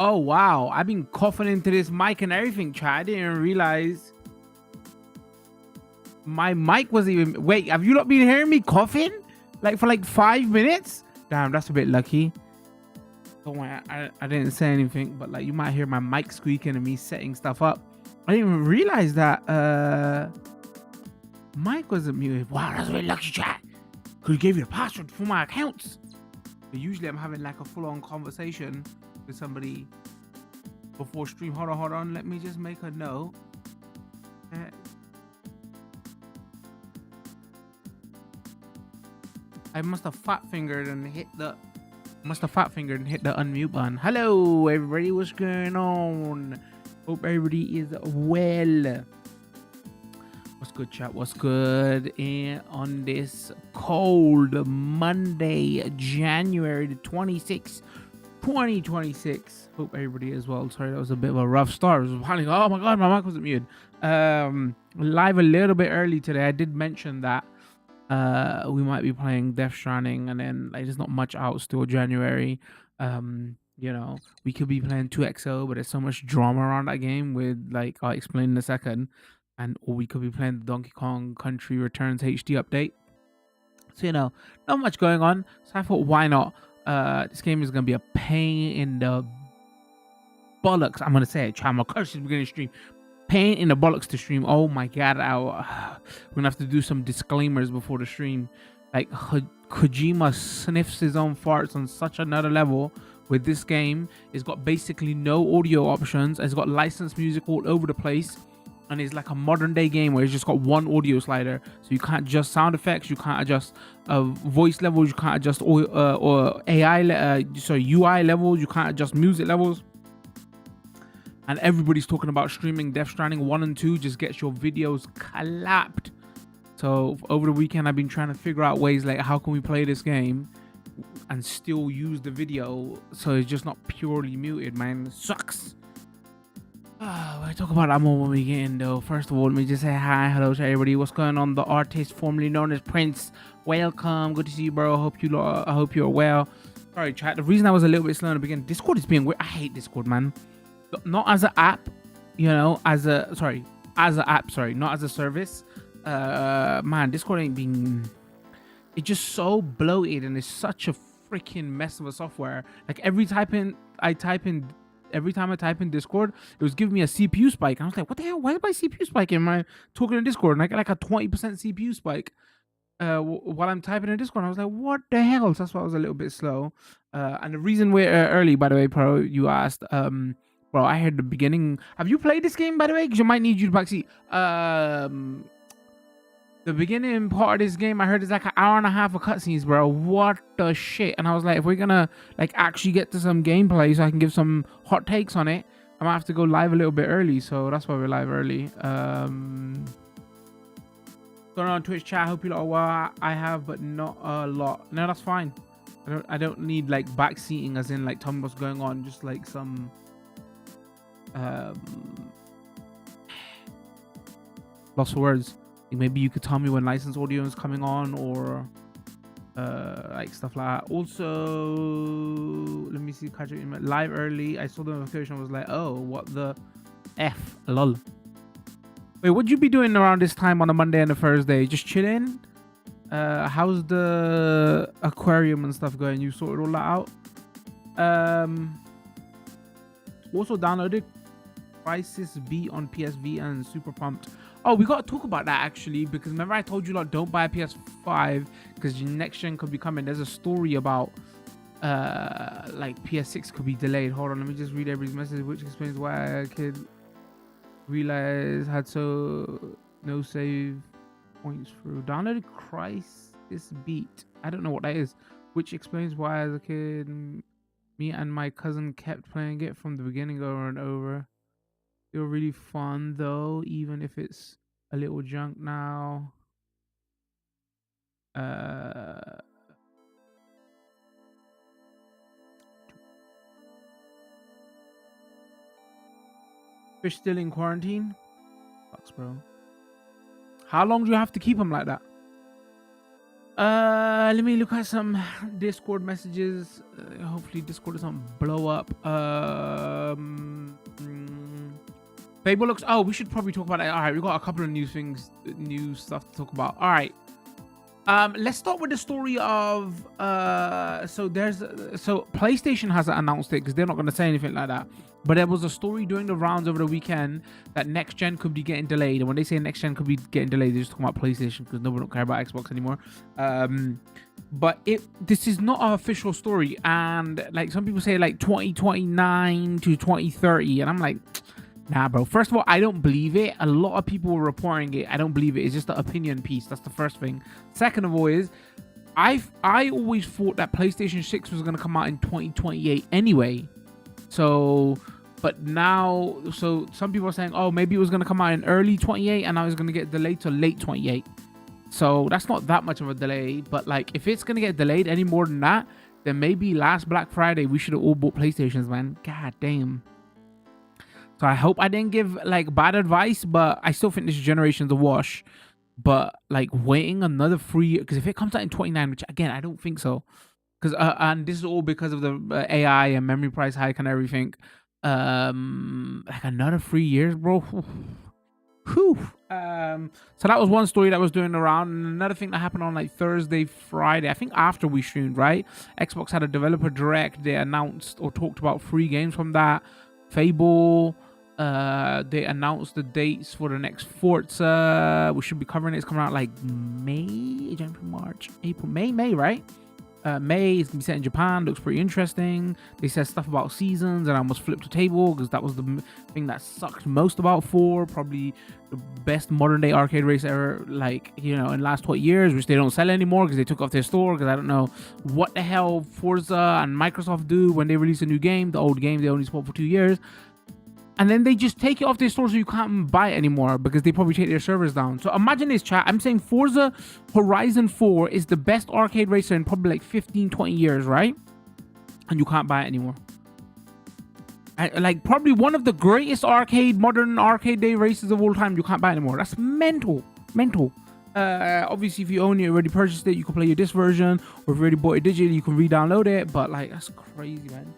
Oh wow, I've been coughing into this mic and everything, chat. I didn't even realize my mic wasn't even. Wait, have you not been hearing me coughing like for like 5 minutes? Damn, that's a bit lucky. Don't worry, I didn't say anything, but like you might hear my mic squeaking and me setting stuff up. I didn't even realize that mic wasn't muted. Wow, that's a bit lucky, chat. Could have gave you the password for my accounts. But usually I'm having like a full-on conversation with somebody before stream. Hold on. Let me just make a note. I must have fat fingered and hit the unmute button. Hello everybody, what's going on? Hope everybody is well. What's good, chat? What's good? And on this cold Monday, January the 26th, 2026. Hope everybody is well. Sorry, that was a bit of a rough start. I was panicking. Oh my god, my mic wasn't muted. Live a little bit early today. I did mention that we might be playing Death Stranding, and then like there's not much out still January. You know, we could be playing 2XO, but there's so much drama around that game with like I'll explain in a second. Or we could be playing the Donkey Kong Country Returns HD update. So you know, not much going on. So I thought, why not? This game is gonna be a pain in the bollocks. I'm gonna say it. Try my curse at the beginning of the stream. Pain in the bollocks to stream. Oh my god, we're gonna have to do some disclaimers before the stream. Like Kojima sniffs his own farts on such another level with this game. It's got basically no audio options. It's got licensed music all over the place, and it's like a modern day game where it's just got one audio slider, so you can't adjust sound effects, you can't adjust voice levels, you can't adjust or AI UI levels, you can't adjust music levels. And everybody's talking about streaming Death Stranding 1 and 2 just gets your videos clapped. So over the weekend I've been trying to figure out ways like how can we play this game and still use the video so it's just not purely muted, man. It sucks. I talk about that more when we get in though. First of all, let me just say hello to everybody. What's going on? The artist formerly known as Prince. Welcome. Good to see you, bro. I hope you're well. Sorry, chat. The reason I was a little bit slow in the beginning, Discord is being weird. I hate Discord, man. Not as an app, you know, not as a service. Man, Discord ain't being. It's just so bloated and it's such a freaking mess of a software. Like every time I type in Discord, it was giving me a CPU spike. And I was like, what the hell? Why is my CPU spiking? Am I talking in Discord? And I get like a 20% CPU spike while I'm typing in Discord. And I was like, what the hell? So that's why I was a little bit slow. And the reason we're early, by the way, Pro, you asked. Bro, I heard the beginning. Have you played this game, by the way? Because you might need you to backseat. The beginning part of this game, I heard it's like an hour and a half of cutscenes, bro. What the shit? And I was like, if we're gonna like actually get to some gameplay so I can give some hot takes on it, I might have to go live a little bit early. So that's why we're live early. Going on Twitch chat. I hope you lot are well. I have, but not a lot. No, that's fine. I don't need like backseating as in like tell me what's going on. Just like some lots of words. Maybe you could tell me when licensed audio is coming on or like stuff like that. Also, let me see. Live early. I saw the notification. I was like, oh, what the F? Lol. Wait, what'd you be doing around this time on a Monday and a Thursday? Just chilling? How's the aquarium and stuff going? You sorted all that out? Also downloaded Crisis Beat on PSV and super pumped. Oh, we got to talk about that actually, because remember I told you like don't buy a PS5 because your next gen could be coming. There's a story about like PS6 could be delayed. Hold on, let me just read everybody's message, which explains why I could realize had no save points through. Downloaded Crisis Beat. I don't know what that is, which explains why as a kid me and my cousin kept playing it from the beginning over and over. They were really fun though, even if it's a little junk now. Fish still in quarantine? Fucks, bro. How long do you have to keep them like that? Let me look at some Discord messages. Hopefully Discord doesn't blow up. Fable looks. Oh, we should probably talk about it. All right, we got a couple of new stuff to talk about. All right. Let's start with the story of so PlayStation hasn't announced it because they're not going to say anything like that. But there was a story during the rounds over the weekend that next gen could be getting delayed. And when they say next gen could be getting delayed, they're just talking about PlayStation because nobody don't care about Xbox anymore. But this is not an official story, and like some people say like 2029 to 2030, and I'm like, nah, bro. First of all, I don't believe it. A lot of people were reporting it. I don't believe it. It's just an opinion piece. That's the first thing. Second of all is, I always thought that PlayStation 6 was going to come out in 2028 anyway. So, but now, so some people are saying, oh, maybe it was going to come out in early 28 and now it's going to get delayed to late 28. So that's not that much of a delay. But like, if it's going to get delayed any more than that, then maybe last Black Friday, we should have all bought PlayStations, man. God damn. So I hope I didn't give like bad advice, but I still think this generation's a wash. But like waiting another 3 years, because if it comes out in 29, which again, I don't think so. Because and this is all because of the AI and memory price hike and everything. Like another 3 years, bro. Whew. So that was one story that was doing around, and another thing that happened on like Thursday, Friday, I think after we streamed, right? Xbox had a developer direct. They announced or talked about 3 games from that. Fable. They announced the dates for the next Forza. We should be covering it. It's coming out like May, January, March, April, May, right? May is gonna be set in Japan. Looks pretty interesting. They said stuff about seasons, and I almost flipped the table because that was the thing that sucked most about 4. Probably the best modern day arcade race ever, like, you know, in the last 20 years, which they don't sell anymore because they took off their store. Because I don't know what the hell Forza and Microsoft do when they release a new game. The old game they only support for 2 years. And then they just take it off their store so you can't buy it anymore because they probably take their servers down. So imagine this, chat. I'm saying Forza Horizon 4 is the best arcade racer in probably like 15, 20 years, right? And you can't buy it anymore. Like probably one of the greatest modern arcade day races of all time. You can't buy it anymore. That's mental. Obviously, if you own it, already purchased it, you can play your disc version. Or if you already bought it digitally, you can re-download it. But like, that's crazy, man.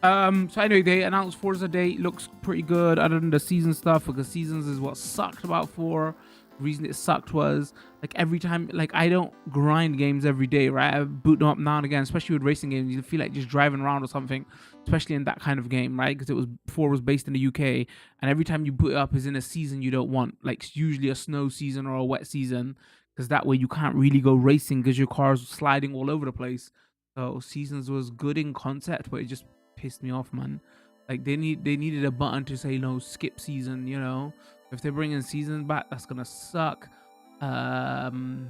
So anyway, they announced Forza date. Looks pretty good other than the season stuff, because seasons is what sucked about 4. The reason it sucked was like every time, like I don't grind games every day, right? I boot them up now and again, especially with racing games. You feel like just driving around or something, especially in that kind of game, right? Because 4 was based in the UK, and every time you boot it up is in a season you don't want, like usually a snow season or a wet season, because that way you can't really go racing because your car's sliding all over the place. So seasons was good in concept, but it just pissed me off, man. Like they needed a button to say, you know, skip season. You know, if they're bringing seasons back, that's gonna suck. And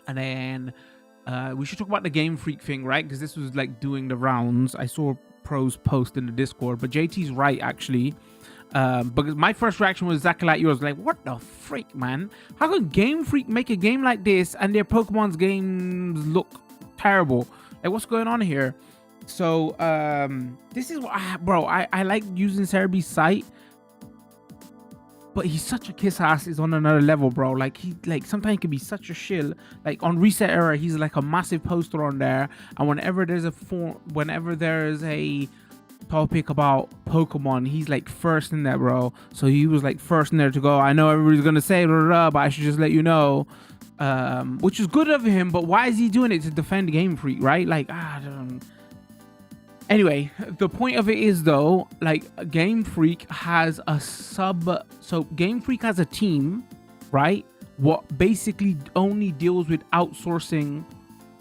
then we should talk about the Game Freak thing, right? Because this was like doing the rounds. I saw pros post in the Discord, but JT's right actually. Because my first reaction was exactly like yours, like, what the freak, man? How could Game Freak make a game like this and their Pokemon's games look terrible? Like, what's going on here? So this is what I like using Cereby's site, but he's such a kiss ass. Is on another level, bro. Like sometimes he can be such a shill. Like on Reset Era, he's like a massive poster on there, and whenever there's a topic about Pokemon, he's like first in there, bro. So he was like first in there to go, I know everybody's gonna say blah, blah, blah, but I should just let you know, which is good of him. But why is he doing it? To defend Game Freak, right? Like, I don't. Anyway, the point of it is though, like Game Freak has Game Freak has a team, right? What basically only deals with outsourcing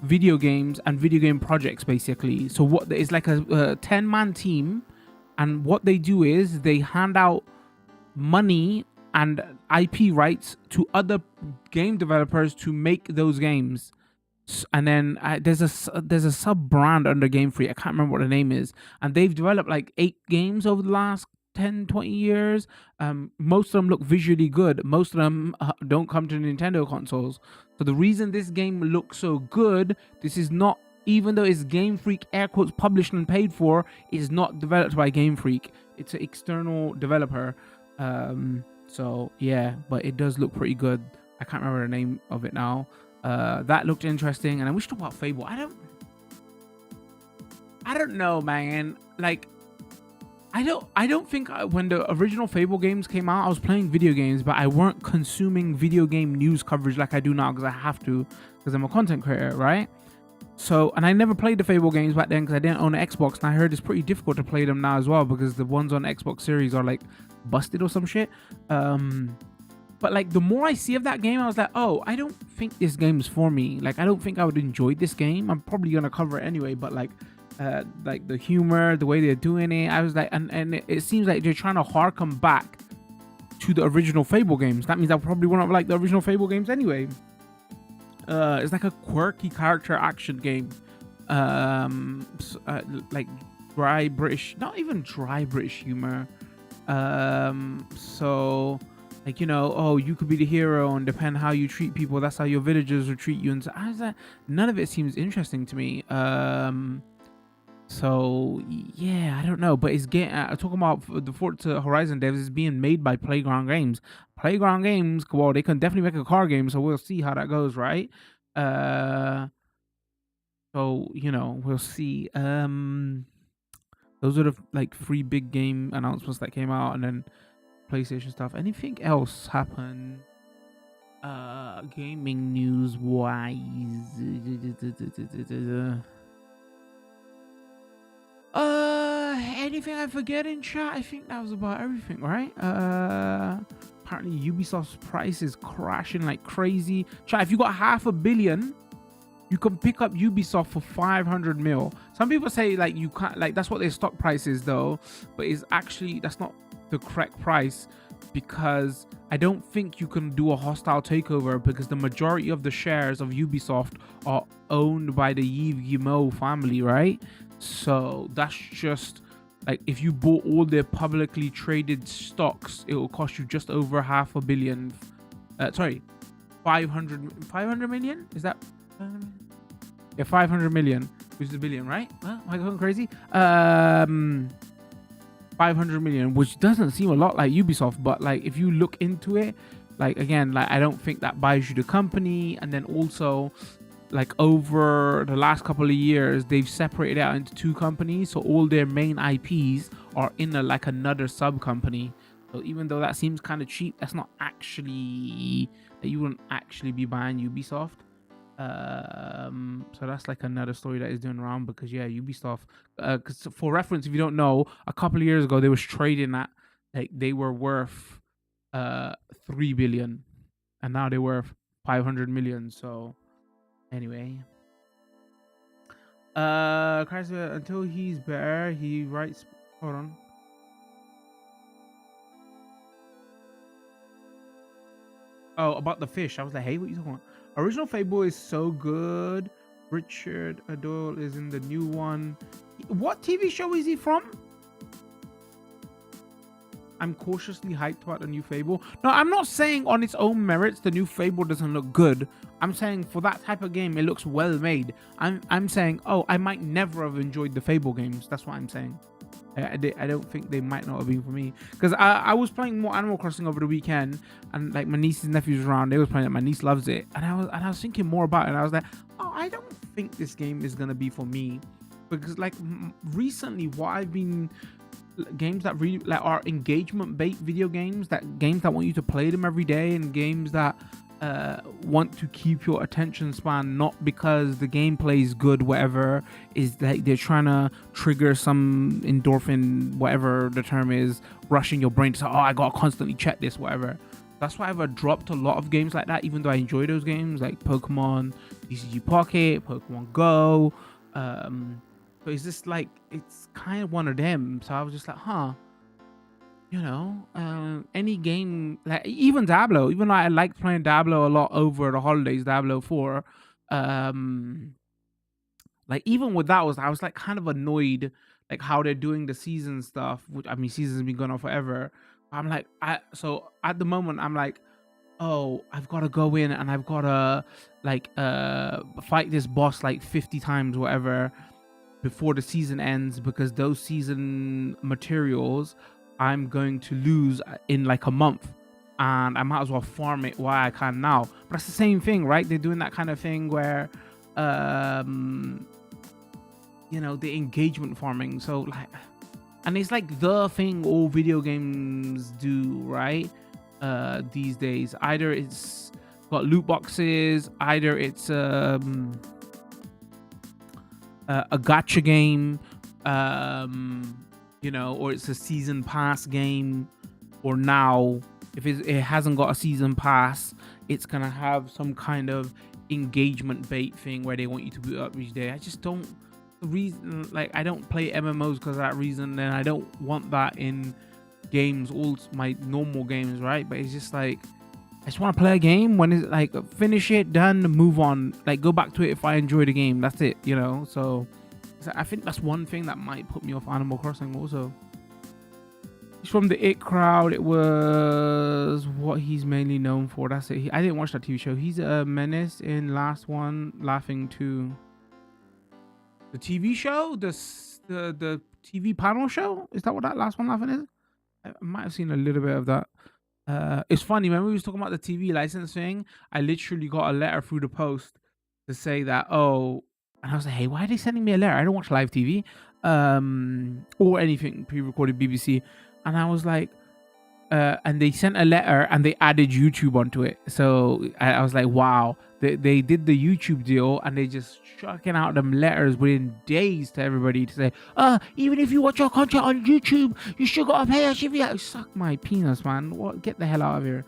video games and video game projects, basically. So what it's like a 10-man team, and what they do is they hand out money and IP rights to other game developers to make those games. And then there's a sub brand under Game Freak. I can't remember what the name is, and they've developed like 8 games over the last 10-20 years. Most of them look visually good. Most of them don't come to Nintendo consoles. So the reason this game looks so good, this is not, even though it's Game Freak air quotes published and paid for, is not developed by Game Freak. It's an external developer. So yeah, but it does look pretty good. I can't remember the name of it now. That looked interesting. And then we should talk about Fable. I don't know, man. Like, I don't think when the original Fable games came out, I was playing video games, but I weren't consuming video game news coverage like I do now, because I have to, because I'm a content creator, right? So, and I never played the Fable games back then because I didn't own an Xbox, and I heard it's pretty difficult to play them now as well, because the ones on Xbox Series are like busted or some shit. But like, the more I see of that game, I was like, oh, I don't think this game is for me. Like, I don't think I would enjoy this game. I'm probably gonna cover it anyway, but like the humor, the way they're doing it, I was like, and it seems like they're trying to harken back to the original Fable games. That means I probably won't like the original Fable games anyway. It's like a quirky character action game, like dry British, not even dry British humor. So like, you know, oh, you could be the hero, and depend how you treat people, that's how your villagers will treat you. And so I was like, none of it seems interesting to me. So yeah, I don't know, but it's getting. Talking about the Forza Horizon devs, is being made by Playground Games. Playground Games, well, they can definitely make a car game, so we'll see how that goes, right? Uh, so you know, we'll see. Those are the like 3 big game announcements that came out, and then PlayStation stuff. Anything else happen? Gaming news wise. Anything I forget in chat? I think that was about everything, right? Apparently Ubisoft's price is crashing like crazy. Chat, if you got $500 million, you can pick up Ubisoft for 500 mil. Some people say like you can't, like that's what their stock price is though, but it's actually, that's not the correct price, because I don't think you can do a hostile takeover, because the majority of the shares of Ubisoft are owned by the Yves Guillemot family, right? So that's just like, if you bought all their publicly traded stocks, it will cost you just over $500 million. Sorry, 500 million? Is that? Yeah, 500 million, which is a billion, right? Am I going crazy? 500 million, which doesn't seem a lot like Ubisoft, but like if you look into it, like again, like I don't think that buys you the company. And then also, like over the last couple of years, they've separated out into 2 companies, so all their main IPs are in like another sub company. So even though that seems kind of cheap, that's not actually, that you wouldn't actually be buying Ubisoft. So that's like another story that is doing around, because yeah, Ubisoft, because for reference, if you don't know, a couple of years ago they was trading at, like, they were worth 3 billion, and now they're worth 500 million. So anyway, Chrysler, until he's better, he writes, hold on. Oh, about the fish. I was like, hey, what are you talking about? Original Fable is so good. Richard Adole is in the new one. What TV show is he from? I'm cautiously hyped about the new Fable. No, I'm not saying on its own merits the new Fable doesn't look good. I'm saying for that type of game, it looks well made. I'm saying, oh, I might never have enjoyed the Fable games. That's what I'm saying. I don't think they might not have been for me, because I was playing more Animal Crossing over the weekend, and like my nieces and nephews around, they was playing it. My niece loves it, and I was thinking more about it, and I was like, oh, I don't think this game is gonna be for me, because like recently what I've been, games that really like are engagement based video games, that games that want you to play them every day, and games that want to keep your attention span, not because the gameplay is good, whatever, is like they're trying to trigger some endorphin, whatever the term is, rushing your brain to say, oh, I gotta constantly check this, whatever. That's why I've dropped a lot of games like that, even though I enjoy those games, like Pokemon TCG Pocket, Pokemon Go. But it's just like, it's kind of one of them. So I was just like, you know, any game, like even Diablo, even though I liked playing Diablo a lot over the holidays, Diablo 4, like even with that, I was like kind of annoyed, like how they're doing the season stuff, which, I mean, season's been going on forever. I'm like, so at the moment I'm like, oh, I've got to go in and I've got to like fight this boss like 50 times, whatever, before the season ends, because those season materials I'm going to lose in like a month. and I might as well farm it while I can now. But it's the same thing, right? They're doing that kind of thing where, the engagement farming. So like, and it's like the thing all video games do, right? These days, either it's got loot boxes, either it's a gacha game, or it's a season pass game, or now if it hasn't got a season pass, it's gonna have some kind of engagement bait thing where they want you to boot up each day. I just don't I don't play MMOs because of that reason, and I don't want that in games, all my normal games, right? But it's just like, I just want to play a game when it's like, finish it, done, move on, like go back to it if I enjoy the game. That's it, so I think that's one thing that might put me off Animal Crossing also. He's from the It crowd. It was what he's mainly known for. That's it. I didn't watch that TV show. He's a menace in Last One Laughing Too. The TV show, the TV panel show, is that what that Last One Laughing is? I might have seen a little bit of that. It's funny, when we was talking about the TV license thing, I literally got a letter through the post to say that, and I was like, hey, why are they sending me a letter? I don't watch live TV or anything pre-recorded BBC. And I was like, and they sent a letter and they added YouTube onto it. So I was like, wow, they did the YouTube deal and they just chucking out them letters within days to everybody to say, even if you watch your content on YouTube, you still gotta pay us. If you suck my penis, man. What? Get the hell out of here.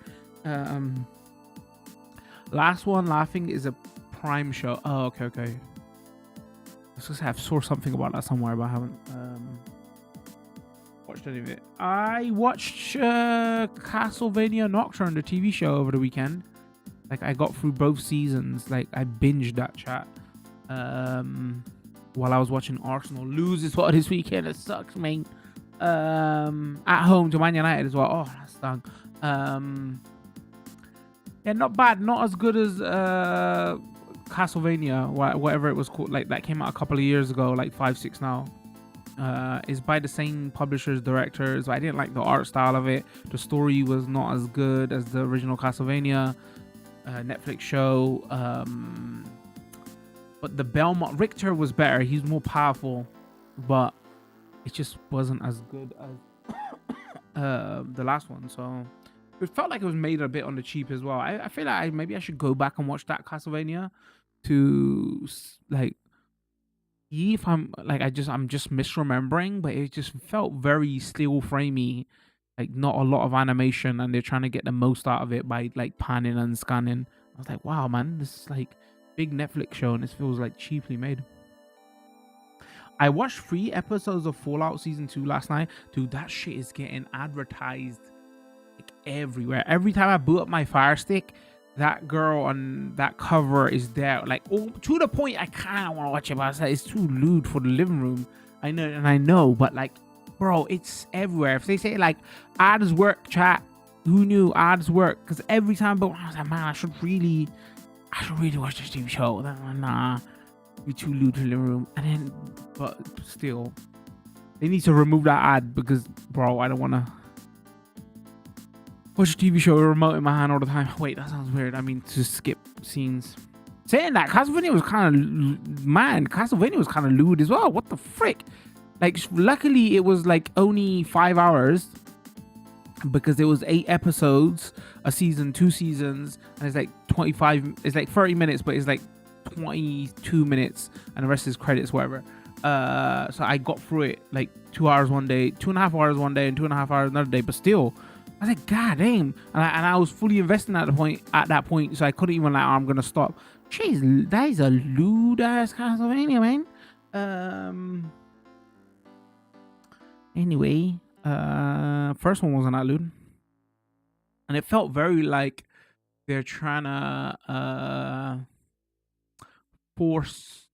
Last One Laughing is a Prime show. Oh, okay. I was gonna say I've saw something about that somewhere, but I haven't watched any of it. I watched Castlevania Nocturne, the TV show, over the weekend. Like, I got through both seasons. Like, I binged that chat while I was watching Arsenal lose as well this weekend. It sucks, mate. At home to Man United as well. Oh, that stung. Yeah, not bad. Not as good as Castlevania, whatever it was called. Like, that came out a couple of years ago, like 5-6 now. Is by the same publishers, directors. I didn't like the art style of it. The story was not as good as the original Castlevania Netflix show. But the Belmont Richter was better. He's more powerful, but it just wasn't as good as the last one. So it felt like it was made a bit on the cheap as well. I feel like maybe I should go back and watch that Castlevania to like, if I'm like, I'm just misremembering, but it just felt very still framey, like not a lot of animation, and they're trying to get the most out of it by like panning and scanning. I was like, wow, man, this is like big Netflix show and this feels like cheaply made. I watched 3 episodes of Fallout Season 2 last night. Dude, that shit is getting advertised like everywhere. Every time I boot up my Fire Stick, that girl on that cover is there, like, to the point I kind of want to watch it, but I was like, it's too lewd for the living room. I know, but like, bro, it's everywhere. If they say like ads work, chat, who knew ads work? Because every time, but I was like, man, I should really watch this TV show. Nah, be too lewd for the living room. And then, but still, they need to remove that ad because, bro, I don't want to watch a TV show with a remote in my hand all the time. Wait, that sounds weird. I mean, to skip scenes. Saying that, Castlevania was kind of lewd as well. What the frick? Like, luckily it was like only 5 hours because there was 8 episodes a season, 2 seasons, and it's like 30 minutes, but it's like 22 minutes and the rest is credits, whatever. So I got through it like 2 hours one day, 2.5 hours one day, and 2.5 hours another day, but still, I was like, god damn. And I was fully investing at that point, so I couldn't even like, I'm gonna stop. Jeez, that is a lewd ass Castlevania, man. Anyway, first one wasn't that lewd, and it felt very like they're trying to force.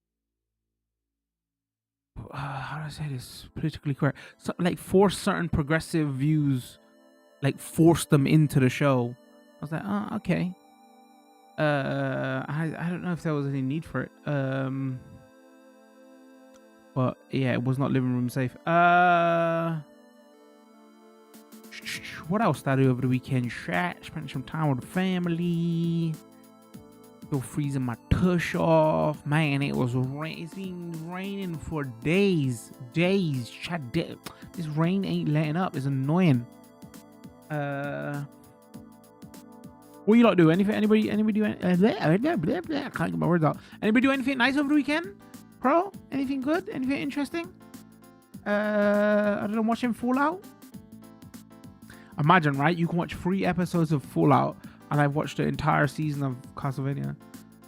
How do I say this politically correct? So, like, force certain progressive views, like force them into the show. I was like, oh, okay. I don't know if there was any need for it. But yeah, it was not living room safe. What else did I do over the weekend? Spent some time with the family. Still freezing my tush off. Man, it was it's been raining for days. This rain ain't letting up. It's annoying. What you lot do? Anybody do I can't get my words out. Anybody do anything nice over the weekend? Bro? Anything good? Anything interesting? I don't know, watching Fallout? Imagine, right? You can watch 3 episodes of Fallout, and I've watched the entire season of Castlevania.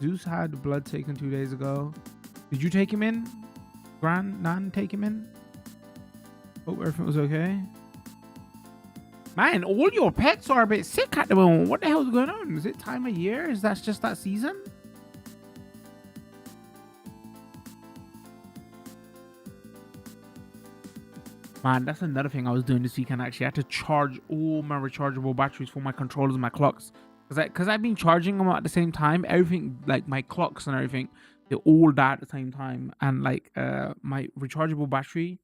Zeus had blood taken 2 days ago. Did you take him in? Nan take him in? Hope everything was okay. Man, all your pets are a bit sick at the moment. What the hell is going on? Is it time of year? Is that just that season? Man, that's another thing I was doing this weekend. Actually, I had to charge all my rechargeable batteries for my controllers and my clocks. Because I've been charging them at the same time. Everything, like my clocks and everything, they all die at the same time. And like my rechargeable battery,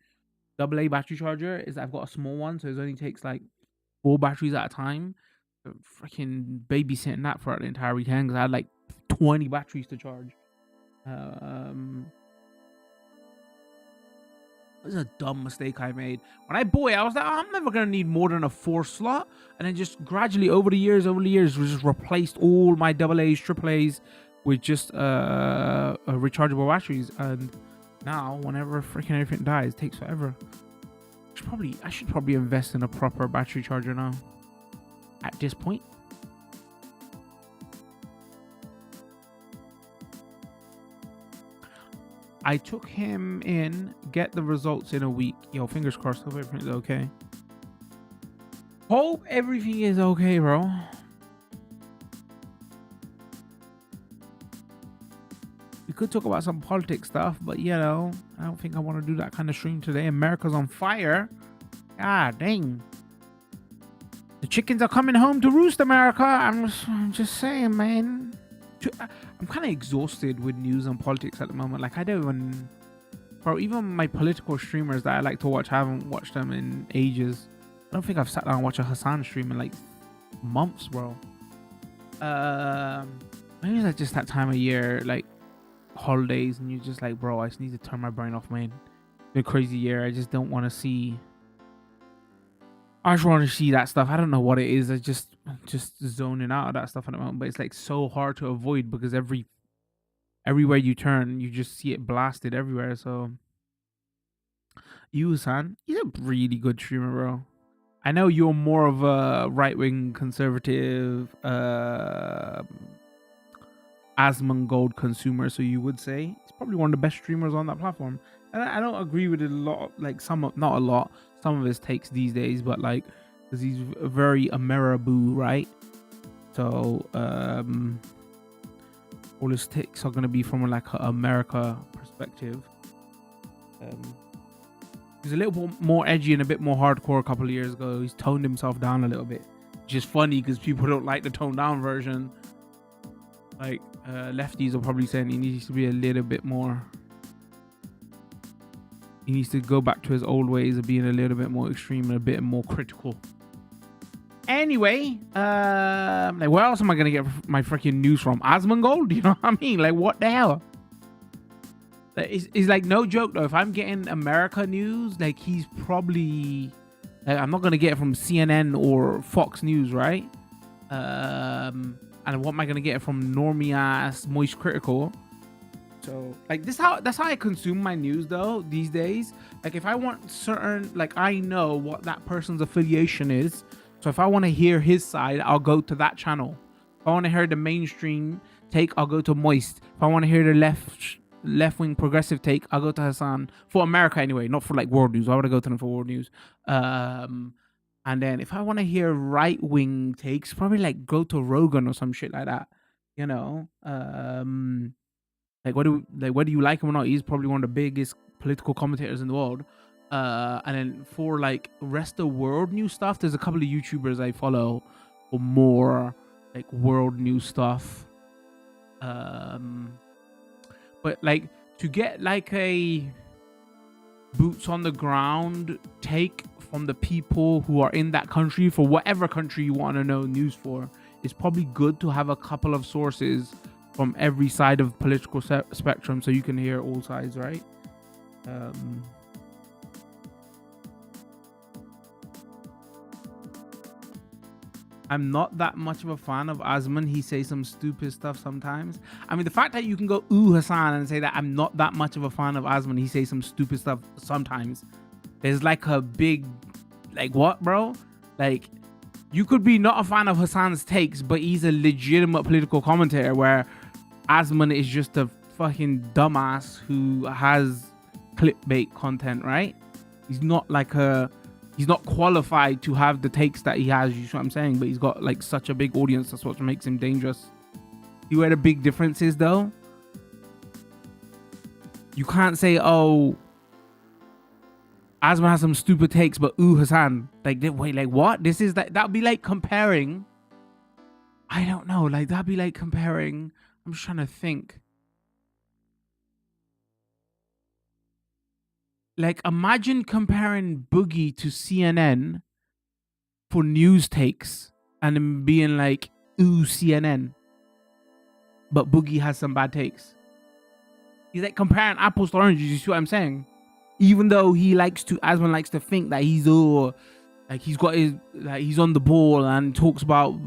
AA battery charger, is I've got a small one. So it only takes like 4 batteries at a time. Freaking babysitting that for the entire weekend because I had like 20 batteries to charge. It was a dumb mistake I made. When I bought it, I was like, I'm never going to need more than a 4 slot. And then just gradually over the years, we just replaced all my AA's, AAA's with just rechargeable batteries. And now, whenever freaking everything dies, it takes forever. I should probably invest in a proper battery charger now. At this point. I took him in, get the results in a week. Yo, fingers crossed. Hope everything's okay. Hope everything is okay, bro. We could talk about some politics stuff, but you know, I don't think I want to do that kind of stream today. America's on fire. God dang. The chickens are coming home to roost, America. I'm just saying, man. I'm kind of exhausted with news and politics at the moment. Like, I don't even... Bro, even my political streamers that I like to watch, I haven't watched them in ages. I don't think I've sat down and watched a Hassan stream in, like, months, bro. Maybe it's just that time of year, like, holidays, and you're just like, bro, I just need to turn my brain off, man. It's a crazy year. I just don't want to see... I just want to see that stuff. I don't know what it is. I just zoning out of that stuff at the moment. But it's like so hard to avoid because everywhere you turn, you just see it blasted everywhere. So you, Hassan, he's a really good streamer, bro. I know you're more of a right-wing conservative Asmongold consumer, so you would say he's probably one of the best streamers on that platform. And I don't agree with it a lot, like not a lot. Some of his takes these days, but like, because he's very Ameriboo, right? So all his takes are gonna be from like an America perspective. He's a little bit more edgy and a bit more hardcore a couple of years ago. He's toned himself down a little bit, which is funny because people don't like the toned down version. Like lefties are probably saying he needs to be a little bit more. He needs to go back to his old ways of being a little bit more extreme and a bit more critical. Anyway, like where else am I gonna get my freaking news from? Asmongold? You know what I mean? Like what the hell? It's like no joke though. If I'm getting America news, like he's probably like I'm not gonna get it from CNN or Fox News, right? And what am I gonna get it from normie ass Moist Critical? So like that's how I consume my news though these days. Like if I want certain, like I know what that person's affiliation is. So if I want to hear his side, I'll go to that channel. If I want to hear the mainstream take, I'll go to Moist. If I want to hear the left-wing progressive take, I'll go to Hassan. For America anyway, not for like world news. I want to go to them for world news. And then if I want to hear right-wing takes, probably like go to Rogan or some shit like that. You know, like whether you like him or not, he's probably one of the biggest political commentators in the world. And then for like rest of world news stuff, there's a couple of YouTubers I follow for more like world news stuff. But like to get like a boots on the ground take from the people who are in that country, for whatever country you want to know news for. It's probably good to have a couple of sources from every side of political spectrum so you can hear all sides, right? I'm not that much of a fan of Asman. He says some stupid stuff sometimes. I mean, the fact that you can go ooh Hassan and say that I'm not that much of a fan of Asman, he says some stupid stuff sometimes. There's like a big, like, what, bro? Like, you could be not a fan of Hassan's takes, but he's a legitimate political commentator, where Asman is just a fucking dumbass who has clickbait content, right? He's not like he's not qualified to have the takes that he has, you know what I'm saying? But he's got like such a big audience. That's what makes him dangerous. See where the big difference is, though? You can't say, oh, Asma has some stupid takes, but ooh, Hassan. Like, wait, like what? This is like, that'd be like comparing. I don't know. Like, that'd be like comparing. I'm just trying to think. Like, imagine comparing Boogie to CNN for news takes and then being like, ooh, CNN. But Boogie has some bad takes. He's like comparing apples to oranges, you see what I'm saying? Even though he likes to, Asman likes to think that he's all, like he's got his, like he's on the ball and talks about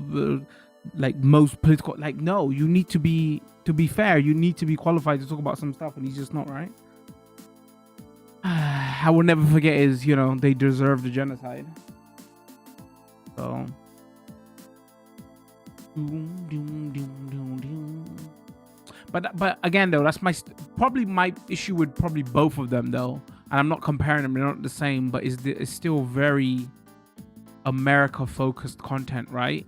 like most political, like no, you need to be fair, you need to be qualified to talk about some stuff, and he's just not, right? I will never forget is, you know, they deserve the genocide. So but again though, that's probably my issue with probably both of them though, and I'm not comparing them, they're not the same, but it's still very America focused content, right?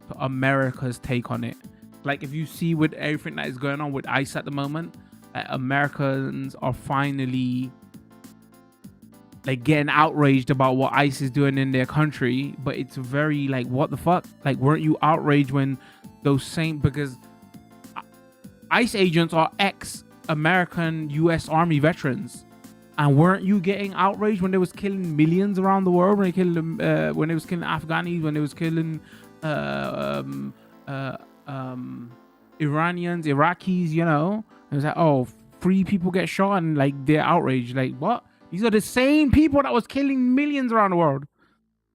So America's take on it. Like if you see with everything that is going on with ICE at the moment, Americans are finally like getting outraged about what ICE is doing in their country, but it's very like, what the fuck? Like, weren't you outraged when those same, because ICE agents are ex-American US Army veterans, and weren't you getting outraged when they was killing millions around the world, when they killed them, when they was killing Afghanis, when they was killing Iranians, Iraqis, you know? It was like, oh, 3 people get shot and like they're outraged. Like, what? These are the same people that was killing millions around the world.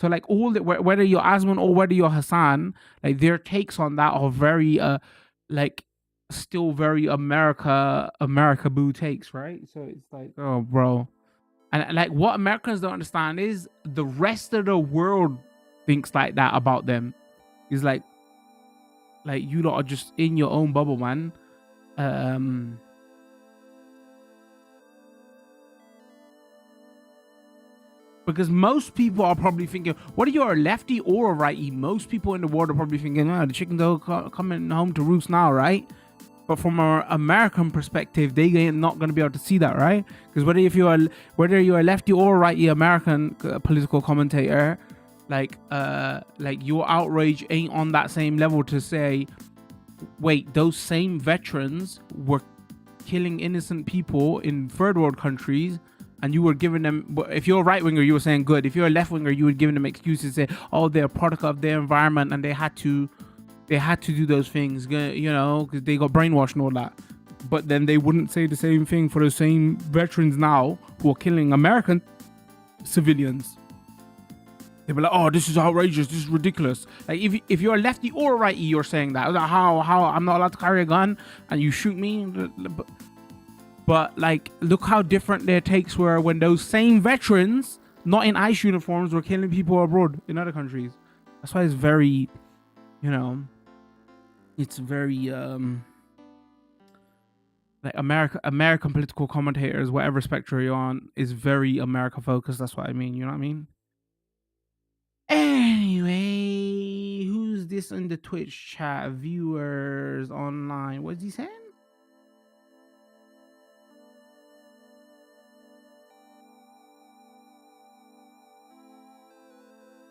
So like all that, whether you're Asman or whether you're Hassan, like their takes on that are very like still very America boo takes, right? So it's like, oh bro. And like what Americans don't understand is the rest of the world thinks like that about them. Is like you lot are just in your own bubble, man. Because most people are probably thinking, whether you're a lefty or a righty, most people in the world are probably thinking, oh, the chickens are coming home to roost now, right? But from an American perspective, they ain't not going to be able to see that, right? Because whether you're a lefty or a righty American political commentator, like your outrage ain't on that same level to say, wait, those same veterans were killing innocent people in third world countries, and you were giving them, if you're a right winger, you were saying good. If you're a left winger, you were giving them excuses, say, oh, they're a product of their environment and they had to do those things, you know, because they got brainwashed and all that. But then they wouldn't say the same thing for the same veterans now who are killing American civilians. They'd be like, oh, this is outrageous, this is ridiculous. Like if you're a lefty or a righty, you're saying that. Like, how I'm not allowed to carry a gun and you shoot me? But like, look how different their takes were when those same veterans, not in ICE uniforms, were killing people abroad in other countries. That's why it's very, you know, it's very like American political commentators, whatever spectrum you're on, is very America focused. That's what I mean. You know what I mean? Anyway, who's this in the Twitch chat? Viewers online. What's he saying?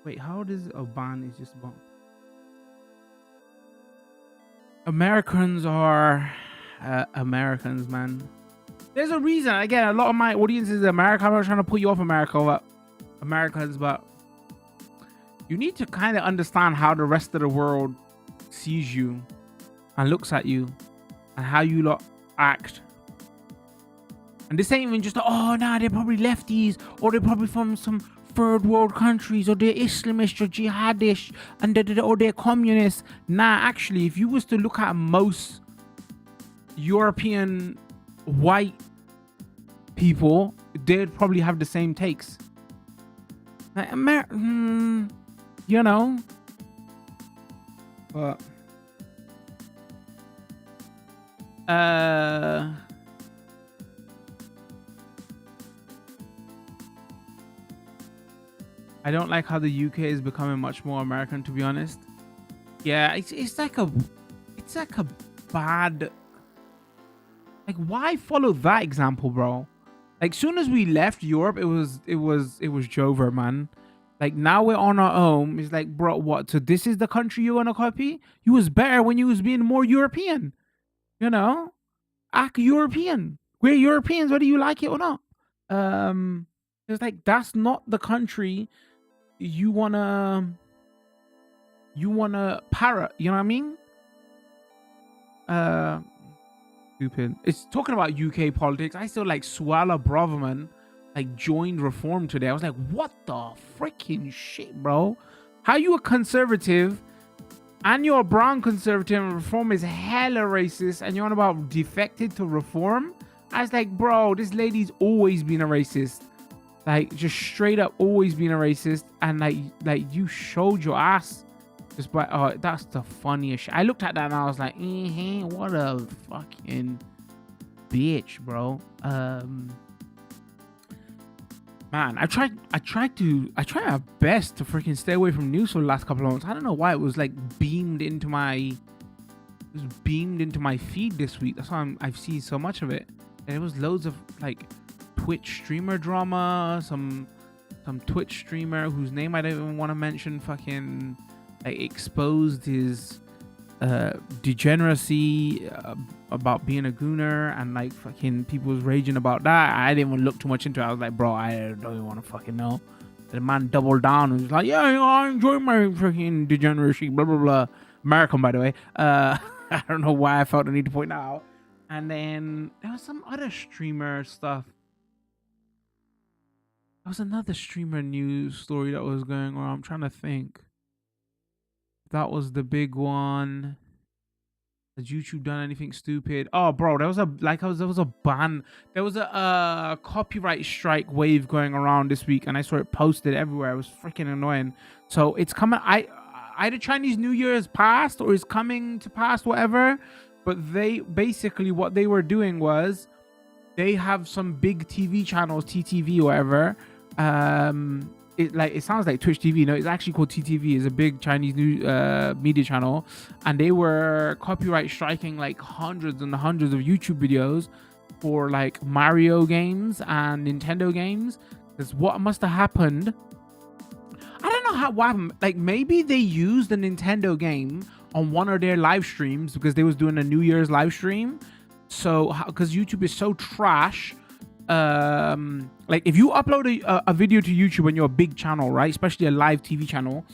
Wait, how does a ban is just ban? Americans are Americans, man. There's a reason. Again, a lot of my audience is America. I'm not trying to put you off America, but Americans, but you need to kind of understand how the rest of the world sees you and looks at you and how you lot act. And this ain't even just, oh, nah, they're probably lefties, or they're probably from some third world countries, or they're Islamist or jihadist, and or they're communists. Nah, actually, if you was to look at most European white people, they'd probably have the same takes. Like, you know, but I don't like how the UK is becoming much more American, to be honest. Yeah, it's like a bad, like, why follow that example, bro? Like, soon as we left Europe, it was Jover, man. Like, now we're on our own. It's like, bro, what? So this is the country you're gonna copy? You was better when you was being more European. You know? Act European. We're Europeans, whether you like it or not. It's like, that's not the country you wanna parrot, you know what I mean? Stupid. It's talking about UK politics. I still like Swala Braverman like joined Reform today. I was like, what the freaking shit, bro? How you a conservative and you're a brown conservative and Reform is hella racist and you're on about defected to Reform? I was like, bro, this lady's always been a racist. Like, just straight up always been a racist, and like you showed your ass just by, oh, that's the funniest shit. I looked at that and I was like, what a fucking bitch, bro. Man, I tried my best to freaking stay away from news for the last couple of months. I don't know why it was like beamed into my feed this week. That's why I've seen so much of it, and it was loads of like Twitch streamer drama, some Twitch streamer whose name I don't even want to mention fucking like exposed his degeneracy about being a gooner, and like fucking people was raging about that. I didn't even look too much into it. I was like, bro, I don't even want to fucking know. The man doubled down and was like, yeah, I enjoy my freaking degeneracy, blah blah blah. American, by the way. I don't know why I felt the need to point that out. And then there was some other streamer stuff. There was another streamer news story that was going on. I'm trying to think. That was the big one. Has YouTube done anything stupid? Oh, bro, there was a ban. There was a copyright strike wave going around this week, and I saw it posted everywhere. It was freaking annoying. So it's coming. Either Chinese New Year is past or is coming to pass, whatever. But they basically, what they were doing was they have some big TV channels, TTV or whatever. It sounds like Twitch TV. No, it's actually called TTV. It's a big Chinese news media channel, and they were copyright striking like hundreds and hundreds of YouTube videos for like Mario games and Nintendo games. Because what must have happened, I don't know what happened. Like, maybe they used a Nintendo game on one of their live streams because they was doing a New Year's live stream. So because YouTube is so trash, like if you upload a video to YouTube when you're a big channel, right, especially a live TV channel,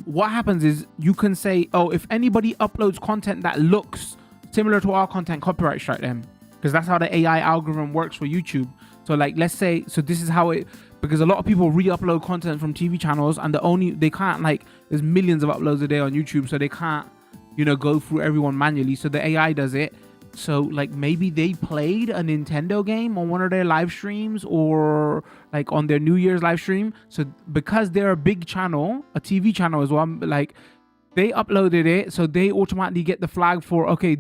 what happens is you can say, oh, if anybody uploads content that looks similar to our content, copyright strike them, because that's how the AI algorithm works for YouTube. So like, let's say, so this is how it, because a lot of people re-upload content from TV channels, and they can't, like, there's millions of uploads a day on YouTube, so they can't, you know, go through everyone manually. So the AI does it. So like maybe they played a Nintendo game on one of their live streams, or like on their New Year's live stream. So because they're a big channel, a TV channel as well, like they uploaded it, so they automatically get the flag for, okay,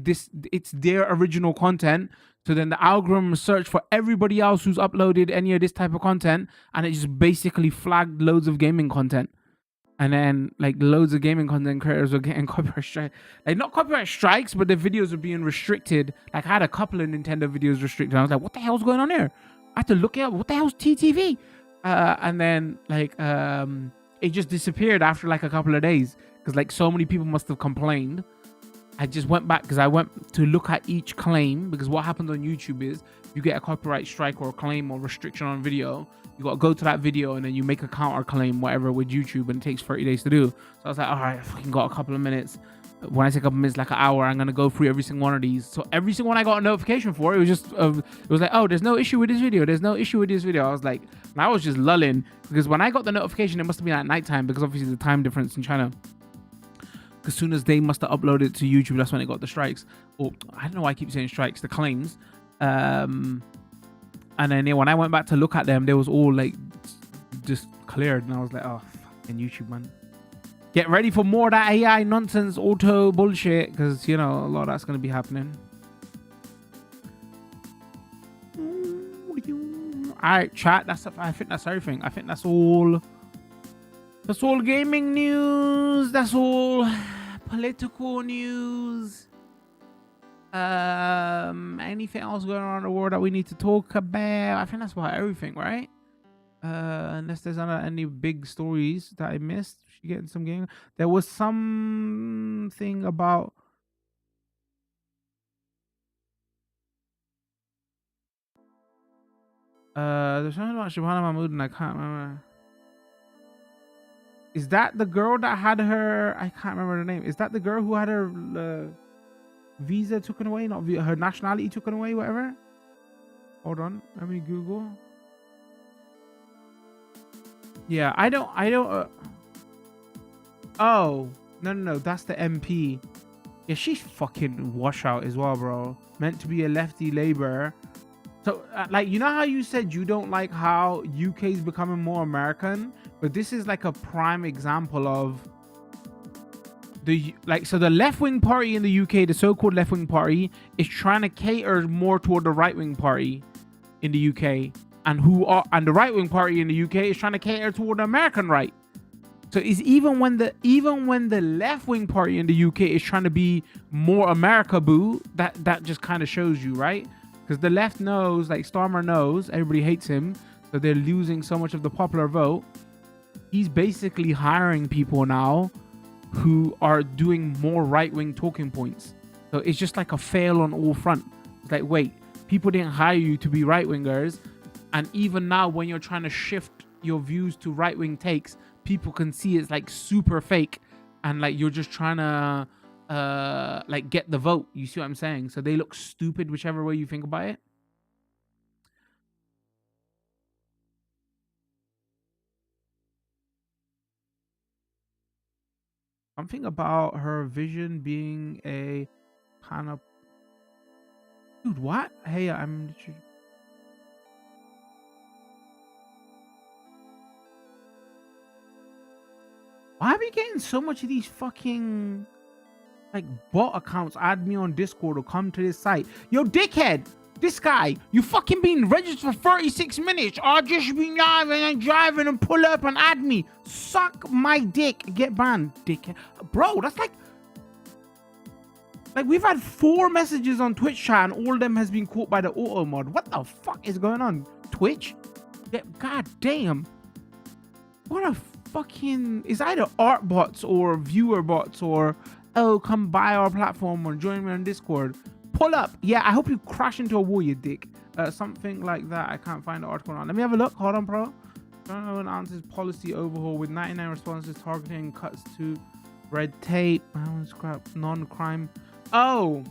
it's their original content. So then the algorithm search for everybody else who's uploaded any of this type of content, and it just basically flagged loads of gaming content. And then like loads of gaming content creators were getting copyright strikes. Like, not copyright strikes, but the videos were being restricted. Like, I had a couple of Nintendo videos restricted. I was like, what the hell's going on here? I had to look at what the hell's TTV? And then like it just disappeared after like a couple of days, because like so many people must have complained. I just went back because I went to look at each claim, because what happens on YouTube is you get a copyright strike or a claim or restriction on video, you got to go to that video and then you make a counter claim, whatever, with YouTube, and it takes 30 days to do. So I was like, all right, I fucking got a couple of minutes. When I say a couple of minutes, like an hour, I'm going to go through every single one of these. So every single one I got a notification for, it was just, it was like, oh, there's no issue with this video. There's no issue with this video. I was like, and I was just lulling, because when I got the notification, it must have been at nighttime, because obviously the time difference in China. As soon as they must have uploaded it to YouTube, that's when it got the strikes. Or I don't know why I keep saying strikes, the claims. And then when I went back to look at them, they was all like just cleared, and I was like, oh, fucking YouTube, man. Get ready for more of that AI nonsense, auto bullshit, because you know a lot of that's gonna be happening. All right, chat. I think that's everything. I think that's all. That's all gaming news. That's all political news. Anything else going on in the world that we need to talk about? I think that's about everything, right? Unless there's any big stories that I missed. She getting some game. There was something about there's something about Shabana Mahmood and I can't remember. Is that the girl that had her? I can't remember the name. Is that the girl who had her visa taken away? Not her nationality taken away, whatever. Hold on, let me Google. Yeah, I don't. Oh no, that's the MP. Yeah, she's fucking washout as well, bro. Meant to be a lefty Labour. So, like, you know how you said you don't like how UK is becoming more American, but this is like a prime example of so the left-wing party in the UK, the so-called left-wing party, is trying to cater more toward the right-wing party in the UK, and the right-wing party in the UK is trying to cater toward the American right. So it's even when the left-wing party in the UK is trying to be more America boo, that just kind of shows you, right? Because the left knows, like Starmer knows, everybody hates him, so they're losing so much of the popular vote. He's basically hiring people now who are doing more right-wing talking points. So it's just like a fail on all fronts. It's like, wait, people didn't hire you to be right-wingers, and even now when you're trying to shift your views to right-wing takes, people can see it's like super fake, and like you're just trying to like get the vote. You see what I'm saying? So they look stupid whichever way you think about it. Something about her vision being a kind of dude. What? Hey, I'm. Why are we getting so much of these fucking like bot accounts add me on Discord or come to this site? Yo, dickhead, this guy, you fucking been registered for 36 minutes. I'll just be driving and pull up and add me. Suck my dick. Get banned, dickhead. Bro, that's like we've had 4 messages on Twitch chat and all of them has been caught by the auto mod. What the fuck is going on? Twitch? God damn. What a fucking, it's either art bots or viewer bots or, oh, come buy our platform or join me on Discord. Pull up. Yeah, I hope you crash into a wall, you dick. Something like that. I can't find the article on. Let me have a look. Hold on, bro. John answers policy overhaul with 99 responses targeting cuts to red tape, scrap, non-crime. Oh,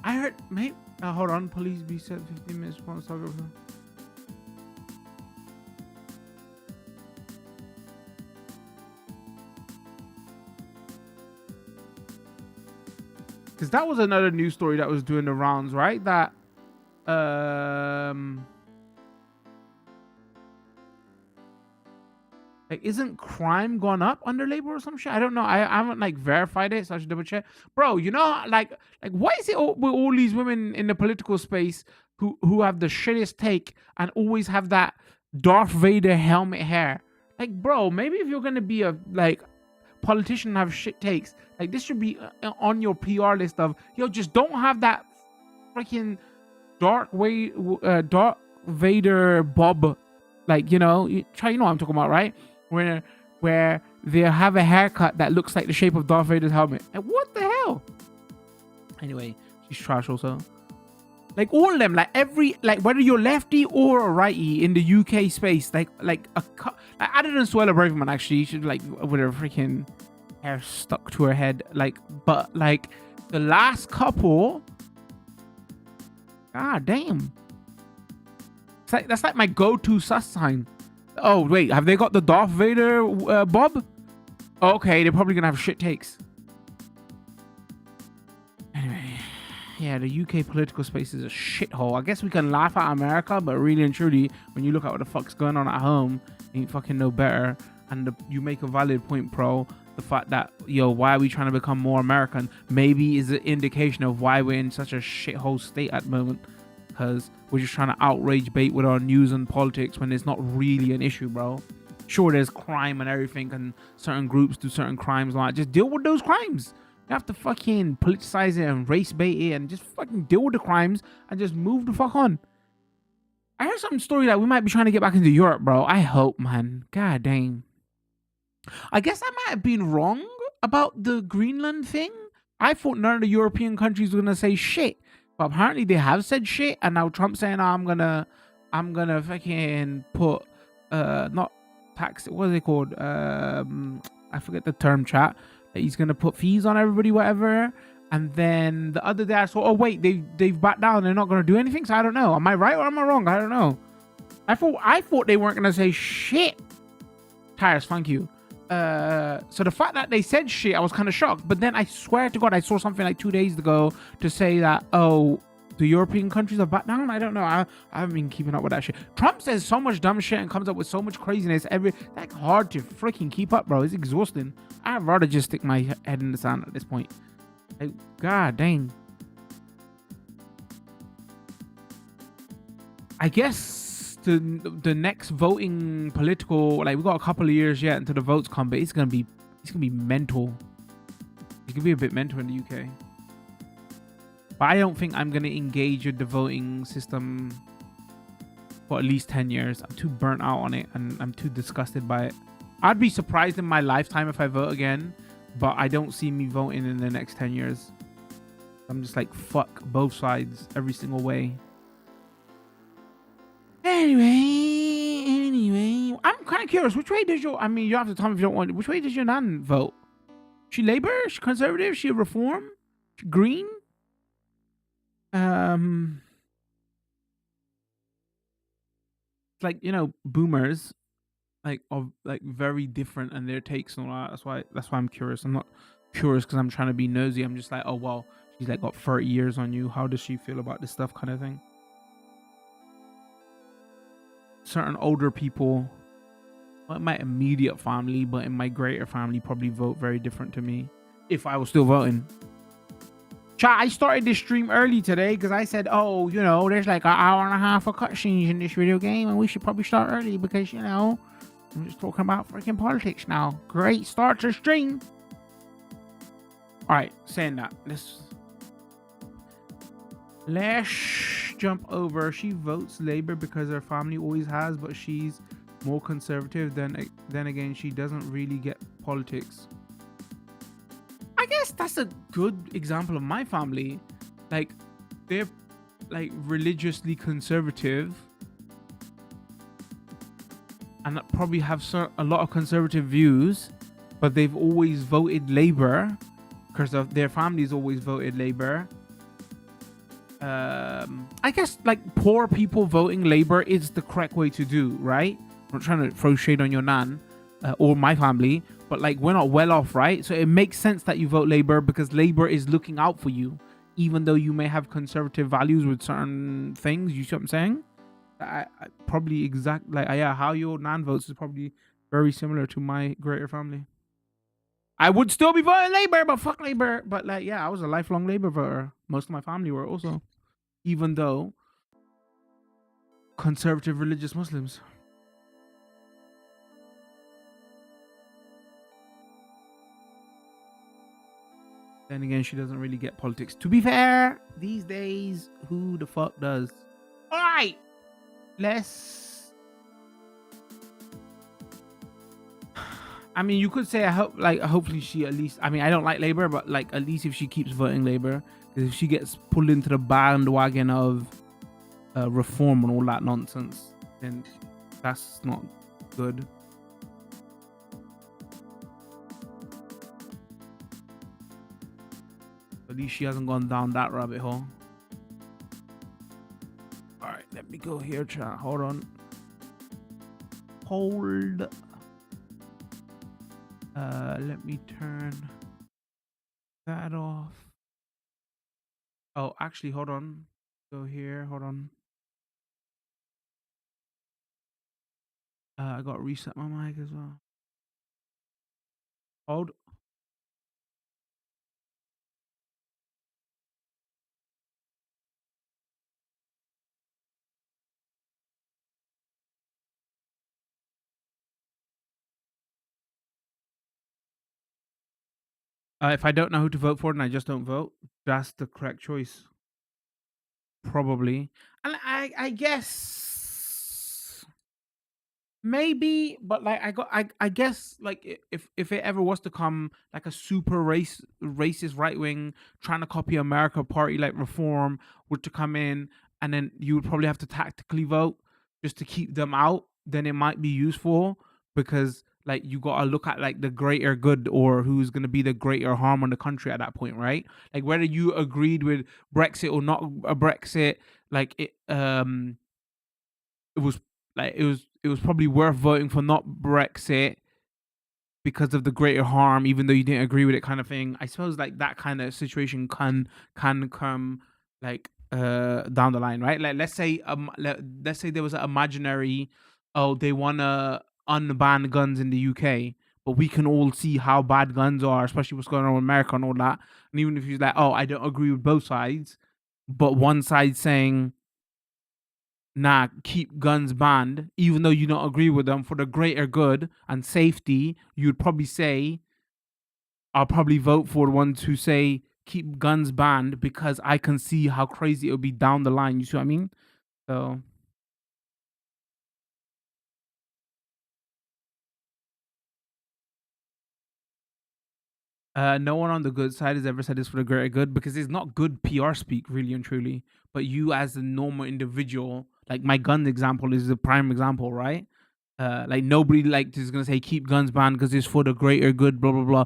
I heard, mate. Hold on. Police be set 15 minutes response target. Because that was another news story that was doing the rounds, right? That like, isn't crime gone up under Labour or some shit? I don't know. I haven't like verified it, so I should double check. Bro, you know, like what is it with all these women in the political space who have the shittiest take and always have that Darth Vader helmet hair? Like, bro, maybe if you're gonna be a like politician and have shit takes, like this should be on your PR list of, yo, just don't have that freaking Darth Vader bob, like, you know, you know what I'm talking about, right? Where they have a haircut that looks like the shape of Darth Vader's helmet. Like, what the hell? Anyway, she's trash also. Like all of them, like every, like whether you're lefty or a righty in the UK space, like other than Suella Braverman, actually, she's like with her freaking hair stuck to her head, like, but like the last couple, god damn, it's like that's like my go-to sus sign. Oh wait, have they got the Darth Vader bob? Okay, they're probably gonna have shit takes. Anyway, yeah, the UK political space is a shithole. I guess we can laugh at America, but really and truly, when you look at what the fuck's going on at home, you fucking know better. And you make a valid point, pro. The fact that, yo, why are we trying to become more American? Maybe is an indication of why we're in such a shithole state at the moment. Because we're just trying to outrage bait with our news and politics when it's not really an issue, bro. Sure, there's crime and everything, and certain groups do certain crimes like that. Just deal with those crimes. You have to fucking politicize it and race bait it and just fucking deal with the crimes and just move the fuck on. I heard some story that we might be trying to get back into Europe, bro. I hope, man. God dang. I guess I might have been wrong about the Greenland thing. I thought none of the European countries were gonna say shit, but apparently they have said shit. And now Trump's saying, oh, I'm gonna fucking put not tax. What are they called? I forget the term, chat. He's gonna put fees on everybody, whatever. And then the other day I saw, oh wait, they've backed down. They're not gonna do anything. So I don't know. Am I right or am I wrong? I don't know. I thought they weren't gonna say shit. Tires, thank you. So the fact that they said shit, I was kind of shocked. But then I swear to God, I saw something like 2 days ago to say that, oh, the European countries are back down. I don't know. I haven't been keeping up with that shit. Trump says so much dumb shit and comes up with so much craziness. That's hard to freaking keep up, bro. It's exhausting. I'd rather just stick my head in the sand at this point. Like, god dang. I guess the next voting political, like, we got a couple of years yet until the votes come, but it's gonna be mental. It's gonna be a bit mental in the UK. But I don't think I'm gonna engage with the voting system for at least 10 years. I'm too burnt out on it and I'm too disgusted by it. I'd be surprised in my lifetime if I vote again, but I don't see me voting in the next 10 years. I'm just like, fuck both sides every single way. Anyway, I'm kind of curious. Which way does your, I mean, you have to tell me if you don't want, which way does your nan vote? She Labour? She Conservative? She Reform? She Green? Like, you know, boomers, like, of like very different and their takes and all that. That's why I'm curious. I'm not curious because I'm trying to be nosy. I'm just like, oh well, she's like got 30 years on you. How does she feel about this stuff, kind of thing? Certain older people, not in my immediate family, but in my greater family, probably vote very different to me if I was still voting. Chat, I started this stream early today because I said, oh, you know, there's like an hour and a half of cutscenes in this video game and we should probably start early because, you know, I'm just talking about freaking politics now. Great start to stream. All right, saying that, let's jump over. She votes Labour because her family always has, but she's more conservative. Then again, she doesn't really get politics. I guess that's a good example of my family. Like, they're like religiously conservative and probably have a lot of conservative views, but they've always voted Labour because their families always voted Labour. I guess like poor people voting Labour is the correct way to do, right? I'm not trying to throw shade on your nan or my family, but like, we're not well off, right? So it makes sense that you vote Labour because Labour is looking out for you, even though you may have conservative values with certain things. You see what I'm saying? I probably yeah, how your nan votes is probably very similar to my greater family. I would still be voting Labour, but fuck Labour. But like, yeah, I was a lifelong Labour voter. Most of my family were also, even though conservative religious Muslims. Then again, she doesn't really get politics. To be fair, these days, who the fuck does? All right, let's. I mean, you could say I hope, like, hopefully she at least. I mean, I don't like Labour, but like at least if she keeps voting Labour, If she gets pulled into the bandwagon of reform and all that nonsense, then that's not good. At least she hasn't gone down that rabbit hole. All right, let me go here, chat. Hold on. Hold. Let me turn that off. Oh, actually, hold on. Go here. Hold on. I got to reset my mic as well. Hold. If I don't know who to vote for, then I just don't vote. That's the correct choice, probably. And I guess maybe, but like I guess like if it ever was to come like a super racist right wing trying to copy America party like Reform were to come in, and then you would probably have to tactically vote just to keep them out, then it might be useful, because like you gotta look at like the greater good or who's gonna be the greater harm on the country at that point, right? Like whether you agreed with Brexit or not a Brexit, like it was it was probably worth voting for not Brexit because of the greater harm, even though you didn't agree with it, kind of thing. I suppose like that kind of situation can come like down the line, right? Like let's say there was an imaginary, oh, they wanna unban guns in the UK, but we can all see how bad guns are, especially what's going on with America and all that. And even if you're like, oh, I don't agree with both sides, but one side saying, nah, keep guns banned, even though you don't agree with them for the greater good and safety, you'd probably say, I'll probably vote for the ones who say keep guns banned because I can see how crazy it would be down the line. You see what I mean? So no one on the good side has ever said this for the greater good, because it's not good PR speak, really and truly. But you, as a normal individual, like my gun example is the prime example, right? Like nobody like is gonna say keep guns banned because it's for the greater good, blah blah blah.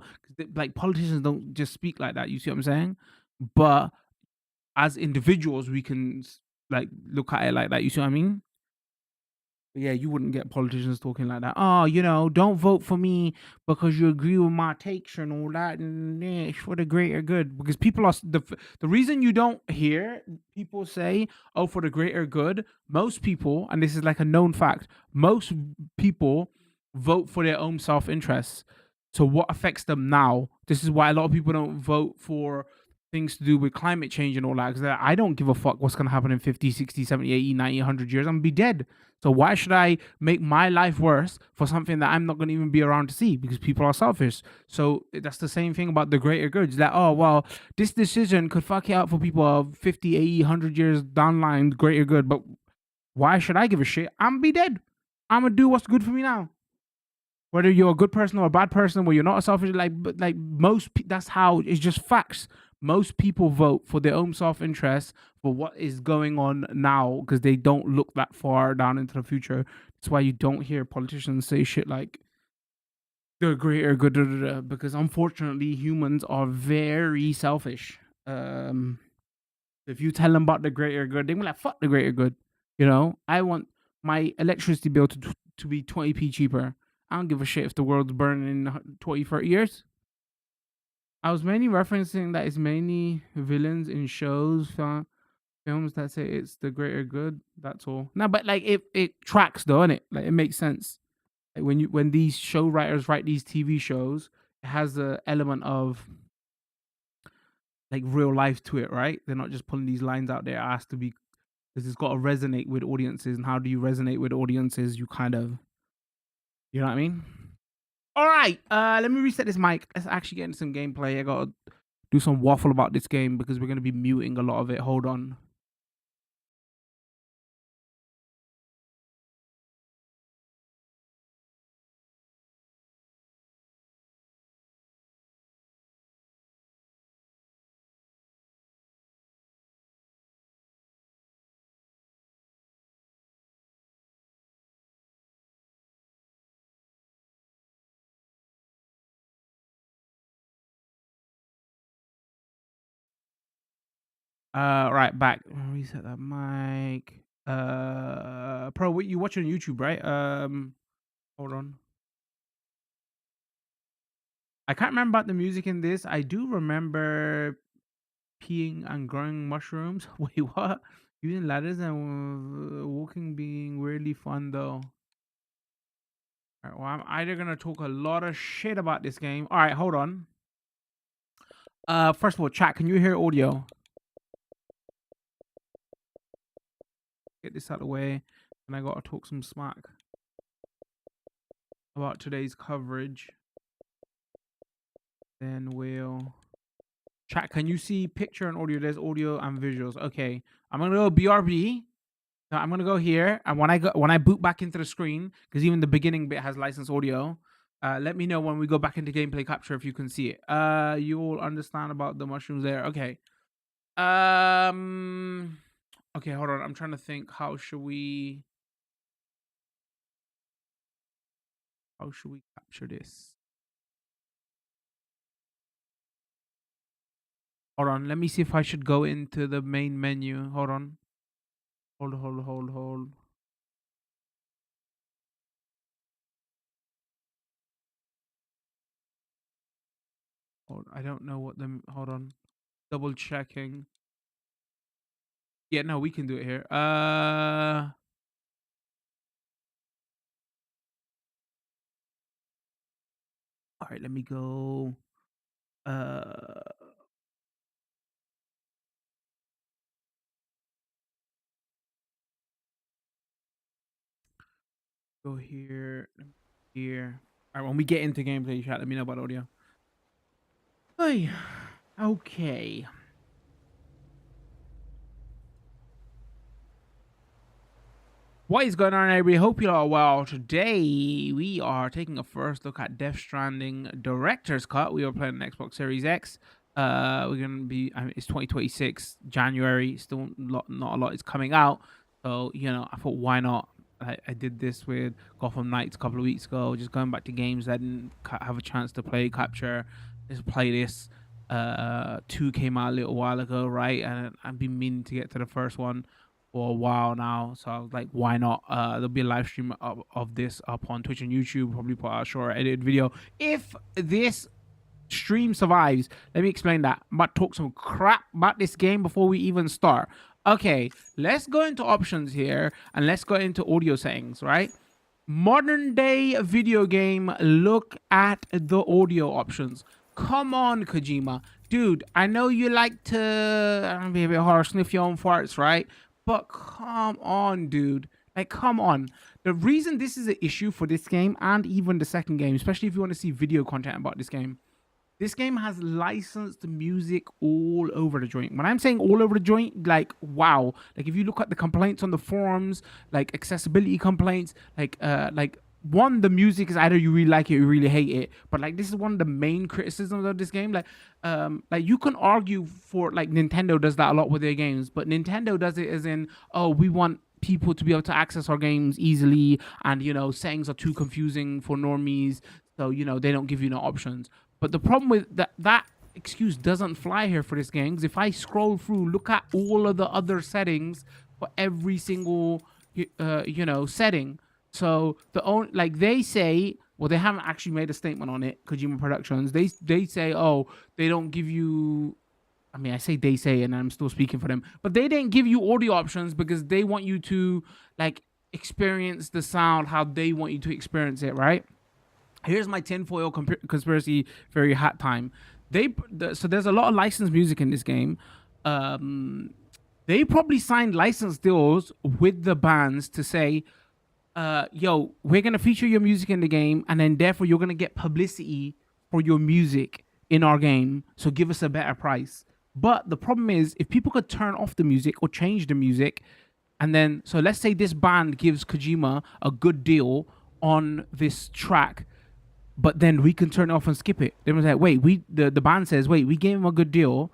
Like politicians don't just speak like that. You see what I'm saying? But as individuals, we can like look at it like that. You see what I mean? Yeah, you wouldn't get politicians talking like that. Oh, don't vote for me because you agree with my takes and all that, and it's for the greater good. Because people are the reason you don't hear people say, "Oh, for the greater good." Most people, and this is like a known fact, most people vote for their own self interests. So what affects them now? This is why a lot of people don't vote for things to do with climate change and all that, because I don't give a fuck what's going to happen in 50, 60, 70, 80, 90, 100 years. I'm going to be dead. So why should I make my life worse for something that I'm not going to even be around to see, because people are selfish? So that's the same thing about the greater good. It's like, oh, well, this decision could fuck it out for people of 50, 80, 100 years down the line, greater good. But why should I give a shit? I'm going to be dead. I'm going to do what's good for me now. Whether you're a good person or a bad person, where you're not a selfish, like that's how it's just facts. Most people vote for their own self interest for what is going on now, because they don't look that far down into the future. That's why you don't hear politicians say shit like the greater good, because unfortunately humans are very selfish. If you tell them about the greater good, they will be like, fuck the greater good. I want my electricity bill to be 20p cheaper. I don't give a shit if the world's burning in 20, 30 years. I was mainly referencing that it's mainly villains in shows, films that say it's the greater good. That's all. No, but like it tracks though, innit? Like it makes sense. Like when these show writers write these TV shows, it has the element of like real life to it, right? They're not just pulling these lines out there. It has to be, because it's got to resonate with audiences. And how do you resonate with audiences? You kind of, you know what I mean? All right, let me reset this mic. Let's actually get into some gameplay. I gotta do some waffle about this game because we're gonna be muting a lot of it. Hold on. Right, back. Reset that mic. Pro, what you watching on YouTube, right? Hold on. I can't remember about the music in this. I do remember peeing and growing mushrooms. Wait, what? Using ladders and walking being really fun though. All right, well, I'm either gonna talk a lot of shit about this game. All right, hold on. First of all, chat. Can you hear audio? Get this out of the way, and I gotta talk some smack about today's coverage. Then we'll chat. Can you see picture and audio? There's audio and visuals. Okay, I'm gonna go BRB. So I'm gonna go here, and when I boot back into the screen, because even the beginning bit has licensed audio. Let me know when we go back into gameplay capture if you can see it. You all understand about the mushrooms there? Okay. Okay, hold on. I'm trying to think. How should we capture this? Hold on. Let me see if I should go into the main menu. Hold on. Hold. I don't know what the. Hold on. Double checking. Yeah, no, we can do it here. All right, let me go. Go here. Here. All right, when we get into gameplay, chat, let me know about audio. Hey, okay. What is going on, everybody? Hope you all are well. Today, we are taking a first look at Death Stranding Director's Cut. We are playing an Xbox Series X. We're gonna be. I mean, it's 2026 January. Still, not a lot is coming out. So I thought, why not? I did this with Gotham Knights a couple of weeks ago. Just going back to games that I didn't have a chance to play, capture. Just play this. 2 came out a little while ago, right? And I've been meaning to get to the first one for a while now, so I was like, why not? There'll be a live stream of this up on Twitch and YouTube. Probably put out a short edited video if this stream survives. Let me explain that. I'm about to talk some crap about this game before we even start. Okay, let's go into options here and let's go into audio settings, right? Modern day video game, look at the audio options. Come on, Kojima. Dude, I know you like to be a bit hard, sniff your own farts, right? But come on, dude. Like, come on. The reason this is an issue for this game and even the second game, especially if you want to see video content about this game has licensed music all over the joint. When I'm saying all over the joint, like, wow. Like, if you look at the complaints on the forums, like accessibility complaints, like one, the music is either you really like it or you really hate it. But like, this is one of the main criticisms of this game. Like you can argue for, like, Nintendo does that a lot with their games, but Nintendo does it as in, oh, we want people to be able to access our games easily, and settings are too confusing for normies, so they don't give you no options. But the problem with that excuse doesn't fly here for this game, because if I scroll through, look at all of the other settings for every single setting. So they say, well, they haven't actually made a statement on it, Kojima Productions. They say, oh, they don't give you, I mean, I say they say, and I'm still speaking for them, but they didn't give you audio options because they want you to, like, experience the sound how they want you to experience it, right? Here's my tinfoil conspiracy very hot time. So there's a lot of licensed music in this game. They probably signed license deals with the bands to say, yo, we're gonna feature your music in the game, and then therefore you're gonna get publicity for your music in our game. So give us a better price. But the problem is, if people could turn off the music or change the music, and then, so let's say this band gives Kojima a good deal on this track, but then we can turn it off and skip it. They was like, wait, the band says, wait, we gave him a good deal,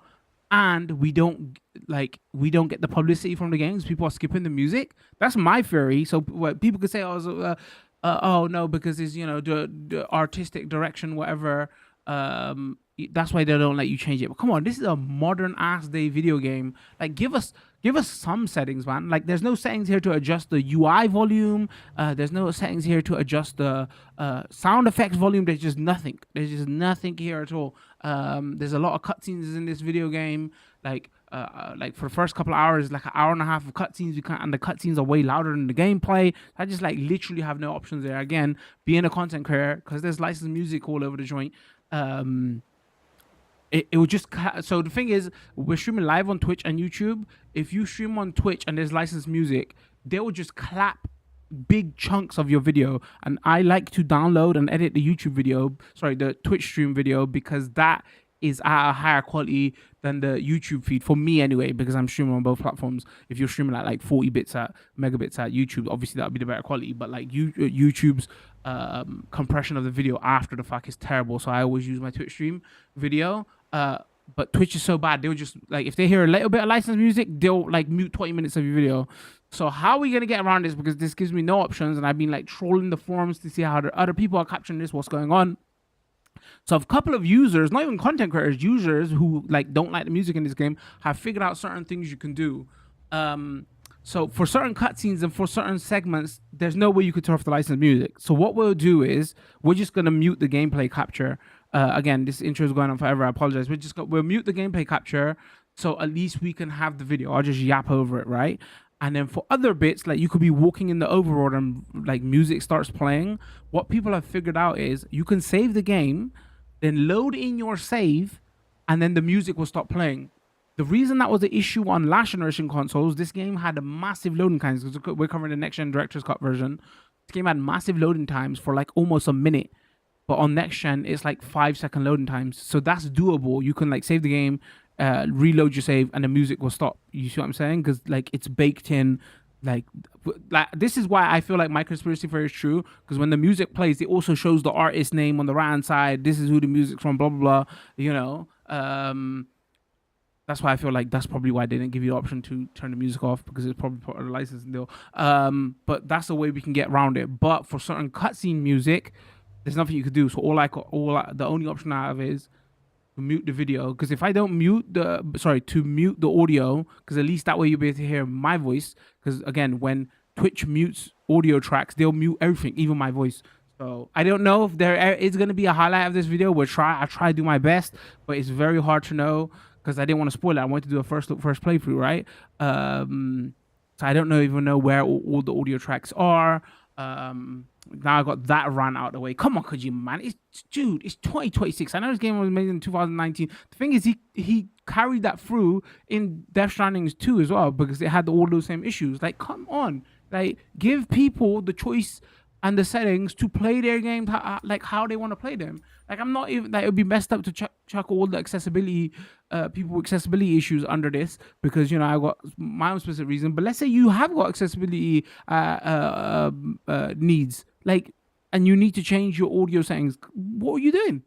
and we don't get the publicity from the games. People are skipping the music. That's my theory. So people could say, oh no, because it's the artistic direction, whatever. that's why they don't let you change it. But come on, this is a modern ass day video game. Like, give us some settings, man. Like, there's no settings here to adjust the UI volume. There's no settings here to adjust the sound effects volume. There's just nothing. There's just nothing here at all. There's a lot of cutscenes in this video game. Like for the first couple of hours, like an hour and a half of cutscenes, and the cutscenes are way louder than the gameplay. I just like literally have no options there. Again, being a content creator, because there's licensed music all over the joint. It would just so the thing is, we're streaming live on Twitch and YouTube. If you stream on Twitch and there's licensed music, they will just clap big chunks of your video, and I like to download and edit the the Twitch stream video, because that is at a higher quality than the YouTube feed for me anyway, because I'm streaming on both platforms. If you're streaming at like 40 megabits at YouTube, obviously that would be the better quality, but like YouTube's compression of the video after the fact is terrible, so I always use my Twitch stream video. But Twitch is so bad, they'll just like, if they hear a little bit of licensed music, they'll like mute 20 minutes of your video. So how are we gonna get around this? Because this gives me no options, and I've been like trolling the forums to see how the other people are capturing this, what's going on. So a couple of users, not even content creators, users who like don't like the music in this game, have figured out certain things you can do. So for certain cutscenes and for certain segments, there's no way you could turn off the licensed music. So what we'll do is we're just gonna mute the gameplay capture. Again, this intro is going on forever. I apologize. We'll mute the gameplay capture, so at least we can have the video. I'll just yap over it, right? And then for other bits, like you could be walking in the overworld and like music starts playing. What people have figured out is you can save the game, then load in your save, and then the music will stop playing. The reason that was the issue on last generation consoles, this game had a massive loading times, because we're covering the next gen director's cut version. This game had massive loading times for like almost a minute. But on next gen, it's like 5-second loading times. So that's doable. You can like save the game, reload your save, and the music will stop. You see what I'm saying? Because like it's baked in. Like this is why I feel like my conspiracy theory is true. Because when the music plays, it also shows the artist name on the right hand side. This is who the music's from. Blah blah blah. You know. That's why I feel like that's probably why they didn't give you the option to turn the music off, because it's probably part of the licensing deal. But that's the way we can get around it. But for certain cutscene music, there's nothing you could do. So the only option I have is to mute the video. Because if I don't mute to mute the audio, because at least that way you'll be able to hear my voice. Because again, when Twitch mutes audio tracks, they'll mute everything, even my voice. So I don't know if there is going to be a highlight of this video. I try to do my best, but it's very hard to know, because I didn't want to spoil it. I wanted to do a first playthrough, right? So I don't even know where all the audio tracks are. Now I got that run out of the way. Come on, Kojima, man. It's 2026. I know this game was made in 2019. The thing is, he carried that through in Death Stranding 2 as well, because it had all those same issues. Like, come on. Like, give people the choice and the settings to play their games like how they want to play them. Like, I'm not even like, it would be messed up to chuck all the accessibility people with accessibility issues under this, because you know I got my own specific reason. But let's say you have got accessibility needs, like, and you need to change your audio settings. What are you doing?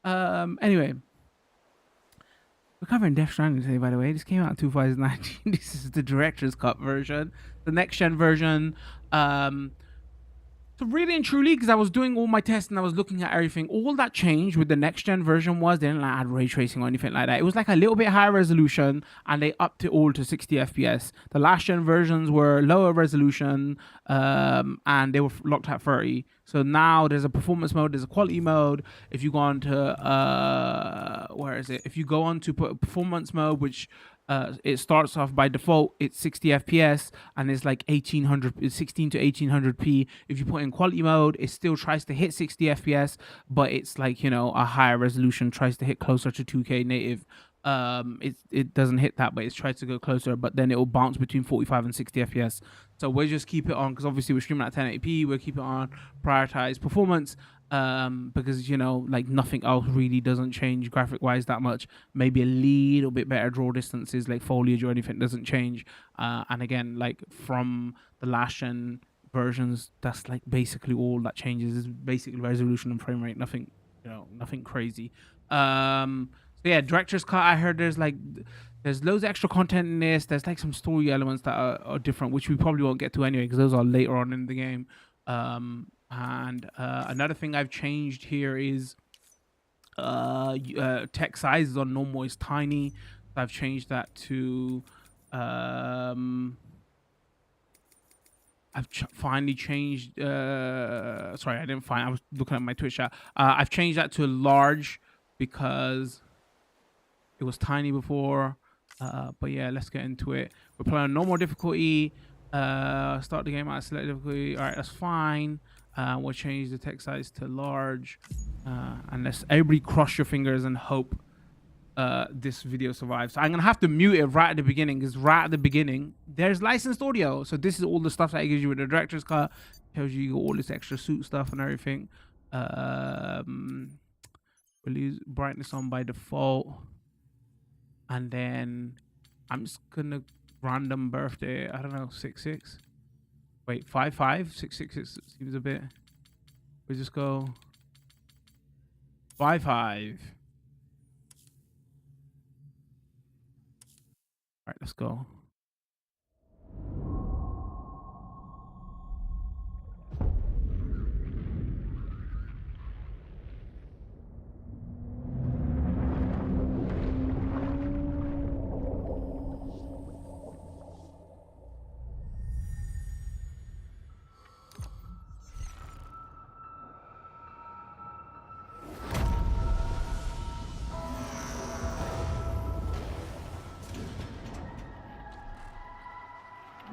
Anyway, we're covering Death Stranding today, by the way. This came out in 2019. This is the director's cut version, the next gen version. So really and truly, because I was doing all my tests and I was looking at everything, all that changed with the next gen version was they didn't like add ray tracing or anything like that. It was like a little bit higher resolution, and they upped it all to 60 FPS. The last gen versions were lower resolution, and they were locked at 30. So now there's a performance mode, there's a quality mode. If you go on to where is it? If you go on to put performance mode, which it starts off by default, it's 60 FPS, and it's like 16 to 1800p. If you put in quality mode, it still tries to hit 60 FPS, but it's like, you know, a higher resolution, tries to hit closer to 2K native. It doesn't hit that, but it tries to go closer, but then it will bounce between 45 and 60 FPS. So we'll just keep it on, because obviously we're streaming at 1080p. We'll keep it on, prioritize performance, because, you know, like nothing else really doesn't change graphic wise that much. Maybe a little bit better draw distances, like foliage or anything, doesn't change. And again, like from the last gen versions, that's like basically all that changes is basically resolution and frame rate. Nothing, you know, nothing crazy. So yeah, director's cut. I heard there's loads of extra content in this. There's like some story elements that are different, which we probably won't get to anyway, because those are later on in the game. And another thing I've changed here is text size on normal is tiny. I've changed that to finally changed sorry, I didn't find, I was looking at my Twitch chat. I've changed that to large because it was tiny before. But yeah, let's get into it. We're playing on normal difficulty. Start the game at select difficulty. All right, that's fine. We'll change the text size to large. And let's everybody cross your fingers and hope this video survives. So I'm gonna have to mute it right at the beginning, because right at the beginning there's licensed audio. So this is all the stuff that it gives you with the director's cut. Tells you all this extra suit stuff and everything. We'll use brightness on by default. And then I'm just gonna random birthday. I don't know, 66. Wait, 55, 666 seems a bit. We just go 55. All right, let's go.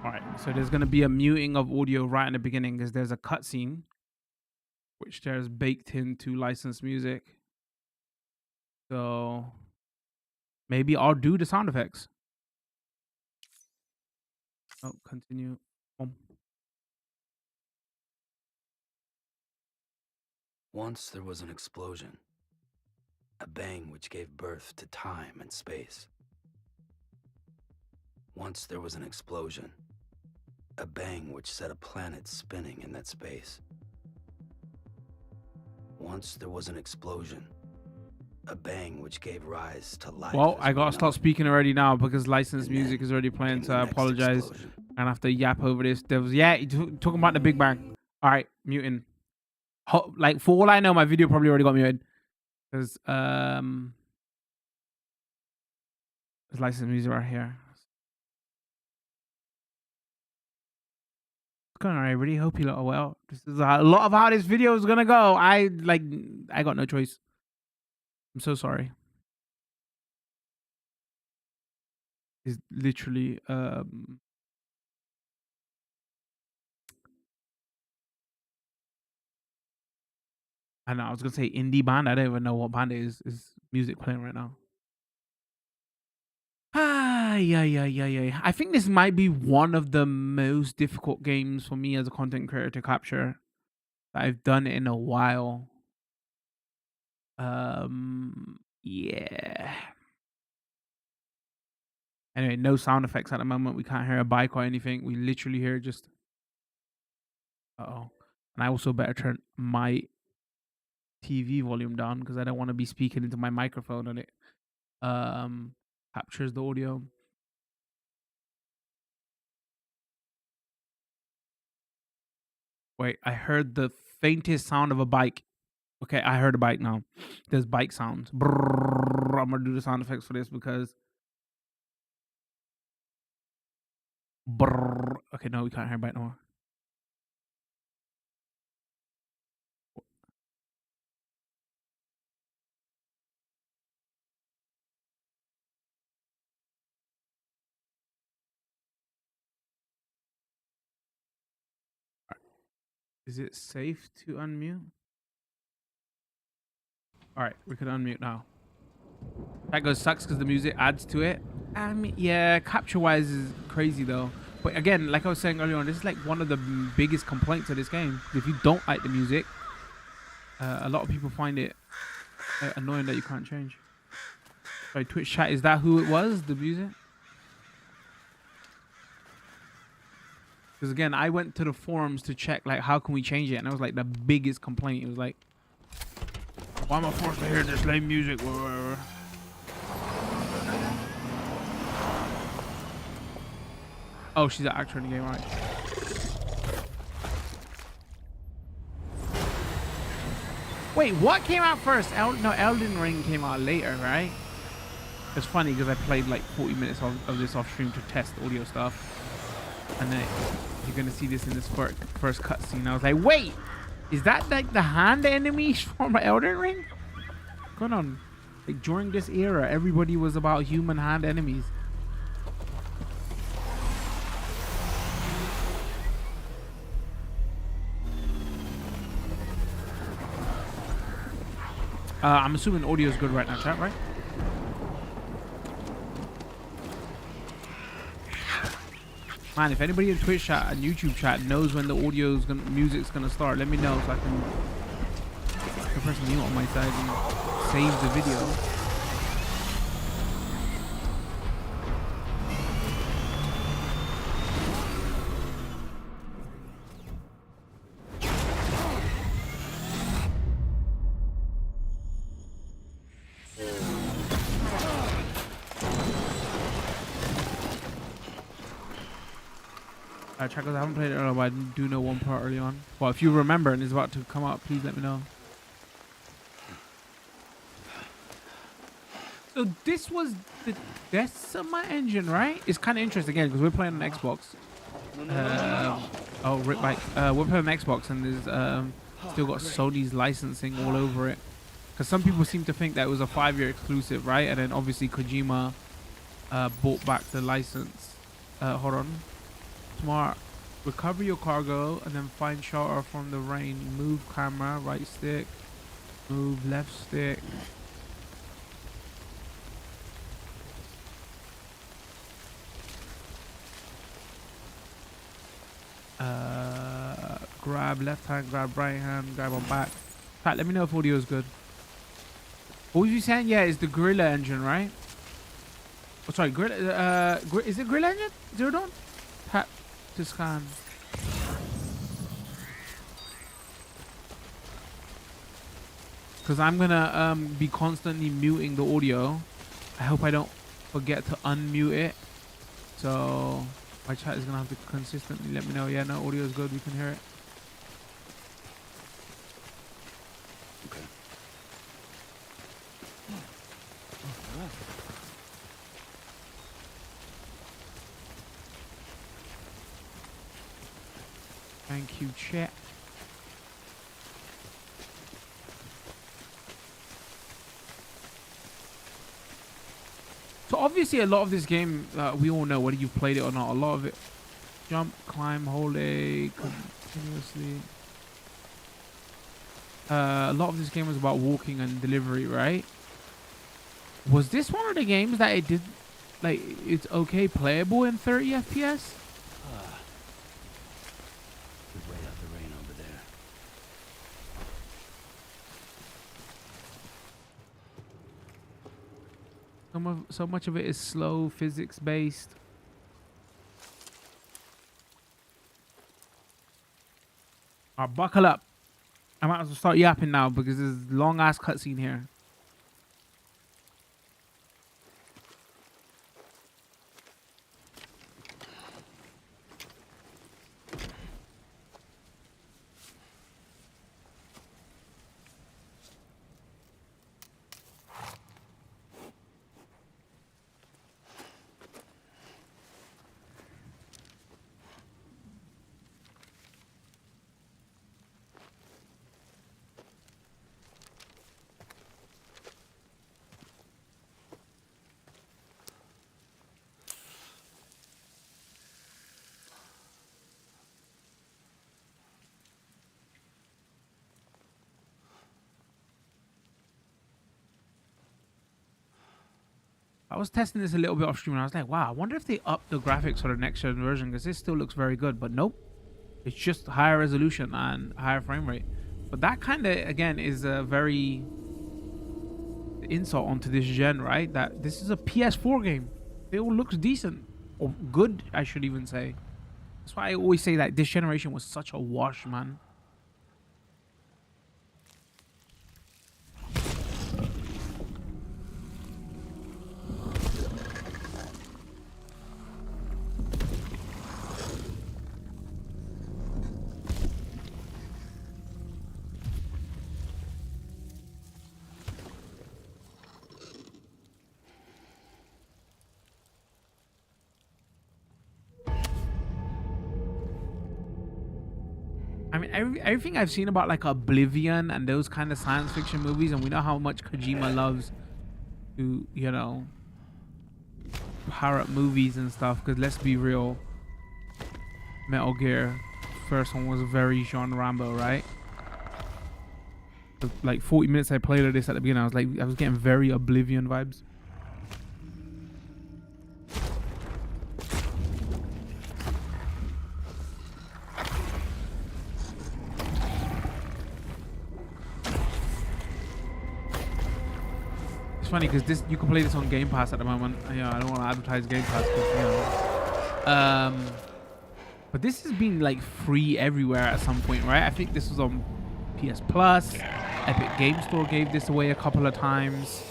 All right, so there's gonna be a muting of audio right in the beginning because there's a cutscene, which there's baked into licensed music. So maybe I'll do the sound effects. Oh, continue. Once there was an explosion, a bang which gave birth to time and space. Once there was an explosion, a bang which set a planet spinning in that space. Once there was an explosion, a bang which gave rise to life. Well, I gotta start speaking already now because licensed music is already playing, so I apologize. And I have to yap over this. There was, yeah, talking about the Big Bang. All right, muting. Like, for all I know, my video probably already got muted because there's licensed music right here. What's going on, everybody? Hope you lot are well. This is a lot of how this video is gonna go. I got no choice. I'm so sorry. It's literally I know, I was gonna say indie band. I don't even know what band it is. Is music playing right now? Yeah. I think this might be one of the most difficult games for me as a content creator to capture. I've done it in a while. Yeah. Anyway, no sound effects at the moment. We can't hear a bike or anything. We literally hear just. Uh-oh. And I also better turn my TV volume down because I don't want to be speaking into my microphone and it captures the audio. Wait, I heard the faintest sound of a bike. Okay, I heard a bike now. There's bike sounds. Brrr, I'm gonna do the sound effects for this because. Brrr. Okay, no, we can't hear a bike no more. Is it safe to unmute? All right, we can unmute now. That goes sucks because the music adds to it. I mean, yeah, capture-wise is crazy though. But again, like I was saying earlier on, this is like one of the biggest complaints of this game. If you don't like the music, a lot of people find it annoying that you can't change. Sorry, Twitch chat, is that who it was, the music? Because again, I went to the forums to check, like, how can we change it? And that was like the biggest complaint. It was like, why am I forced to hear this lame music? Oh, she's an actor in the game, right? Wait, what came out first? No, Elden Ring came out later, right? It's funny because I played like 40 minutes of this off stream to test audio stuff. And then you're going to see this in this first cutscene. I was like, wait, is that like the hand enemies from Elden Ring? What's going on? Like during this era, everybody was about human hand enemies. I'm assuming audio is good right now, chat, right? Man, if anybody in Twitch chat and YouTube chat knows when the music's gonna start, let me know so I can press mute on my side and save the video. Trackers, I haven't played it earlier, but I do know one part early on. Well, if you remember and it's about to come up, please let me know. So this was the Decima engine, right? It's kind of interesting again because we're playing on Xbox. Oh, rip bike. We're playing on Xbox and there's still got Sony's licensing all over it. Because some people seem to think that it was a 5-year exclusive, right? And then obviously Kojima bought back the license. Hold on. Smart. Recover your cargo and then find shelter from the rain. Move camera, right stick. Move left stick. Grab left hand, grab right hand, grab on back. Pat, let me know if audio is good. What was you saying? Yeah, it's the Gorilla engine, right? Oh, sorry, Gorilla. Is it Gorilla engine? Zero Dawn? Pat to scan. Because I'm gonna be constantly muting the audio. I hope I don't forget to unmute it. So my chat is gonna have to consistently let me know. Yeah, no, audio is good. We can hear it. Okay. Thank you, chat. So obviously a lot of this game, we all know whether you've played it or not. A lot of it, jump, climb, hold A, continuously. A lot of this game was about walking and delivery, right? Was this one of the games that it did, like, it's okay playable in 30 FPS? Good way out the rain over there. So much of it is slow, physics based. Alright, buckle up. I might as well start yapping now because there's a long ass cutscene here. I was testing this a little bit off stream and I was like, wow, I wonder if they upped the graphics for the next gen version because this still looks very good. But nope, it's just higher resolution and higher frame rate. But that kind of, again, is a very insult onto this gen, right? That this is a PS4 game. It all looks decent. Or good, I should even say. That's why I always say that this generation was such a wash, man. everything I've seen about like Oblivion and those kind of science fiction movies, and we know how much Kojima loves to, you know, power up movies and stuff. Because let's be real, Metal Gear, first one was very John Rambo, right? So, like 40 minutes I played of this at the beginning, I was getting very Oblivion vibes. It's funny because this, you can play this on Game Pass at the moment. Yeah, I don't want to advertise Game Pass, you know. But this has been like free everywhere at some point, right? I think this was on PS Plus. Epic Game Store gave this away a couple of times.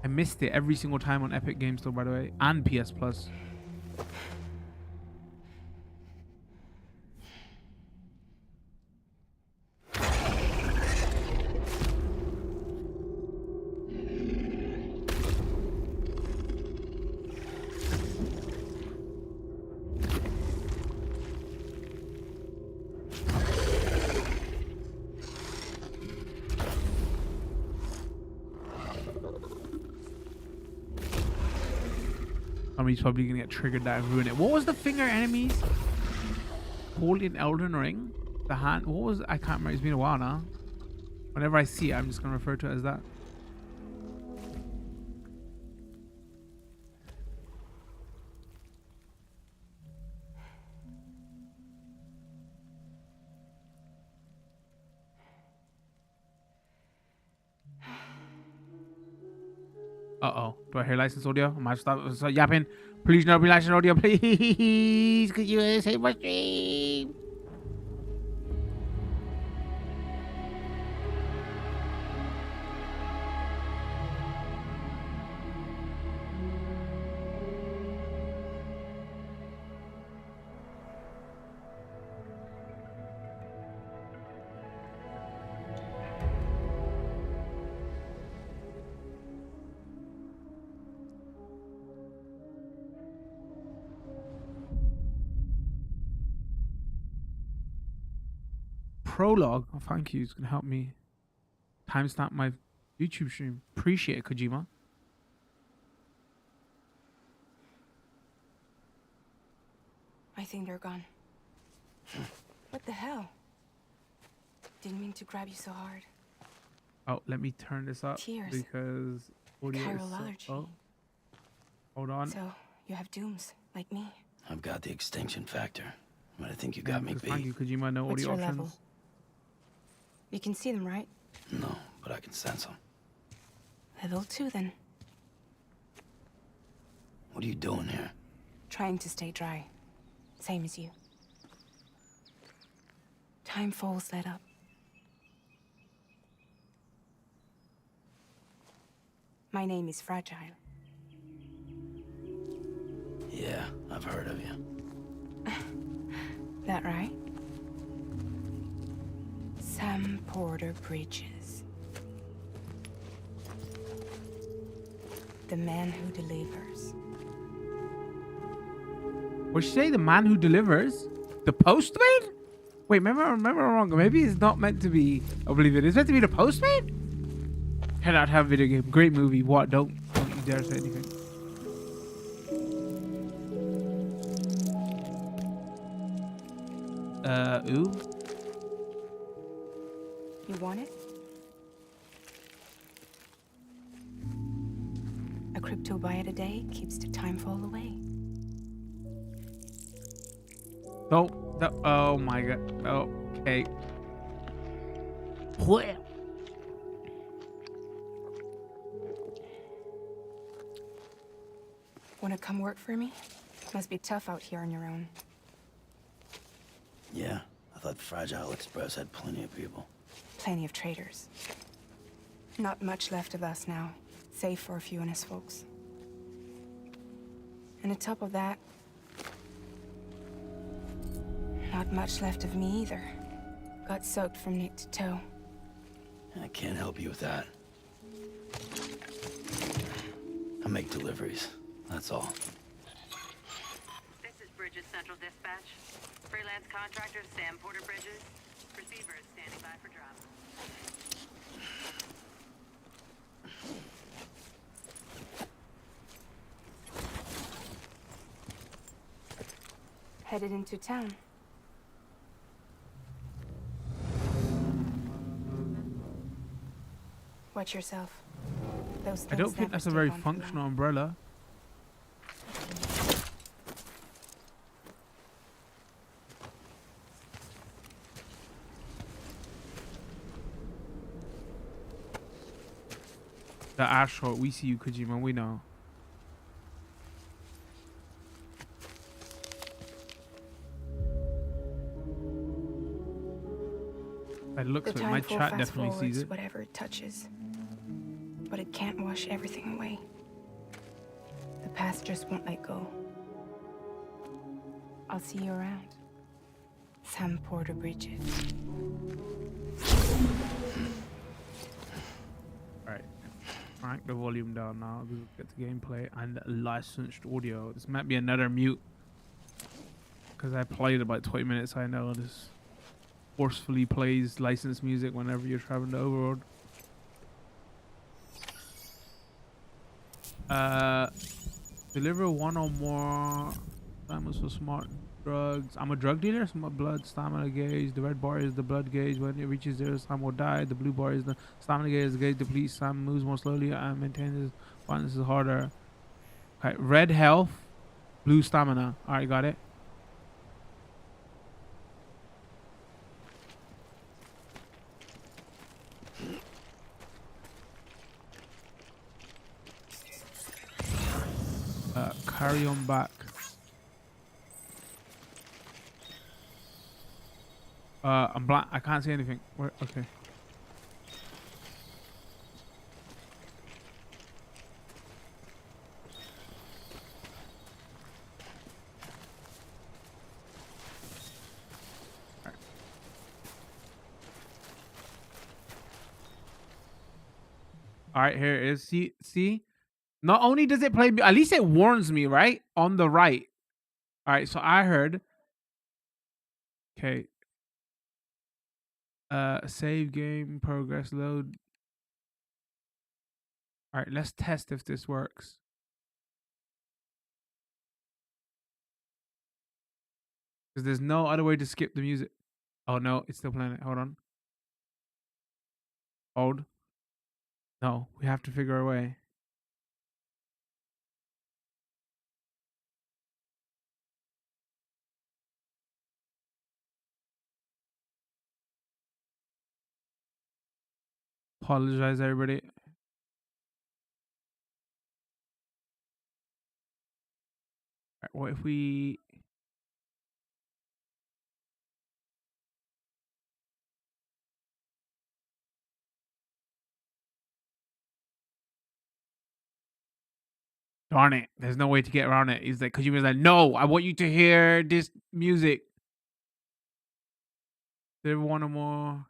I missed it every single time on Epic Game Store, by the way, and PS Plus. Somebody's probably gonna get triggered that and ruin it. What was the finger enemies called in Elden Ring? The hand. What was? I can't remember. It's been a while now. Whenever I see it, I'm just gonna refer to it as that. Uh-oh. Do I hear licensed audio? I might start yapping. Please not be licensed audio, please. Could you save my stream? Prologue. Oh, thank you. It's gonna help me timestamp my YouTube stream. Appreciate it, Kojima. I think they're gone. What the hell? Didn't mean to grab you so hard. Oh, let me turn this up. Tears. Because audio is Chiral allergy. Oh, hold on. So you have dooms like me. I've got the extinction factor, but I think you got me beat. Thank you, Kojima. No What's audio your options. level? You can see them, right? No, but I can sense them. Level 2 then. What are you doing here? Trying to stay dry. Same as you. Time falls let up. My name is Fragile. Yeah, I've heard of you. That right? Sam Porter Bridges. The man who delivers. What'd you say? The man who delivers? The postman? Wait, remember wrong. Maybe it's not meant to be Oblivion. It's meant to be the postman? Cannot have video game. Great movie. What? Don't you dare say anything. Ooh. You want it? A crypto buy at a day keeps the time fall away. Oh my god. Okay. What? Wanna come work for me? Must be tough out here on your own. Yeah, I thought Fragile Express had plenty of people. Plenty of traitors. Not much left of us now, save for a few honest folks. And on top of that, not much left of me either. Got soaked from neck to toe. I can't help you with that. I make deliveries. That's all. This is Bridges Central Dispatch. Freelance contractor Sam Porter Bridges. Receiver is standing by for drop. Headed into town. Watch yourself. Those I things don't think never that's a stay very on for long. functional umbrella. The Astro, we see you, Kojima, we know. It looks The like my time for chat fast definitely sees forwards it. whatever it touches, but it can't wash everything away. The past just won't let go. I'll see you around. Sam Porter Bridges. Alright. Crank the volume down now. We'll get the gameplay and licensed audio. This might be another mute. Because I played about 20 minutes, I know this forcefully plays licensed music whenever you're traveling to Overworld. Deliver one or more diamonds for smart drugs. I'm a drug dealer. Smart blood stamina gauge. The red bar is the blood gauge. When it reaches zero, Sam will die. The blue bar is the stamina gauge. The gauge depletes. Sam moves more slowly and maintains his balance is harder. Okay, red health, blue stamina. All right, got it. Carry on back. I'm blind. I can't see anything. Where? Okay. All right, here it is. See. Not only does it play, at least it warns me, right? On the right. All right, so I heard. Okay. Save game progress load. All right, let's test if this works. Because there's no other way to skip the music. Oh no, it's still playing it. Hold on. Hold. No, we have to figure a way. Apologize, everybody. All right, what if we? Darn it! There's no way to get around it. He's like, because you was like, no, I want you to hear this music. There one or more.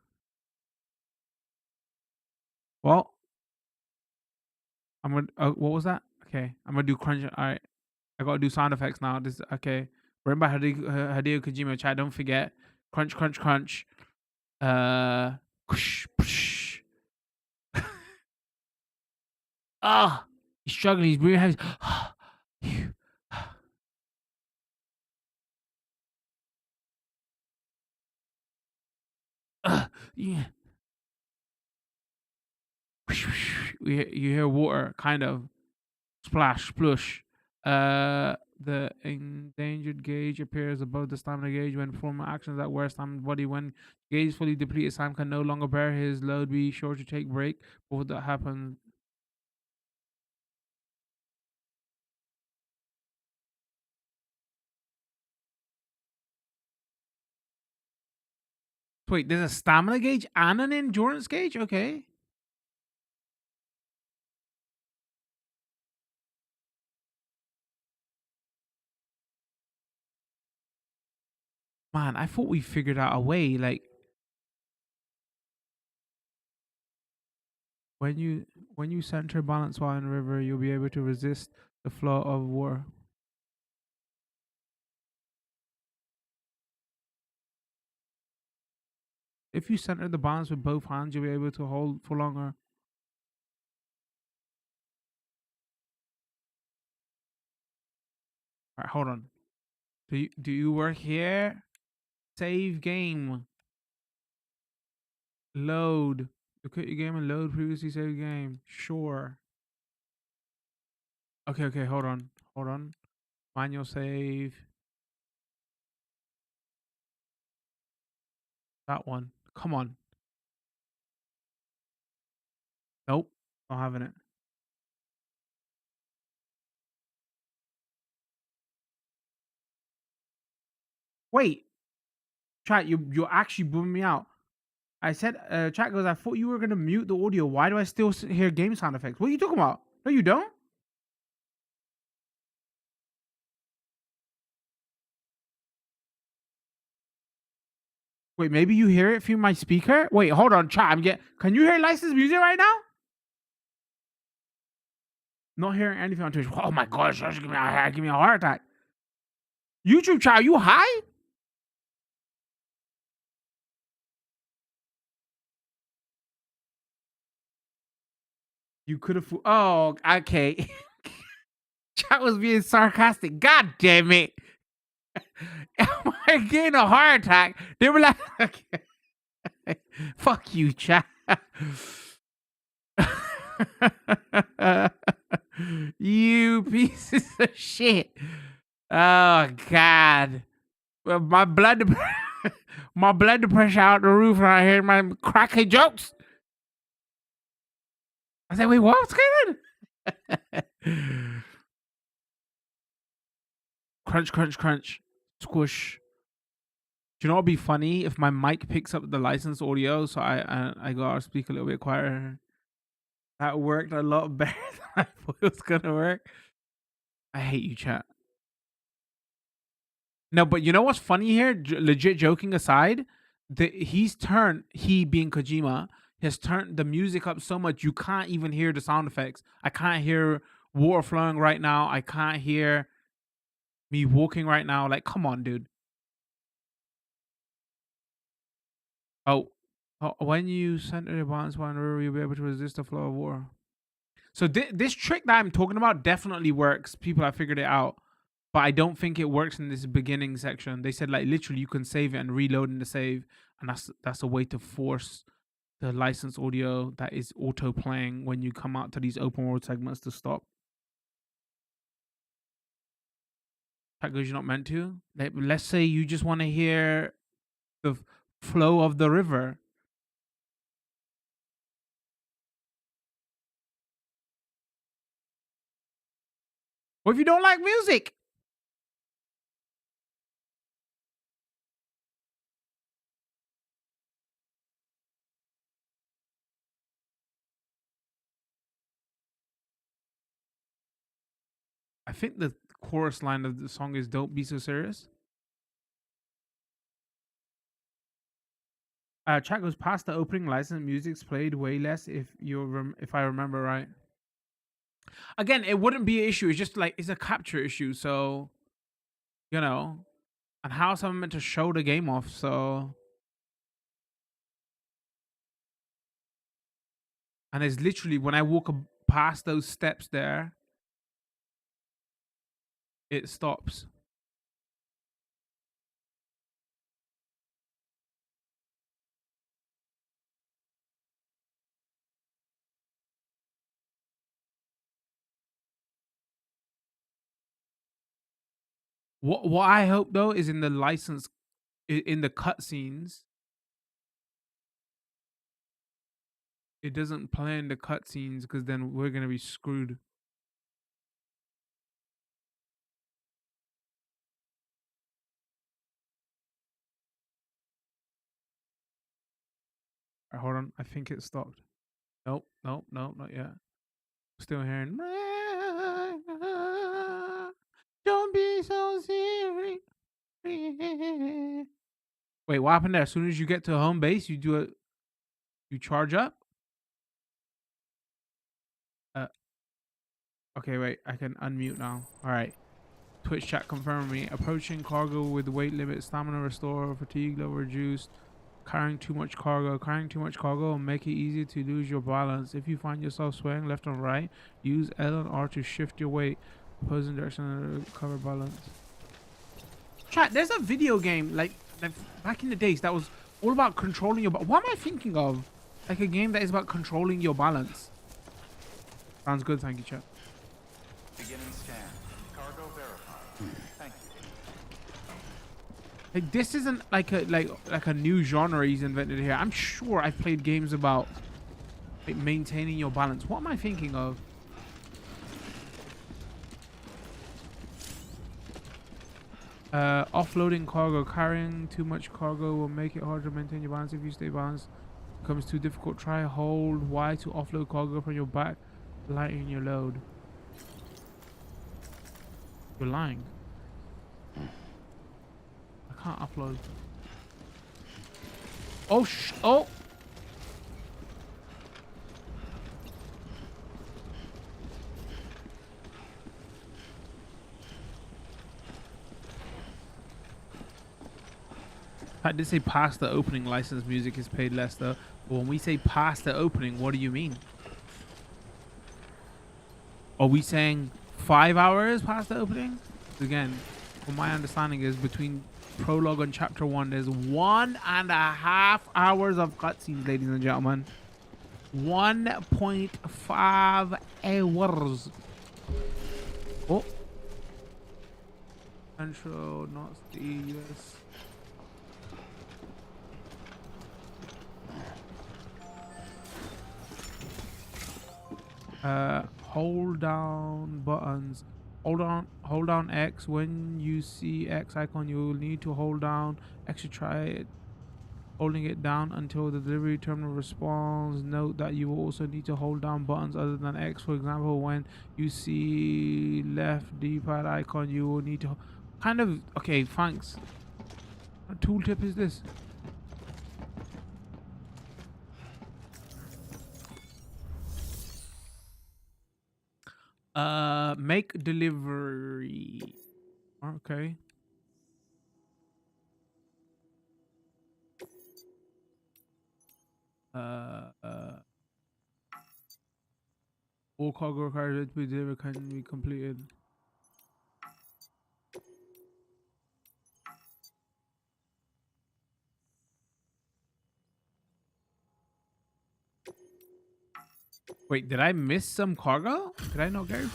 Well, I'm gonna. What was that? Okay, I'm gonna do crunch. All right, I gotta do sound effects now. This okay. Written by Hideo Kojima. Chat. Don't forget. Crunch, crunch, crunch. Kush, push. Ah, he's struggling. He's breathing heavy. Yeah. You hear water, kind of splash, splush. The endangered gauge appears above the stamina gauge when performing actions that wear stamina body. When gauge is fully depleted, Sam can no longer bear his load. Be sure to take break before that happens. Wait, there's a stamina gauge and an endurance gauge? Okay. Man, I thought we figured out a way. Like, when you When you center balance while in river, you'll be able to resist the flow of water. If you center the balance with both hands, you'll be able to hold for longer. All right, hold on. Do you work here? Save game. Load. Look at your game and load previously saved game. Sure. Okay, hold on. Hold on. Manual save. That one. Come on. Nope. Not having it. Wait. Chat, you're actually booming me out. I said, chat goes, I thought you were gonna mute the audio. Why do I still hear game sound effects? What are you talking about? No, you don't. Wait, maybe you hear it through my speaker. Wait, hold on, chat. Can you hear licensed music right now? Not hearing anything on Twitch. Oh my gosh, give me a heart attack. YouTube chat, are you high? You could have. Oh, okay. Chat was being sarcastic. God damn it. Am I getting a heart attack? They were like, okay. Fuck you, chat. You pieces of shit. Oh God. Well, my blood pressure out the roof when I hear my cracky jokes. I said, wait, what's going on? Crunch, crunch, crunch. Squish. Do you know what'd be funny if my mic picks up the licensed audio, so I gotta speak a little bit quieter. That worked a lot better than I thought it was gonna work. I hate you, chat. No, but you know what's funny here? Legit joking aside, he being Kojima has turned the music up so much you can't even hear the sound effects. I can't hear water flowing right now. I can't hear me walking right now. Like, come on, dude. Oh, when you center the balance one river, you'll be able to resist the flow of water. So this trick that I'm talking about definitely works. People have figured it out, but I don't think it works in this beginning section. They said like literally you can save it and reload in the save, and that's a way to force the licensed audio that is auto playing when you come out to these open world segments to stop. That goes, you're not meant to. Let's say you just want to hear the flow of the river. What if you don't like music? I think the chorus line of the song is "Don't be so serious." Chat goes, past the opening license, music's played way less if I remember right. Again, it wouldn't be an issue. It's just like it's a capture issue, so you know. And how else am I meant to show the game off? So, and it's literally when I walk past those steps there, it stops. What I hope though is in the license, in the cutscenes, it doesn't play in the cutscenes because then we're gonna be screwed. Right, hold on, I think it stopped. Nope, not yet. Still hearing. Don't be so serious. Wait, what happened there? As soon as you get to home base, you charge up. Okay, wait. I can unmute now. All right. Twitch chat confirming me. Approaching cargo with weight limit, stamina restore, fatigue level reduced. Carrying too much cargo. Carrying too much cargo will make it easy to lose your balance. If you find yourself swaying left and right, use L and R to shift your weight. Opposing direction and recover balance. Chat, there's a video game like back in the days that was all about controlling your. What am I thinking of? Like a game that is about controlling your balance. Sounds good, thank you, chat. Beginning scan. Cargo verified. Thank you. Like this isn't like a new genre he's invented here. I'm sure I've played games about like maintaining your balance. What am I thinking of? Offloading cargo. Carrying too much cargo will make it hard to maintain your balance. If you stay balanced, it becomes too difficult. Try hold Y to offload cargo from your back, lighten your load. You're lying. I can't upload. Oh oh. I did say past the opening, licensed music is paid less though. But when we say past the opening, what do you mean? Are we saying 5 hours past the opening? Again, from my understanding is between prologue and chapter 1, there's 1.5 hours of cutscenes, ladies and gentlemen. 1.5 hours. Oh. Central, not the US. Hold down buttons. Hold down X. When you see X icon, you will need to hold down X to try it. Holding it down until the delivery terminal responds. Note that you will also need to hold down buttons other than X. For example, when you see left D-pad icon, you will need to kind of okay, thanks. What tooltip is this? Make delivery. Okay. All cargo required to be delivered can be completed. Wait, did I miss some cargo? Did I not get it?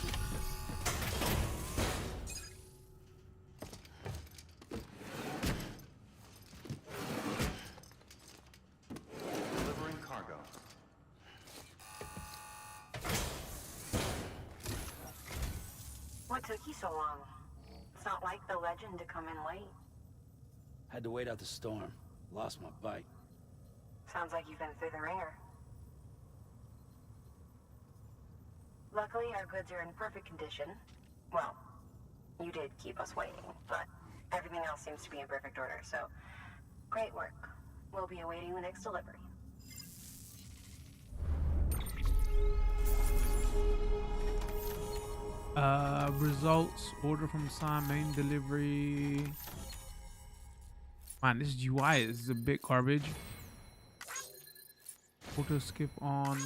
Delivering cargo. What took you so long? It's not like the legend to come in late. Had to wait out the storm. Lost my bike. Sounds like you've been through the ringer. Luckily, our goods are in perfect condition. Well, you did keep us waiting, but everything else seems to be in perfect order, so great work. We'll be awaiting the next delivery. Results. Order from Sam. Main delivery. Man, this UI is a bit garbage. Auto skip on.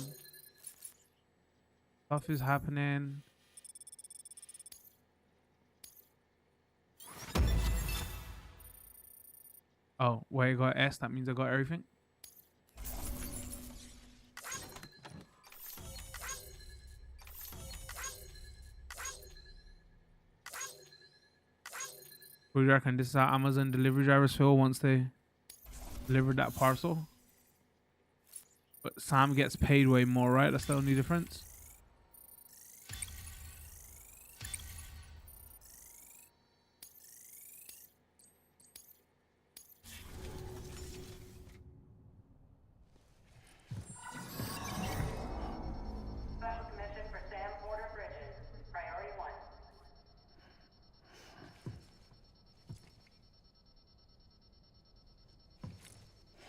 Stuff is happening. Oh, wait, I got S. That means I got everything. What do you reckon? This is how Amazon delivery drivers feel once they deliver that parcel. But Sam gets paid way more, right? That's the only difference. Special commission for Sam Porter Bridges. Priority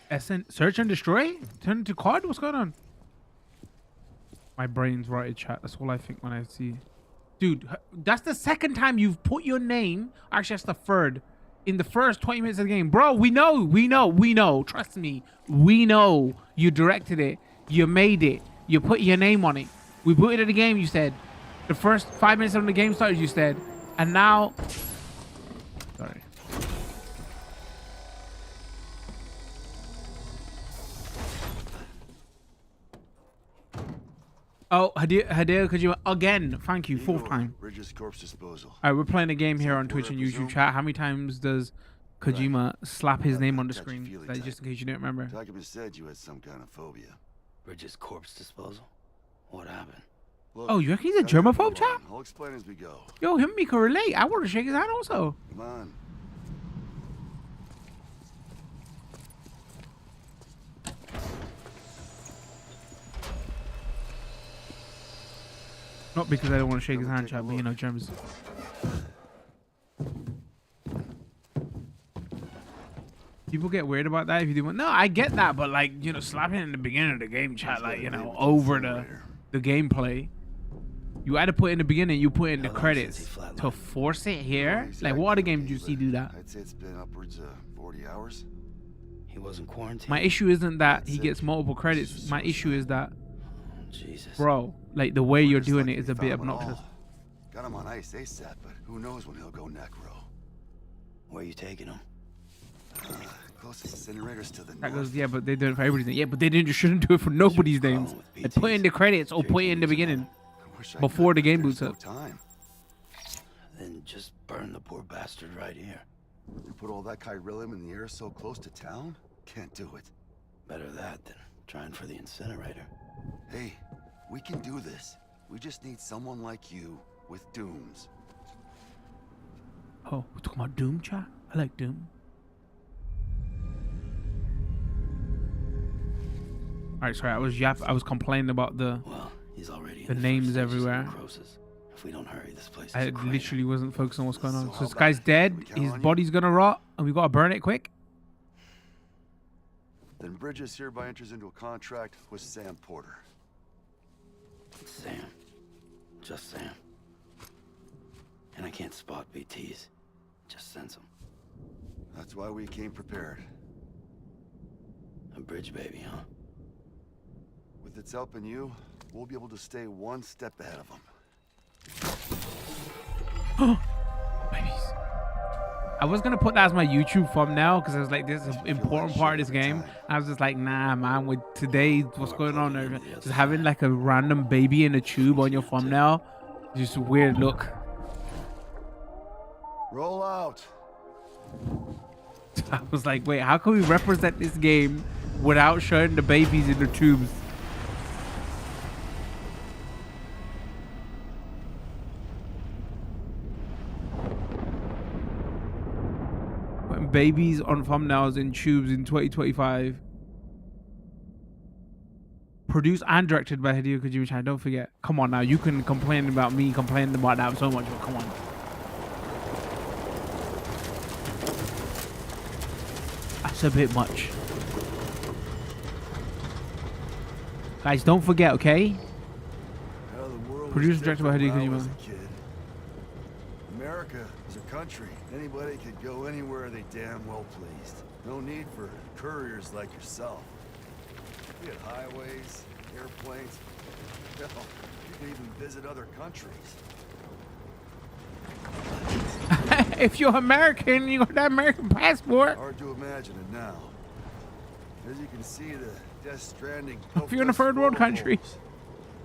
1. Search and destroy? Turn into COD? What's going on? My brain's right, chat. That's all I think when I see Dude, that's the second time you've put your name. Actually, that's the third. In the first 20 minutes of the game. Bro, we know. Trust me. We know you directed it. You made it. You put your name on it. We booted in the game, you said. The first 5 minutes of the game started, you said. And now... Sorry. Oh, Hideo Kojima again. Thank you. Fourth time. Bridges corpse disposal. All right, we're playing a game here on Twitch and YouTube chat. How many times does Kojima slap his name on the screen? Like, just in case you don't remember. Document said you had some kind of phobia. Bridges corpse disposal? What happened? Look, Oh, you reckon he's a germaphobe, chat? I'll explain as we go. Yo, him and me can relate. I want to shake his hand also. Come on. Not because I don't want to shake his hand, chat, but you know, germs. People get weird about that if you do. No, I get that, but like, you know, slapping in the beginning of the game, chat, like, you know, over the gameplay. You either put in the beginning, you put in the credits to force it here. Like, what other game did you see do that? I'd say it's been upwards of 40 hours. He wasn't quarantined. My issue isn't that he gets multiple credits. My issue is that, Jesus. bro, like the way you're doing it Lucky is a we bit found them obnoxious. all. Got him on ice ASAP, but who knows when he'll go necro. Where are you taking him? Closest incinerators to the That north. goes, yeah, but they do it for everybody's name. Yeah, but they didn't shouldn't do it for nobody's names. Like, put in the credits or put it in the beginning I wish I before could, the game but boots there's up. no time. Then just burn the poor bastard right here. We put all that chiralium in the air so close to town? Can't do it. Better that than trying for the incinerator. Hey, we can do this. We just need someone like you with dooms. Oh, we're talking about Doom, chat? I like Doom. Alright, sorry, I was complaining about the Well, he's already The in names first stages of everywhere. necrosis. If we don't hurry, this place is I a crater. literally wasn't focused on what's going on. So So how this about guy's it? dead, We count his on you? body's gonna rot, and we gotta burn it quick. Then Bridges hereby enters into a contract with Sam Porter. Sam. Just Sam. And I can't spot BTs. Just sense them. That's why we came prepared. A bridge baby, huh? With its help and you, we'll be able to stay one step ahead of them. Babies. I was gonna put that as my YouTube thumbnail because I was like, this is an important part of this game. I was just like, nah, man. With today, what's going on there? Just having like a random baby in a tube on your thumbnail, just a weird look. Roll out. I was like, wait, how can we represent this game without showing the babies in the tubes? Putting babies on thumbnails in tubes in 2025. Produced and directed by Hideo Kojima. Don't forget. Come on now, you can complain about me complaining about that so much, but come on. That's a bit much. Guys, don't forget, okay? How the world Produced was and directed by different Hideo when I was Kojima. a kid. America is a country. Anybody could go anywhere they damn well pleased. No need for couriers like yourself. We had highways, airplanes. Hell, you could even visit other countries. If you're American, you got that American passport. Hard to imagine it now. As you can see, the Death Stranding If you're in a third world country,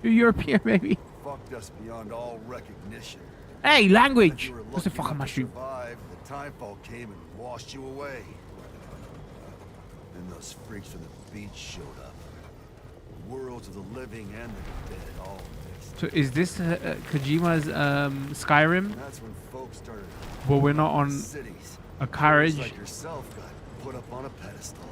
you're European, baby. fucked us beyond all recognition. Hey, language. You were What's the lucky fuck on enough my to stream? survive, the timefall came and washed you away. Then those freaks from the beach showed up. The worlds of the living and the dead all mixed. So is this Kojima's Skyrim? That's when folks started. But we're not on cities. a carriage. Like yourself got put up on a pedestal.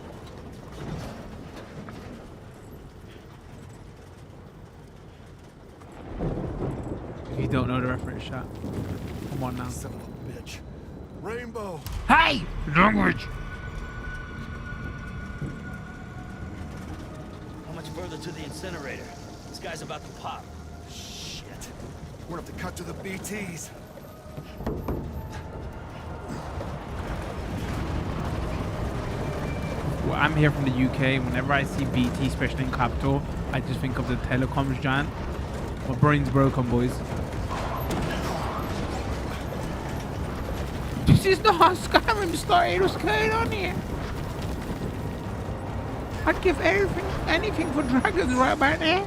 If you don't know the reference, shot. Come on now. Son of a bitch. Rainbow. Hey! Language! How much further to the incinerator? This guy's about to pop. Shit. We're gonna have to cut to the BTs. Well, I'm here from the UK. Whenever I see BT, especially in Capital, I just think of the telecoms giant. My brain's broken, boys. This is not how Skyrim started. What's going on here? I'd give anything for dragons right about there.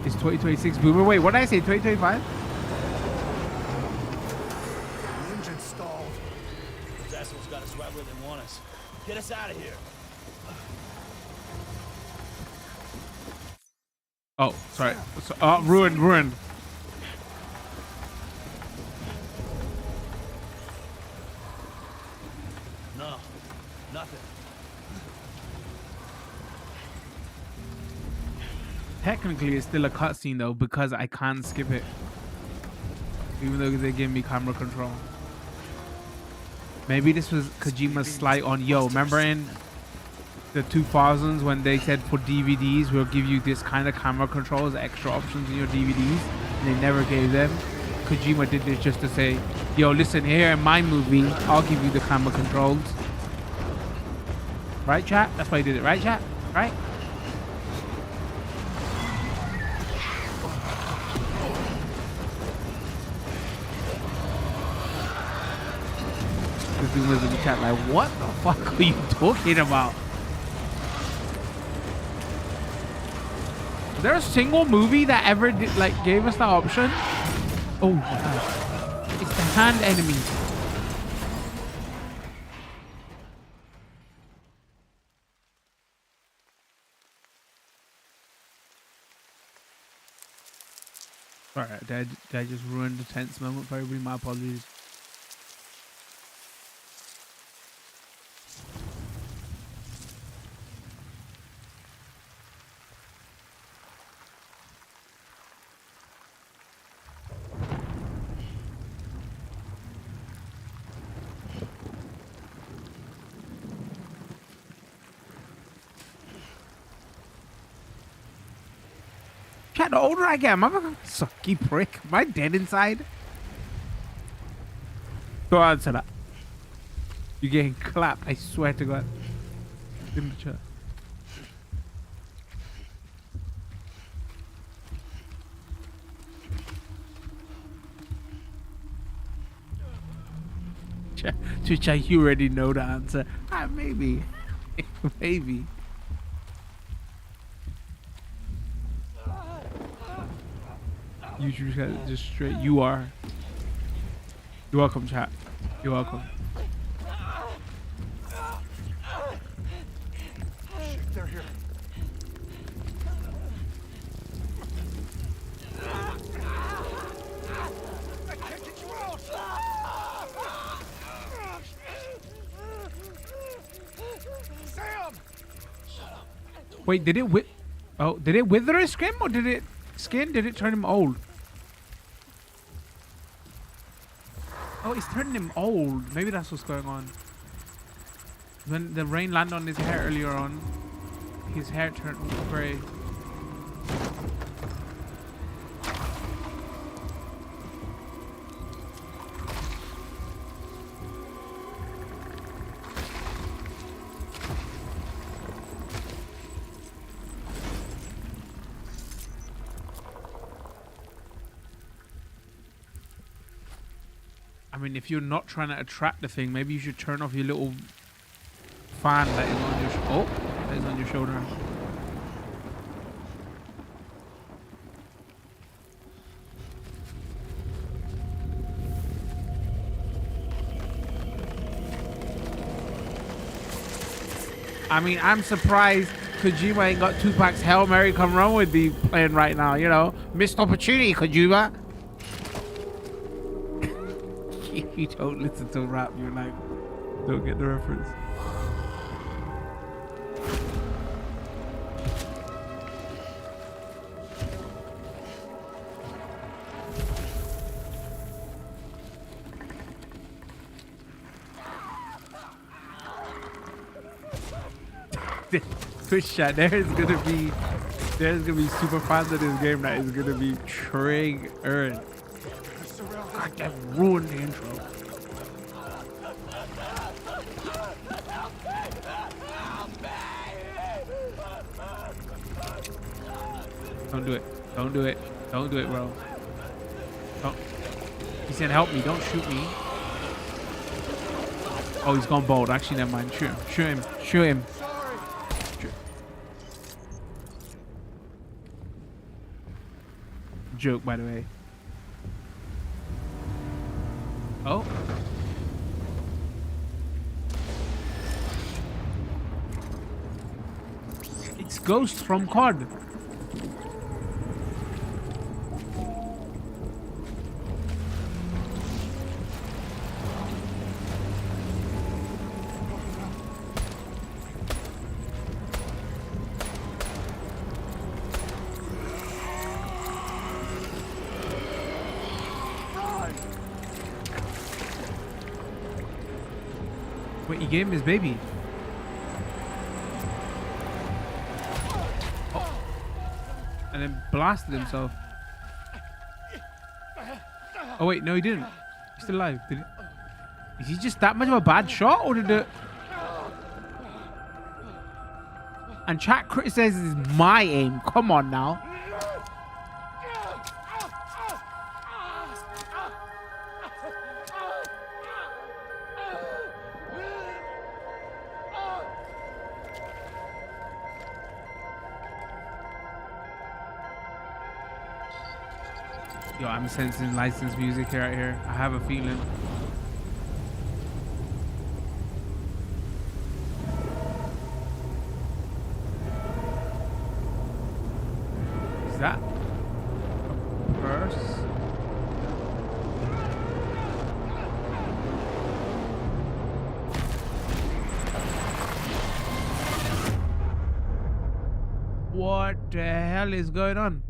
It's 2026 boomer. Wait, what did I say? 2025? The engine stalled. Those assholes got us right where they want us. Get us out of here. Oh, sorry. Ruined. No, nothing. Technically, it's still a cutscene though because I can't skip it, even though they gave me camera control. Maybe this was Kojima's slight on remember in the 2000s when they said for DVDs we'll give you this kind of camera control as extra options in your DVDs, and they never gave them. Kojima did this just to say, yo, listen, here in my movie I'll give you the camera controls. Right, chat? That's why he did it, right, chat? Right? This dude was in the chat like, what the fuck are you talking about? Is there a single movie that ever did, gave us that option? Oh, wow. It's the hand enemy. Sorry, did I just ruin the tense moment for everybody? My apologies. The older I get, I'm a sucky prick. Am I dead inside? Go answer that. You're getting clapped, I swear to God. In the chat. Twitch, you already know the answer. Maybe. Maybe. YouTube just straight. You are. You're welcome, chat. You're welcome. Shit, they're here. I can't get you out. Sam! Wait, did it did it wither his skin or did it Did it turn him old? Oh, it's turning him old. Maybe that's what's going on. When the rain landed on his hair earlier on, his hair turned grey. I mean, if you're not trying to attract the thing, maybe you should turn off your little fan that is on your that is on your shoulder. I mean, I'm surprised Kojima ain't got Tupac's Hail Mary Come Run With Me playing right now, you know? Missed opportunity, Kojima. If you don't listen to rap, you're like, don't get the reference. Twitch chat, there's gonna be super fans of this game that is gonna be triggered. God, that ruined the intro. Don't do it. Don't do it. Don't do it, bro. Don't. He said, help me. Don't shoot me. Oh, he's gone bold. Actually, never mind. Shoot him. Shoot him. Shoot him. Shoot. Joke, by the way. Oh. It's Ghost from COD. Wait, he gave him his baby. Oh. And then blasted himself. Oh wait, no he didn't. He's still alive. Did he? Is he just that much of a bad shot, or did it? And chat criticizes my aim. Come on now. Yo, I'm sensing licensed music here, right here. I have a feeling. Is that a purse? What the hell is going on?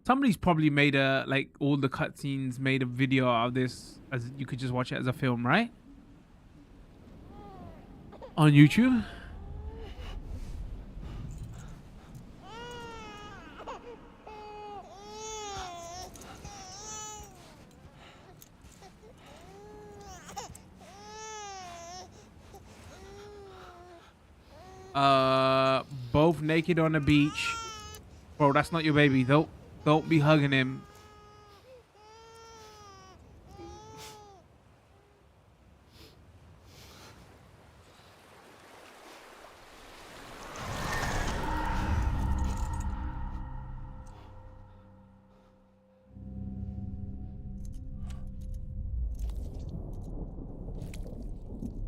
Somebody's probably made a, like, all the cutscenes, made a video of this, as you could just watch it as a film, right? On YouTube. Both naked on the beach. Bro, that's not your baby. Don't be hugging him.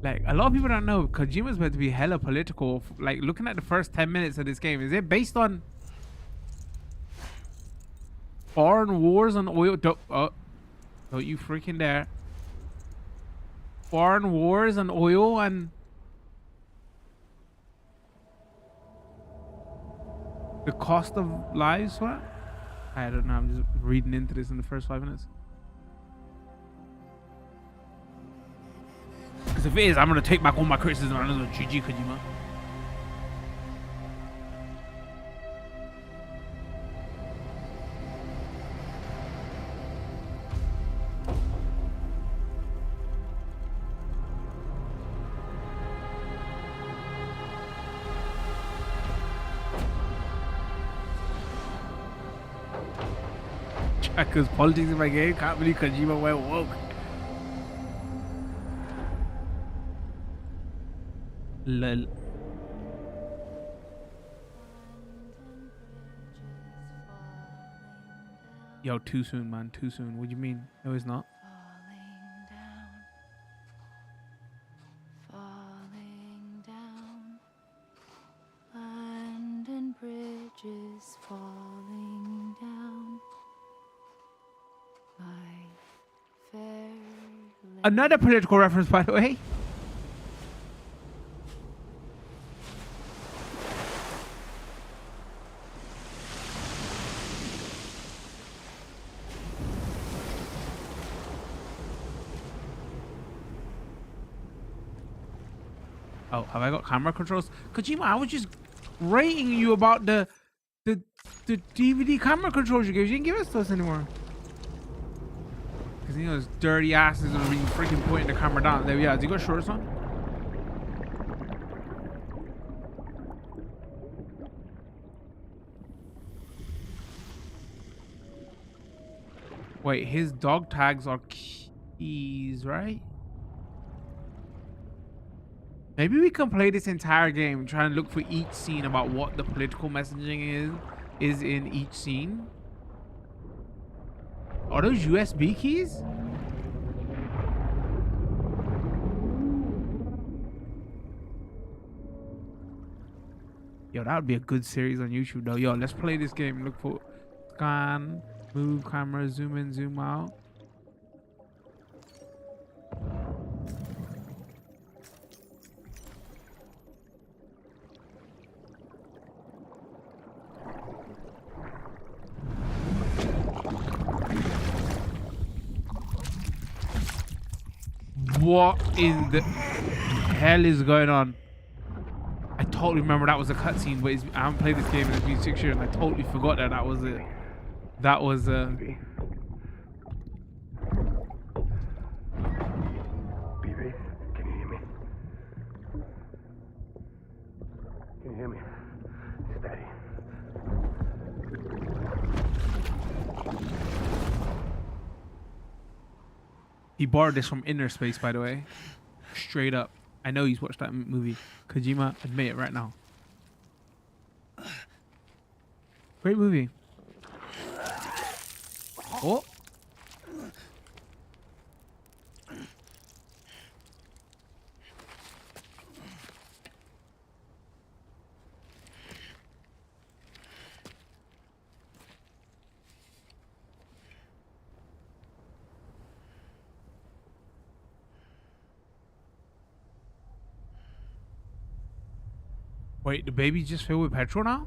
Like, a lot of people don't know Kojima's meant to be hella political. Like, looking at the first 10 minutes of this game, is it based on foreign wars on oil? Don't you freaking dare. Foreign wars on oil and the cost of lives? What? I don't know. I'm just reading into this in the first 5 minutes. Because if it is, I'm going to take back all my criticism. I'm going to GG Kojima. Because politics in my game, can't believe Kojima went woke. Lol. Yo, too soon, man. Too soon. What do you mean? No, it's not. Falling down, land and bridges falling down. My fair Another political reference, by the way. Oh, have I got camera controls? Kojima, I was just rating you about the DVD camera controls you gave. You didn't give us those anymore. Because those dirty asses are really freaking pointing the camera down. There we are. Has he got shorts on? Wait, his dog tags are keys, right? Maybe we can play this entire game, try and look for each scene about what the political messaging is in each scene. Are those USB keys? Yo, that would be a good series on YouTube though. Yo, let's play this game. Look for scan, move camera, zoom in, zoom out. What in the hell is going on? I totally remember that was a cutscene, but I haven't played this game in 6 years, and I totally forgot that that was it. That was BB, can you hear me? Can you hear me? It's Daddy. He borrowed this from Inner Space, by the way. Straight up. I know he's watched that movie. Kojima, admit it right now. Great movie. Oh. Wait, the baby's just filled with petrol now?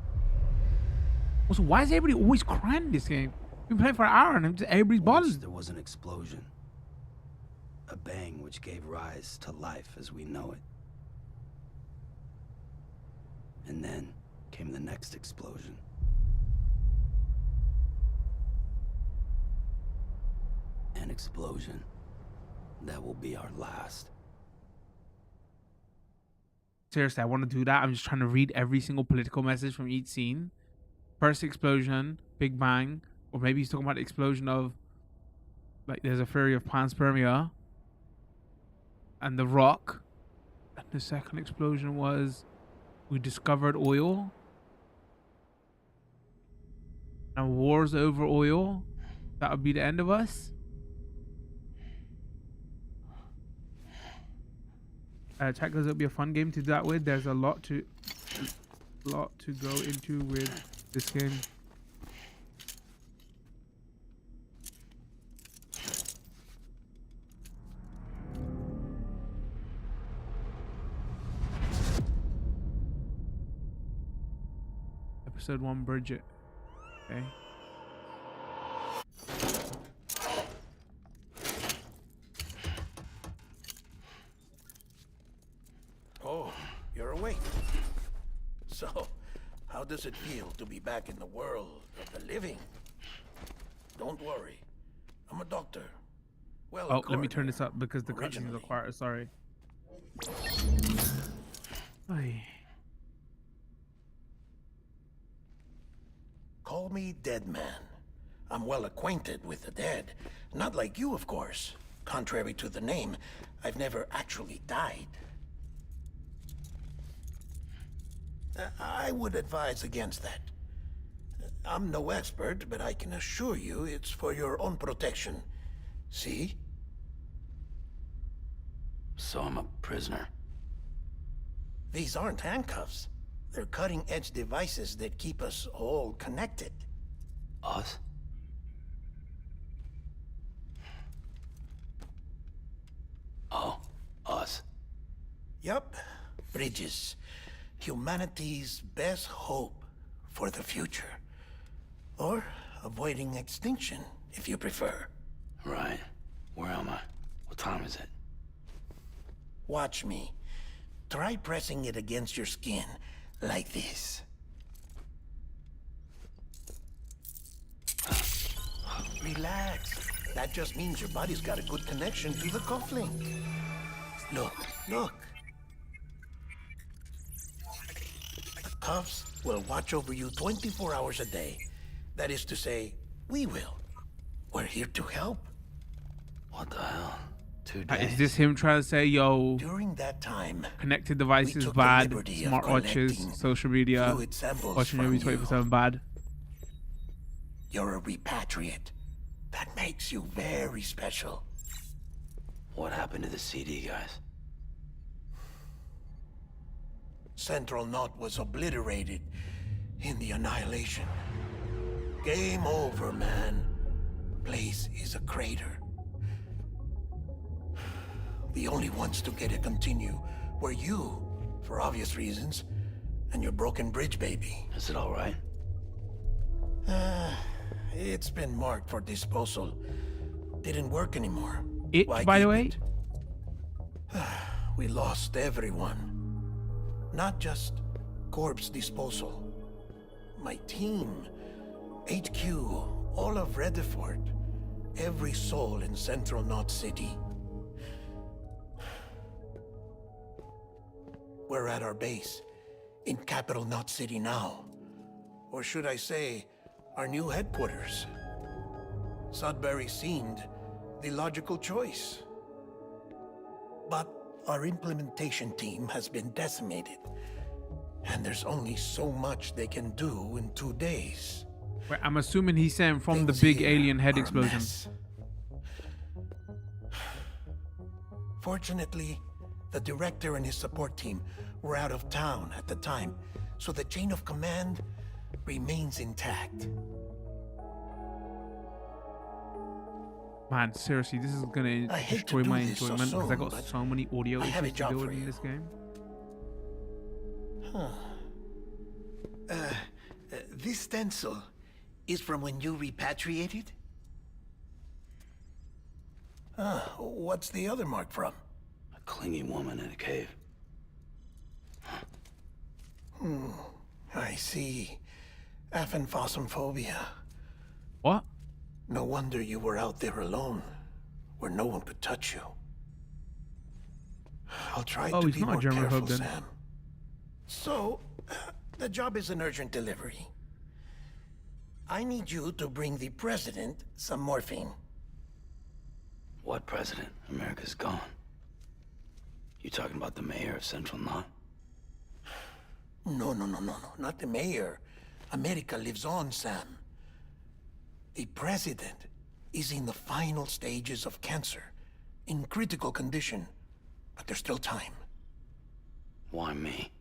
Also, why is everybody always crying in this game? We've been playing for an hour and everybody's Once bothered. there was an explosion. A bang which gave rise to life as we know it. And then came the next explosion. An explosion that will be our last. Seriously, I want to do that. I'm just trying to read every single political message from each scene. First explosion, Big Bang, or maybe he's talking about the explosion of, like, there's a theory of panspermia and the rock. And the second explosion was we discovered oil. And wars over oil. That would be the end of us. Check because it'll be a fun game to do that with. There's a lot to go into with this game. Episode 1, Bridget. Okay. Oh, you're awake. So, how does it feel to be back in the world of the living? Don't worry. I'm a doctor. Well, Oh, let me turn this up because the cutscenes are originally. quiet. Sorry. Ay. Call me Dead Man. I'm well acquainted with the dead. Not like you, of course. Contrary to the name, I've never actually died. I would advise against that. I'm no expert, but I can assure you it's for your own protection. See? So I'm a prisoner. These aren't handcuffs. They're cutting-edge devices that keep us all connected. Us? Oh, us. Yup. Bridges. Humanity's best hope for the future. Or avoiding extinction, if you prefer. Right. Where am I? What time is it? Watch me. try pressing it against your skin like this. Relax. That just means your body's got a good connection to the cufflink. Look, look. The cuffs will watch over you 24 hours a day. That is to say, we will. We're here to help. What the hell? 2 Is days? this him trying to say, yo, During that time, connected we devices took bad, the liberty of smartwatches, collecting social media, fluid samples watching from every you. 24/7 bad? You're a repatriate. That makes you very special. What happened to the CD, guys? Central Knot was obliterated in the Annihilation. Game over, man. Place is a crater. The only ones to get it continue were you, for obvious reasons, and your broken bridge baby. Is it all right? It's been marked for disposal. Didn't work anymore. It, Why by the keep way? it? We lost everyone. Not just corpse disposal. My team, HQ, all of Redefort, every soul in Central Knot City. We're at our base, in Capital Knot City now. Or should I say, our new headquarters. Sudbury seemed the logical choice. But our implementation team has been decimated. And there's only so much they can do in 2 days. Wait, I'm assuming he's saying from the Things big here alien head are a explosion. mess. Fortunately, the director and his support team were out of town at the time, so the chain of command remains intact. Man, seriously, this is gonna I hate to destroy do my this so enjoyment because I soon, got but so many audio I have a issues to job deal for with in you. this game. This stencil is from when you repatriated? What's the other mark from? A clingy woman in a cave. I see. Aphenphosmphobia. What? No wonder you were out there alone, where no one could touch you. I'll try Oh, to he's be not a more germaphobe careful, then. Sam. So, the job is an urgent delivery. I need you to bring the president some morphine. What president? America's gone. You talking about the mayor of Central Knot? No, not the mayor. America lives on, Sam. The president is in the final stages of cancer, in critical condition, but there's still time. Why me?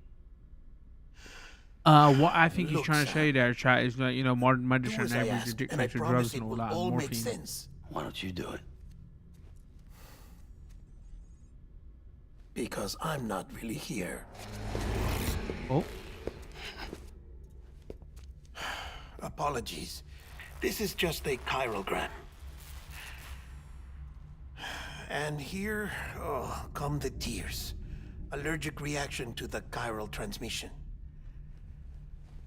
What I think he's Look, trying to Sam, say there, chat, is that, you know, modern Do medicine as I enables ask, you to and I connect to promise drugs it and all will that, all make morphine. sense. Why don't you do it? Because I'm not really here. Oh, Apologies. This is just a chirogram. And here, come the tears. Allergic reaction to the chiral transmission.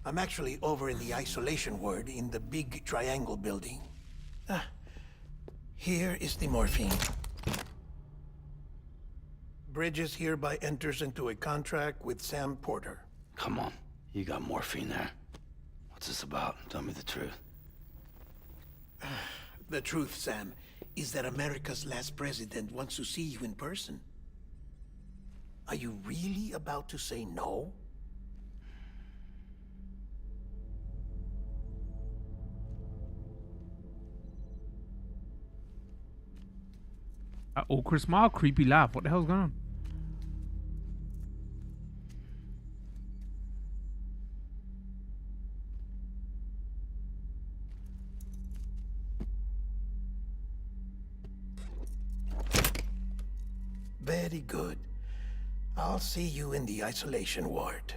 I'm actually over in the isolation ward in the big triangle building. Here is the morphine. Bridges hereby enters into a contract with Sam Porter. Come on. You got morphine there. What's this about? Tell me the truth. The truth, Sam, is that America's last president wants to see you in person. Are you really about to say no? awkward smile, creepy laugh. What the hell's going on? Very good. I'll see you in the isolation ward.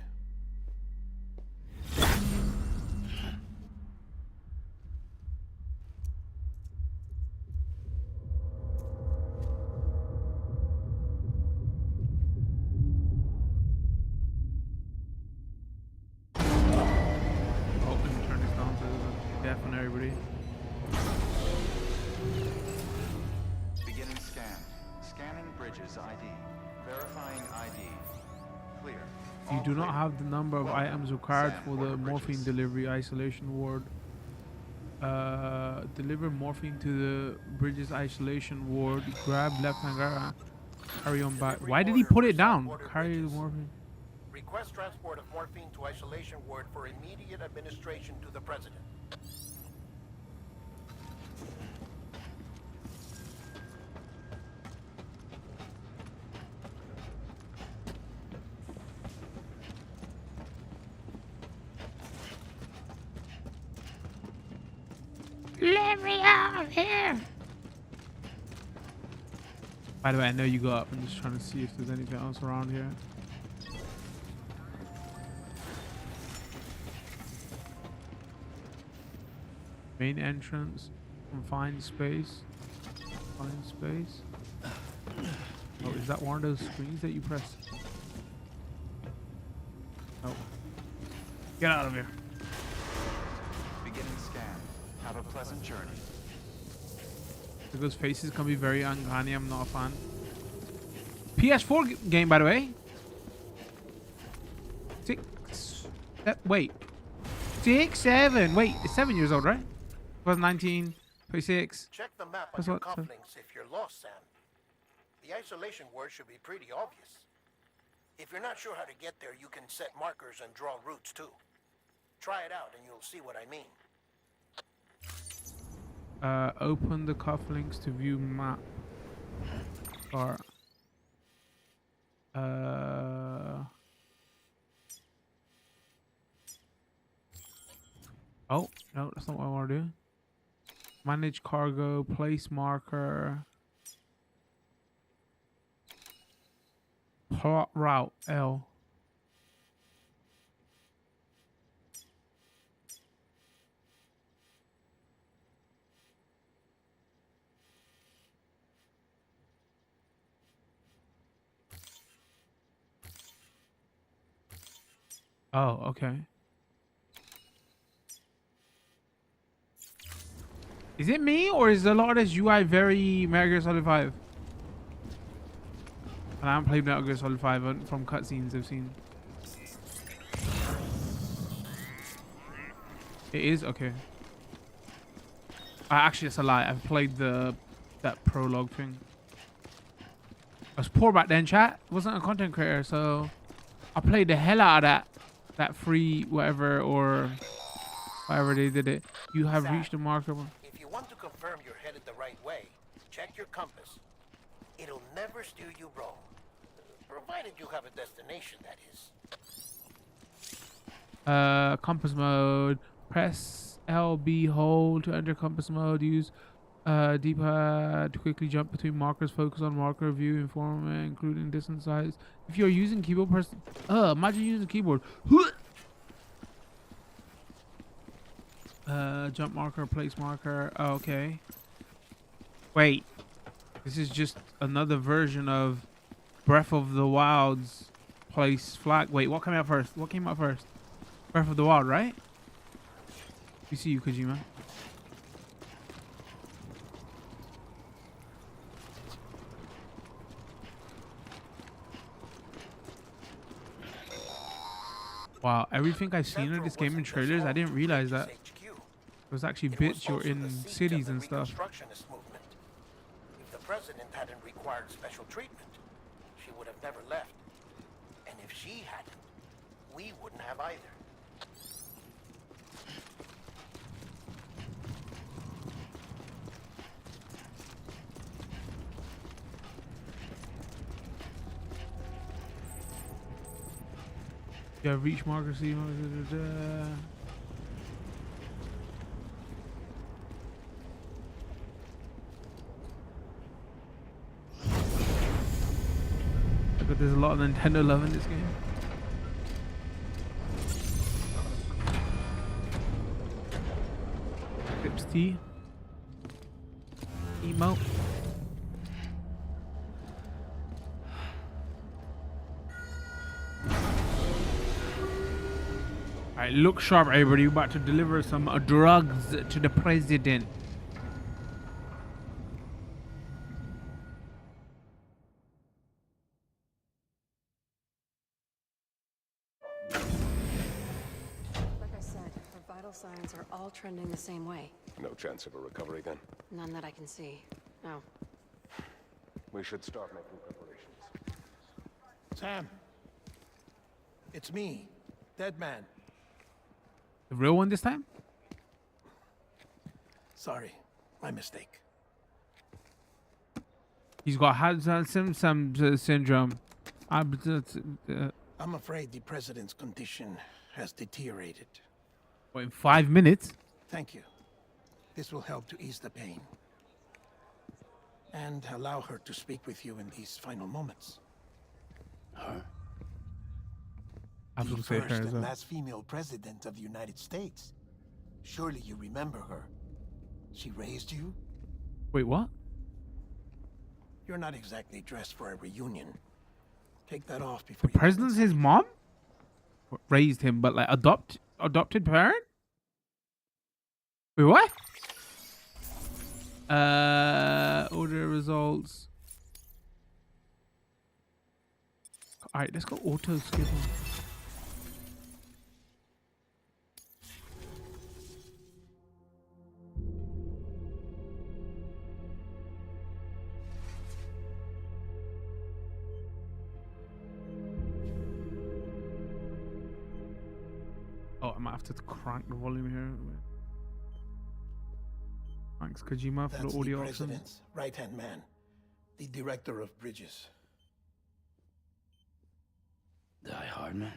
definitely everybody. Beginning scan. Scanning Bridges ID. Verifying ID. Clear. You All do not clear. have the number of Welcome, items required Sam for the Porter morphine Bridges. delivery isolation ward. Deliver morphine to the Bridges isolation ward. Grab left hand. Carry on back. Why did he put it down? Carry the morphine. Request transport of morphine to isolation ward for immediate administration to the president. Let me out of here! By the way, I know you go up. I'm just trying to see if there's anything else around here. Main entrance. Confined space. Confined space. Oh, is that one of those screens that you press? Oh. Get out of here. Beginning scan. Have a pleasant journey. Those faces can be very uncanny. I'm not a fan. PS4 game, by the way. Wait. 6, 7. Wait, it's 7 years old, right? 2019, 26. Check the map on That's your what- cufflinks if you're lost, Sam. The isolation word should be pretty obvious. If you're not sure how to get there, you can set markers and draw routes too. Try it out and you'll see what I mean. Open the cufflinks to view map. Or oh no, that's not what I want to do. Manage cargo, place marker, plot route L. Oh, okay. Is it me or is a lot of this UI very Metal Gear Solid 5? And I haven't played Metal Gear Solid 5 from cutscenes I've seen. It is? Okay. Actually, that's a lie. I've played that prologue thing. I was poor back then, chat. Wasn't a content creator, so I played the hell out of that free whatever or however they did it. You have reached the marker. If you want to confirm you're headed the right way, check your compass. It'll never steer you wrong. Provided you have a destination, that is. Compass mode. Press LB hold to enter compass mode. Use D-pad to quickly jump between markers. Focus on marker view informant, including distance size. If you're using keyboard, press. Imagine using keyboard. Jump marker, place marker. Oh, okay. Wait. This is just another version of Breath of the Wild's place flag. Wait, what came out first? What came out first? Breath of the Wild, right? We see you, Kojima. Wow, everything I've seen in this game in trailers, I didn't realize that. There's actually bits you're in cities and stuff. If the president hadn't required special treatment, she would have never left. And if she hadn't, we wouldn't have either. Yeah, reach marker, see marker. Look, there's a lot of Nintendo love in this game. Clips T. Emote. All right, look sharp, everybody. We're about to deliver some drugs to the president. Like I said, her vital signs are all trending the same way. No chance of a recovery then? None that I can see. No. We should start making preparations. Sam. It's me, Dead Man. The real one this time? Sorry, my mistake. He's got Hansen syndrome. I'm afraid the president's condition has deteriorated. What, in 5 minutes? Thank you. This will help to ease the pain. And allow her to speak with you in these final moments. Her? I was The gonna say first her as and well. last female president of the United States. Surely you remember her. She raised you? Wait, what? You're not exactly dressed for a reunion. Take that off before The president's his mom? Raised him, but like adopted parent? Wait, what? Order results. Alright, let's go auto skip. Oh, I might have to crank the volume here. Thanks, Kojima, for That's the audio the options. president's right-hand man, the director of bridges. Die Hardman?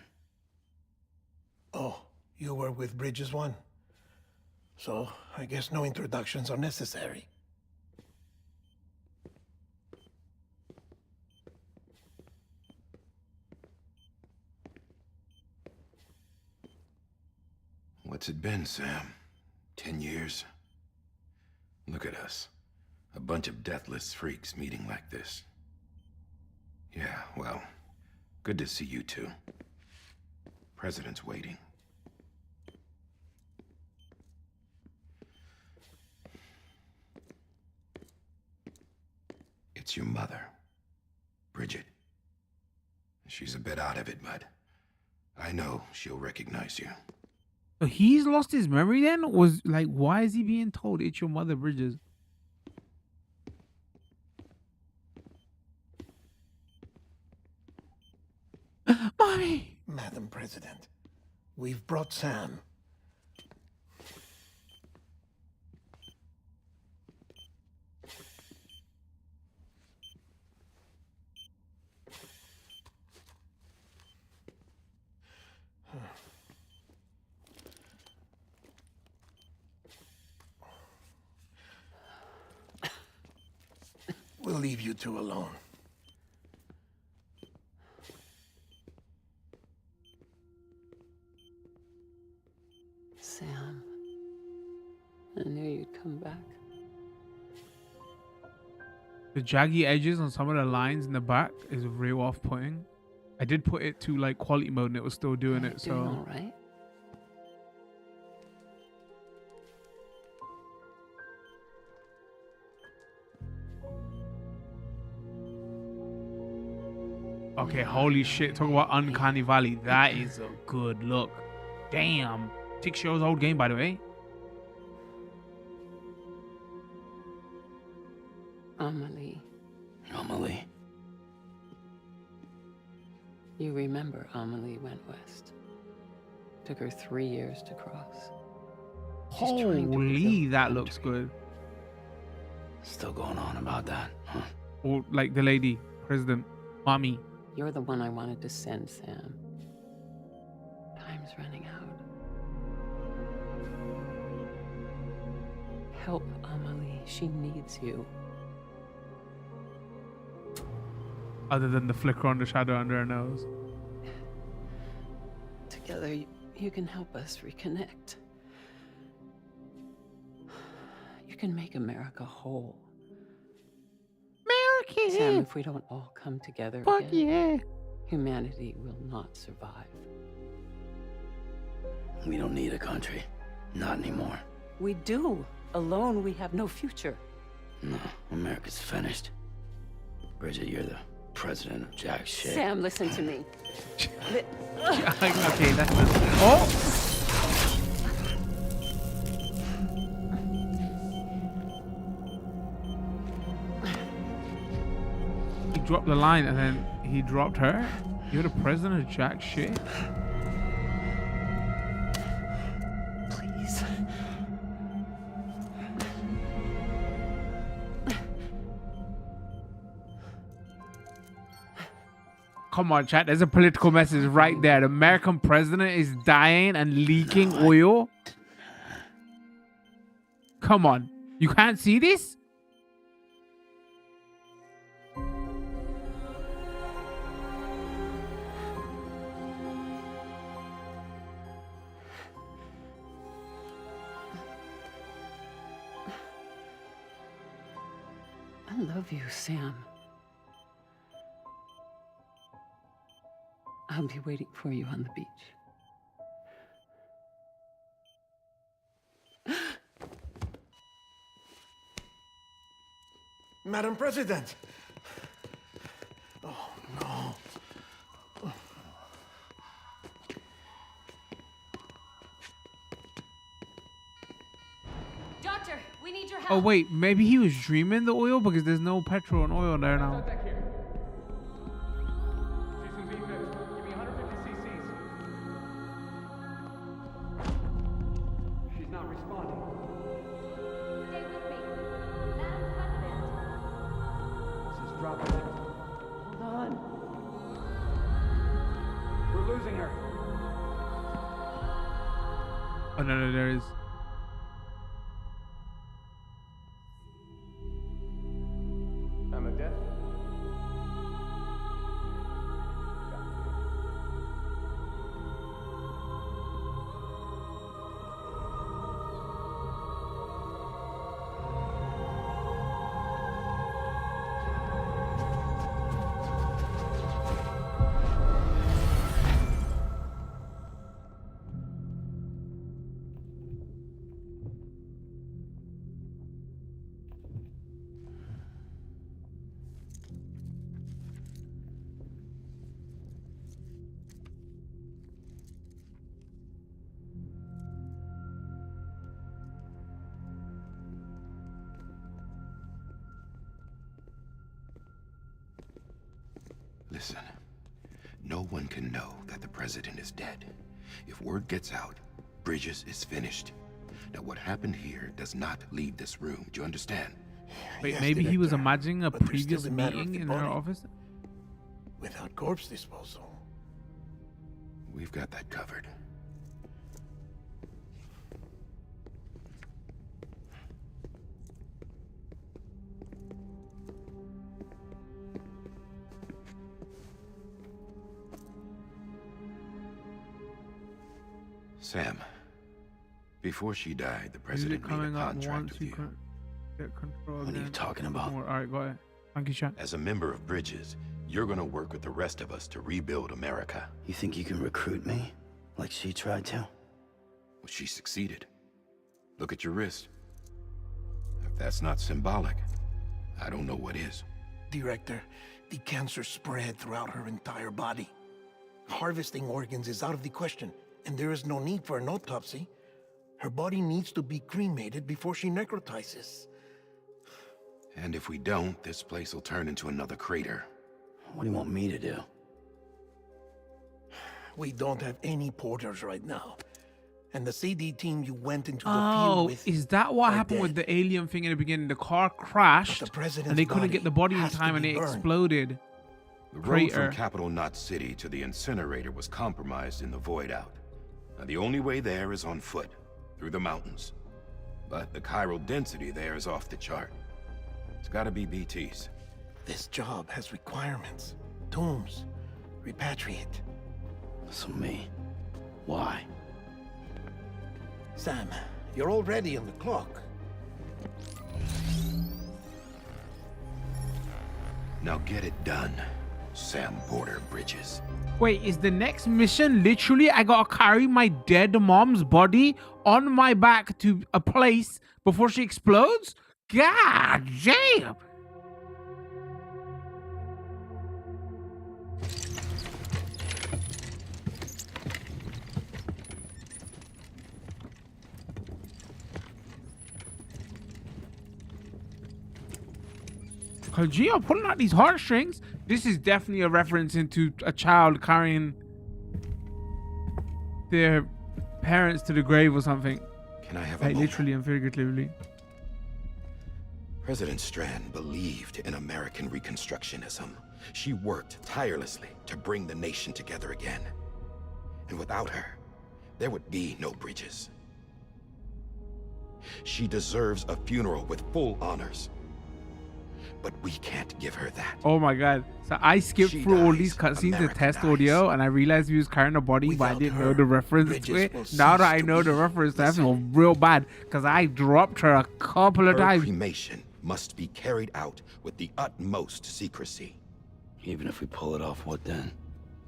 Oh, you were with Bridges 1? So, I guess no introductions are necessary. What's it been, Sam? 10 years? Look at us. A bunch of deathless freaks meeting like this. Yeah, well, good to see you two. President's waiting. It's your mother, Bridget. She's a bit out of it, but I know she'll recognize you. So he's lost his memory then? Was like, why is he being told it's your mother, Bridges? Mommy! Madam President, we've brought Sam. We'll leave you two alone. Sam, I knew you'd come back. The jaggy edges on some of the lines in the back is real off-putting. I did put it to like quality mode and it was still doing it, so... Doing all right? Okay, holy shit. Talk about Uncanny Valley. That is a good look. Damn. 6 years old game, by the way. Amelie. Amelie? You remember Amelie went west. Took her 3 years to cross. She's trying to Holy, rebuild that the looks country. good. Still going on about that, huh? Or like the lady, President, Mommy. You're the one I wanted to send, Sam. Time's running out. Help Amelie. She needs you. Other than the flicker on the shadow under her nose. Together, you can help us reconnect. You can make America whole. America! Sam, if we don't all come together Fuck again, yeah! humanity will not survive. We don't need a country. Not anymore. We do. Alone, we have no future. No, America's finished. Bridget, you're the president of jack shit. Sam, listen to me. Okay, that's not. Oh! He dropped the line and then he dropped her? You're the president of jack shit? Please. Come on, chat. There's a political message right there. The American president is dying and leaking oil. Come on. You can't see this? I love you, Sam. I'll be waiting for you on the beach. Madam President! Oh, no. Doctor, we need your help. Oh, wait. Maybe he was dreaming the oil because there's no petrol and oil there now. Oh, no, there is. I'm a death. Listen, no one can know that the president is dead. If word gets out, Bridges is finished. Now, what happened here does not leave this room. Do you understand? Wait, Yes, maybe he was Director, imagining a but there's previous still the matter of meeting the in her body. office? Without corpse disposal. We've got that covered. Sam, before she died, the Is president it made a coming up contract once with you you. can get control What are you again? talking about? All right, go ahead. Thank you, chat. As a member of Bridges, you're gonna work with the rest of us to rebuild America. You think you can recruit me? Like she tried to? Well, she succeeded. Look at your wrist. If that's not symbolic, I don't know what is. Director, the cancer spread throughout her entire body. Harvesting organs is out of the question, and there is no need for an autopsy. Her body needs to be cremated before she necrotizes. And if we don't, this place will turn into another crater. What do you want me to do? We don't have any porters right now. And the CD team you went into the field Oh, with is that what are happened dead. with the alien thing in the beginning? The car crashed, But the president's and they couldn't get the body in has to time, and be it burned. exploded. The road Crater. from Capital Knot City to the incinerator was compromised in the void out. Now, the only way there is on foot, through the mountains. But the chiral density there is off the chart. It's gotta be BTs. This job has requirements. Tombs. Repatriate. So me. Why? Sam, you're already on the clock. Now get it done, Sam Porter Bridges. Wait, is the next mission literally I gotta carry my dead mom's body on my back to a place before she explodes? God damn! Kojima pulling out these heartstrings. This is definitely a reference into a child carrying their parents to the grave or something. Can I have a Like moment? literally and figuratively. President Strand believed in American Reconstructionism. She worked tirelessly to bring the nation together again. And without her, there would be no bridges. She deserves a funeral with full honors. But we can't give her that. Oh my god. So I skipped She through all dies, these cutscenes to America test dies. audio, and I realized he was carrying a body, but I Without didn't know her, the reference to bridges it. will Now that cease I to know the be. reference, I Listen. feel real bad because I dropped her a couple of Her times. cremation must be carried out with the utmost secrecy. Even if we pull it off, what then?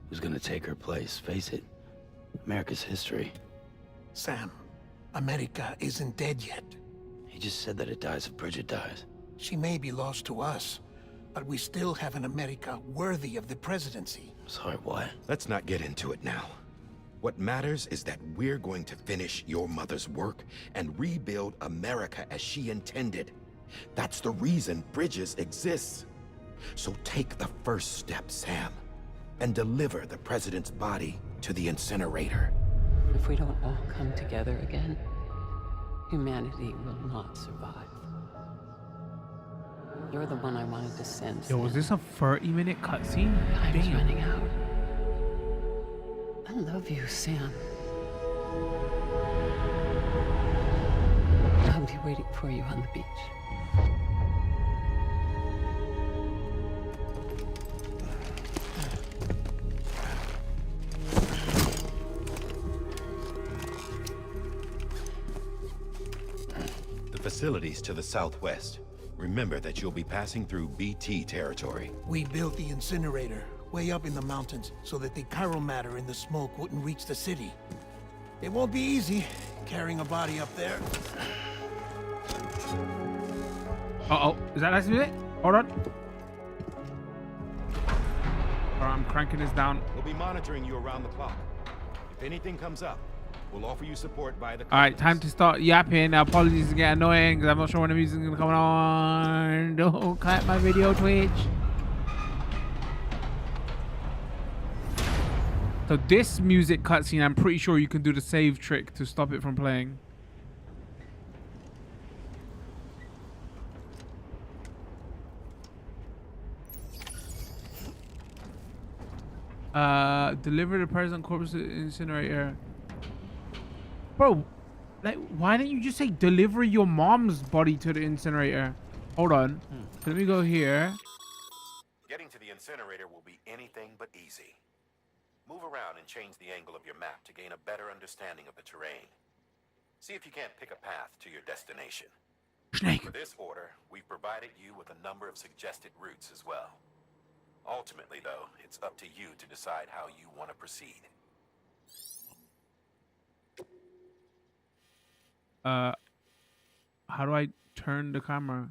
Who's gonna take her place? Face it, America's history. Sam, America isn't dead yet. He just said that it dies if Bridget dies. She may be lost to us, but we still have an America worthy of the presidency. Sorry, what? Let's not get into it now. What matters is that we're going to finish your mother's work and rebuild America as she intended. That's the reason Bridges exists. So take the first step, Sam, and deliver the president's body to the incinerator. If we don't all come together again, humanity will not survive. You're the one I wanted to send. Yo, was this a 30-minute cutscene? Time's Damn. running out. I love you, Sam. I'll be waiting for you on the beach. The facilities to the southwest. Remember that you'll be passing through BT territory. We built the incinerator way up in the mountains so that the chiral matter in the smoke wouldn't reach the city. It won't be easy carrying a body up there. Uh-oh. Is that nice music? Hold on. Alright, I'm cranking this down. We'll be monitoring you around the clock. If anything comes up, we'll offer you support via the Alright, time to start yapping. Apologies to get annoying because I'm not sure when the music is going to come on. Don't cut my video, Twitch. So this music cutscene, I'm pretty sure you can do the save trick to stop it from playing. Deliver the president corpse to the incinerator. Bro, like, why didn't you just say deliver your mom's body to the incinerator? Hold on. Let me go here. Getting to the incinerator will be anything but easy. Move around and change the angle of your map to gain a better understanding of the terrain. See if you can't pick a path to your destination. Snake. For this order, we've provided you with a number of suggested routes as well. Ultimately, though, it's up to you to decide how you want to proceed. How do I turn the camera?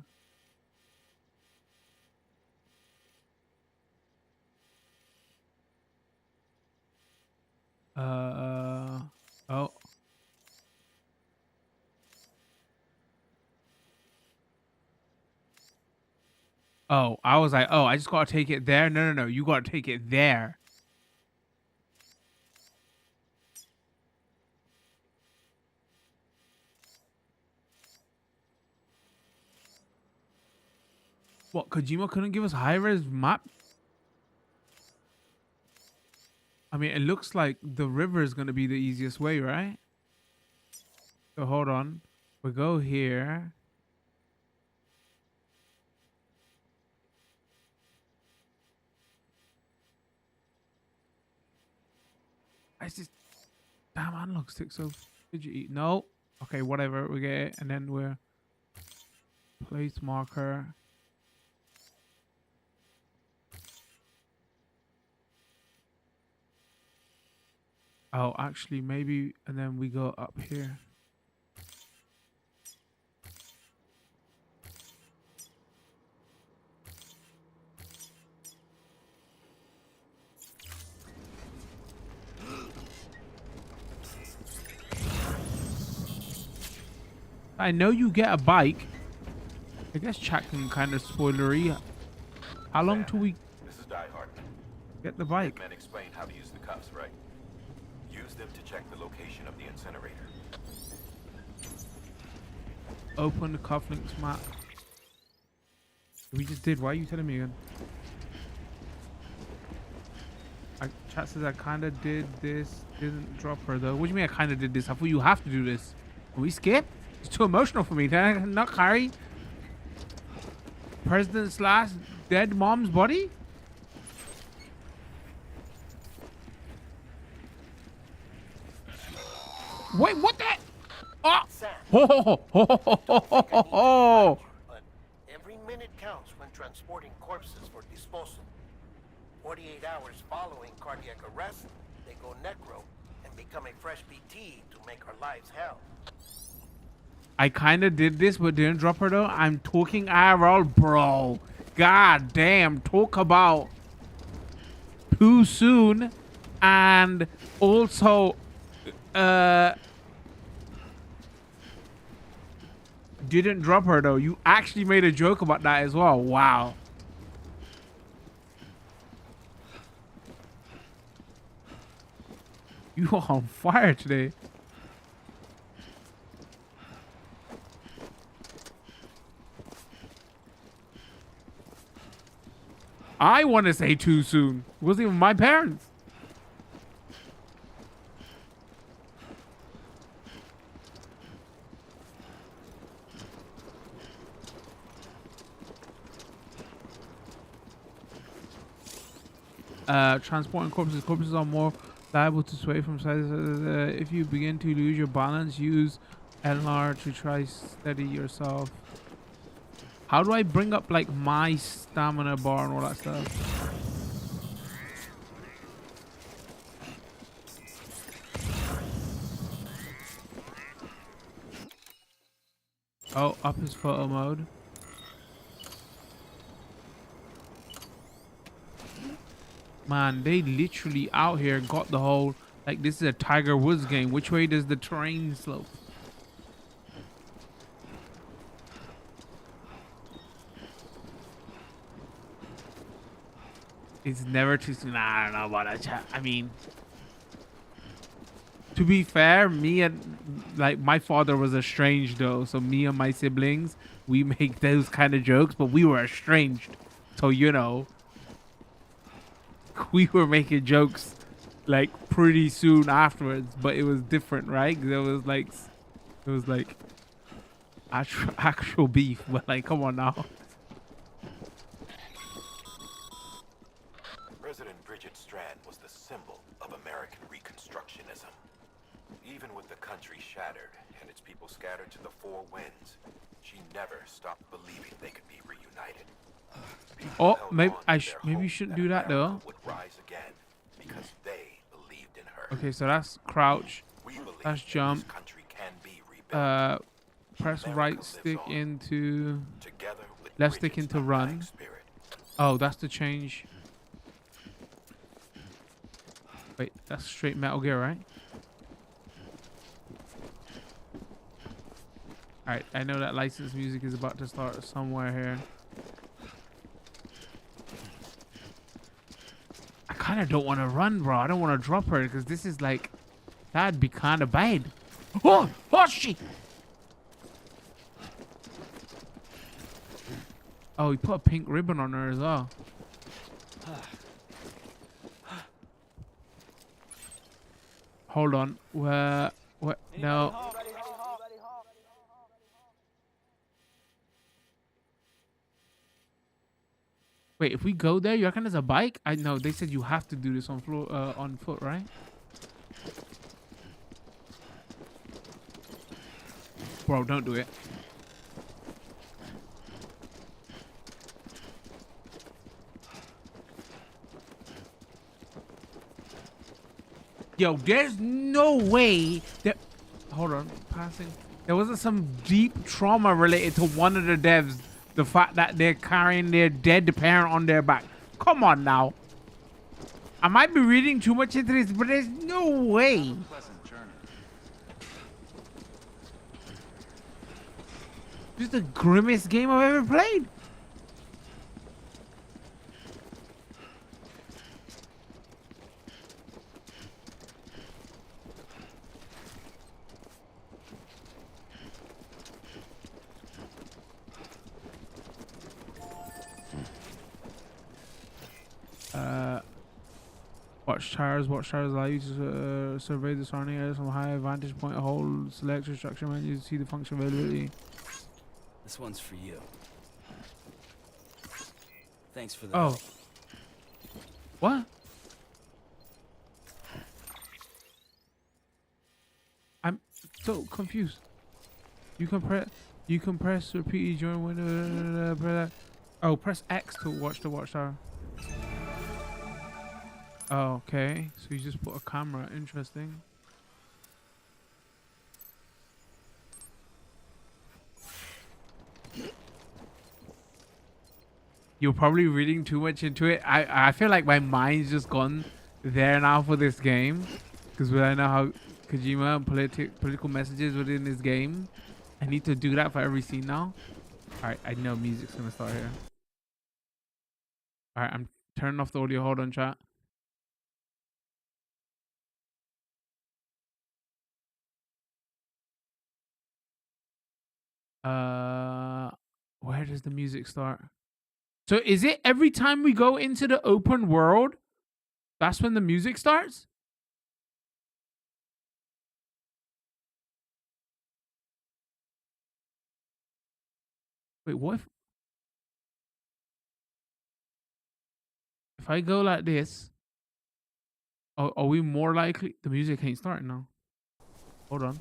Oh. Oh, I was like, oh, I just gotta take it there. No, you gotta take it there. What, Kojima couldn't give us high-res map? I mean, it looks like the river is gonna be the easiest way, right? So hold on. We go here. I just damn analog stick so fidgety. No. Okay, whatever. We get it, and then we're place marker. Oh, actually, maybe, and then we go up here. I know you get a bike. I guess chat can kind of spoilery. How long till we This is Die Hard. get the bike? Men explained how to use the cuffs, right? Use them to check the location of the incinerator. Open the cufflinks map. We just did. Why are you telling me again? Chat says I kind of did this. Didn't drop her though. What do you mean I kind of did this? I thought you have to do this. Can we skip? It's too emotional for me. Did I not carry President's last dead mom's body? Wait, what the? Oh! Oh! But every minute counts when transporting corpses for disposal. 48 hours following cardiac arrest, they go necro and become a fresh BT to make our lives hell. I kind of did this, but didn't drop her though. I'm talking IRL, bro. God damn. Talk about too soon. And also, didn't drop her though. You actually made a joke about that as well. Wow. You are on fire today. I want to say too soon. It wasn't even my parents. Transporting corpses. Corpses are more liable to sway from sides. If you begin to lose your balance, use LR to try steady yourself. How do I bring up like my stamina bar and all that stuff? Oh, up his photo mode. Man, they literally out here got the whole, like this is a Tiger Woods game. Which way does the terrain slope? It's never too soon. I don't know about that chat. I mean, to be fair, me and like my father was estranged though. So me and my siblings, we make those kind of jokes, but we were estranged. So, you know, we were making jokes like pretty soon afterwards, but it was different, right? 'Cause it was like actual beef, but like, come on now. President Bridget Strand was the symbol of American Reconstructionism. Even with the country shattered and its people scattered to the four winds, she never stopped believing they could be reunited. Oh, maybe maybe you shouldn't do that though. Would rise again because they believed in her. Okay, so that's crouch. That's jump. Press right stick into left stick into run. Oh, that's the change. Wait, that's straight Metal Gear, right? Alright, I know that licensed music is about to start somewhere here. I kind of don't want to run, bro. I don't want to drop her because this is like, that'd be kind of bad. Oh, shit. Oh, he put a pink ribbon on her as well. Hold on. What? No. Wait, if we go there, you reckon there's a bike? I know they said you have to do this on foot, right? Bro, don't do it. Yo, there's no way that... Hold on. Passing. There wasn't some deep trauma related to one of the devs. The fact that they're carrying their dead parent on their back. Come on now. I might be reading too much into this, but there's no way. This is the grimmest game I've ever played. Watchtowers allow you to survey the surrounding areas from a high vantage point. Hold select structure menu to see the function availability. This one's for you. Thanks for the Oh. help. What? I'm so confused. You can press repeat during window. Oh, press X to watch the watchtower. Oh, okay. So you just put a camera. Interesting. You're probably reading too much into it. I feel like my mind's just gone there now for this game. Because I know how Kojima and political messages within this game. I need to do that for every scene now. Alright, I know music's gonna start here. Alright, I'm turning off the audio. Hold on, chat. Where does the music start? So is it every time we go into the open world, that's when the music starts? Wait, what if I go like this? Are we more likely? The music ain't starting now. Hold on.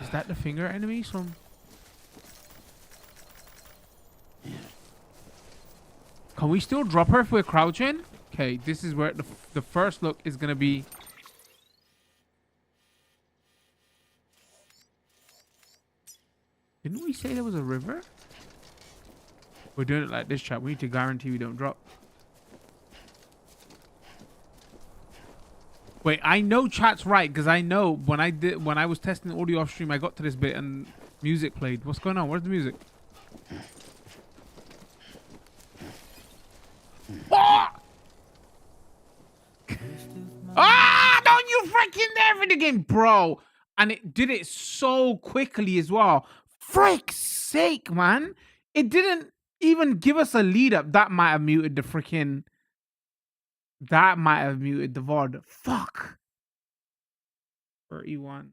Is that the finger enemies from? Can we still drop her if we're crouching? Okay, this is where the first look is gonna be. Didn't we say there was a river? We're doing it like this, chat. We need to guarantee we don't drop. Wait, I know chat's right because I know when I was testing the audio off stream, I got to this bit and music played. What's going on? Where's the music? Ah! Don't you freaking dare for the game, bro! And it did it so quickly as well. Frick's sake, man! It didn't even give us a lead up. That might have muted the freaking. That might have muted the VOD. Fuck. 31.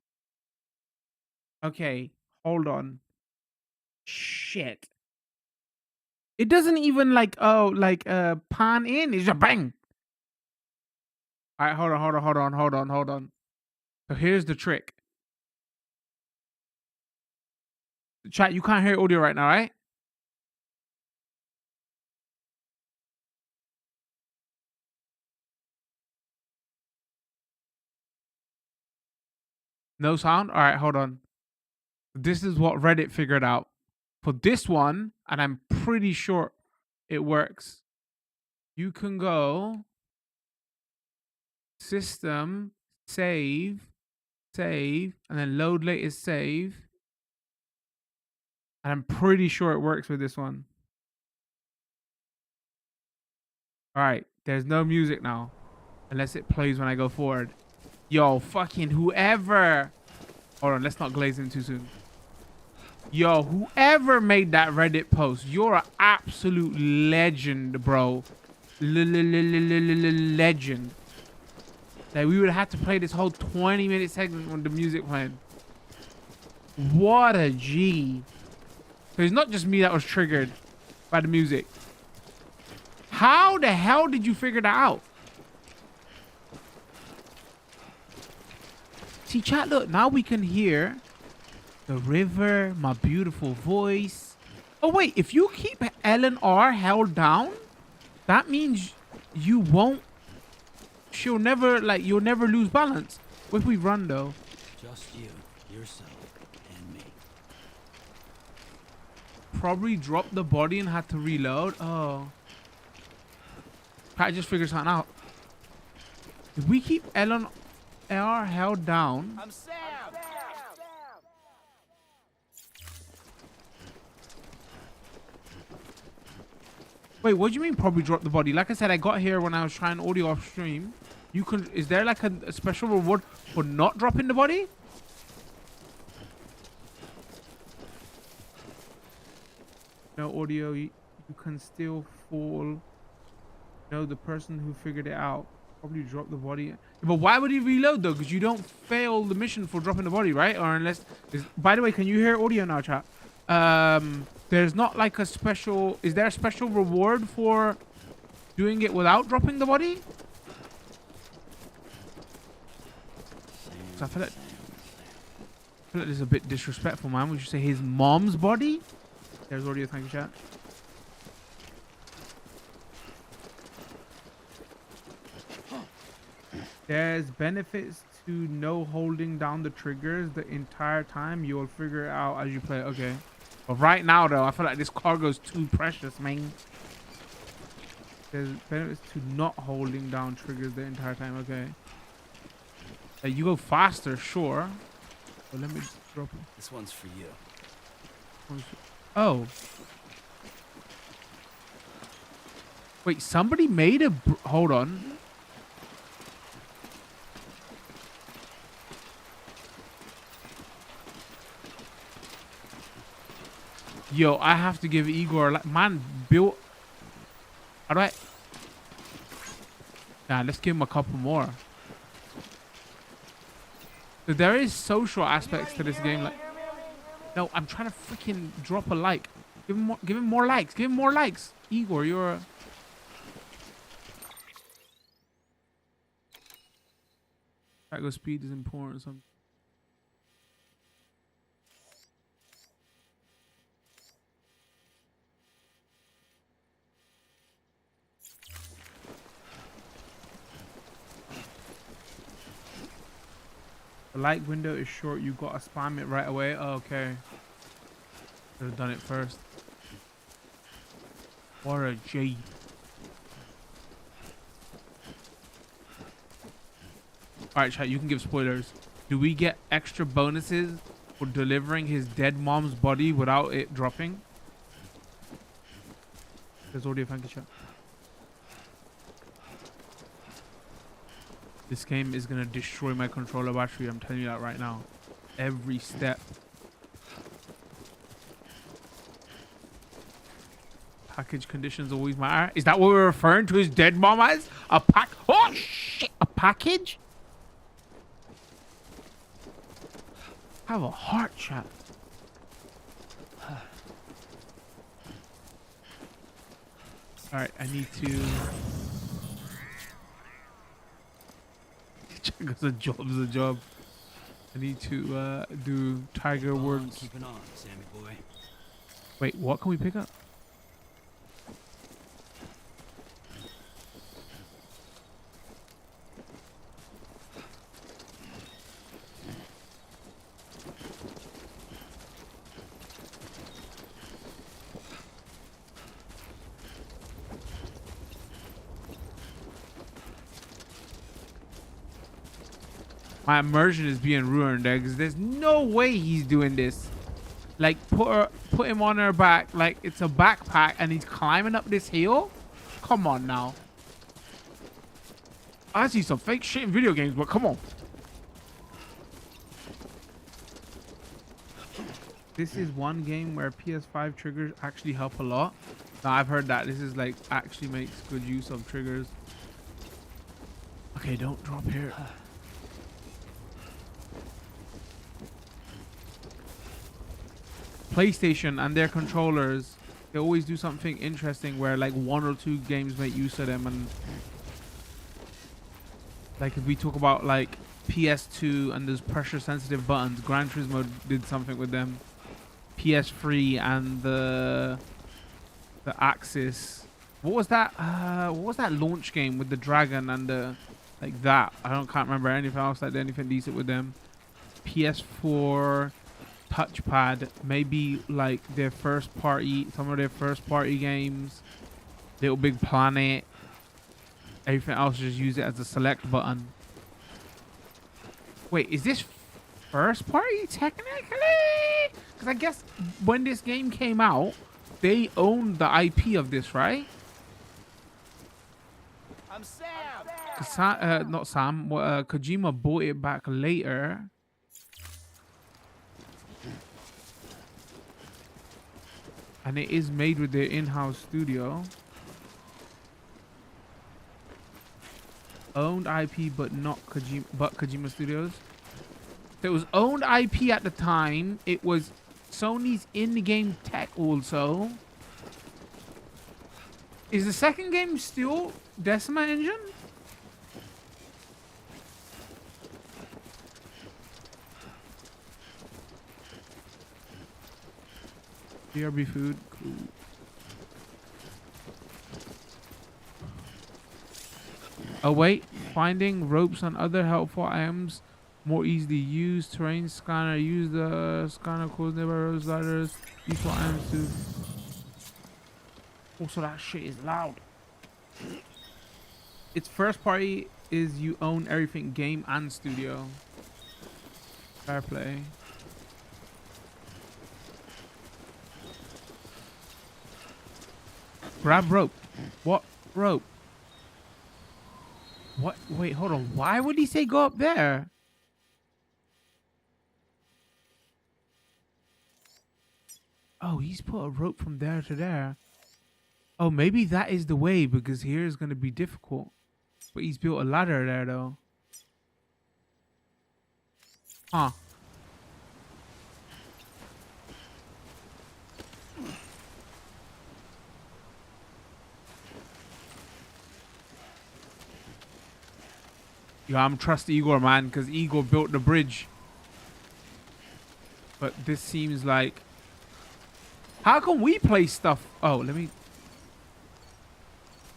Okay, hold on. Shit. It doesn't even pan in. It's just bang. All right, hold on. So here's the trick. Chat, you can't hear audio right now, right? No sound? All right, hold on. This is what Reddit figured out. For this one, and I'm pretty sure it works. You can go system, save, and then load latest save. And I'm pretty sure it works with this one. All right, there's no music now. Unless it plays when I go forward. Yo, fucking whoever. Hold on, let's not glaze in too soon. Yo, whoever made that Reddit post, you're an absolute legend, bro. Legend. Like, we would have to play this whole 20-minute segment with the music playing. What a G. So it's not just me that was triggered by the music. How the hell did you figure that out? See, chat, look, now we can hear The river, my beautiful voice. Oh wait, if you keep L and R held down, that means you won't. You'll never lose balance. What if we run though? Just you, yourself, and me. Probably dropped the body and had to reload. Oh. I just figured something out. If we keep L and R held down. I'm Sam. Wait, what do you mean probably drop the body? Like I said, I got here when I was trying audio off stream. You can. Is there like a special reward for not dropping the body? No audio. You can still fall. No, the person who figured it out probably dropped the body. But why would he reload though? Because you don't fail the mission for dropping the body, right? Or unless. By the way, can you hear audio now, chat? There's not like a special. Is there a special reward for doing it without dropping the body? So I feel like this is a bit disrespectful, man. Would you say his mom's body? There's audio. Thank you, chat. There's benefits to no holding down the triggers the entire time. You'll figure it out as you play. Okay. But right now, though, I feel like this cargo's too precious, man. There's benefits to not holding down triggers the entire time. Okay. You go faster, sure. But let me drop it. This one's for you. Oh. Wait, somebody made a... Hold on. Yo, I have to give Igor, like, man, built. How do I? Nah, let's give him a couple more. So there is social aspects to this game. Like, no, I'm trying to freaking drop a like. Give him more. Give him more likes. Give him more likes. Igor, you're. Cargo speed is important or something. The like window is short. You gotta spam it right away. Oh, okay. Should have done it first. What a G. Alright, chat, you can give spoilers. Do we get extra bonuses for delivering his dead mom's body without it dropping? There's audio, thank you, chat. This game is gonna destroy my controller battery. I'm telling you that right now. Every step. Package conditions always matter. Is that what we're referring to his dead mom as? A pack? Oh shit! A package? Have a heart, chat. All right, I need to. Because a job's a job. I need to do Tiger Woods. Keeping on, Sammy boy. Wait, what can we pick up? My immersion is being ruined there because there's no way he's doing this. Like, put him on her back like it's a backpack and he's climbing up this hill? Come on now. I see some fake shit in video games, but come on. This is one game where PS5 triggers actually help a lot. Now, I've heard that. This is like actually makes good use of triggers. Okay, don't drop here. PlayStation and their controllers, they always do something interesting where like 1 or 2 games make use of them. And like if we talk about like PS2 and those pressure sensitive buttons. Gran Turismo did something with them. PS3 and the Axis. What was that? What was that launch game with the dragon and the like that? Can't remember anything else that did anything decent with them. PS4 touchpad, maybe like their first party, some of their first party games. Little Big Planet. Everything else just use it as a select button. Wait, is this first party technically? Because I guess when this game came out, they owned the IP of this, right? I'm Sam. Not Sam. Kojima bought it back later. And it is made with their in-house studio. Owned IP, but not Kojima, but Kojima Studios. So it was owned IP at the time. It was Sony's in-game tech also. Is the second game still Decima engine? BRB food, cool. Oh wait, finding ropes and other helpful items more easily used. Terrain scanner, use the scanner codes nearby roads, ladders, useful items too. Also that shit is loud. Its first party is you own everything, game and studio. Fair play. Grab rope. What rope? What? Wait, hold on. Why would he say go up there? Oh, he's put a rope from there to there. Oh, maybe that is the way because here is going to be difficult. But he's built a ladder there though. Huh. Yeah, I'm trust Igor, man, because Igor built the bridge. But this seems like... How can we place stuff? Oh, let me...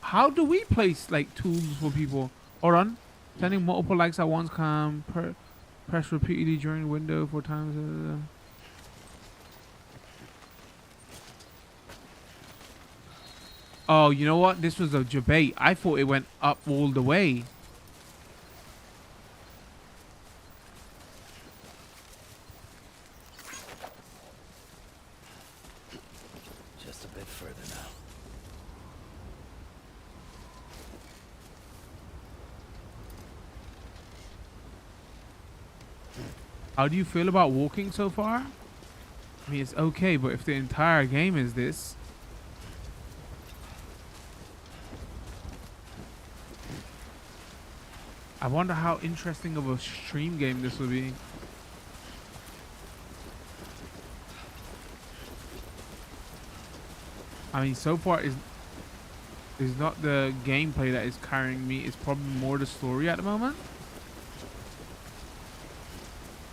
How do we place, like, tools for people? Hold on. Sending multiple likes at once can press repeatedly during the window 4 times. Oh, you know what? This was a debate. I thought it went up all the way. Just a bit further now. How do you feel about walking so far? I mean, it's okay, but if the entire game is this... I wonder how interesting of a stream game this will be. I mean, so far is not the gameplay that is carrying me. It's probably more the story at the moment.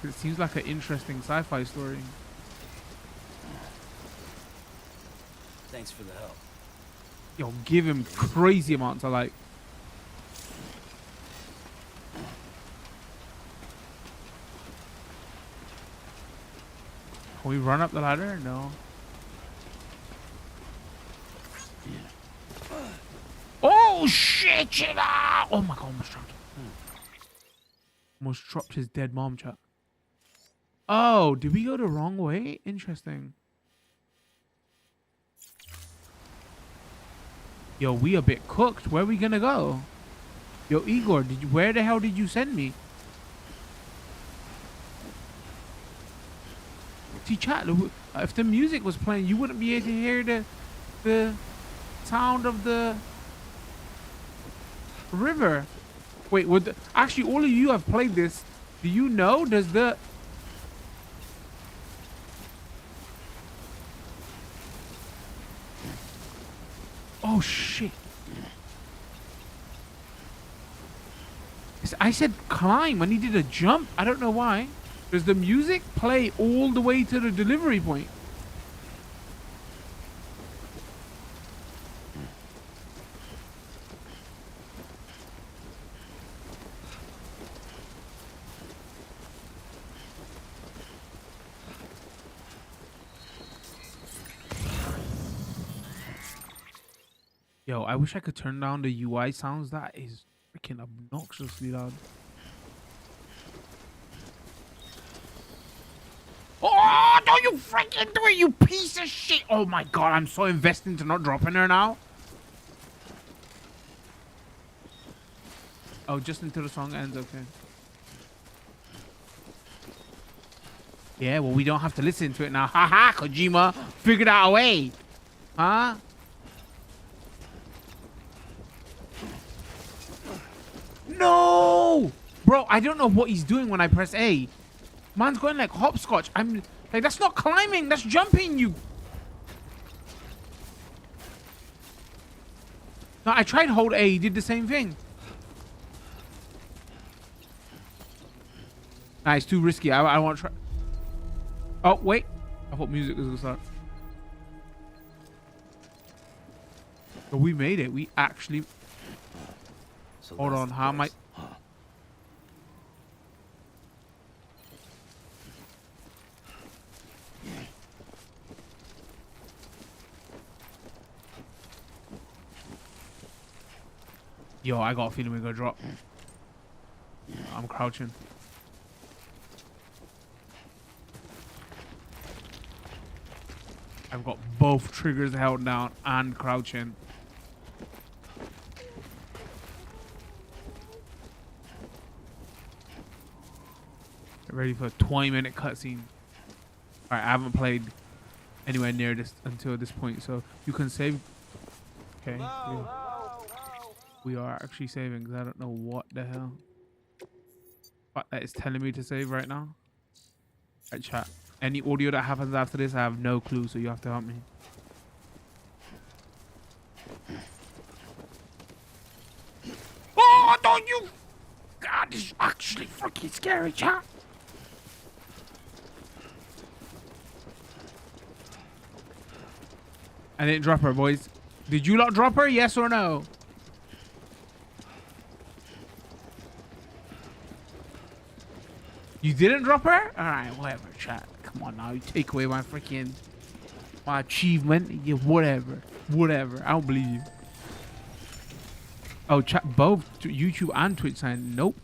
It seems like an interesting sci-fi story. Thanks for the help. Yo, give him crazy amounts of like. Can we run up the ladder? No. Oh shit! Oh my god! Almost dropped. Almost dropped his dead mom, Chuck. Oh, did we go the wrong way? Interesting. Yo, we a bit cooked. Where we gonna go? Yo, Igor, where the hell did you send me? See, chat, if the music was playing, you wouldn't be able to hear the sound of the river. Wait, actually, all of you have played this. Do you know? Does the... Oh, shit. I said climb when he did a jump. I don't know why. Does the music play all the way to the delivery point? Yo, I wish I could turn down the UI sounds. That is freaking obnoxiously loud. Oh, don't you freaking do it, you piece of shit! Oh my god, I'm so invested into not dropping her now. Oh, just until the song ends, okay. Yeah, well, we don't have to listen to it now. Haha, Kojima figured out a way. Huh? No! Bro, I don't know what he's doing when I press A. Man's going like hopscotch. I'm like, that's not climbing, that's jumping, you. No, I tried hold A, he did the same thing. Nah, it's too risky. I won't try. Oh, wait. I thought music was gonna start. But we made it. We actually... So hold on, how am I... Yo, I got a feeling we're gonna drop. I'm crouching. I've got both triggers held down and crouching. Get ready for a 20-minute cutscene. Alright, I haven't played anywhere near this until this point, so you can save. Okay. We are actually saving because I don't know what the hell. But that is telling me to save right now. Alright, chat. Any audio that happens after this, I have no clue, so you have to help me. Oh, don't you! God, this is actually freaking scary, chat. I didn't drop her, boys. Did you lot drop her? Yes or no? You didn't drop her? Alright, whatever, chat. Come on now, you take away my freaking... my achievement. Yeah, whatever. Whatever. I don't believe you. Oh, chat, both YouTube and Twitch saying nope.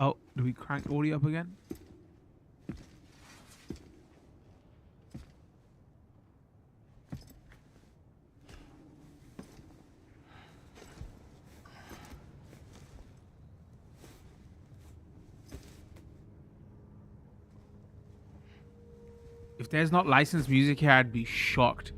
Oh, do we crank audio up again? If there's not licensed music here, I'd be shocked.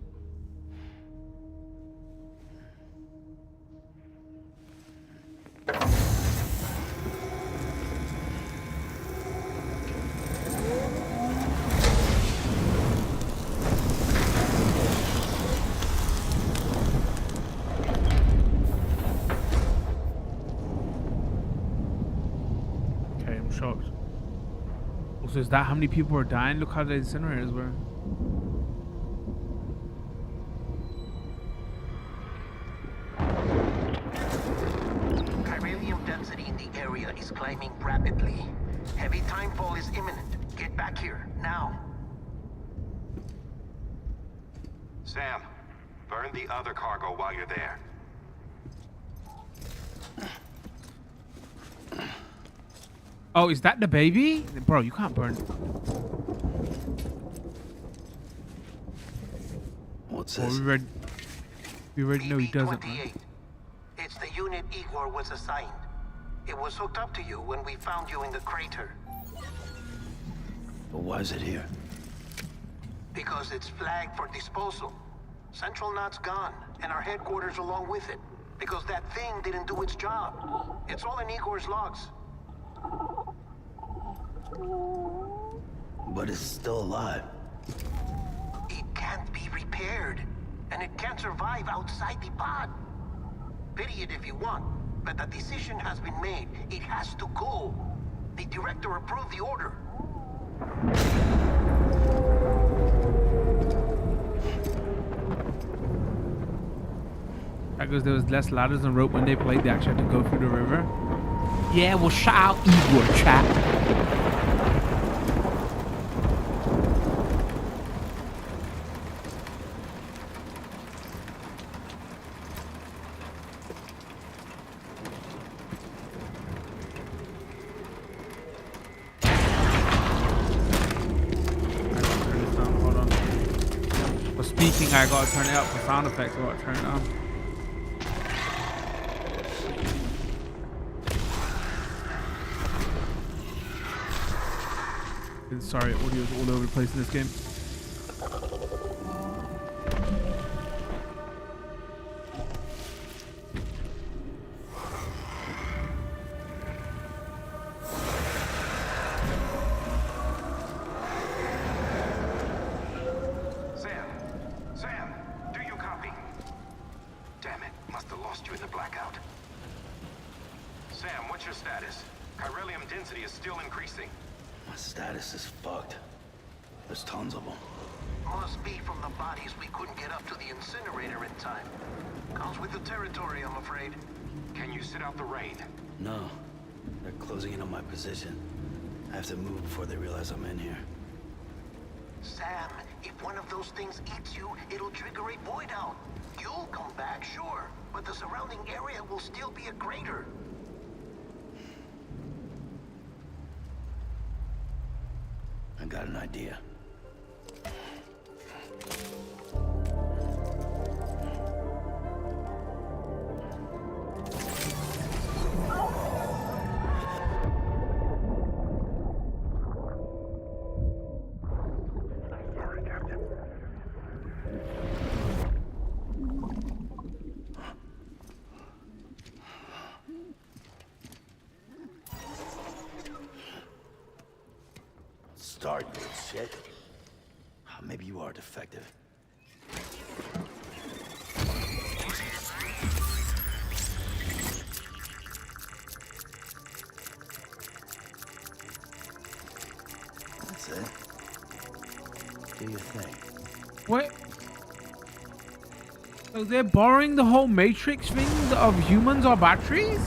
So is that how many people are dying? Look how the incinerators were. Chiralium density in the area is climbing rapidly. Heavy timefall is imminent. Get back here, now. Sam, burn the other cargo while you're there. Oh, is that the baby? Bro, you can't burn. What's this? Oh, we already know he doesn't. Man. It's the unit Igor was assigned. It was hooked up to you when we found you in the crater. But why is it here? Because it's flagged for disposal. Central Knot's gone, and our headquarters along with it. Because that thing didn't do its job. It's all in Igor's logs. But it's still alive. It can't be repaired, and it can't survive outside the pod. Pity it if you want, but the decision has been made. It has to go. The director approved the order. Because there was less ladders and rope when they played, they actually had to go through the river. Yeah, well, shout out Igor, chat. I gotta turn it up for sound effects. I gotta turn it on. Sorry, audio's all over the place in this game. Position. I have to move before they realize I'm in here. Sam, if one of those things eats you, it'll trigger a void out. You'll come back, sure, but the surrounding area will still be a crater. I got an idea. Start, you shit. Maybe you are defective. That's it. Do your thing. What? So they're borrowing the whole Matrix things of humans or batteries?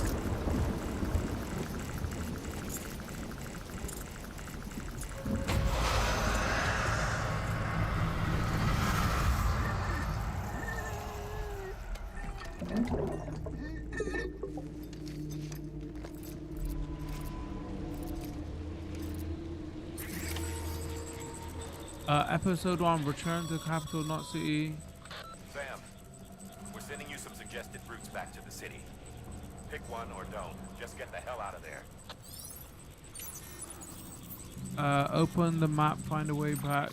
Episode 1, return to capital, not city. Sam, we're sending you some suggested routes back to the city. Pick one or don't. Just get the hell out of there. Open the map, find a way back.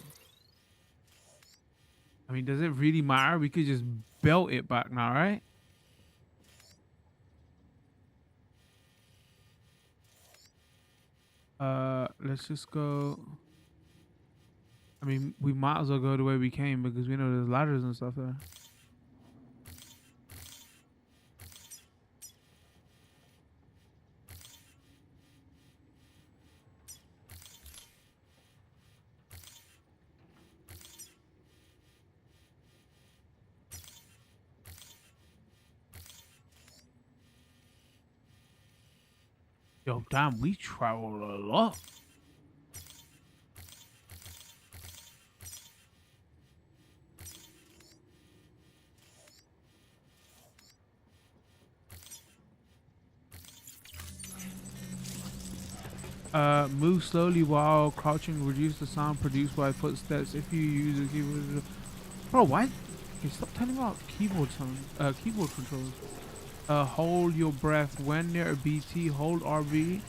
I mean, does it really matter? We could just belt it back now, right? Let's just go. I mean, we might as well go the way we came because we know there's ladders and stuff there. Yo, damn, we traveled a lot. Move slowly while crouching. Reduce the sound produced by footsteps if you use a keyboard. Bro, why? Okay, stop telling me about keyboard sounds. Keyboard controls. Hold your breath when near a BT. Hold RB.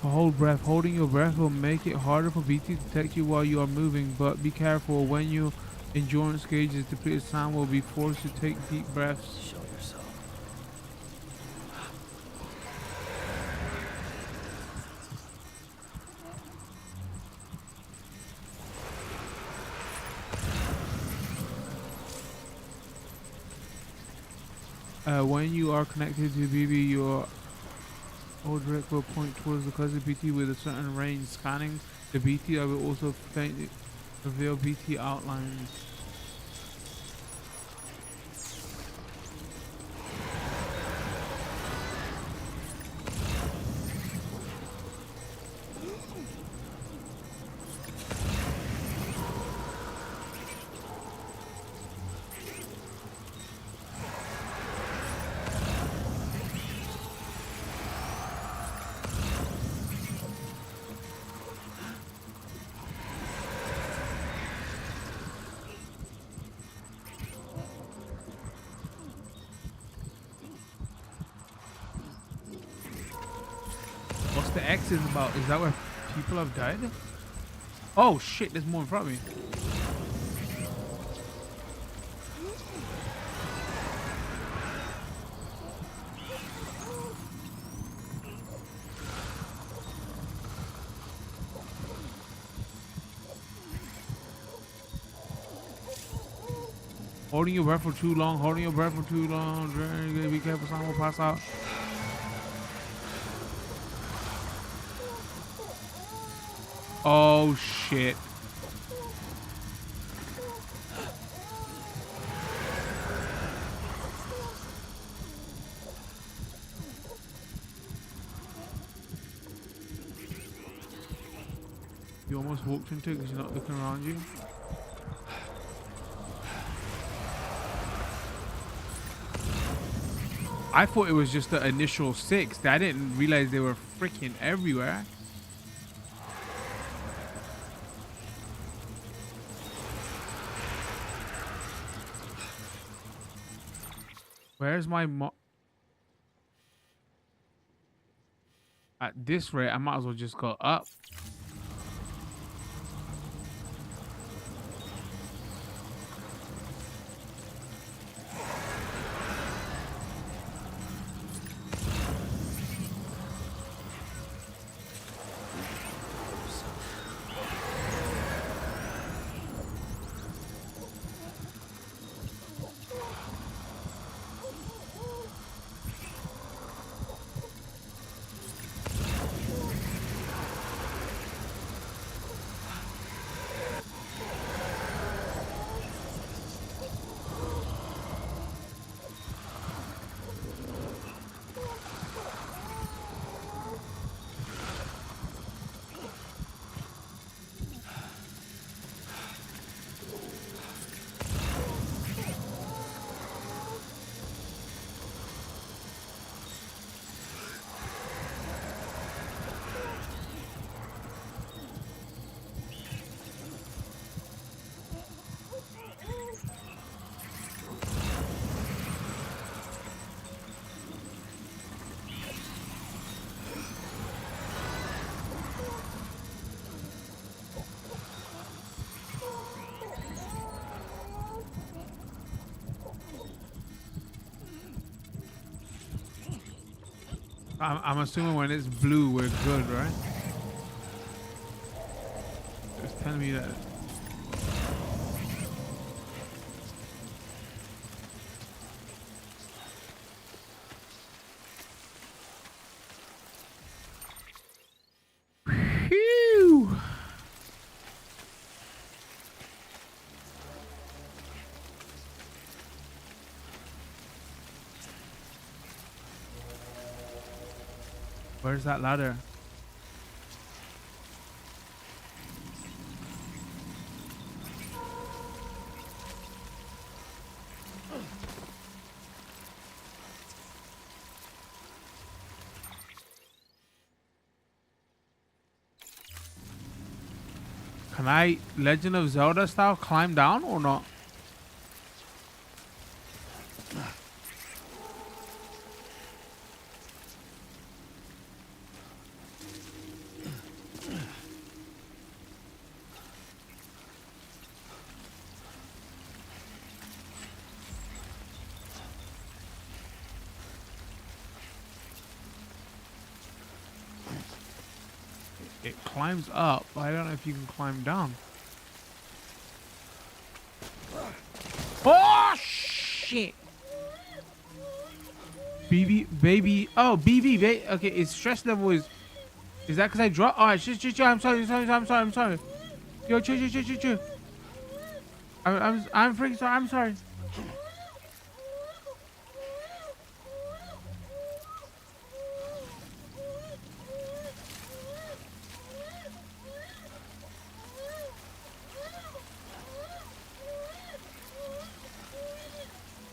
Hold breath. Holding your breath will make it harder for BT to detect you while you are moving, but be careful. When your endurance gauge is depleted, Sam will be forced to take deep breaths. Show yourself. When you are connected to BB, your old direct will point towards the closet BT with a certain range. Scanning the BT, I will also faintly reveal BT outlines. What's the X is about? Is that where people have died? Oh shit, there's more in front of me. Holding your breath for too long, holding your breath for too long. Be careful, someone will pass out. Oh shit. You almost walked into it because you're not looking around you. I thought it was just the initial 6. I didn't realize they were freaking everywhere. Where's my At this rate, I might as well just go up. I'm assuming when it's blue, we're good, right? It's telling me that. Phew. Where's that ladder? Can I, Legend of Zelda style, climb down or not? It climbs up, but I don't know if you can climb down. Oh shit! BB, baby. Oh, BB, baby. Okay, its stress level is that because I dropped? Oh, shit, I'm sorry. Yo, chill. I'm freaking sorry. I'm sorry.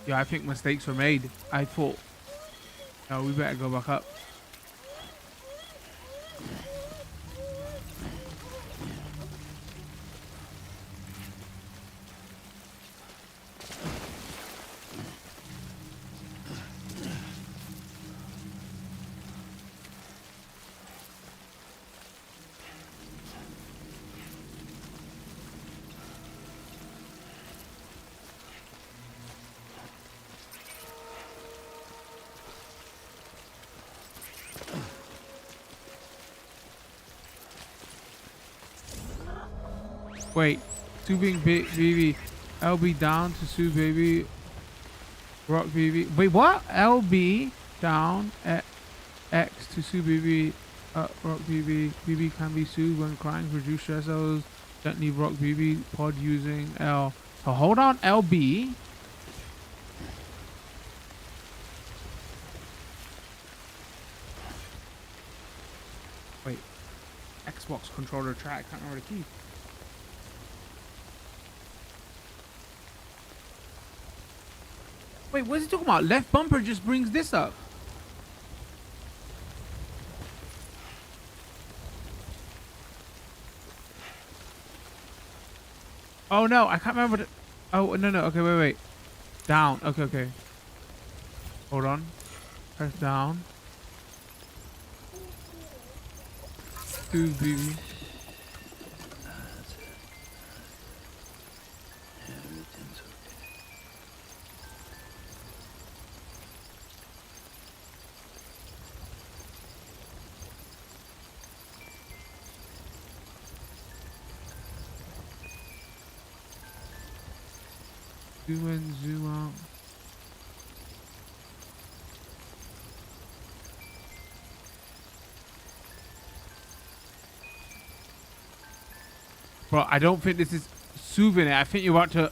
Yeah, I think mistakes were made. I thought, oh, we better go back up. Wait, Sue being BB, LB down to Sue baby, rock BB. Wait, what? LB down at X to Sue baby, rock BB. BB can be soothed when crying, reduce stress levels. Gently rock BB pod using L. So hold on, LB. Wait, Xbox controller track. I can't remember the key. Wait, what is he talking about? Left bumper just brings this up. Oh no, I can't remember. Oh no. Okay, wait. Down. Okay. Hold on. Press down. Do BB. Zoom in, zoom out. Bro, I don't think this is soothing it. I think you're about to...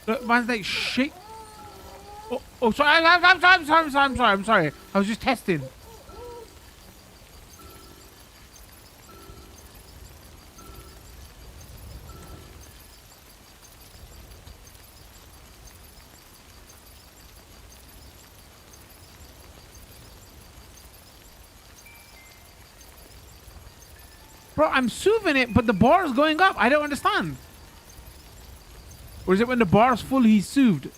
Look, man's like shit. Oh, sorry. I'm sorry. I was just testing. Bro, I'm soothing it, but the bar is going up. I don't understand. Or is it when the bar is full, he's soothed?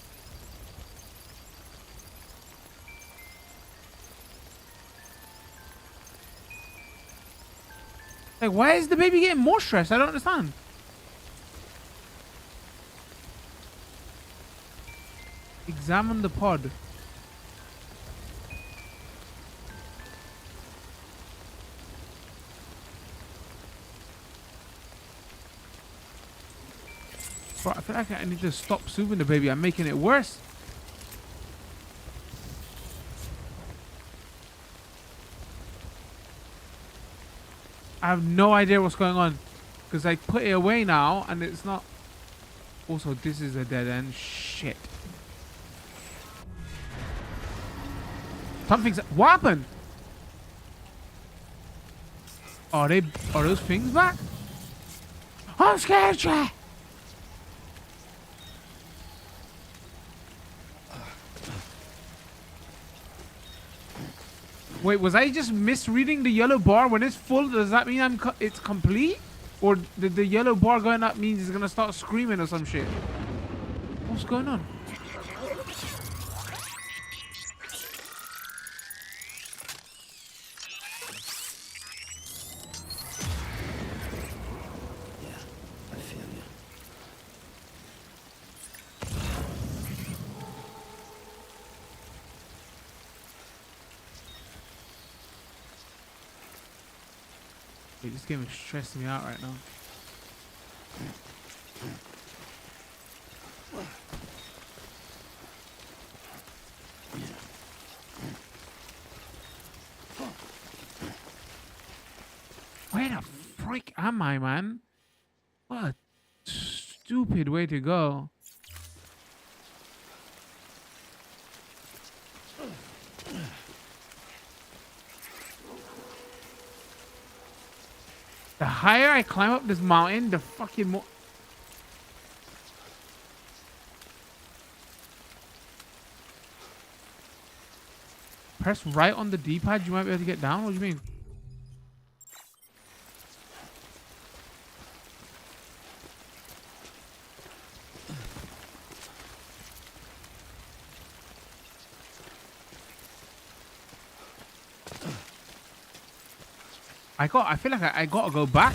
Like, why is the baby getting more stressed? I don't understand. Examine the pod. Bro, I feel like I need to stop soothing the baby. I'm making it worse. I have no idea what's going on. Because I put it away now and it's not... Also, this is a dead end. Shit. Something's... What happened? Are those things back? I'm scared, Jack. Wait, was I just misreading the yellow bar? When it's full, does that mean it's complete? Or did the yellow bar going up means it's gonna start screaming or some shit? What's going on? Wait, this game is stressing me out right now. Where the frick am I, man? What a stupid way to go. The higher I climb up this mountain, the fucking more... Press right on the D-pad, you might be able to get down? What do you mean? I feel like I gotta go back.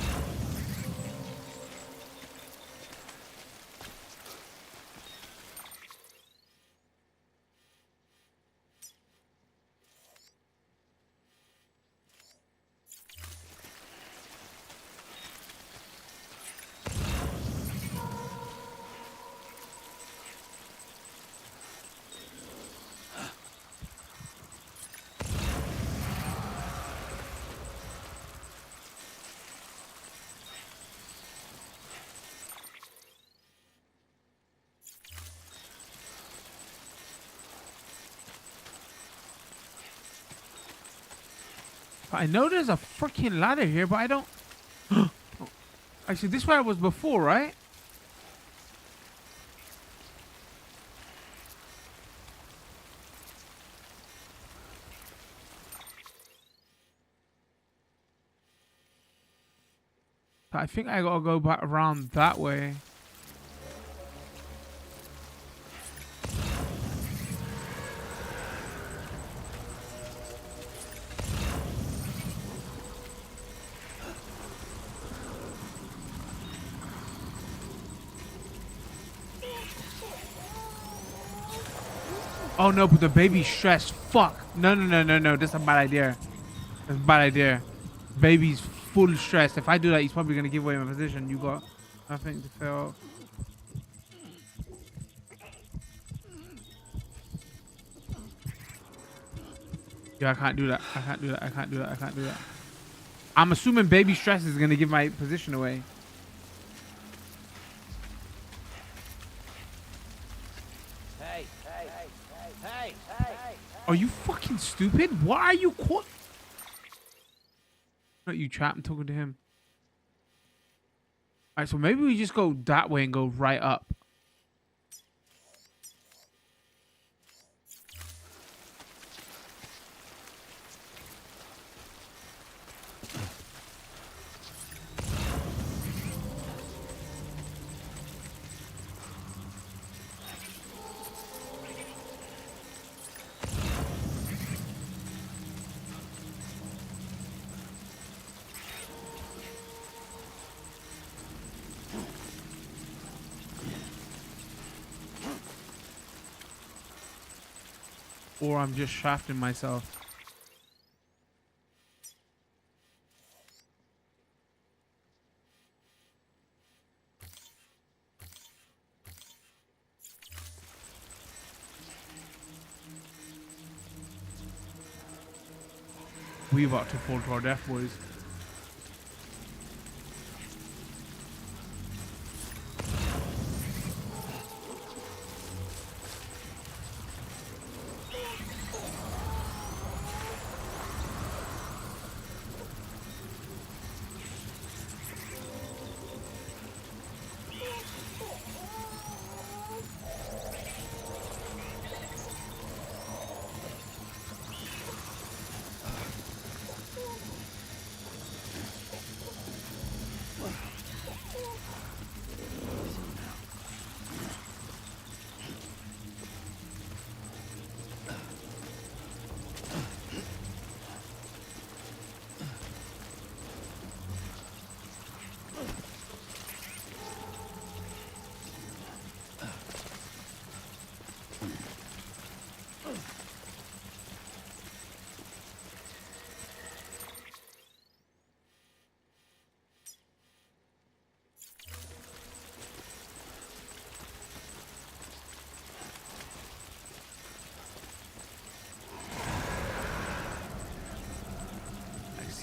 I know there's a freaking ladder here, but I don't... Actually, this is where I was before, right? I think I gotta go back around that way. Oh no, but the baby's stressed. Fuck. No. That's a bad idea. That's a bad idea. Baby's full stress. If I do that, he's probably gonna give away my position. You got nothing to fail. Yeah, I can't do that. I can't do that. I'm assuming baby stress is gonna give my position away. Hey. Are you fucking stupid? Why are you caught? Not you, chap. I'm talking to him. Alright, so maybe we just go that way and go right up. Or I'm just shafting myself. We about to fall to our death, boys.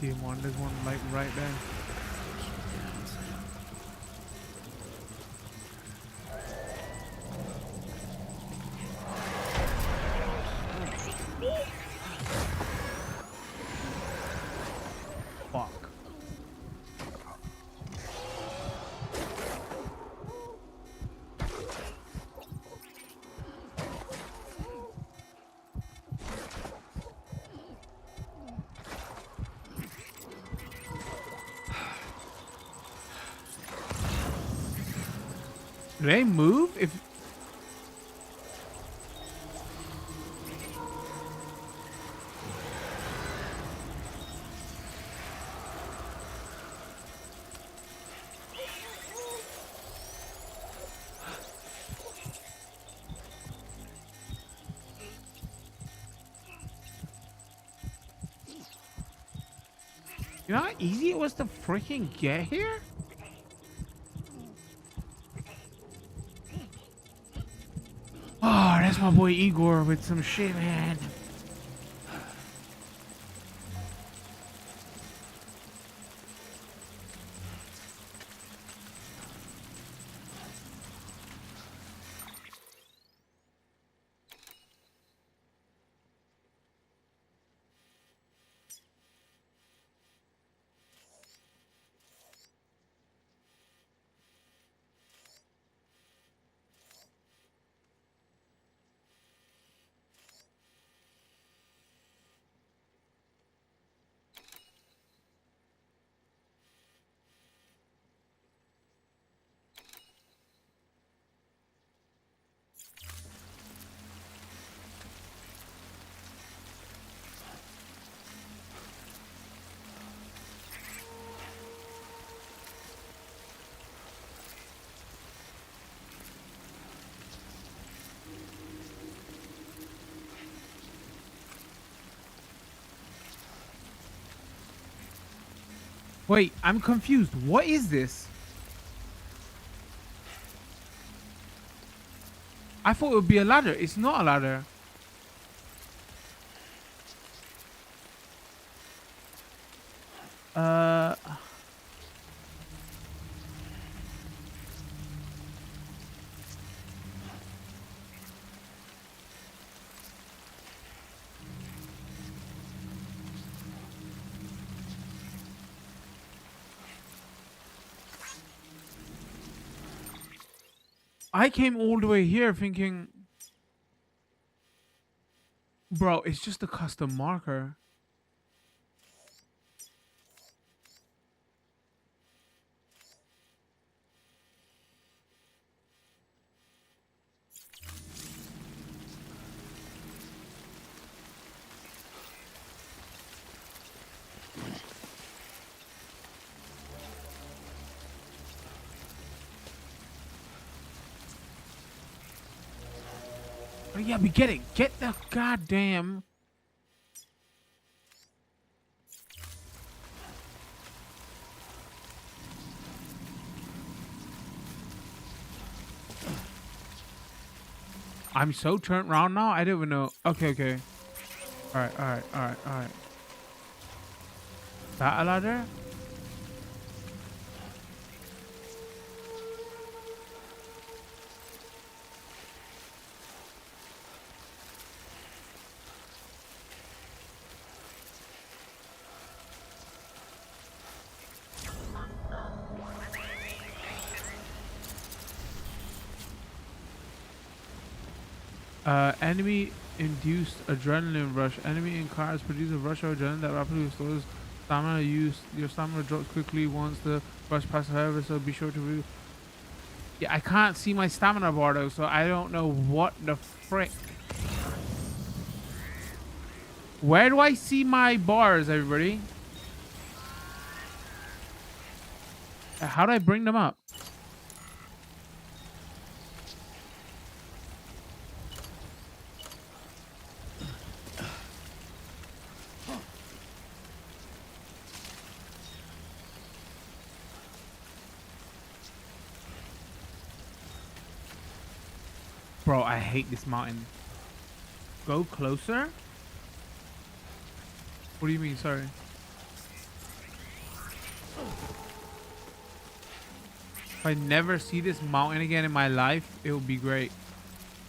see one. There's one like right there. Fuck. Do they move? If you know how easy it was to freaking get here? Oh, that's my boy Igor with some shit, man. Wait, I'm confused. What is this? I thought it would be a ladder. It's not a ladder. I came all the way here thinking, bro, it's just a custom marker. Oh, yeah, we get it. Get the goddamn. I'm so turned around now. I don't even know. Okay, okay. All right, all right, all right, all right. That a ladder? Enemy induced adrenaline rush. Enemy in cars produce a rush of adrenaline that rapidly restores stamina. Your stamina drops quickly once the rush passes, however, so be sure to yeah, I can't see my stamina bar though, so I don't know what the frick. Where do I see my bars, everybody? How do I bring them up? Bro, I hate this mountain. Go closer? What do you mean? Sorry. If I never see this mountain again in my life, it would be great.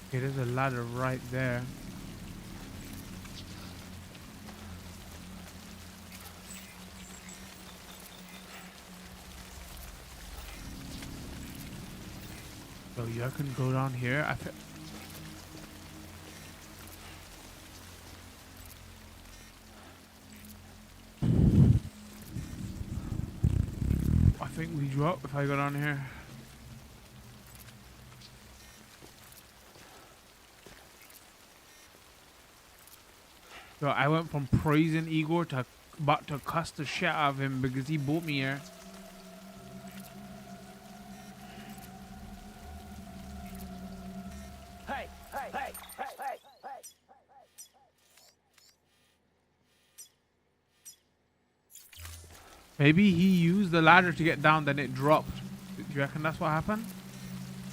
Okay, there's a ladder right there. So you can go down here. I think we drop if I go down here. So I went from praising Igor to about to cuss the shit out of him because he brought me here. Hey, hey, hey, hey, hey, hey. Maybe he used the ladder to get down, then it dropped. Do you reckon that's what happened?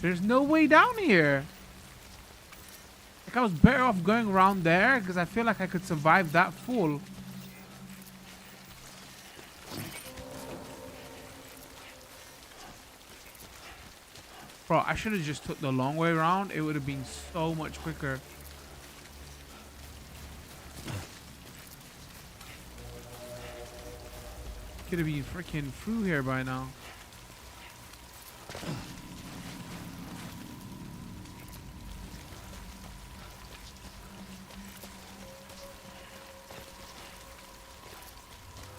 There's no way down here. Like, I was better off going around there because I feel like I could survive that fall. Bro, I should have just took the long way around. It would have been so much quicker. Could have been freaking through here by now.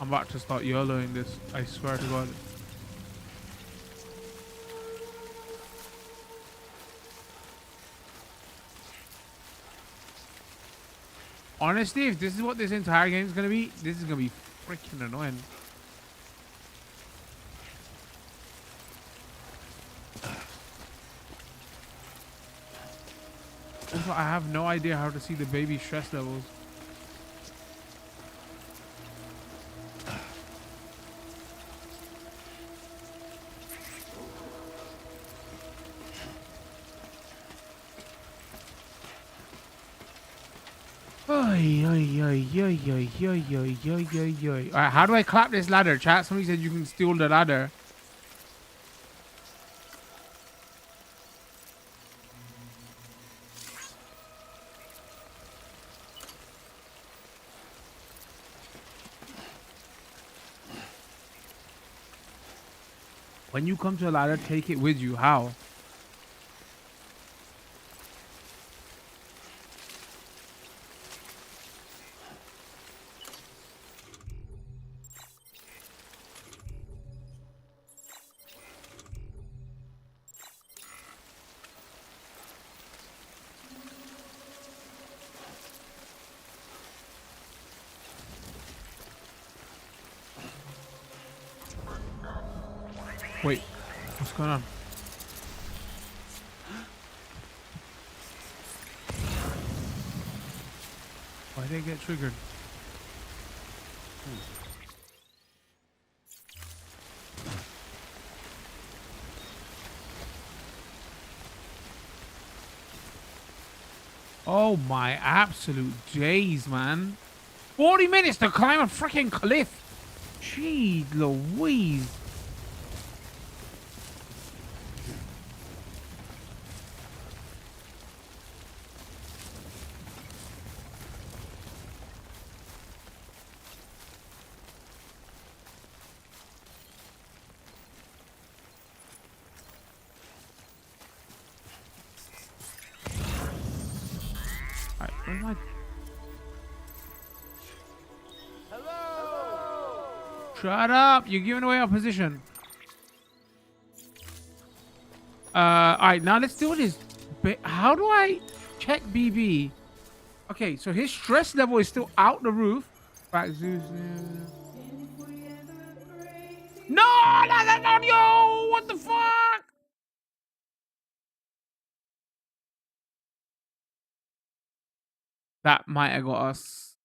I'm about to start YOLOing this. I swear to God. Honestly, if this is what this entire game is going to be, this is going to be freaking annoying. Also, I have no idea how to see the baby stress levels. Alright, how do I clap this ladder, chat? Somebody said you can steal the ladder. When you come to a ladder, take it with you. How? Wait, what's going on? Why did I get triggered? Oh my absolute days, man. 40 minutes to climb a freaking cliff. Gee Louise. Alright, where am I? Hello! Shut up! You're giving away our position. Alright, now let's do this. How do I check BB? Okay, so his stress level is still out the roof. Right, Zeus. No, that's not you! What the fuck? That might have got us.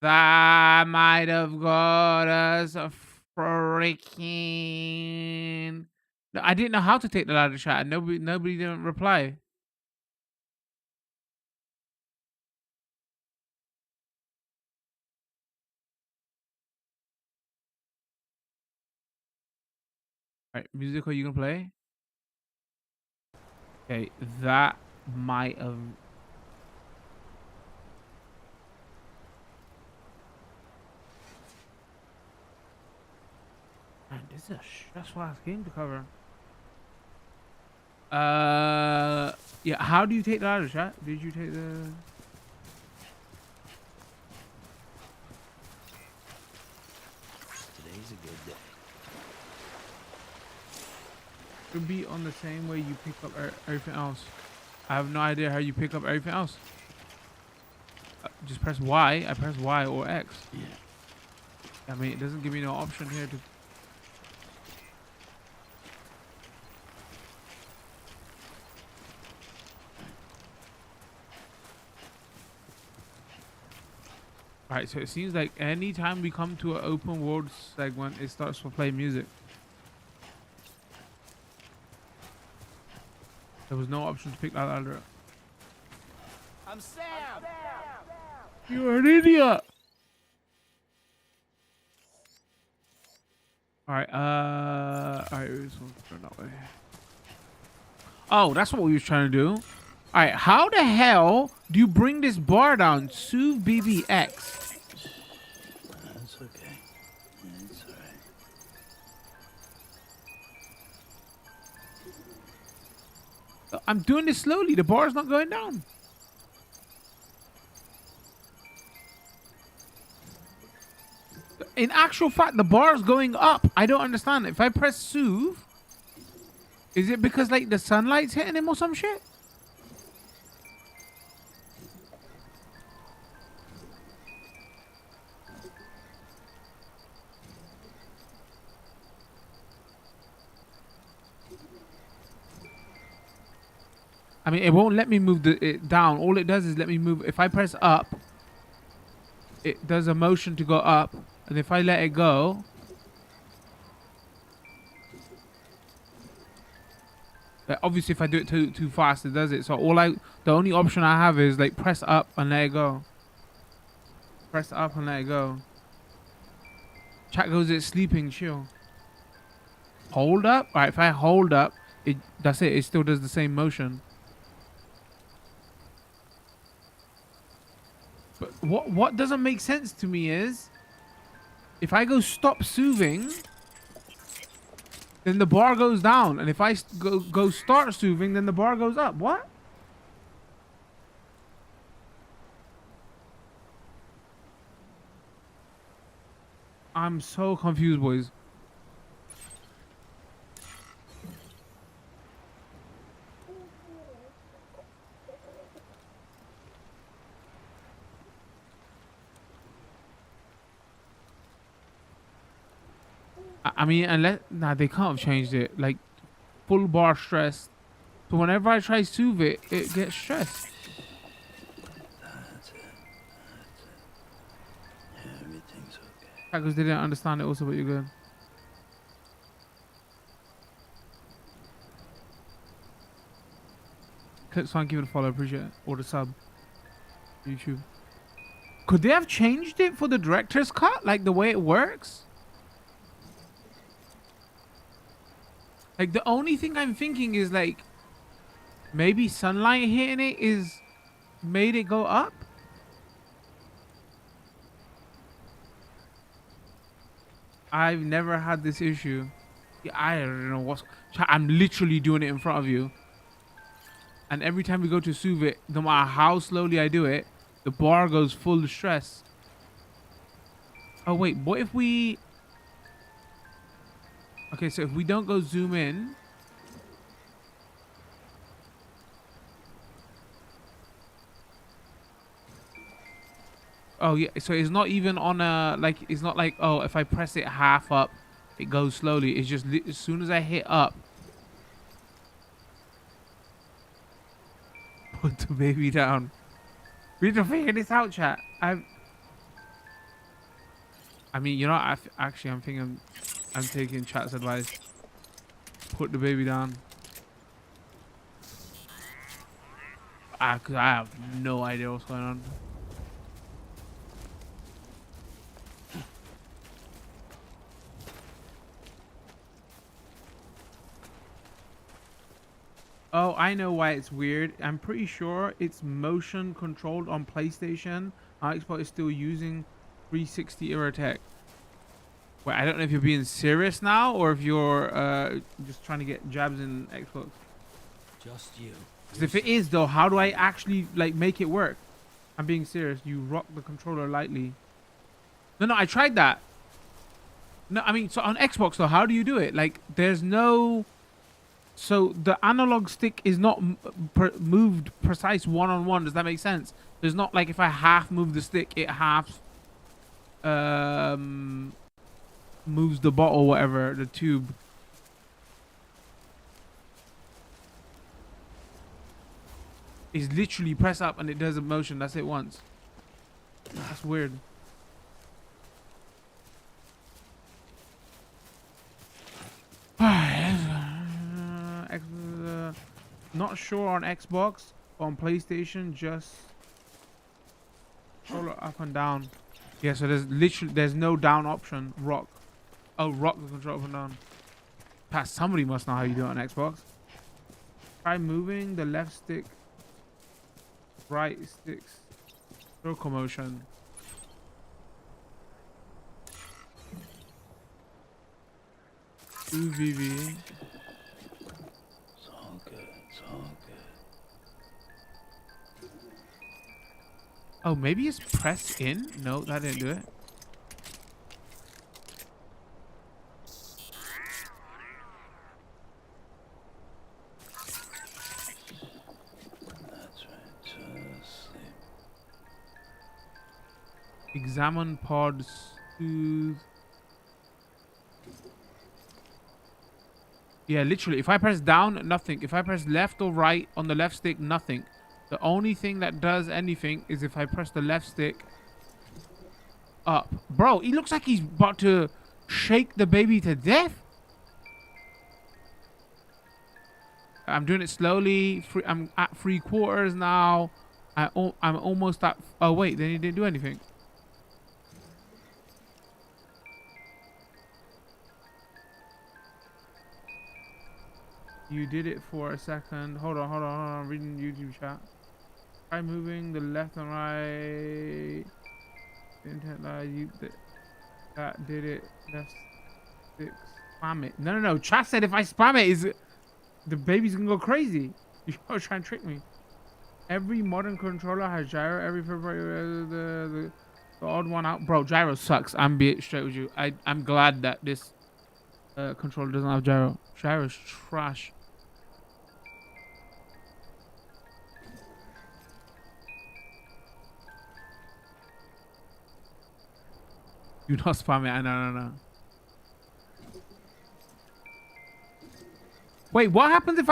That might have got us a freaking. No, I didn't know how to take the ladder shot. Nobody didn't reply. Alright, music, are you gonna play? Okay, that might have. Man, this is a stressful ass game to cover. Yeah. How do you take the ladder, chat? Did you take the? Today's a good day. Should be on the same way you pick up everything else. I have no idea how you pick up everything else. Just press Y. I press Y or X. Yeah. I mean, it doesn't give me no option here to. Alright, so it seems like anytime we come to an open world segment, it starts to play music. There was no option to pick that ladder up. I'm Sam. You're an idiot. Alright, alright, this one's going that way. Oh, that's what we was trying to do. Alright, how the hell do you bring this bar down? Sue BBX. That's okay. It's alright. I'm doing this slowly. The bar's not going down. In actual fact, the bar's going up. I don't understand. If I press soothe, is it because like the sunlight's hitting him or some shit? I mean, it won't let me move it down. All it does is let me move. If I press up, it does a motion to go up. And if I let it go, but obviously if I do it too fast, it does it. So the only option I have is like press up and let it go. Press up and let it go. Chat goes, it's sleeping, chill. Hold up. All right, if I hold up, that's it. It still does the same motion. But what doesn't make sense to me is, if I go stop soothing, then the bar goes down, and if I go start soothing, then the bar goes up. What? I'm so confused, boys. I mean, nah, they can't have changed it. Like, full bar stress. So whenever I try soothe it, it gets stressed. That's it. Yeah, everything's okay. Because they didn't understand it also, but you're good. Click sign, give it a follow, appreciate it. Or the sub. YouTube. Could they have changed it for the director's cut? Like the way it works? Like the only thing I'm thinking is like, maybe sunlight hitting it is made it go up? I've never had this issue. Yeah, I don't know what's... I'm literally doing it in front of you. And every time we go to soothe it, no matter how slowly I do it, the bar goes full stress. Oh wait, what if we... Okay, so if we don't go zoom in... Oh yeah, so it's not even on a... Like, it's not like, oh, if I press it half up, it goes slowly. It's just as soon as I hit up... Put the baby down. We need to figure this out, chat. I mean, you know, actually, I'm thinking... I'm taking chat's advice. Put the baby down. Cause I have no idea what's going on. I know why it's weird. I'm pretty sure it's motion controlled on PlayStation. Xbox is still using 360 era tech. Wait, I don't know if you're being serious now or if you're just trying to get jabs in Xbox. Just you. Because if it is though, how do I actually like make it work? I'm being serious. You rock the controller lightly. No, I tried that. No, I mean, so on Xbox though, how do you do it? Like, there's no. So the analog stick is not moved precise one-on-one. Does that make sense? There's not like if I half move the stick, it half moves the bottle, whatever, the tube. It's literally press up and it does a motion. That's it once. That's weird. Not sure on Xbox. On PlayStation, just controller up and down. Yeah, so there's no down option. Rock. Oh, rock the controller up and down. Pat, somebody must know how you do it on Xbox. Try moving the left stick, right sticks, circle motion. UVV. It's all good. It's all good. Oh, maybe it's press in? No, that didn't do it. That's right. Just sleep. Examine pod, soothe. Yeah, literally. If I press down, nothing. If I press left or right on the left stick, nothing. The only thing that does anything is if I press the left stick up. Bro, he looks like he's about to shake the baby to death. I'm doing it slowly. I'm at 3/4 now. I'm almost at... Oh, wait. Then he didn't do anything. You did it for a second. Hold on. I'm reading YouTube chat. Try moving the left and right. Intent that did it. Left stick. Spam it. No. Chat said if I spam it, the baby's gonna go crazy. You're trying to trick me. Every modern controller has gyro. Every the odd one out. Bro, gyro sucks. I'm being straight with you. I'm glad that this controller doesn't have gyro. Gyro's trash. Do not spam it. No. Wait, what happens if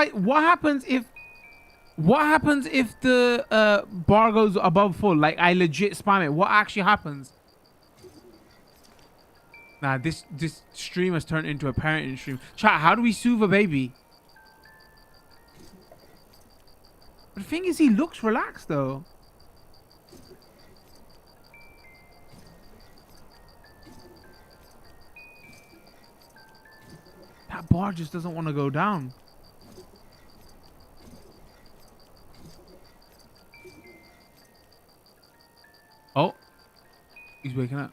the bar goes above full? Like I legit spam it. What actually happens? Nah, this stream has turned into a parenting stream. Chat, how do we soothe a baby? But the thing is, he looks relaxed though. That bar just doesn't want to go down. Oh, he's waking up.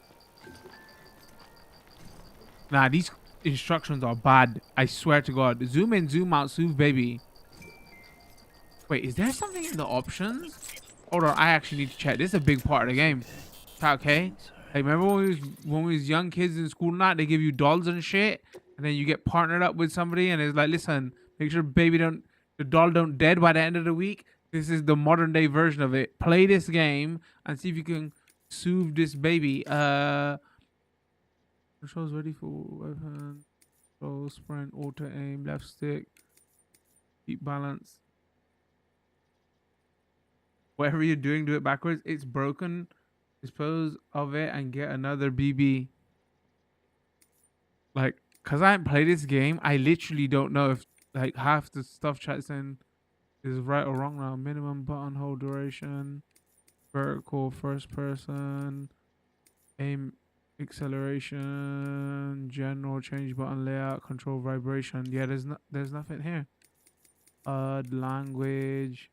Nah, these instructions are bad. I swear to God. Zoom in, zoom out, soothe baby. Wait, is there something in the options? Hold on, I actually need to check. This is a big part of the game. Okay. Hey, remember when we was young kids in school and that, they give you dolls and shit, and then you get partnered up with somebody, and it's like, listen, make sure the doll don't dead by the end of the week. This is the modern day version of it. Play this game and see if you can soothe this baby. Controls ready for weapon. Control, sprint, auto aim, left stick, keep balance. Whatever you're doing, do it backwards. It's broken. Dispose of it and get another BB. Like, cause I haven't played this game, I literally don't know if like half the stuff chat's in is right or wrong now. Minimum button hold duration, vertical, first person, aim, acceleration, general, change button layout, control vibration. Yeah, there's nothing here. Language.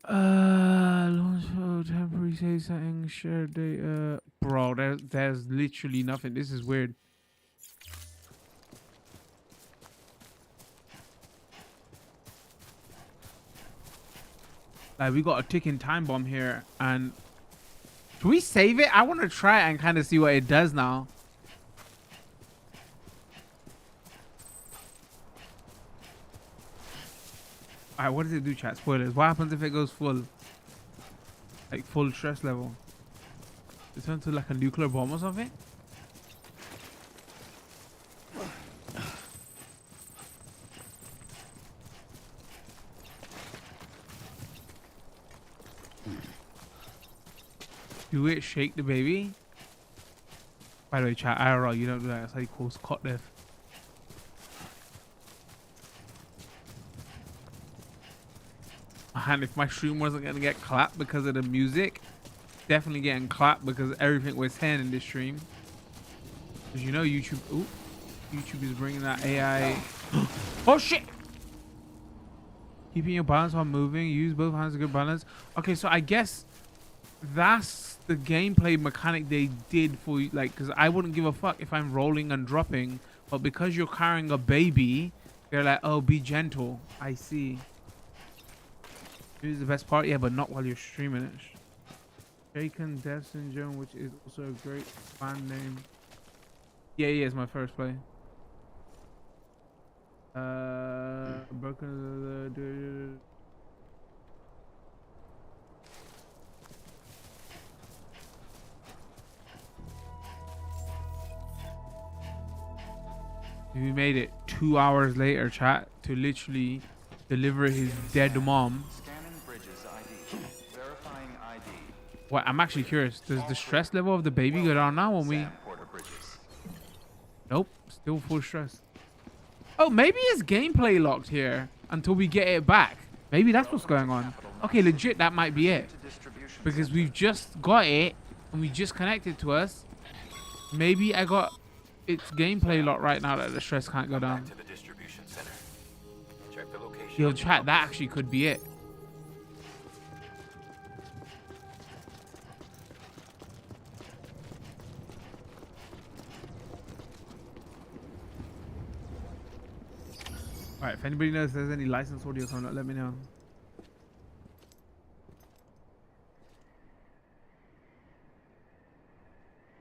Launch for temporary save settings, share data. Bro, there's literally nothing. This is weird. Like, we got a ticking time bomb here, and should we save it? I want to try it and kind of see what it does now. All right, what does it do, chat? Spoilers. What happens if it goes full? Like, full stress level? It turns to like a nuclear bomb or something? Do it, shake the baby. By the way, chat, IRL, you don't do that. That's how you cause cot death. And if my stream wasn't gonna get clapped because of the music, definitely getting clapped because everything we're saying in this stream. Because you know YouTube, YouTube is bringing that AI. Oh shit! Keeping your balance while moving. Use both hands to good balance. Okay, so I guess that's the gameplay mechanic they did for you. Like, because I wouldn't give a fuck if I'm rolling and dropping, but because you're carrying a baby, they're like, oh, be gentle. I see. This is the best part, yeah, but not while you're streaming it. Shaken Death Syndrome, which is also a great band name. Yeah, it's my first play. Broken. We made it 2 hours later, chat, to literally deliver his dead mom. What? I'm actually curious. Does the stress level of the baby go down now when we... Nope. Still full stress. Oh, maybe it's gameplay locked here until we get it back. Maybe that's what's going on. Okay, legit, that might be it. Because we've just got it and we just connected to us. Maybe I got its gameplay locked right now that the stress can't go down. Yo, chat, that actually could be it. Alright, if anybody knows if there's any licensed audio coming up, let me know.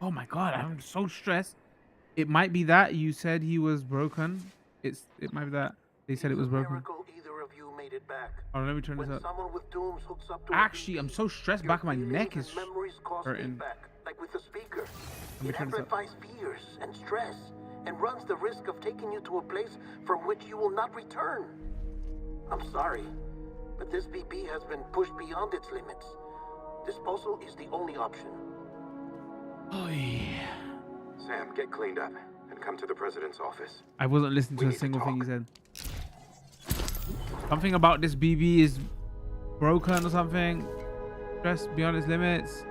Oh my god, I'm so stressed. It might be that you said he was broken. It might be that they said it was broken. Either of you made it back. Oh, let me turn this up. Someone with dooms hooks up to Actually, I'm so stressed. Back of my neck is hurting. Feedback, like with the speaker. Let me It turn this up. amplifies fears and stress and runs the risk of taking you to a place from which you will not return. I'm sorry, but this BB has been pushed beyond its limits. Disposal is the only option. Oh yeah. Sam, get cleaned up and come to the president's office. I wasn't listening to a single thing he said. Something about this BB is broken or something. Stress beyond its limits.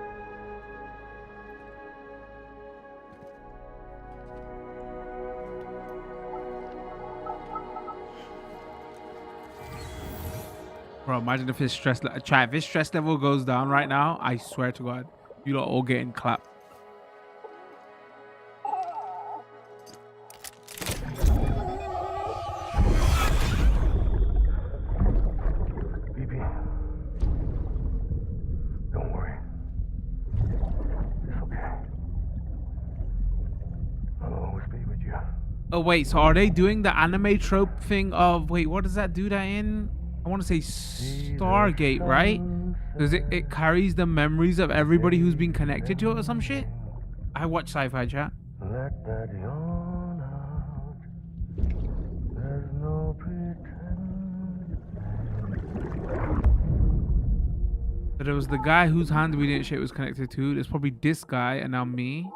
Bro, imagine if his stress if his stress level goes down right now, I swear to God, you lot all getting clapped. Oh wait, so are they doing the anime trope thing of wait, what does that do that in? I want to say Stargate, right? Does it carries the memories of everybody who's been connected to it or some shit? I watch sci-fi, chat. Let that yawn out. There's no pretend. So there was the guy whose hand we didn't shit was connected to. There's probably this guy and now me.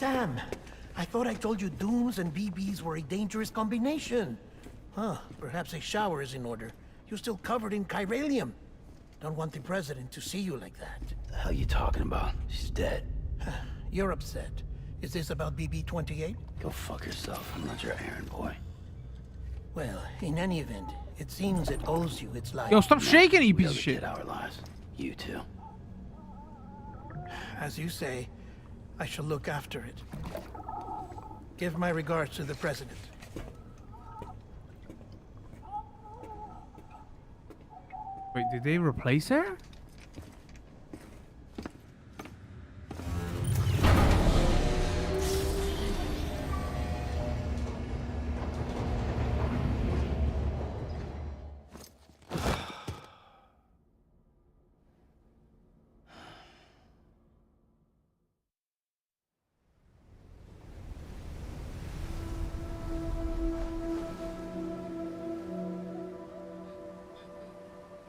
Sam, I thought I told you dooms and BBs were a dangerous combination. Huh, perhaps a shower is in order. You're still covered in chiralium. Don't want the president to see you like that. The hell you talking about? She's dead. You're upset. Is this about BB-28? Go fuck yourself. I'm not your errand boy. Well, in any event, it seems it owes you its life. Yo, stop shaking it, you piece of We'll shit. get our lives. You too. As you say, I shall look after it. Give my regards to the president. Wait, did they replace her?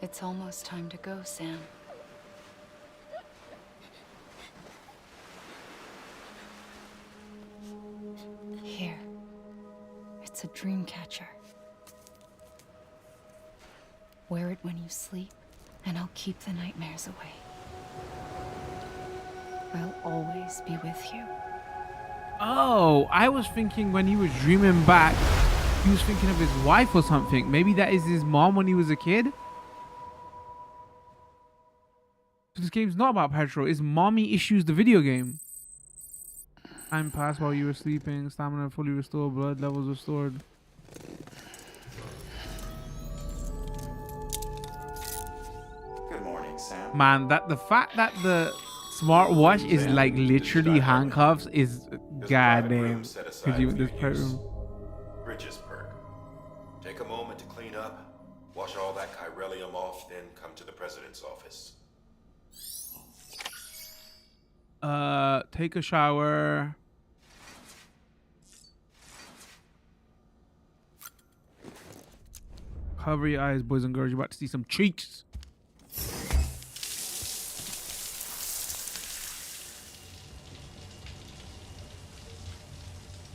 It's almost time to go, Sam. Here. It's a dream catcher. Wear it when you sleep, and I'll keep the nightmares away. I'll always be with you. Oh, I was thinking when he was dreaming back, he was thinking of his wife or something. Maybe that is his mom when he was a kid. So this game's not about petrol. It's Mommy Issues, the video game. Time passed while you were sleeping. Stamina fully restored. Blood levels restored. Good morning, Sam. Man, the fact that the smartwatch is like literally handcuffs is goddamn. Could you this part room? Bridges perk. Take a moment to clean up, wash all that chiralium off, then come to the president's office. Take a shower. Cover your eyes, boys and girls. You're about to see some cheeks.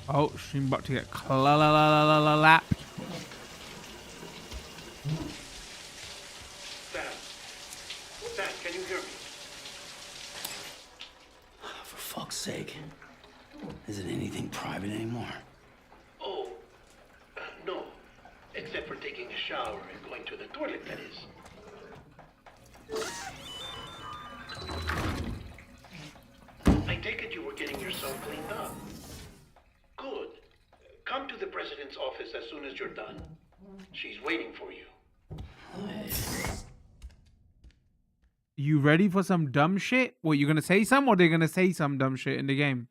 Oh, she's about to get clapped. Sam, can you hear me? For fuck's sake. Is it anything private anymore? Oh, no. Except for taking a shower and going to the toilet, that is. I take it you were getting yourself cleaned up. Good. Come to the president's office as soon as you're done. She's waiting for you. You ready for some dumb shit? What, you gonna say some, or they're gonna say some dumb shit in the game?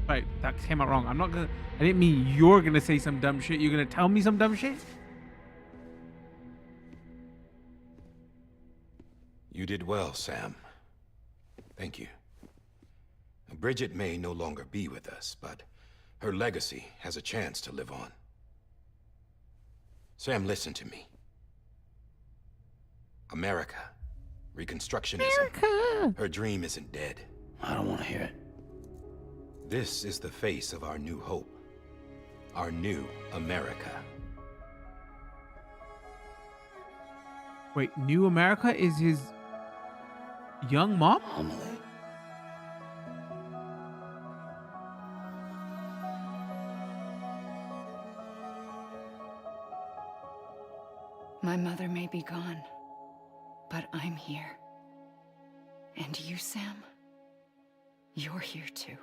Right, that came out wrong. I didn't mean you're gonna say some dumb shit. You're gonna tell me some dumb shit? You did well, Sam. Thank you. Bridget may no longer be with us, but her legacy has a chance to live on. Sam, listen to me. America. Reconstructionism. America. Her dream isn't dead. I don't want to hear it. This is the face of our new hope. Our new America. Wait, New America is his young mom? Amelie. My mother may be gone, but I'm here. And you, Sam, you're here too.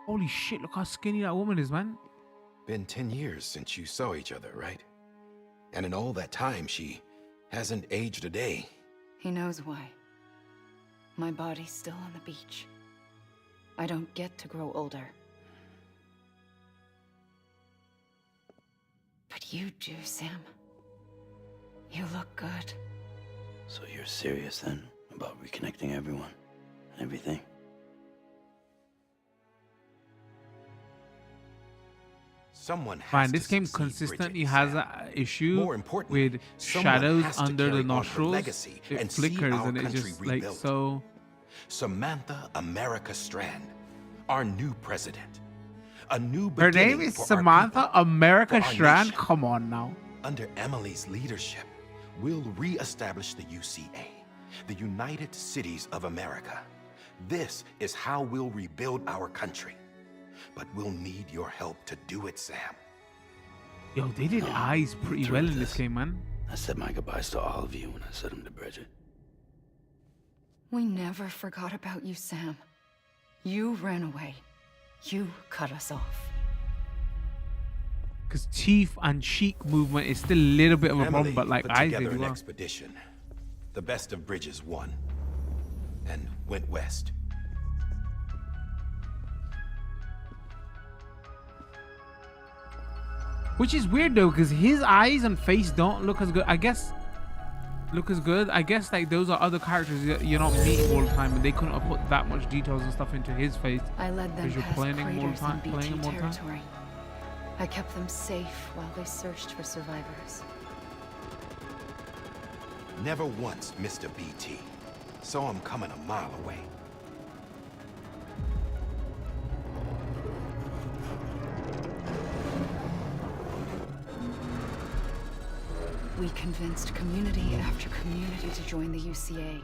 Holy shit, look how skinny that woman is, man. Been 10 years since you saw each other, right? And in all that time, she hasn't aged a day. He knows why. My body's still on the beach. I don't get to grow older. But you do, Sam. You look good. So you're serious then about reconnecting everyone and everything? Someone has Fine, this to game succeed consistently Bridget, has Sam. an issue More importantly, with someone shadows has to under carry the on her nostrils. legacy It and see flickers our and it's country just like rebuilt. so. Samantha America Strand, our new president. A new Her beginning name is for our Samantha people, America for our Strand. nation. Come on now. Under Emily's leadership, we'll re-establish the UCA, the United Cities of America. This is how we'll rebuild our country. But we'll need your help to do it, Sam. Yo, they did eyes pretty well in this game, man. I said my goodbyes to all of you when I said them to Bridget. We never forgot about you, Sam. You ran away. You cut us off. Because teeth and cheek movement is still a little bit of a problem, but like put eyes, they together do an well. expedition. The best of Bridges won and went west. Which is weird though, because his eyes and face don't look as good. I guess like those are other characters that you're not meeting all the time, and they couldn't have put that much details and stuff into his face. I led them because you're past playing him all the craters time. in Playing BT him all the time. territory. I kept them safe while they searched for survivors. Never once missed a BT. Saw him coming a mile away. We convinced community after community to join the UCA,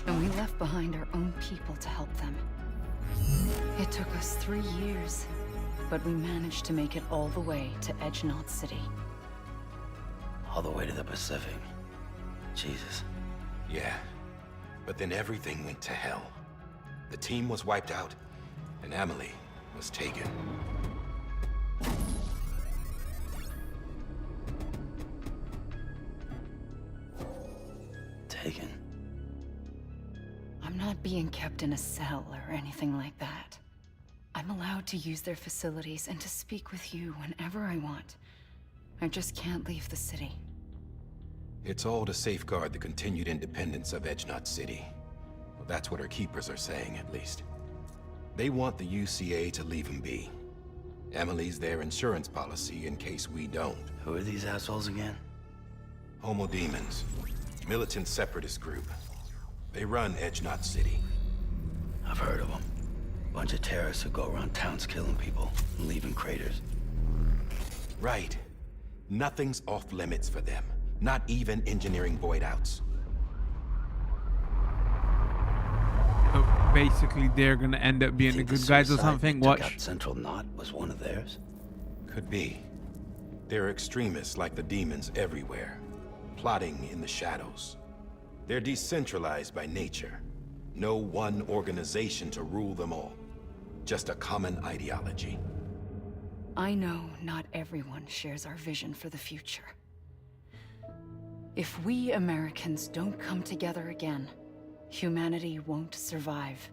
and we left behind our own people to help them. It took us 3 years, but we managed to make it all the way to Edgenot City. All the way to the Pacific. Jesus. Yeah, but then everything went to hell. The team was wiped out, and Emily was taken. Taken? I'm not being kept in a cell or anything like that. I'm allowed to use their facilities and to speak with you whenever I want. I just can't leave the city. It's all to safeguard the continued independence of Edgenot City. Well, that's what our keepers are saying, at least. They want the UCA to leave him be. Emily's their insurance policy in case we don't. Who are these assholes again? Homo Demons. Militant separatist group. They run Edgenot City. I've heard of them. Bunch of terrorists who go around towns killing people and leaving craters. Right. Nothing's off limits for them. Not even engineering void outs. So basically, they're gonna end up being the good guys or something. Took out Watch. Central Knot was one of theirs. Could be. There are extremists like the demons everywhere, plotting in the shadows. They're decentralized by nature. No one organization to rule them all. Just a common ideology. I know not everyone shares our vision for the future. If we Americans don't come together again, humanity won't survive.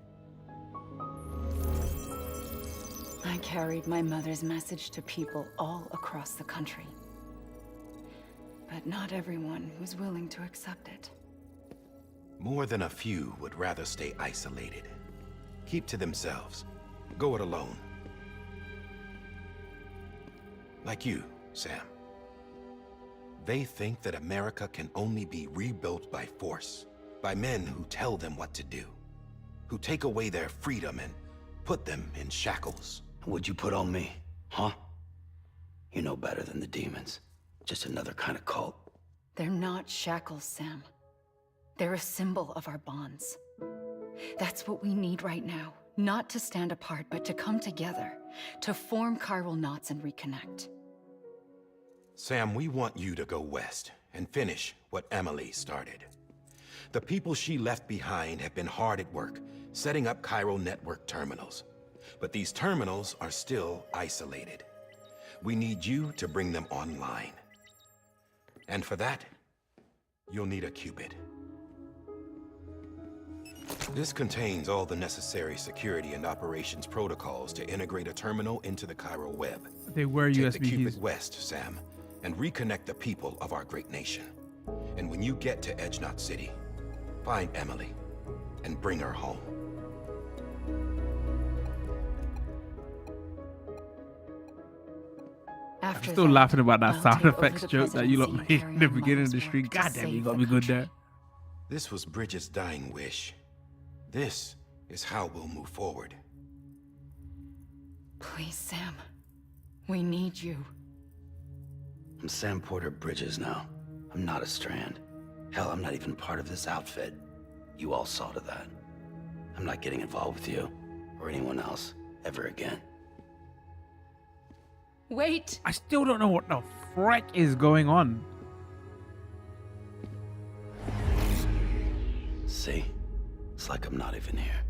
I carried my mother's message to people all across the country. But not everyone was willing to accept it. More than a few would rather stay isolated. Keep to themselves. Go it alone. Like you, Sam. They think that America can only be rebuilt by force, by men who tell them what to do, who take away their freedom and put them in shackles. What'd you put on me, huh? You know better than the demons. Just another kind of cult. They're not shackles, Sam. They're a symbol of our bonds. That's what we need right now. Not to stand apart, but to come together, to form chiral knots and reconnect. Sam, we want you to go west and finish what Emily started. The people she left behind have been hard at work, setting up chiral network terminals. But these terminals are still isolated. We need you to bring them online. And for that, you'll need a Cupid. This contains all the necessary security and operations protocols to integrate a terminal into the chiral web. They were Take USB the keys. Cupid west, Sam, and reconnect the people of our great nation. And when you get to Edgenot City, find Emily and bring her home. I'm still laughing about that sound effects joke that you lot made in the beginning of the stream. God damn, you got me good there. This was Bridget's dying wish. This is how we'll move forward. Please, Sam. We need you. I'm Sam Porter Bridges now. I'm not a Strand. Hell, I'm not even part of this outfit. You all saw to that. I'm not getting involved with you or anyone else ever again. Wait! I still don't know what the frick is going on. See? It's like I'm not even here.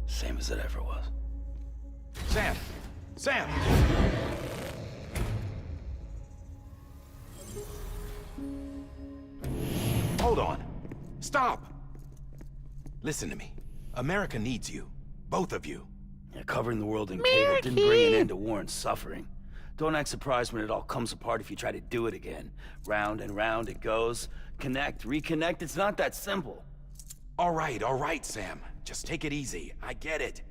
Same as it ever was. Sam! Sam! Hold on. Stop! Listen to me. America needs you. Both of you. Yeah, covering the world in cable didn't bring an end to war and suffering. Don't act surprised when it all comes apart if you try to do it again. Round and round it goes. Connect, reconnect, it's not that simple. All right, Sam. Just take it easy. I get it.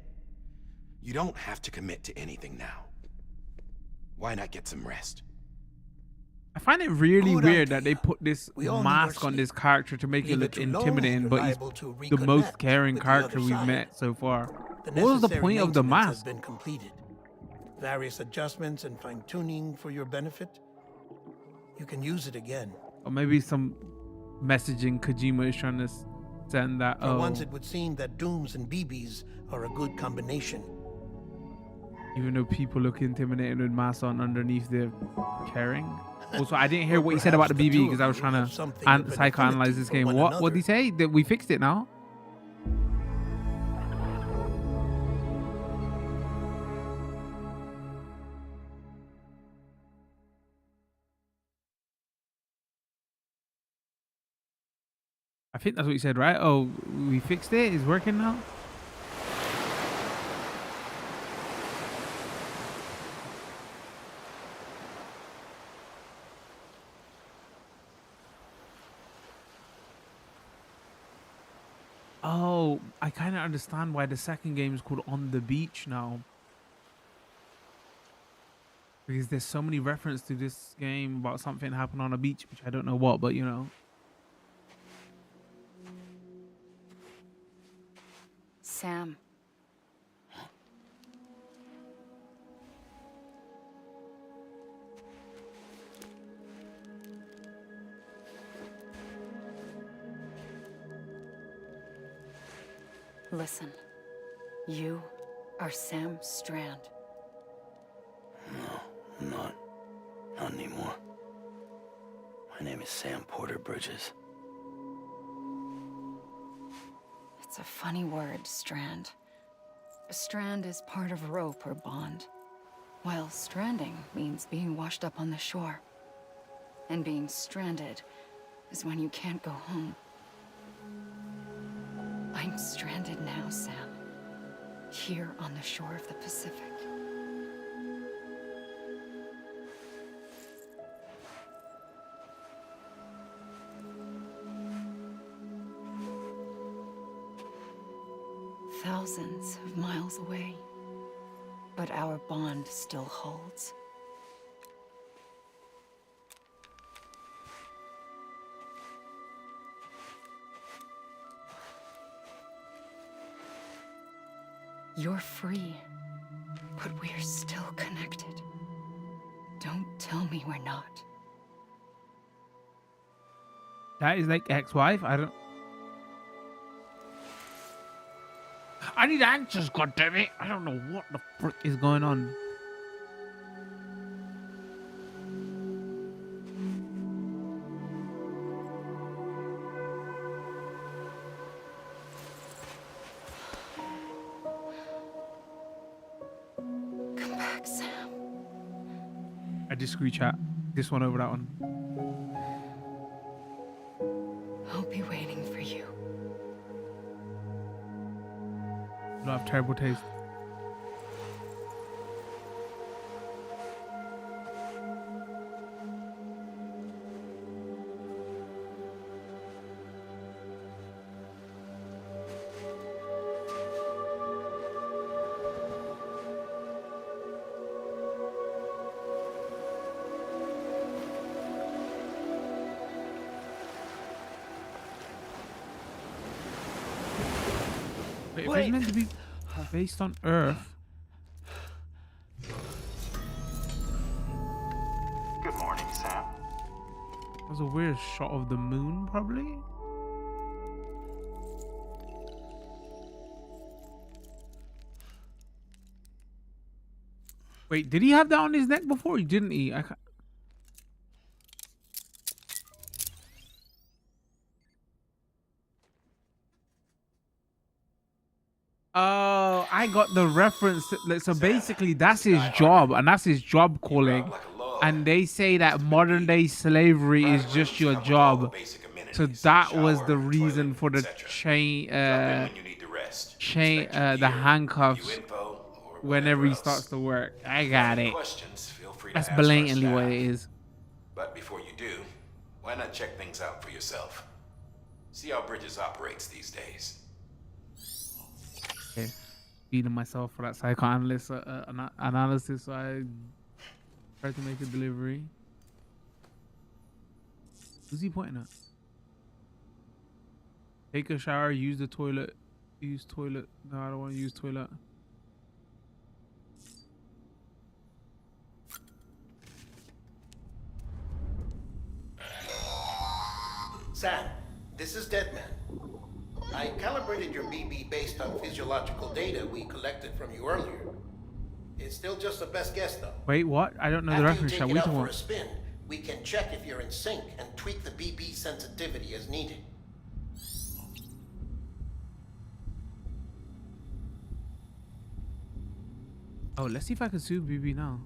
You don't have to commit to anything now. Why not get some rest? I find it really Good weird that idea. they put this We all need mask our on sleep. this character to make it Leave look it alone, intimidating, you're but he's liable to the most reconnect caring with the character other we've side. met so far. The What was the necessary point of the maintenance mask? has been completed. Various adjustments and fine-tuning for your benefit. You can use it again. Or maybe some messaging Kojima is trying to send that. For once, it would seem that Dooms and BBs are a good combination. Even though people look intimidated with masks on underneath, they're caring. Also, I didn't hear what he said about the Perhaps the BB two because of I was you trying have to something of an psychoanalyze affinity this for game. one What did he another. say? That we fixed it now? I think that's what he said, right? Oh, we fixed it. It's working now. Oh, I kind of understand why the second game is called On the Beach now. Because there's so many references to this game about something happened on a beach, which I don't know what, but you know. Sam. Listen, you are Sam Strand. No, I'm not. Not anymore. My name is Sam Porter Bridges. It's a funny word, strand. A strand is part of rope or bond, while stranding means being washed up on the shore. And being stranded is when you can't go home. I'm stranded now, Sam. Here on the shore of the Pacific. Thousands of miles away, but our bond still holds. You're free, but we're still connected. Don't tell me we're not. That is like ex-wife. I need answers, goddammit. I don't know what the frick is going on. Come back, Sam. I just screen chat this one over that one. I'll be waiting for you. You don't have terrible taste. Wait, if it's meant to be based on Earth. Good morning, Sam. That was a weird shot of the moon, probably. Wait, did he have that on his neck before? He didn't he? Oh, I got the reference. So basically, that's his job, and that's his job calling. And they say that modern day slavery is just your job. So that was the reason for the the handcuffs whenever he starts to work. I got it. That's blatantly what it is. But before you do, why not check things out for yourself? See how Bridges operates these days. Okay. Beating myself for that psychoanalyst analysis, so I tried to make a delivery. Who's he pointing at? Take a shower, use the toilet. Use toilet. No, I don't want to use toilet. Sam, this is Deadman. I calibrated your BB based on physiological data we collected from you earlier. It's still just a best guess, though. Wait, what? I don't know the reference shot. After you take it Wait out for more. a spin, we can check if you're in sync and tweak the BB sensitivity as needed. Oh, let's see if I can sue BB now.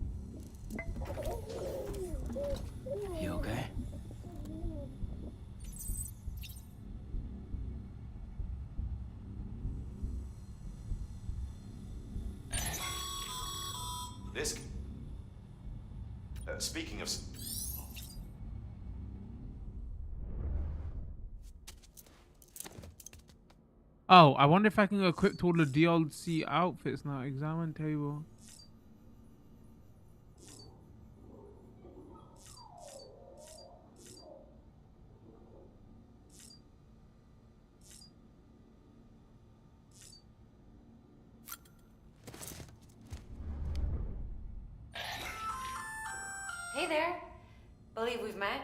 You okay? This... speaking of... Oh, I wonder if I can equip all the DLC outfits now. Examine table. Hey there. Believe we've met.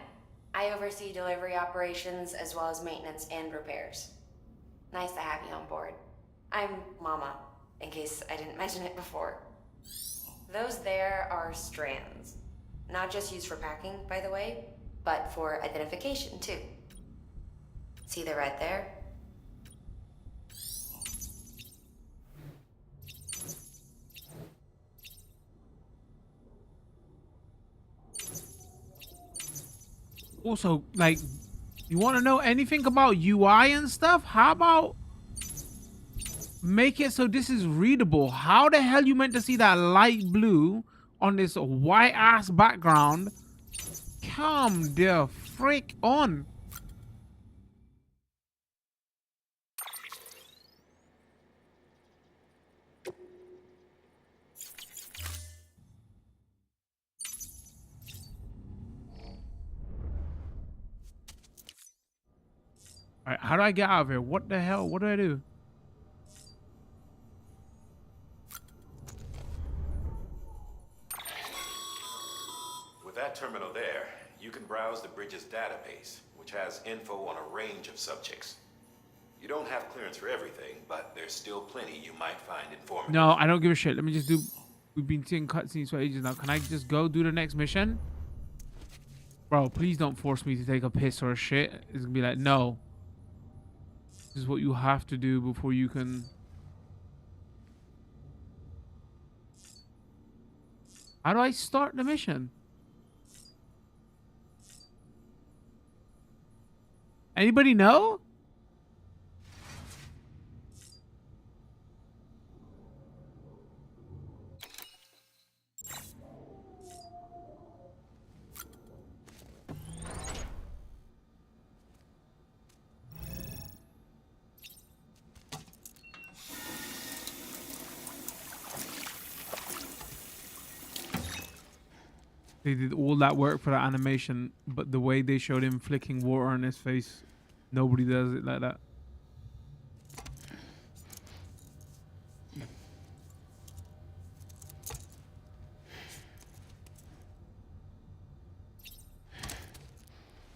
I oversee delivery operations as well as maintenance and repairs. Nice to have you on board. I'm Mama, in case I didn't mention it before. Those there are strands. Not just used for packing, by the way, but for identification too. See the red there? Also, like, you want to know anything about UI and stuff? How about make it so this is readable? How the hell you meant to see that light blue on this white ass background? Come the frick on. Alright, how do I get out of here? What the hell? What do I do? With that terminal there, you can browse the Bridges database, which has info on a range of subjects. You don't have clearance for everything, but there's still plenty you might find informative. No, I don't give a shit. Let me just do... We've been seeing cutscenes for ages now. Can I just go do the next mission? Bro, please don't force me to take a piss or a shit. It's gonna be like, no. This is what you have to do before you can... How do I start the mission? Anybody know? They did all that work for that animation, but the way they showed him flicking water on his face, nobody does it like that.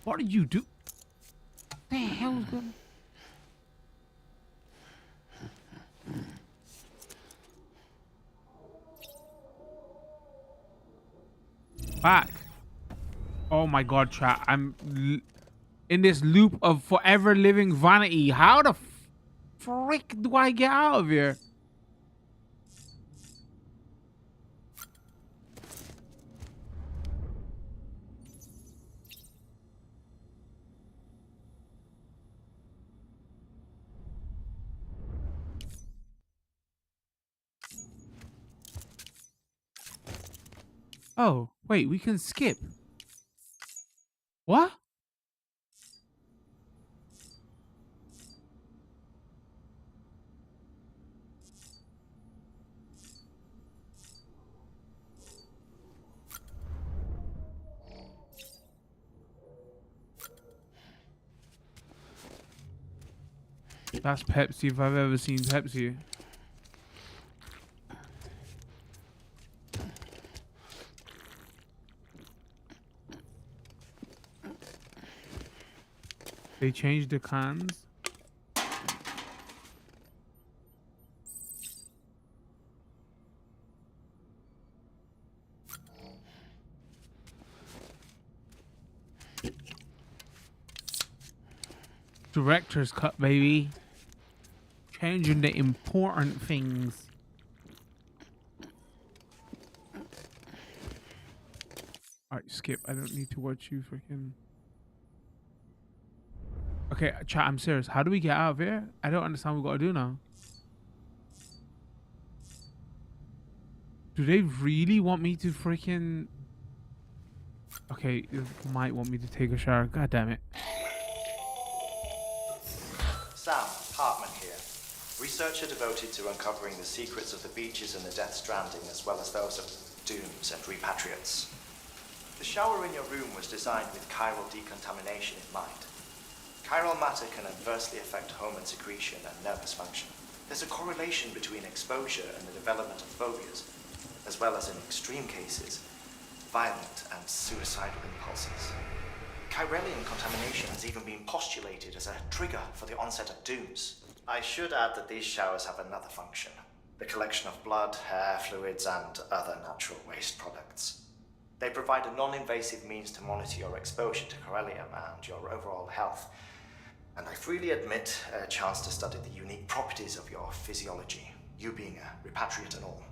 What did you do? What the hell's going on? Back. Oh my god, chat. I'm in this loop of forever living vanity. How the frick do I get out of here? Oh, wait, we can skip. What? That's Pepsi if I've ever seen Pepsi. They changed the cans. Director's cut, baby. Changing the important things. Alright, skip. I don't need to watch you freaking. Okay, chat, I'm serious. How do we get out of here? I don't understand what we gotta do now. Do they really want me to freaking... Okay, they might want me to take a shower. God damn it. Sam, Hartman here. Researcher devoted to uncovering the secrets of the beaches and the Death Stranding, as well as those of dooms and repatriates. The shower in your room was designed with chiral decontamination in mind. Chiral matter can adversely affect hormone secretion and nervous function. There's a correlation between exposure and the development of phobias, as well as in extreme cases, violent and suicidal impulses. Chiralian contamination has even been postulated as a trigger for the onset of dooms. I should add that these showers have another function: the collection of blood, hair, fluids, and other natural waste products. They provide a non-invasive means to monitor your exposure to chiralium and your overall health. And I freely admit a chance to study the unique properties of your physiology, you being a repatriate and all.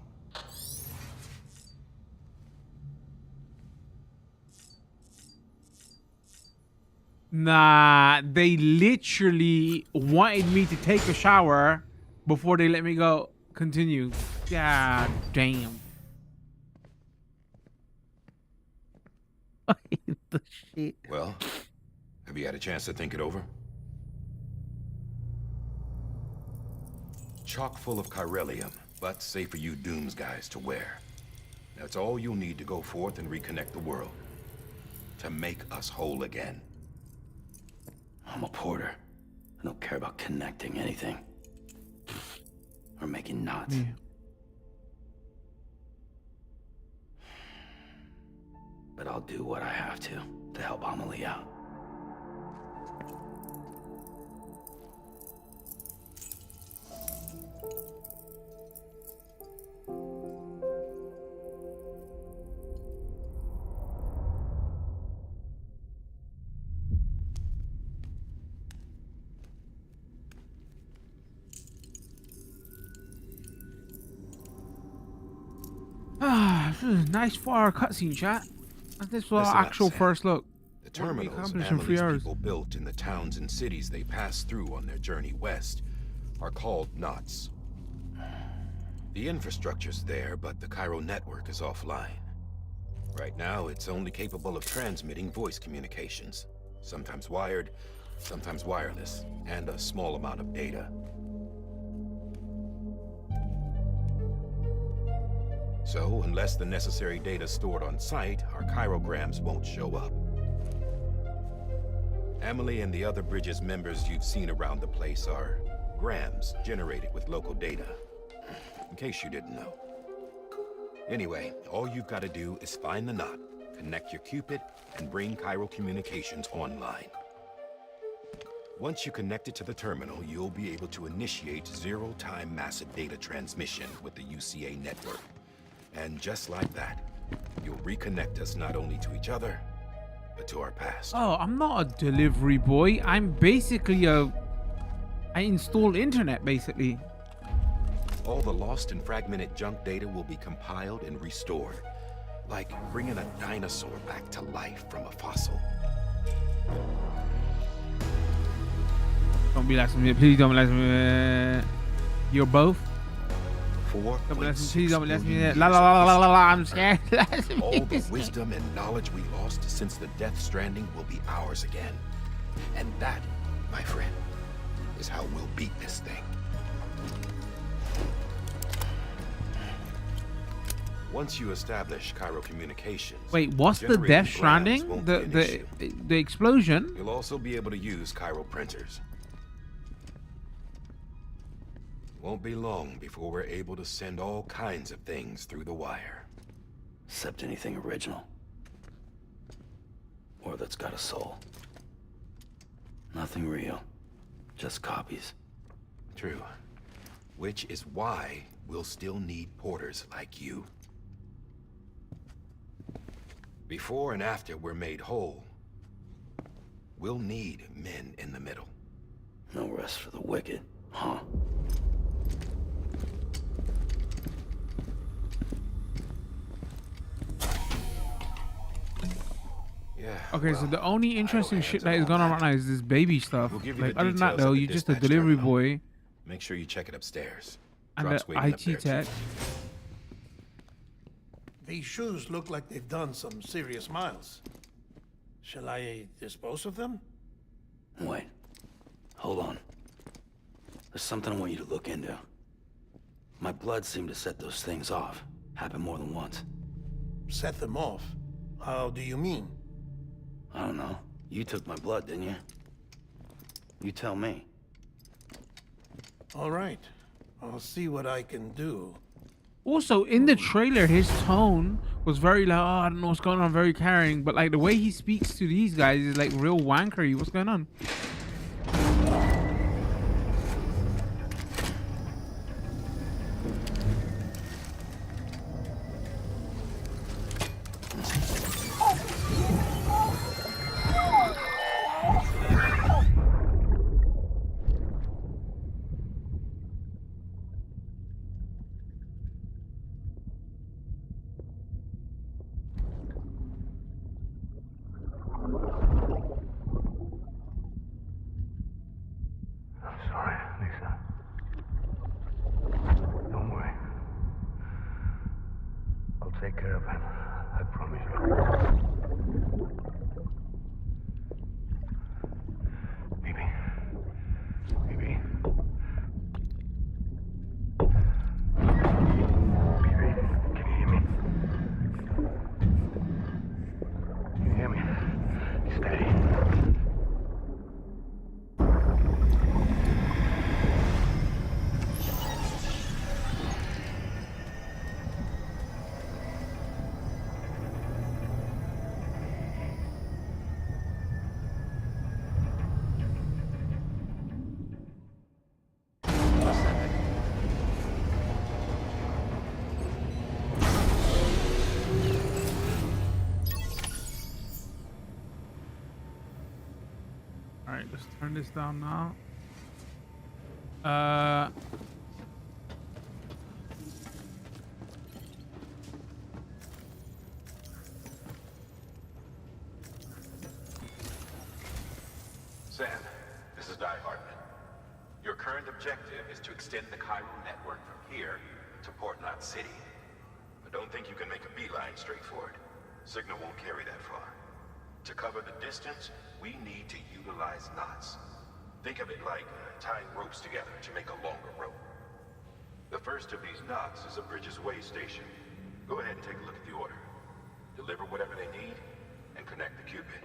Nah, they literally wanted me to take a shower before they let me go. Continue. God damn. The shit. Well, have you had a chance to think it over? Chock full of chiralium, but safe for you Dooms guys to wear. That's all you'll need to go forth and reconnect the world. To make us whole again. I'm a porter. I don't care about connecting anything. Or making knots. Yeah. But I'll do what I have to help Amelie out. This is nice for our cutscene, chat. This was our actual first look. The terminals in 3 Amelie's hours. people built in the towns and cities they passed through on their journey west are called knots. The infrastructure's there, but the Cairo network is offline. Right now, it's only capable of transmitting voice communications. Sometimes wired, sometimes wireless, and a small amount of data. So, unless the necessary data stored on site, our chirograms won't show up. Amelie and the other Bridges members you've seen around the place are grams generated with local data. In case you didn't know. Anyway, all you've got to do is find the knot, connect your Cupid, and bring chiral communications online. Once you connect it to the terminal, you'll be able to initiate zero-time massive data transmission with the UCA network. And just like that, you'll reconnect us not only to each other, but to our past. Oh, I'm not a delivery boy. I'm basically I install internet, basically. All the lost and fragmented junk data will be compiled and restored, like bringing a dinosaur back to life from a fossil. Don't be like me. Please don't be like me. You're both? Don't be like me. Please don't be like me. La la la la la la. I'm scared. All the wisdom and knowledge we lost since the Death Stranding will be ours again. And that, my friend, is how we'll beat this thing. Once you establish chiral communications... Wait, what's the Death Stranding? The explosion? You'll also be able to use chiral printers. Won't be long before we're able to send all kinds of things through the wire. Except anything original. Or that's got a soul. Nothing real. Just copies. True. Which is why we'll still need porters like you. Before and after we're made whole, we'll need men in the middle. No rest for the wicked, huh? Yeah. Okay, so the only interesting shit that is going on right now is this baby stuff. Like, other than that, though, you're just a delivery boy. Make sure you check it upstairs. And the IT tech. These shoes look like they've done some serious miles. Shall I dispose of them? Wait. Hold on. There's something I want you to look into. My blood seemed to set those things off. Happened more than once. Set them off? How do you mean? I don't know. You took my blood, didn't you? You tell me. All right. I'll see what I can do. Also, in the trailer, his tone was very like, oh, I don't know what's going on, very caring. But like the way he speaks to these guys is like real wankery. What's going on? Take care of him. I promise you. Baby. Baby. Baby, can you hear me? Can you hear me? Steady. Alright, let's turn this down now. Sam, this is Di Hartman. Your current objective is to extend the chiral network from here to Port Knot City. But don't think you can make a beeline straight for it. Signal won't carry that far. To cover the distance, we need to utilize knots. Think of it like tying ropes together to make a longer rope. The first of these knots is a Bridges Way station. Go ahead and take a look at the order. Deliver whatever they need, and connect the Cupid.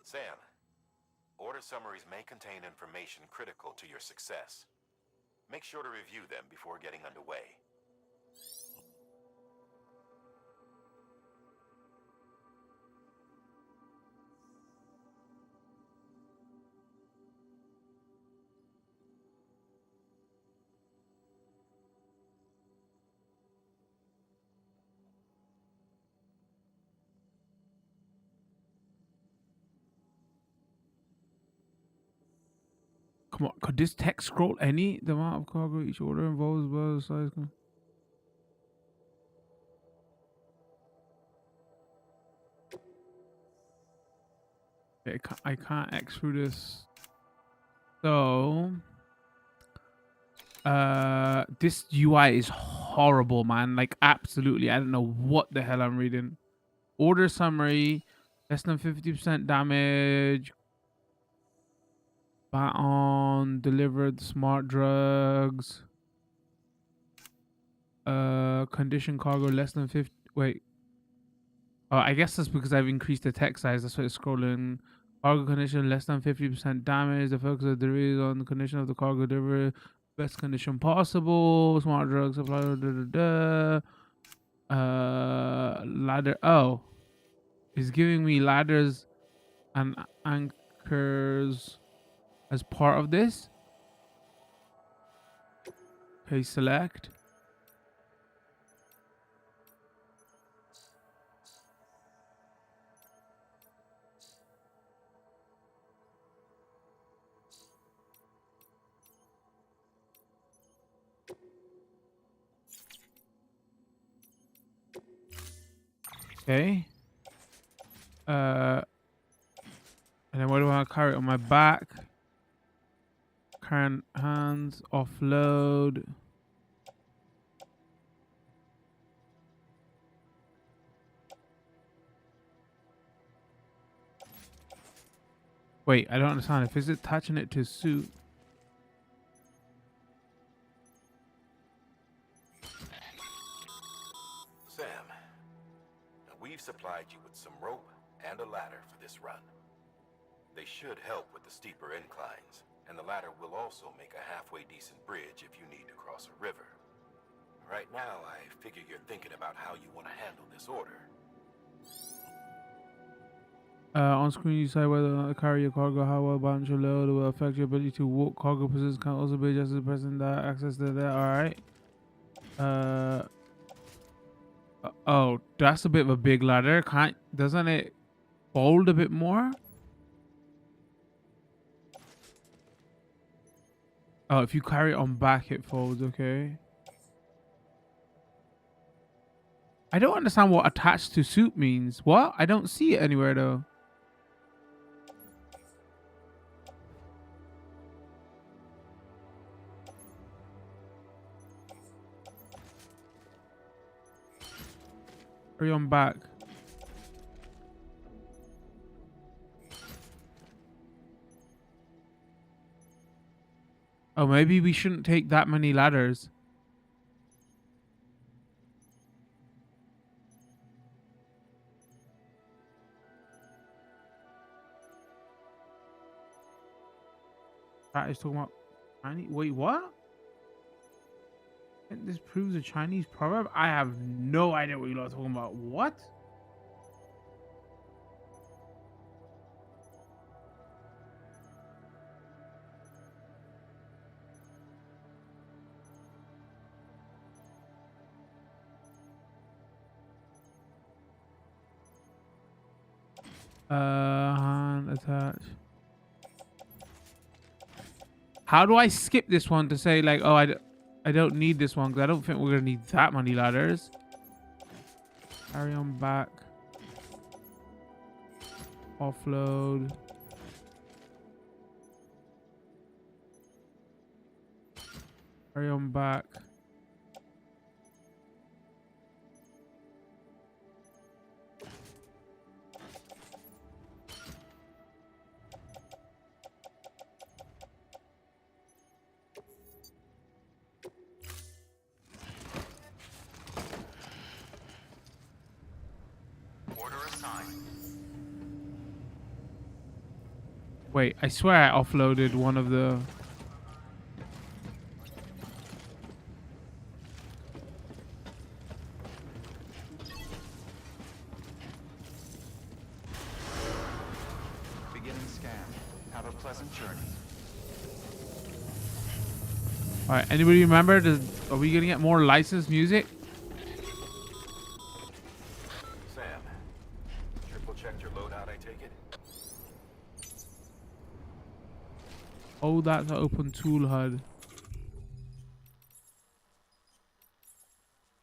Sam, order summaries may contain information critical to your success. Make sure to review them before getting underway. Come on, could this text scroll any? The amount of cargo each order involves well size. I can't X through this. So, this UI is horrible, man. Like, absolutely. I don't know what the hell I'm reading. Order summary, less than 50% damage. Baton delivered smart drugs. Condition cargo less than 50. Wait. Oh, I guess that's because I've increased the text size. That's why it's scrolling. Cargo condition less than 50% damage. The focus of the delivery is on the condition of the cargo delivery. Best condition possible. Smart drug supply. Ladder. Oh, it's giving me ladders and anchors as part of this. Okay, select. Okay. And then what do I want to carry on my back? Current hands, offload. Wait, I don't understand. If it's attaching it to suit. Sam, we've supplied you with some rope and a ladder for this run. They should help with the steeper inclines, and the ladder will also make a halfway decent bridge if you need to cross a river. Right now, I figure you're thinking about how you want to handle this order. On screen, you decide whether or not to carry your cargo, how well balanced your load will affect your ability to walk. Cargo positions can also be adjusted pressing that access to that. All right. Oh, that's a bit of a big ladder. Doesn't it fold a bit more? Oh, if you carry it on back, it folds. Okay. I don't understand what attached to suit means. What? I don't see it anywhere though. Carry on back. Oh, maybe we shouldn't take that many ladders. That is talking about Chinese. Wait, what? And this proves a Chinese proverb? I have no idea what you're talking about. What? Hand attach. How do I skip this one to say like, oh, I don't need this one because I don't think we're gonna need that many ladders. Carry on back. Offload. Carry on back. Wait, I swear I offloaded one of the... Beginning scan. Have a pleasant journey. Alright, anybody remember? Are we gonna get more licensed music? Sam, triple checked your loadout, I take it? Oh, that's an open tool HUD.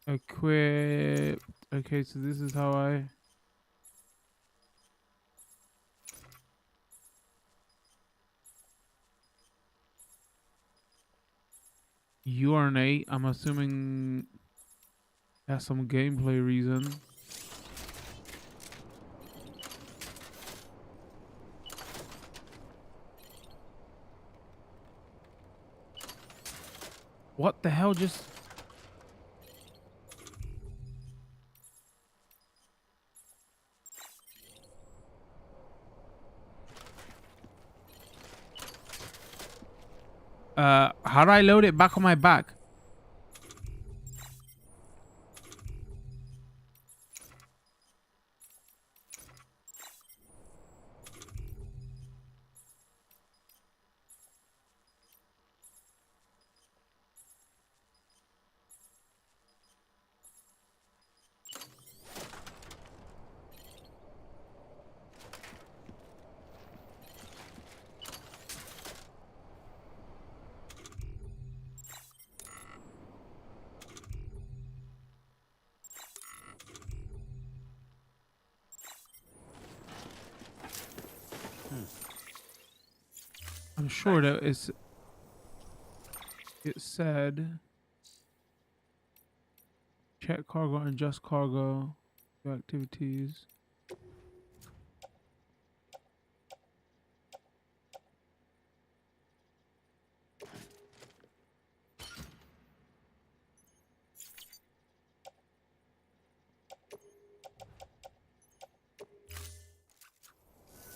Equip. Okay, so this is how I... Urinate. I'm assuming that's some gameplay reason. What the hell just... how do I load it back on my back? I'm sure that it's... It said... Check cargo and just cargo. Activities.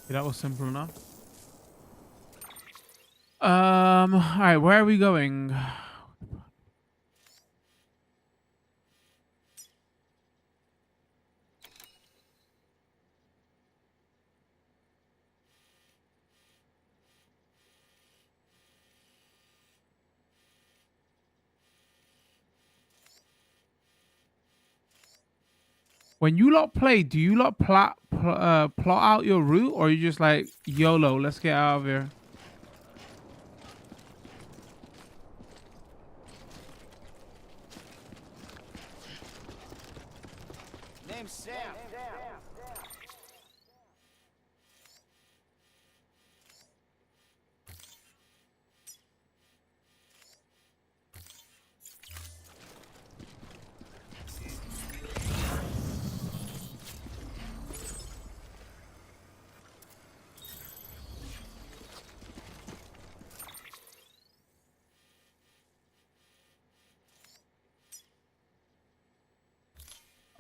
Okay, that was simple enough. Alright, where are we going? When you lot play, do you lot plot out your route, or you just like YOLO, let's get out of here? Name's Sam.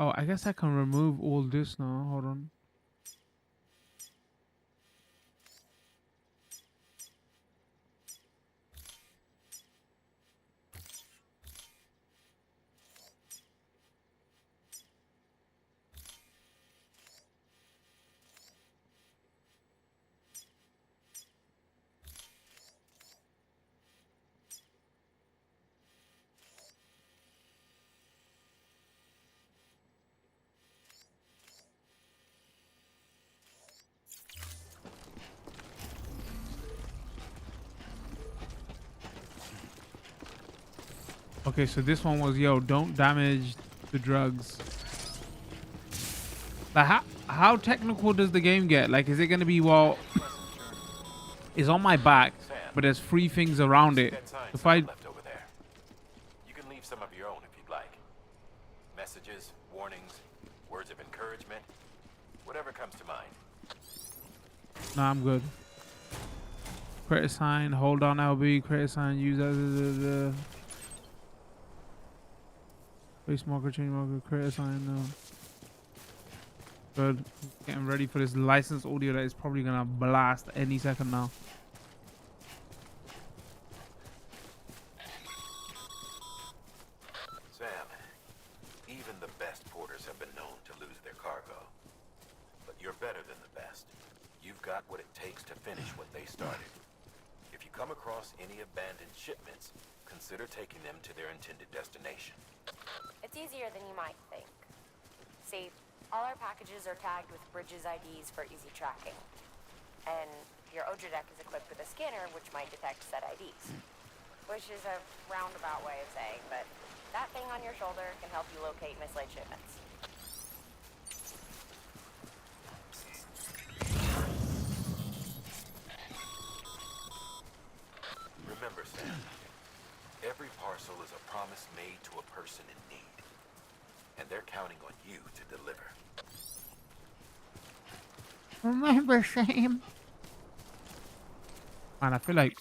Oh, I guess I can remove all this now. Hold on. Okay, so this one was, yo, don't damage the drugs. Like, how technical does the game get? Like, is it going to be, well, it's on my back, but there's 3 things around it. If I... Left over there. You can leave some of your own if you'd like. Messages, warnings, words of encouragement, whatever comes to mind. Nah, I'm good. Credit sign, hold on LB, credit sign, use as a... Place marker, change marker, credit sign, no. Good. Getting ready for this licensed audio that is probably gonna blast any second now. Sam, even the best porters have been known to lose their cargo. But you're better than the best. You've got what it takes to finish what they started. If you come across any abandoned shipments, consider taking them to their intended destination. It's easier than you might think. See, all our packages are tagged with Bridges IDs for easy tracking. And your Odra deck is equipped with a scanner which might detect said IDs. Which is a roundabout way of saying, but that thing on your shoulder can help you locate mislaid shipments. Remember, Sam, every parcel is a promise made to a person in need. And they're counting on you to deliver. Remember, Sam. Man, I feel like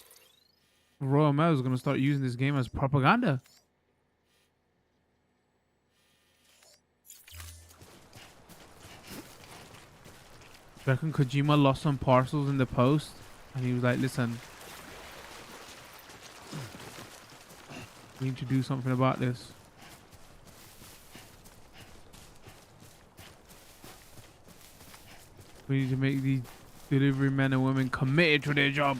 Royal Mail is gonna start using this game as propaganda. I reckon Kojima lost some parcels in the post, and he was like, "Listen, we need to do something about this." We need to make these delivery men and women committed to their job.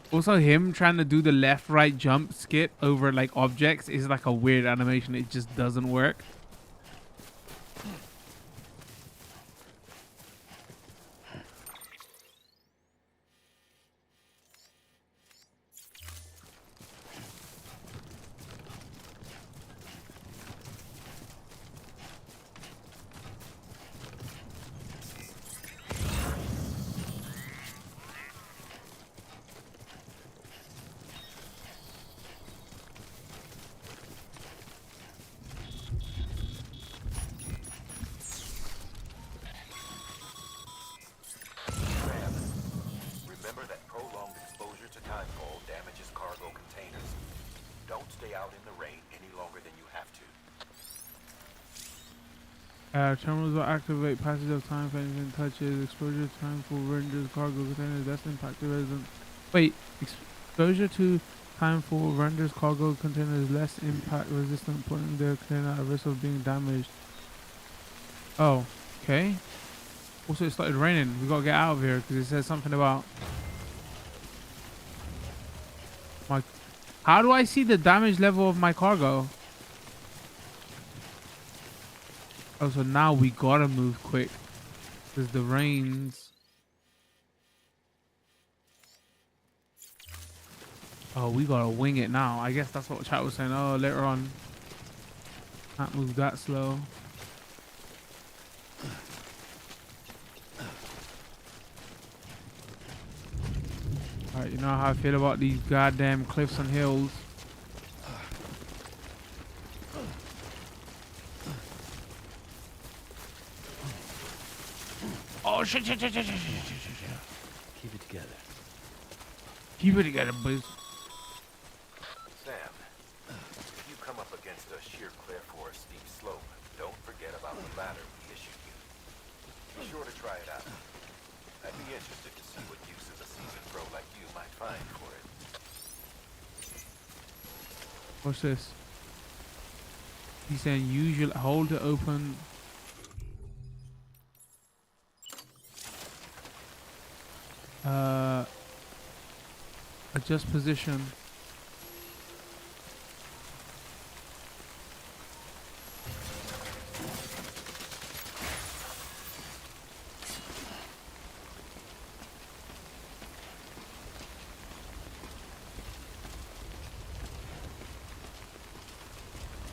Also, him trying to do the left-right jump skip over like objects is like a weird animation. It just doesn't work. Remember that prolonged exposure to timefall damages cargo containers. Don't stay out in the rain any longer than you have to. Terminals will activate passage of time if anything touches. Exposure to time for renders cargo containers less impacted residents. Wait, exposure to time for renders cargo containers less impact resistant, putting their container at risk of being damaged. Oh, okay. Also, it started raining. We gotta get out of here because it says something about my. How do I see the damage level of my cargo? Oh, so now we gotta move quick because the rains. Oh, we gotta wing it now. I guess that's what chat was saying. Oh, later on. Can't move that slow. Alright, you know how I feel about these goddamn cliffs and hills. Oh shit, shit, shit, shit, shit, shit, shit, shit. Keep it together. Keep it together, boys. Sam, if you come up against a sheer cliff or a steep slope, don't forget about the ladder we issued you. Be sure to try it out. I'd be interested to see what uses a seasoned pro like you might find for it. What's this? He's saying usual hold to open. Adjust position.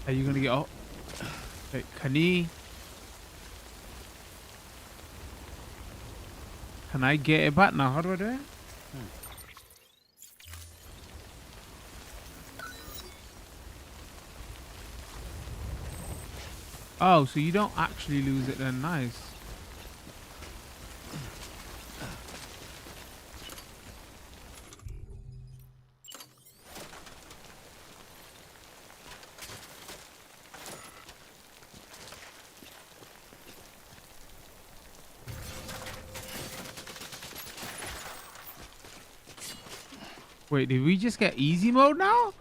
Are you gonna get off? Wait, can I get it back now? How do I do it? Oh, so you don't actually lose it then. Nice. Wait, did we just get easy mode now?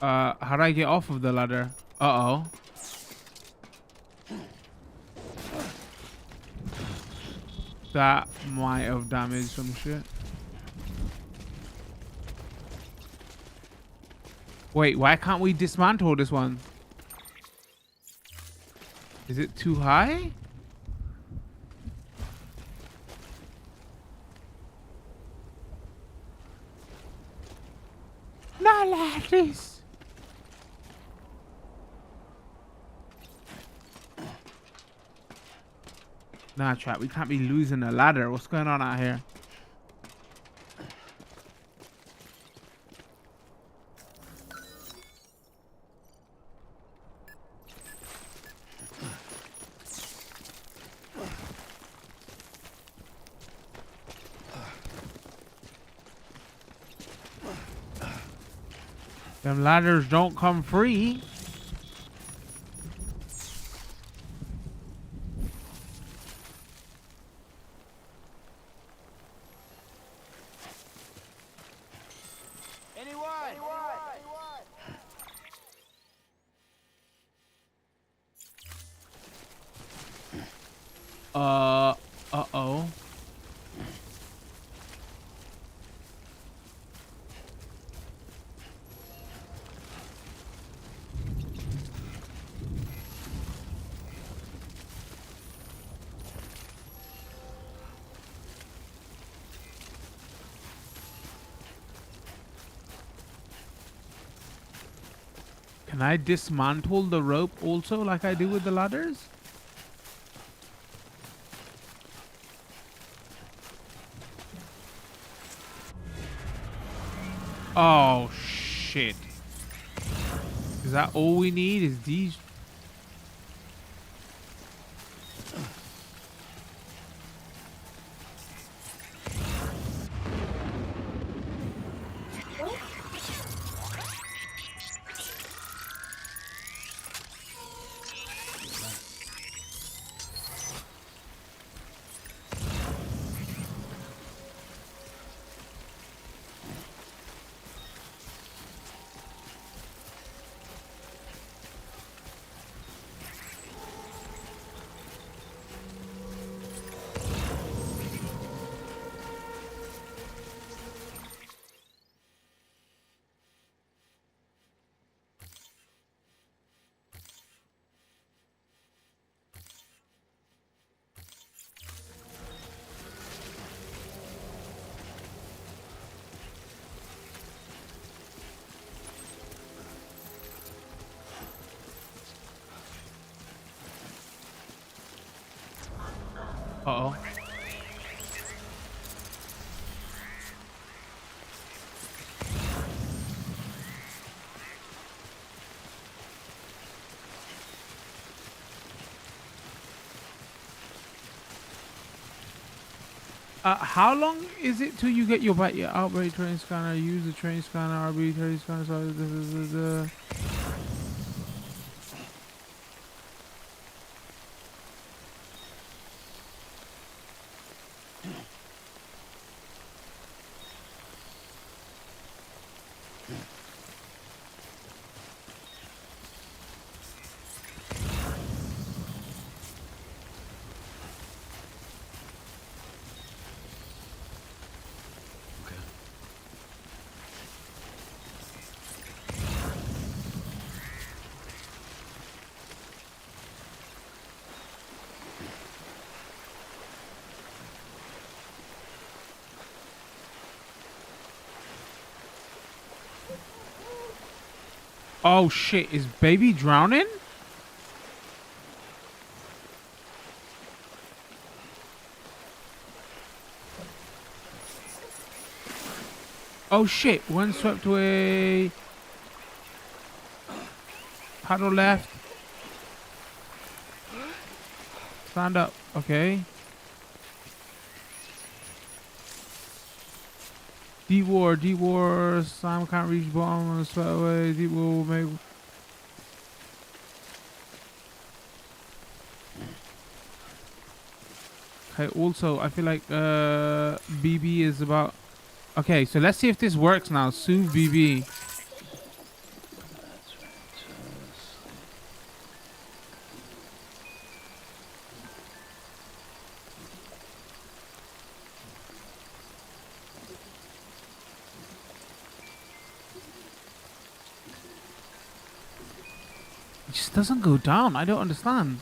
How do I get off of the ladder? Uh-oh. That might have damaged some shit. Wait, why can't we dismantle this one? Is it too high? Not like this. Nah, chat, we can't be losing the ladder. What's going on out here? Them ladders don't come free. Uh-oh. Can I dismantle the rope also like I do with the ladders? Oh, shit. Is that all we need? Is these? Uh-oh. How long is it till you get your outbreak train scanner? Use the train scanner, RB train scanner. So this is the. Oh shit, is baby drowning? Oh shit, one swept away. Paddle left. Stand up, okay. Deep war, Sam can't reach bottom, swept away, deep war will make... Okay, also, I feel like BB is about... Okay, so let's see if this works now. Soothe BB. It just doesn't go down. I don't understand.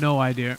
No idea.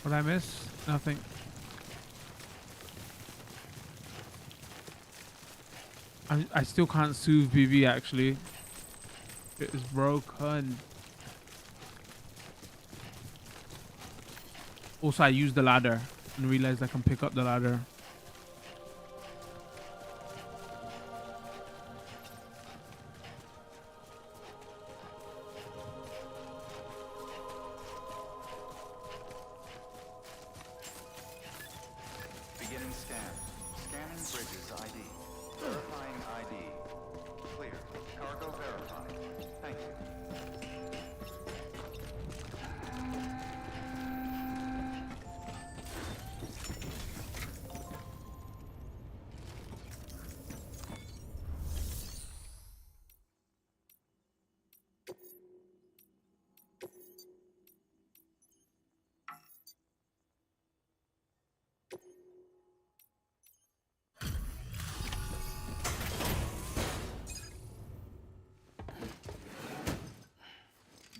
What did I miss? Nothing. I still can't soothe BB actually. It is broken. Also, I used the ladder and realized I can pick up the ladder. Beginning scan. Scanning bridges ID. Verifying ID. Clear. Cargo verified. Thank you.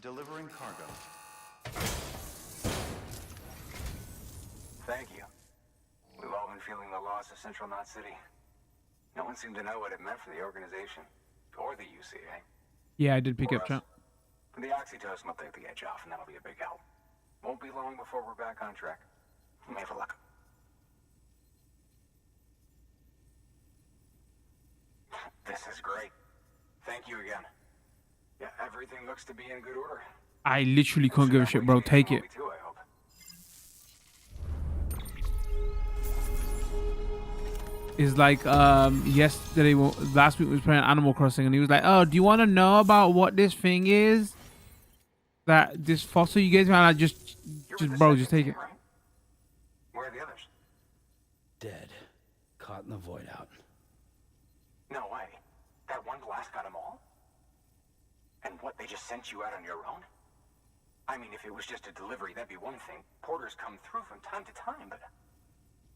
Delivering cargo. Thank you. We've all been feeling the loss of Central Knot City. No one seemed to know what it meant for the organization, or the UCA. Yeah, I did pick Or up us. chat. The oxytocin will take the edge off, and that'll be a big help. Won't be long before we're back on track. We may have a luck. This is great. Thank you again. Yeah, everything looks to be in good order. I literally couldn't give a shit, bro. Take it. Too, I hope. Is like yesterday, last week we was playing Animal Crossing, and he was like, "Oh, do you want to know about what this thing is? That this fossil you gave me?" And I just bro, just take it. Where are the others? Dead. Caught in the void out. No way. That one blast got them all? And what, they just sent you out on your own? I mean, if it was just a delivery, that'd be one thing. Porters come through from time to time, but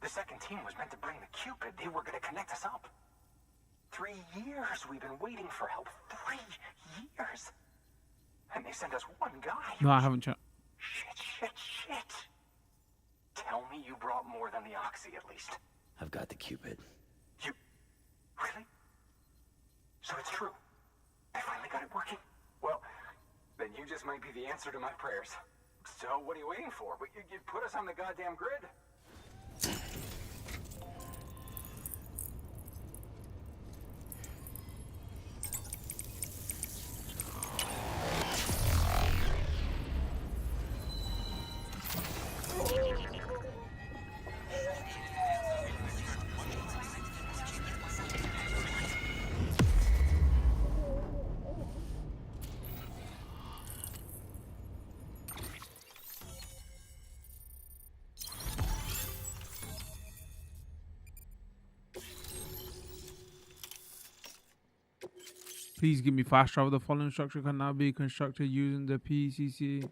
the second team was meant to bring the Cupid. They were going to connect us up. 3 years we've been waiting for help. 3 years. And they sent us one guy. No, I haven't chat. Shit. Tell me you brought more than the Oxy, at least. I've got the Cupid. You... Really? So it's true. I finally got it working. Well, then you just might be the answer to my prayers. So what are you waiting for? You put us on the goddamn grid. Please give me fast travel. The following structure can now be constructed using the PCC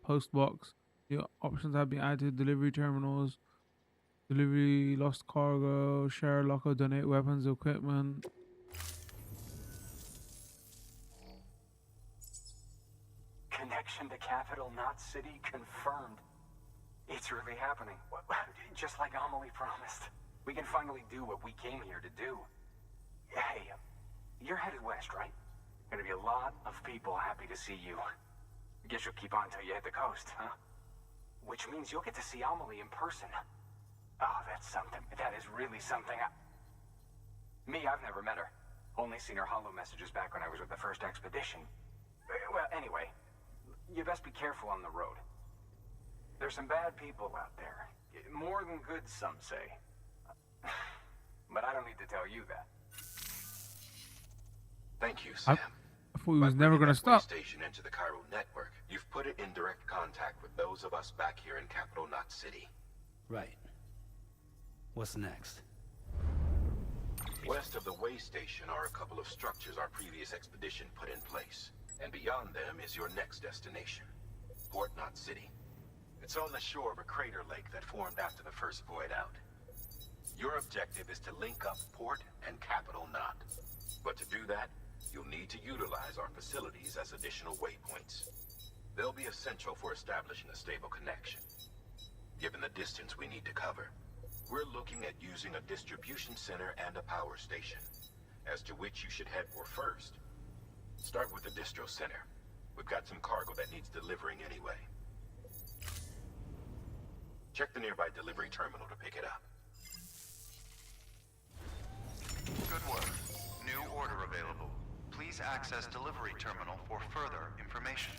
post box. The options have been added to delivery terminals. Delivery lost cargo, share locker, donate weapons, equipment. Connection to capital, not city, confirmed. It's really happening. Just like Amelie promised. We can finally do what we came here to do. Hey, you're headed west, right? Gonna be a lot of people happy to see you. Guess you'll keep on till you hit the coast, huh? Which means you'll get to see Amelie in person. Oh, that's something. That is really something. Me, I've never met her. Only seen her holo messages back when I was with the first expedition. Well, anyway, you best be careful on the road. There's some bad people out there. More than good, some say. But I don't need to tell you that. Thank you, Sam. I thought he was never going to stop. Station into the Cairo network. You've put it in direct contact with those of us back here in Capital Knot City. Right. What's next? West of the way station are a couple of structures our previous expedition put in place. And beyond them is your next destination, Port Knot City. It's on the shore of a crater lake that formed after the first void out. Your objective is to link up Port and Capital Knot. But to do that, you'll need to utilize our facilities as additional waypoints. They'll be essential for establishing a stable connection. Given the distance we need to cover, we're looking at using a distribution center and a power station, as to which you should head for first. Start with the distro center. We've got some cargo that needs delivering anyway. Check the nearby delivery terminal to pick it up. Good work. New order available. Please access delivery terminal for further information.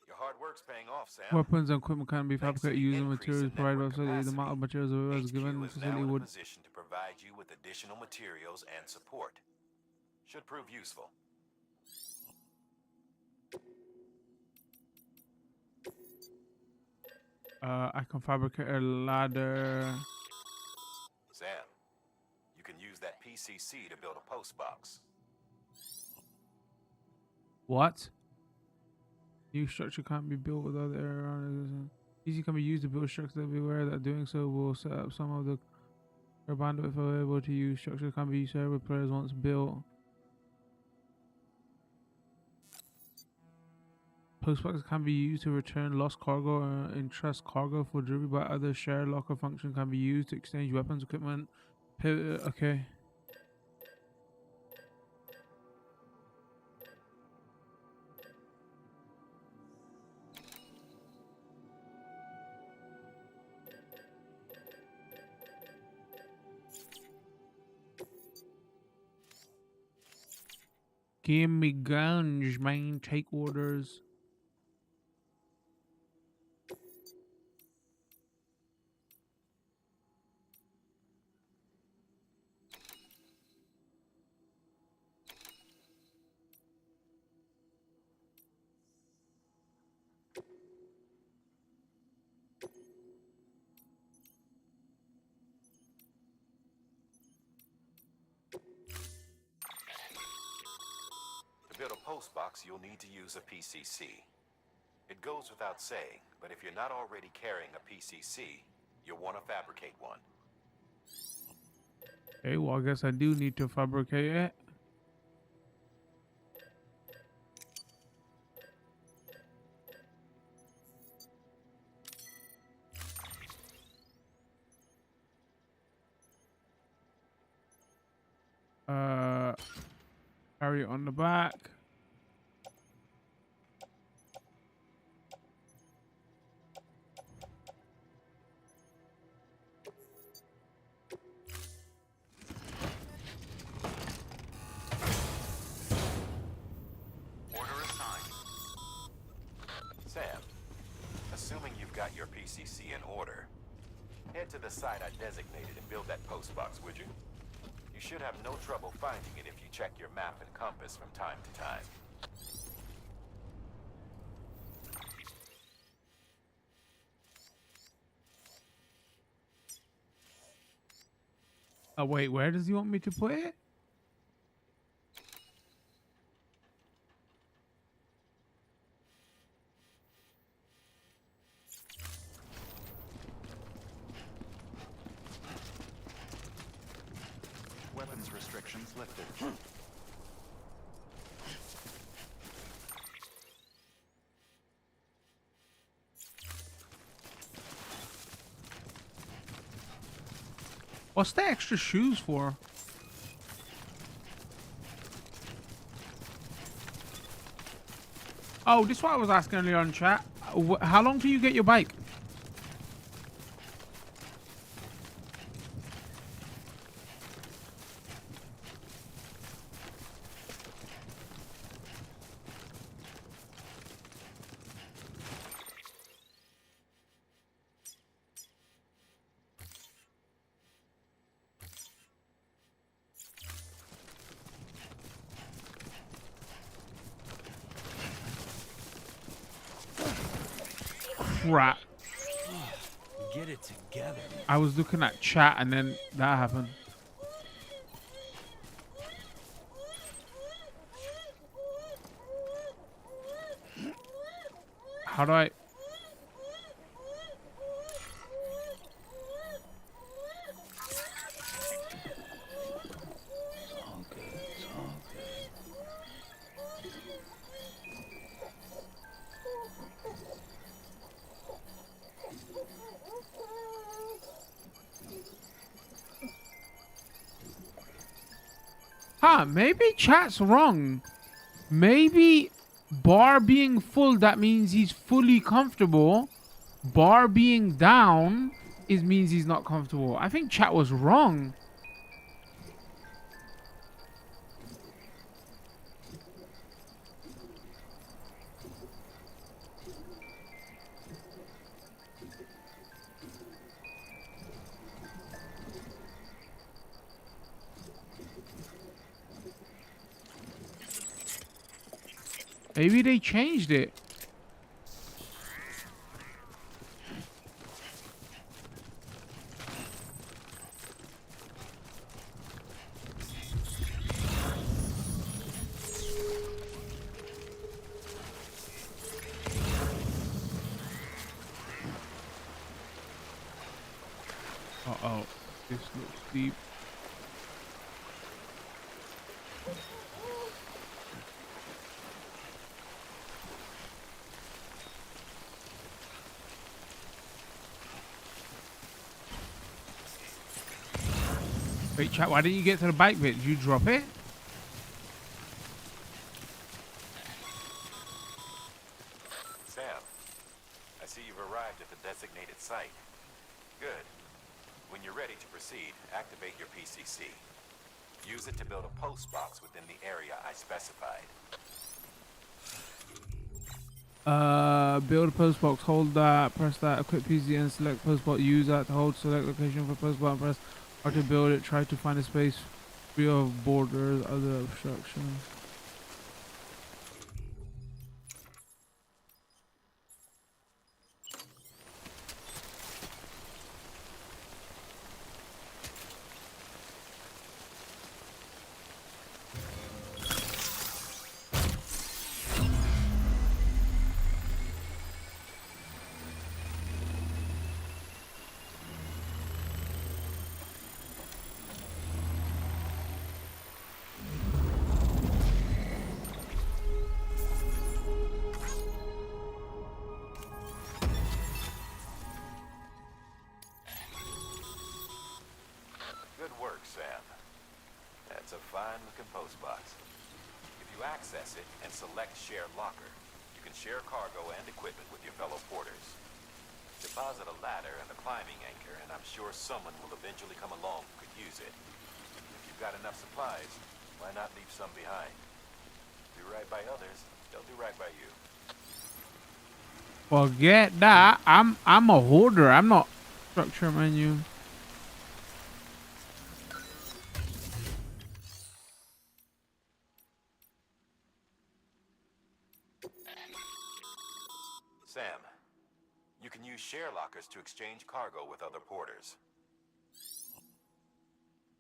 Your hard work's paying off, Sam. Weapons and equipment can be fabricated using materials provided by facility. The amount of materials available given the facility would position to provide you with additional materials and support. Should prove useful. I can fabricate a ladder. Sam, you can use that PCC to build a post box. What? New structure can't be built without the area around it. Easy can be used to build structures everywhere. That doing so will set up some of the bandwidth available to use. Structure can be used wherever players once built. Postboxes can be used to return lost cargo or entrust cargo for delivery by other shared locker function can be used to exchange weapons, equipment. Okay. Give me guns, man. Take orders. To build a post box, you'll need to use a PCC. It goes without saying, but if you're not already carrying a PCC, you'll want to fabricate one. Okay, well, I guess I do need to fabricate it. Carry it on the back. Order assigned. Sam, assuming you've got your PCC in order, head to the site I designated and build that post box, would you? You should have no trouble finding it if you check your map and compass from time to time. Oh, wait, where does he want me to put it? Weapons restrictions lifted. What's the extra shoes for? Oh, this is what I was asking earlier on chat. How long do you get your bike? Crap. Get it together. I was looking at chat and then that happened. How do I... Huh, maybe chat's wrong. Maybe bar being full, that means he's fully comfortable. Bar being down means he's not comfortable. I think chat was wrong. Maybe they changed it. Uh-oh. This looks deep. Wait, chat, why didn't you get to the bike bit? Did you drop it? Sam, I see you've arrived at the designated site. Good. When you're ready to proceed, activate your PCC. Use it to build a post box within the area I specified. Build a post box, hold that, press that, equip PC and select post box, use that to hold select location for post box, press R to build it, try to find a space free of borders, other obstructions. Good work, Sam. That's a fine-looking post box. If you access it and select Share Locker, you can share cargo and equipment with your fellow porters. Deposit a ladder and a climbing anchor, and I'm sure someone will eventually come along who could use it. If you've got enough supplies, why not leave some behind? Do right by others, they'll do right by you. Forget that. I'm a hoarder. I'm not structure menu. Sam, you can use share lockers to exchange cargo with other porters.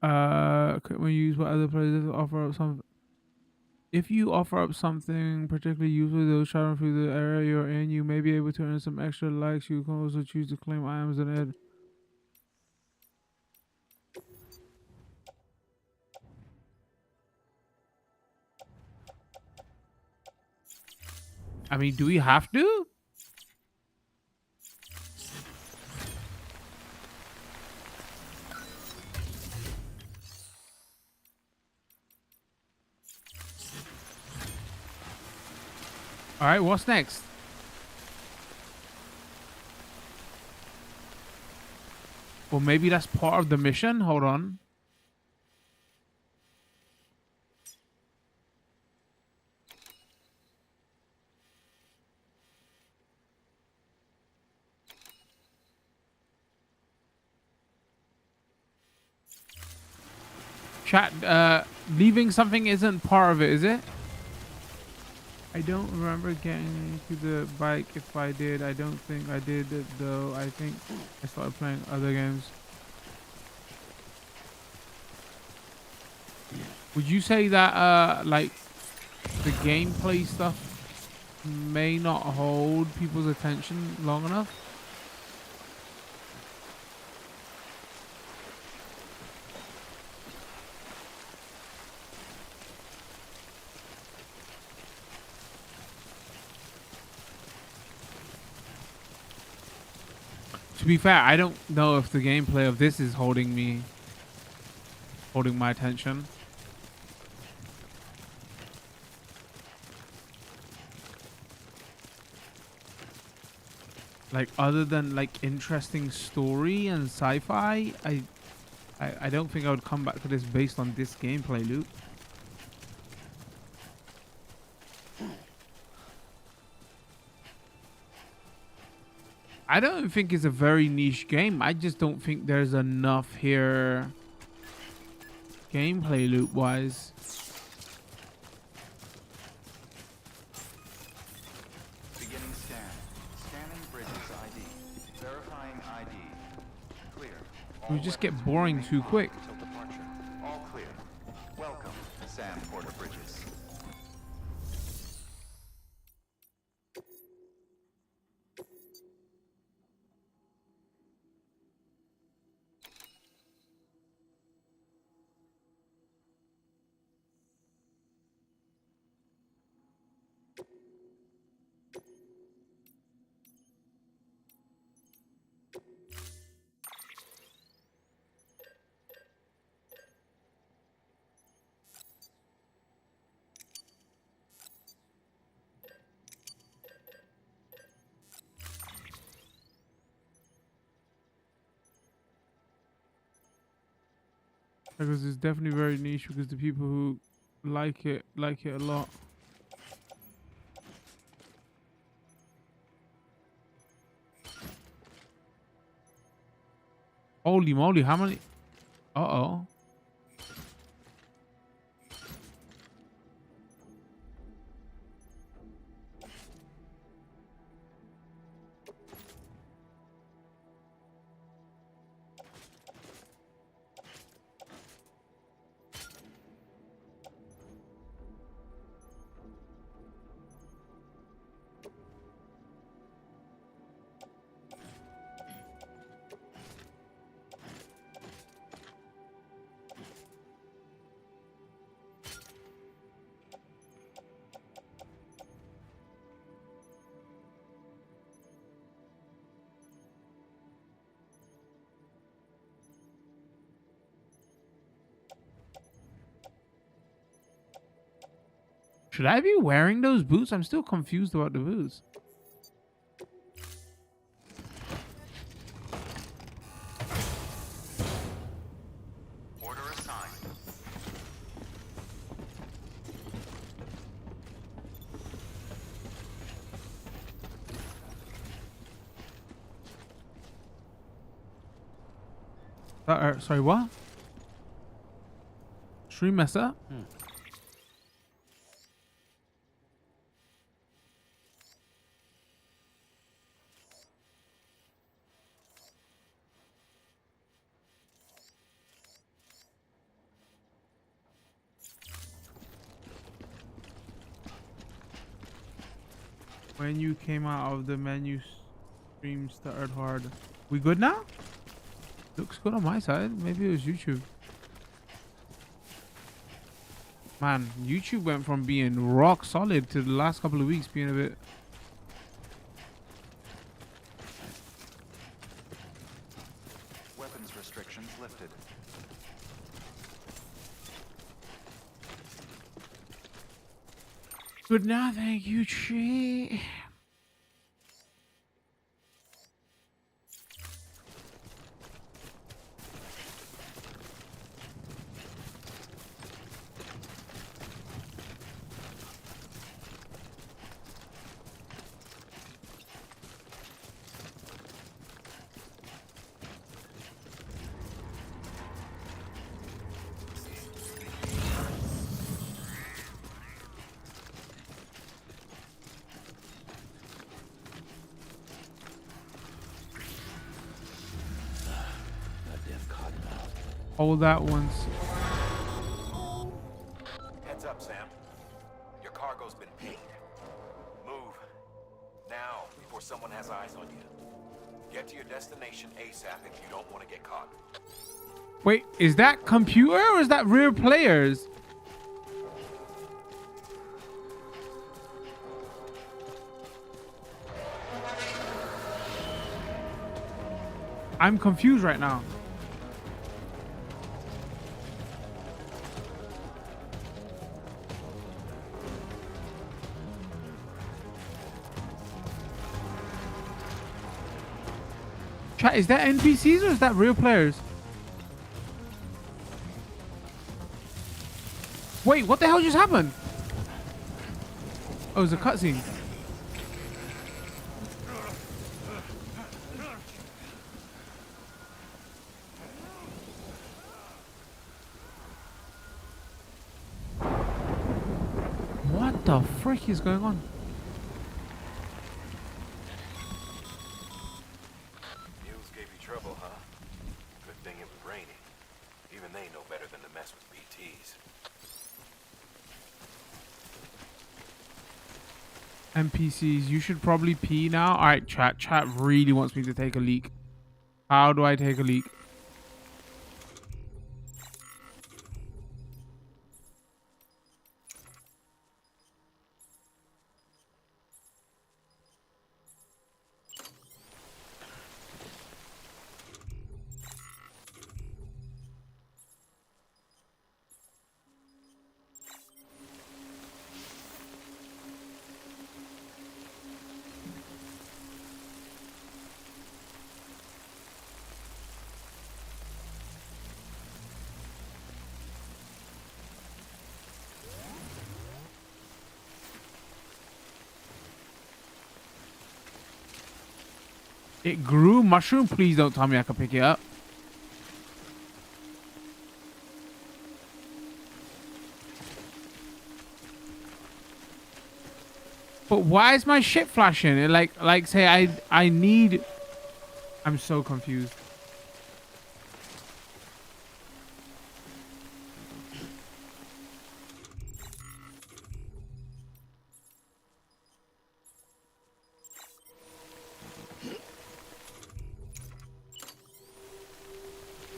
When you use what other players offer up some. If you offer up something particularly useful to those traveling through the area you're in, you may be able to earn some extra likes. You can also choose to claim items and add. I mean, do we have to? All right, what's next? Well, maybe that's part of the mission. Hold on. Chat, leaving something isn't part of it, is it? I don't remember getting to the bike. If I did, I don't think I did it though. I think I started playing other games. Would you say that like the gameplay stuff may not hold people's attention long enough? To be fair, I don't know if the gameplay of this is holding my attention. Like other than like interesting story and sci-fi, I don't think I would come back to this based on this gameplay loop. I don't think it's a very niche game. I just don't think there's enough here gameplay loop wise. Beginning scan. Scanning Bridges ID. Verifying ID. Clear. We just get boring too quick. Until departure. All clear. Welcome, Sam Porter Bridges. Because it's definitely very niche because the people who like it a lot. Holy moly, how many? Uh-oh. Should I be wearing those boots? I'm still confused about the boots. Order assigned. Sorry, what? Stream mess up? When you came out of the menu, stream started hard. We good now? Looks good on my side. Maybe it was YouTube. Man, YouTube went from being rock solid to the last couple of weeks being a bit... Weapons restrictions lifted. Good now, thank you, Chi. All that once. Heads up, Sam. Your cargo's been paid. Move. Now, before someone has eyes on you. Get to your destination ASAP if you don't want to get caught. Wait, is that computer or is that real players? I'm confused right now. Chat, is that NPCs or is that real players? Wait, what the hell just happened? Oh, it's a cutscene. What the frick is going on? Mules gave you trouble, huh? Good thing it was raining. Even they know better than to mess with BTs. NPCs, you should probably pee now. All right, chat. Chat really wants me to take a leak. How do I take a leak? It grew mushroom. Please don't tell me I can pick it up. But why is my shit flashing? It like say I need. I'm so confused.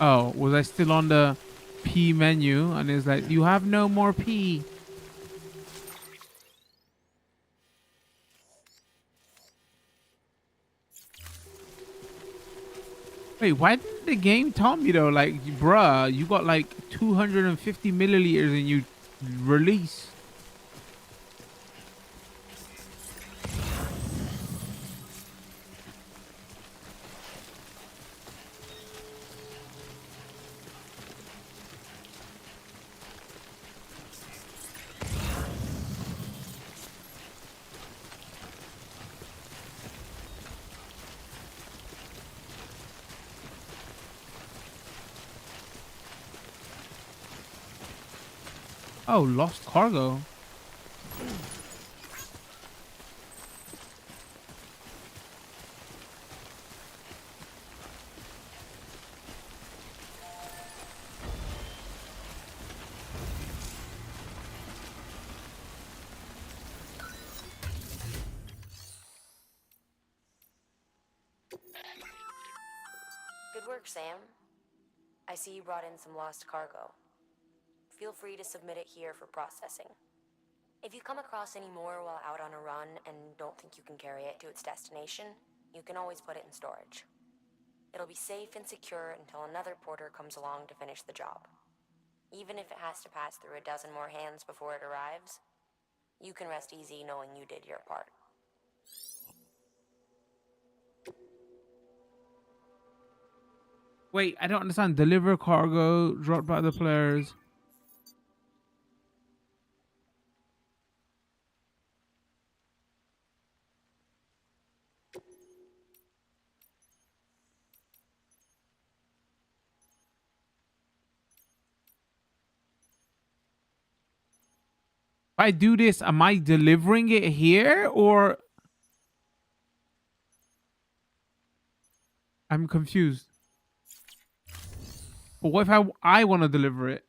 Oh, was I still on the P menu? And it's like, you have no more P. Wait, why didn't the game tell me though? Like, bruh, you got like 250 milliliters and you release. Oh, lost cargo. work, Sam. I see you brought in some lost cargo. Feel free to submit it here for processing. If you come across any more while out on a run and don't think you can carry it to its destination, you can always put it in storage. It'll be safe and secure until another porter comes along to finish the job. Even if it has to pass through a dozen more hands before it arrives, you can rest easy knowing you did your part. Wait, I don't understand. Deliver cargo dropped by the players. If I do this, am I delivering it here or? I'm confused. But what if I want to deliver it?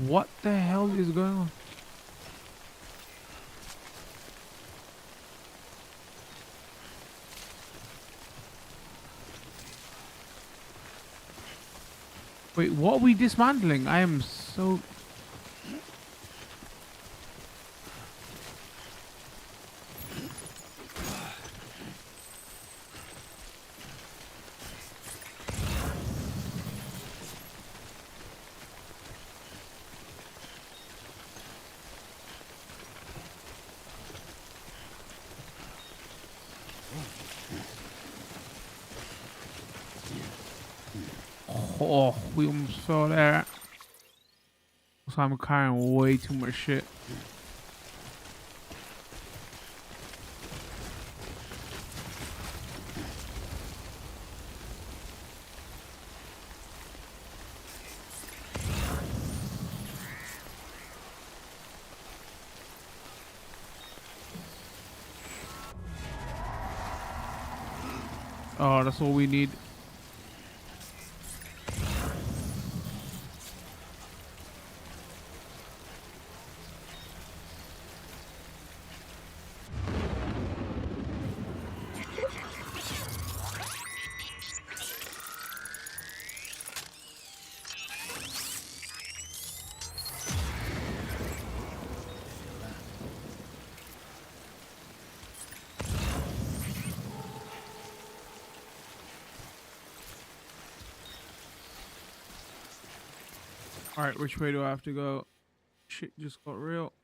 What the hell is going on? Wait, what are we dismantling? I am so... Oh, we almost fell there. So I'm carrying way too much shit. Oh, that's all we need. All right, which way do I have to go? Shit just got real.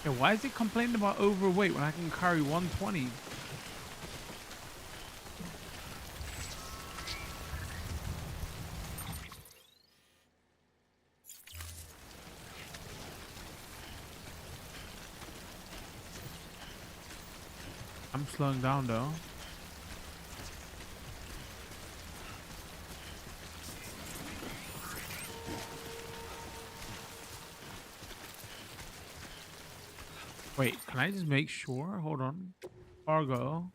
Yeah, why is it complaining about overweight when I can carry 120? I'm slowing down though. Wait, can I just make sure? Hold on. Cargo.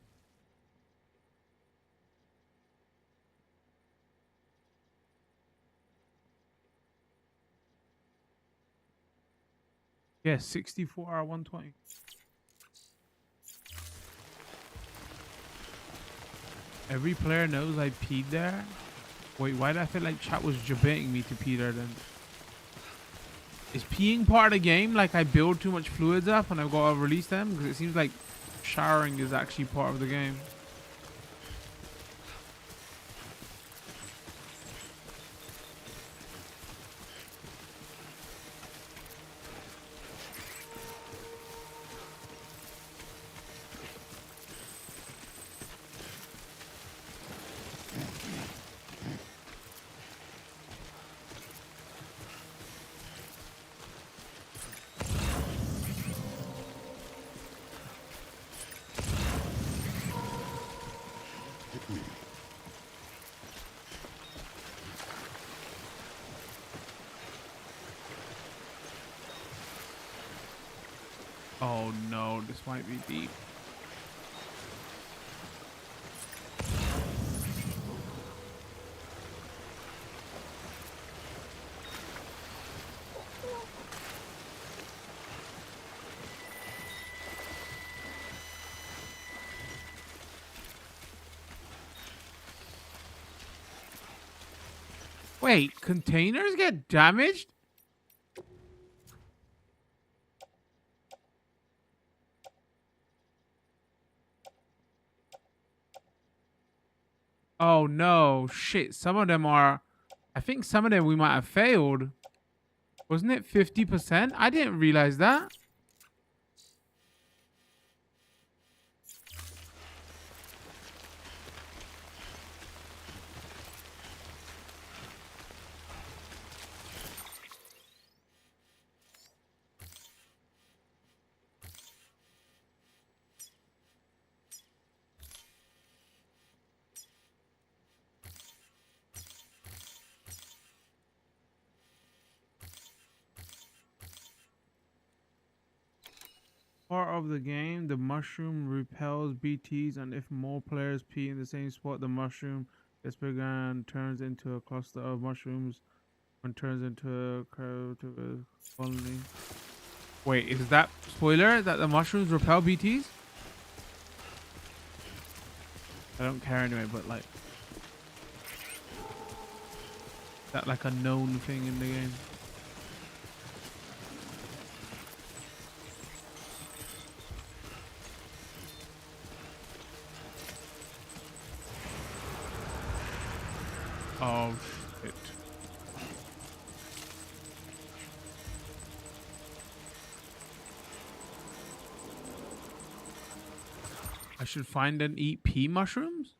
Yeah, 64 or 120. Every player knows I peed there. Wait, why did I feel like chat was debating me to pee there then? Is peeing part of the game? Like I build too much fluids up and I've got to release them? Because it seems like showering is actually part of the game. Oh no, this might be deep. Wait, containers get damaged? Oh no, shit. Some of them are, I think some of them we might have failed. Wasn't it 50%? I didn't realize that. Part of the game, the mushroom repels BTs, and if more players pee in the same spot, the mushroom gets bigger and turns into a cluster of mushrooms and turns into a colony. Wait, is that spoiler that the mushrooms repel BTs? I don't care anyway, but like, is that like a known thing in the game? Oh shit. I should find and eat pea mushrooms?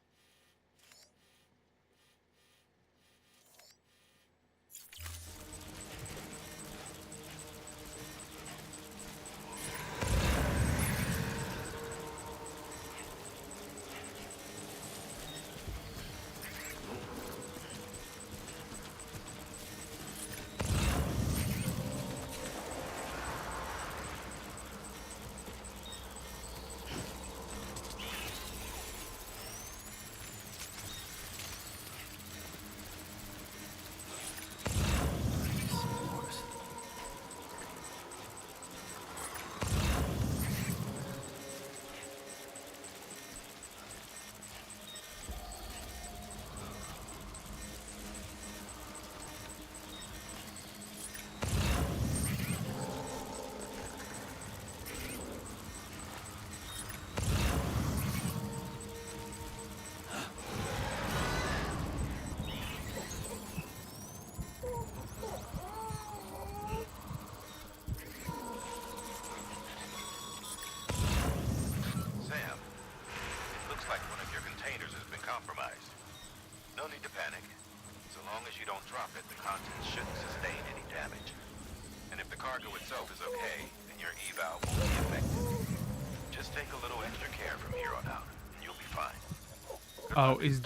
Oh, is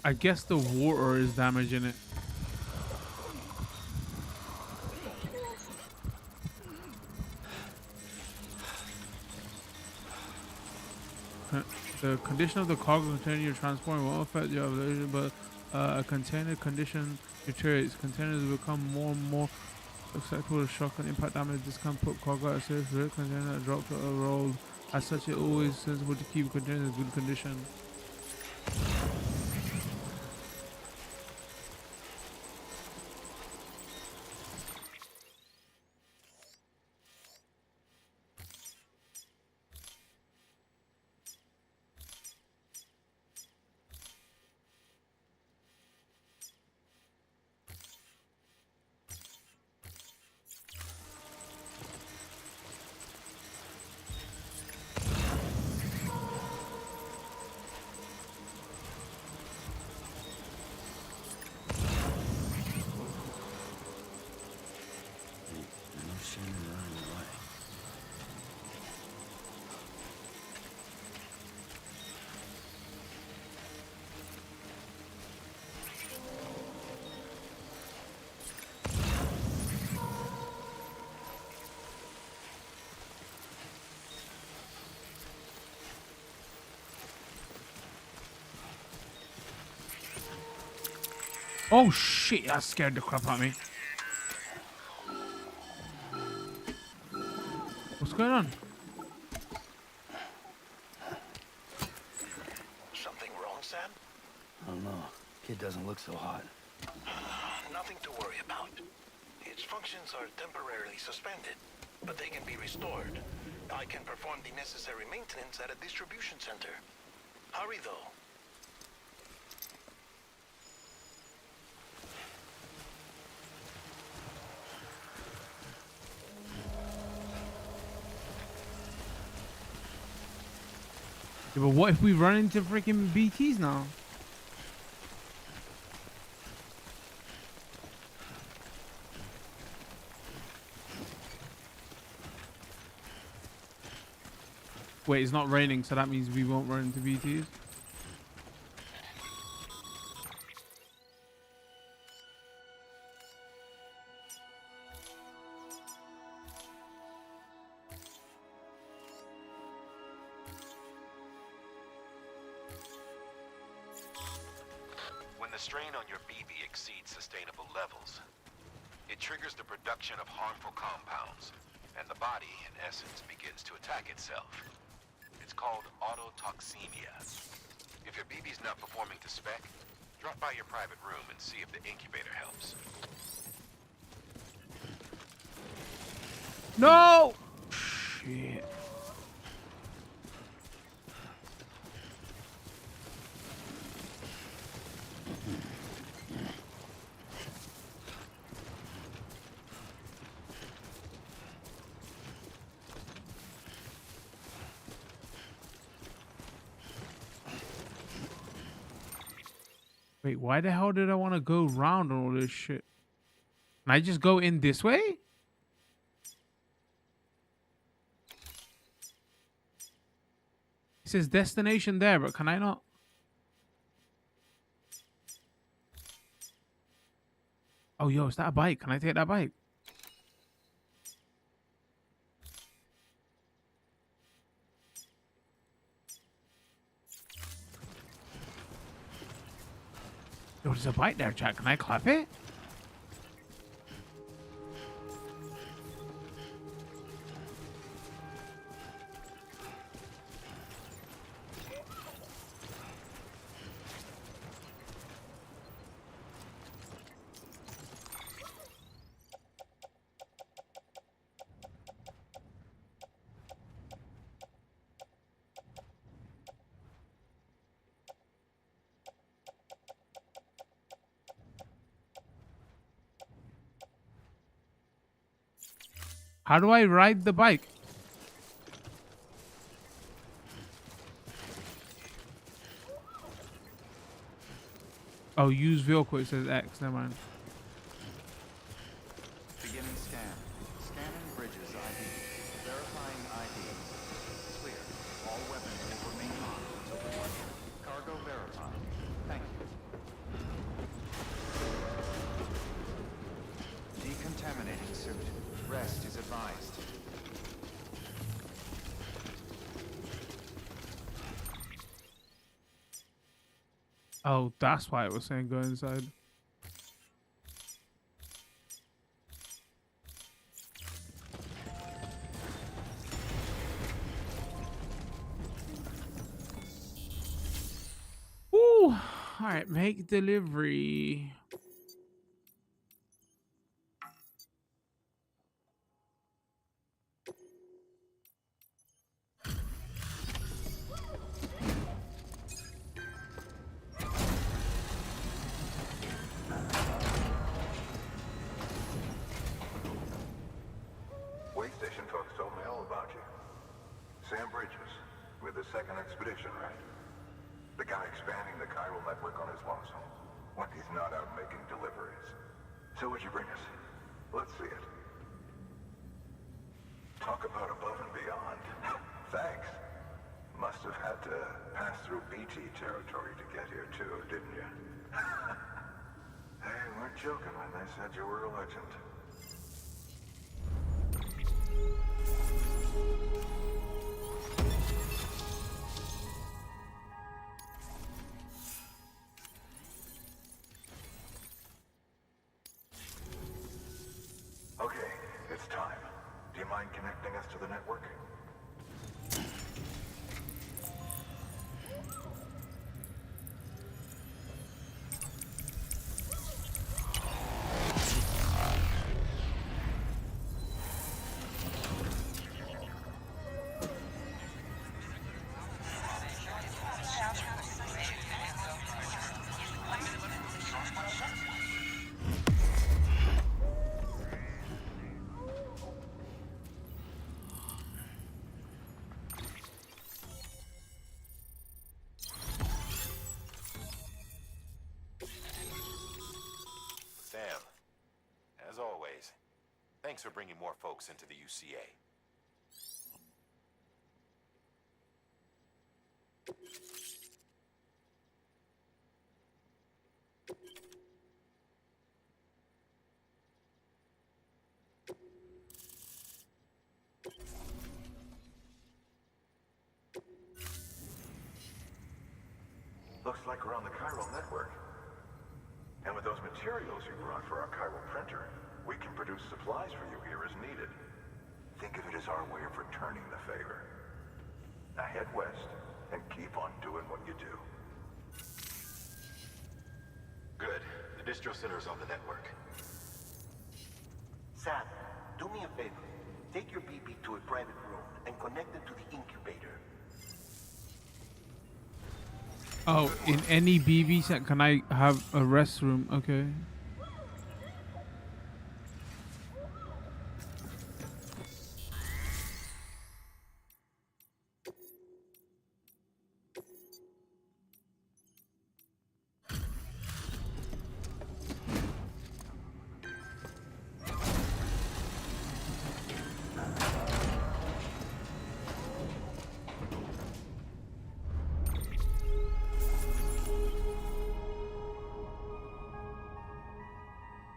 I guess the water is damaging it. The condition of the cargo container you're transporting won't affect your evolution, but a container condition deteriorates. Containers become more and more acceptable shock and impact damage. This can put cargo at a safe risk container that dropped or rolled. As such, it always sensible to keep containers in good condition. Oh shit, that scared the crap out of me. What's going on? Something wrong, Sam? I don't know. Kid doesn't look so hot. Nothing to worry about. Its functions are temporarily suspended, but they can be restored. I can perform the necessary maintenance at a distribution center. Hurry, though. Yeah, but what if we run into freaking BTs now? Wait, it's not raining, so that means we won't run into BTs? When the strain on your BB exceeds sustainable levels, it triggers the production of harmful compounds, and the body, in essence, begins to attack itself. It's called autotoxemia. If your BB's not performing to spec, drop by your private room and see if the incubator helps. No! Shit. Wait, why the hell did I want to go round all this shit? Can I just go in this way? It says destination there, but can I not? Oh, yo, is that a bike? Can I take that bike? Yo, there's a bike there, chat. Can I clap it? How do I ride the bike? Oh, use vehicle. It says X. Never mind. Beginning scan. Scanning bridges ID. Verifying ID. Clear. All weapons will remain on until departure. Cargo verified. Thank you. Decontaminating suit. Rest is advised. Oh, that's why it was saying go inside. right, make delivery. Way station folks told me all about you. Sam Bridges, with the second expedition, right? The guy expanding the chiral network on his lonesome, when he's not out making deliveries. So what'd you bring us? Let's see it. Talk about above and beyond. Thanks. Must have had to pass through BT territory to get here too, didn't you? They weren't joking when they said you were a legend. Okay, it's time. Do you mind connecting us to the network? Sam, as always, thanks for bringing more folks into the UCA. Looks like we're on the chiral network. And with those materials you brought for our chiral printer, we can produce supplies for you here as needed. Think of it as our way of returning the favor. Now head west and keep on doing what you do. Good. The distro center's on the network. Sam, do me a favor. Take your BB to a private room and connect it to the incubator. Oh, in any BB set, can I have a restroom? Okay.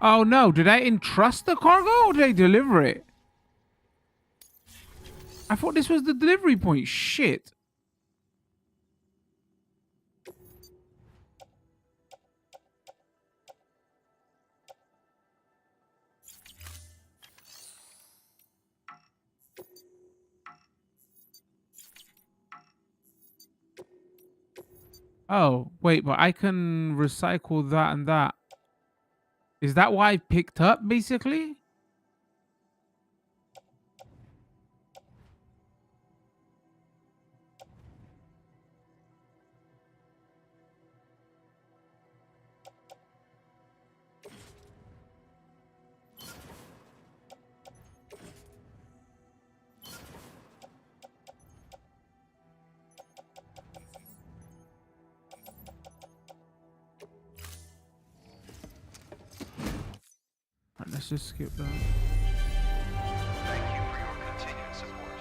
Oh no, did I entrust the cargo or did I deliver it? I thought this was the delivery point. Shit. Oh, wait, but I can recycle that and that. Is that what I picked up, basically? Alright, let's just skip that. Thank you for your continued support.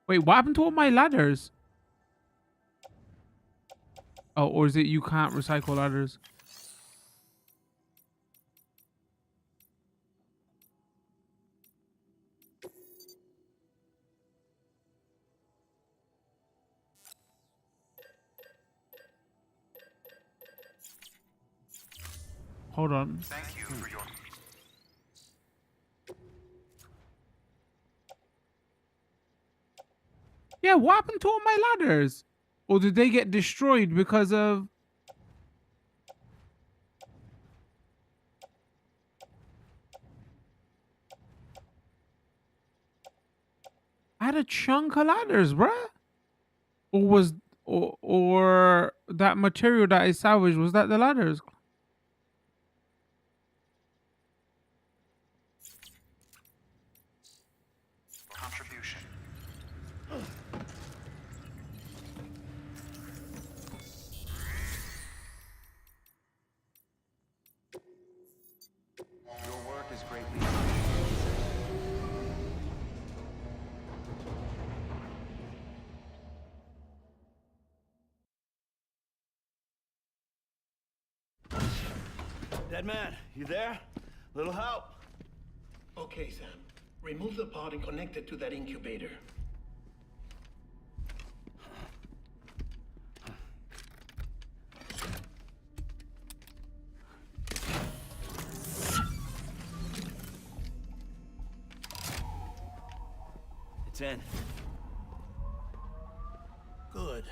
Wait, what happened to all my ladders? Oh, or is it you can't recycle ladders? Hold on. Thank you for your... Yeah, what happened to all my ladders? Or did they get destroyed because of... I had a chunk of ladders, bruh. Or was... Or that material that I salvaged, was that the ladders? Contribution. Your work is greatly appreciated. Dead man, you there? Little help? Okay, Sam. Remove the pod and connect it to that incubator. It's in. Good.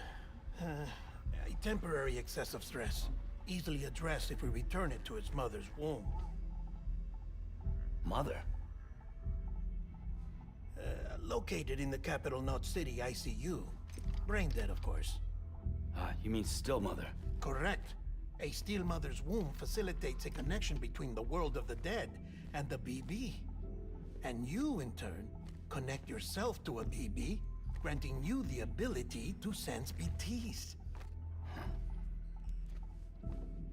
A temporary excessive stress. Easily addressed if we return it to its mother's womb. Mother? Located in the capital Knot City ICU. Brain dead, of course. You mean still mother? Correct. A still mother's womb facilitates a connection between the world of the dead and the BB. And you, in turn, connect yourself to a BB, granting you the ability to sense BTs.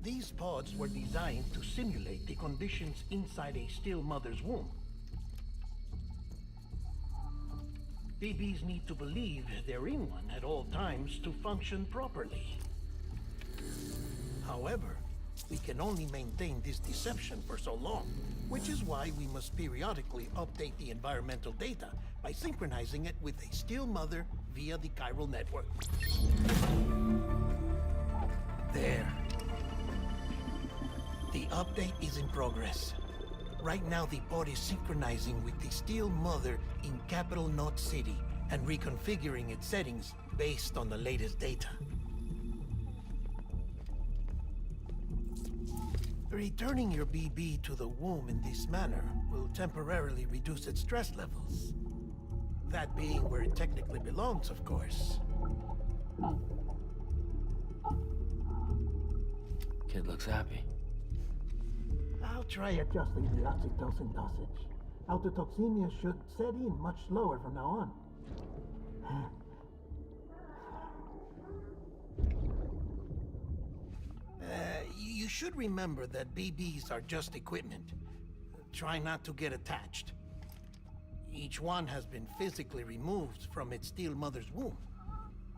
These pods were designed to simulate the conditions inside a still mother's womb. BBs need to believe they're in one at all times to function properly. However, we can only maintain this deception for so long, which is why we must periodically update the environmental data by synchronizing it with a still mother via the chiral network. There. The update is in progress. Right now, the pod is synchronizing with the still mother in capital Knot City and reconfiguring its settings based on the latest data. Returning your BB to the womb in this manner will temporarily reduce its stress levels. That being where it technically belongs, of course. Kid looks happy. I'll try adjusting the oxytocin dosage. Autotoxemia should set in much slower from now on. You should remember that BBs are just equipment. Try not to get attached. Each one has been physically removed from its still mother's womb.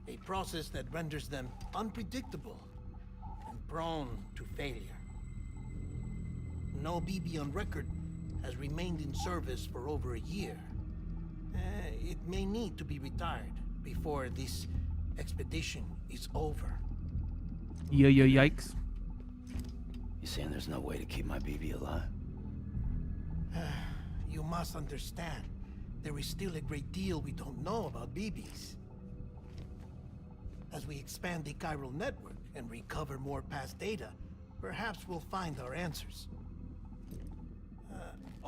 A process that renders them unpredictable and prone to failure. No BB on record has remained in service for over a year. It may need to be retired before this expedition is over. Yikes. You saying there's no way to keep my BB alive? You must understand, there is still a great deal we don't know about BBs. As we expand the chiral network and recover more past data, perhaps we'll find our answers.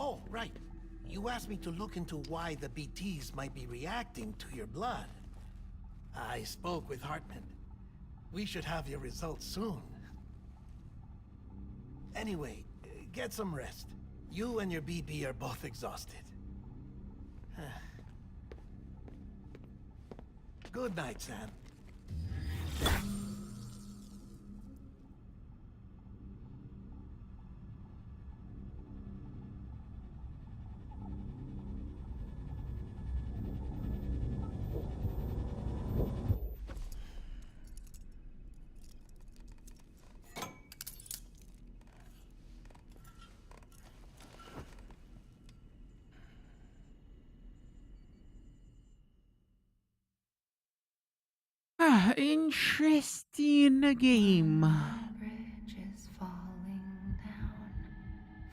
Oh, right. You asked me to look into why the BTs might be reacting to your blood. I spoke with Hartman. We should have your results soon. Anyway, get some rest. You and your BB are both exhausted. Good night, Sam. Interesting game. Bridge is falling down,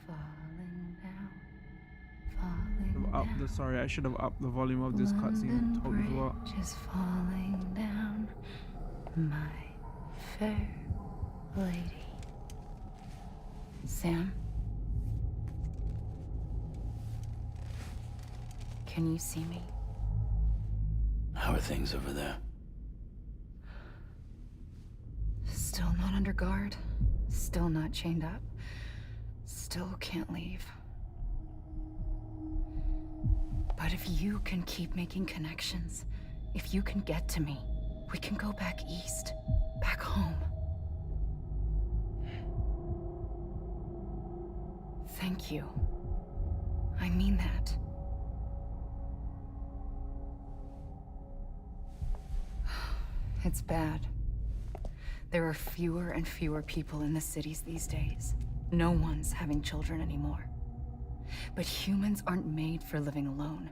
falling down, falling upped the. Sorry, I should have upped the volume of this cutscene. Totally forgot. Just falling down, my fair lady. Sam? Can you see me? How are things over there? Still not under guard. Still not chained up. Still can't leave. But if you can keep making connections, if you can get to me, we can go back east, back home. Thank you. I mean that. It's bad. There are fewer and fewer people in the cities these days. No one's having children anymore. But humans aren't made for living alone.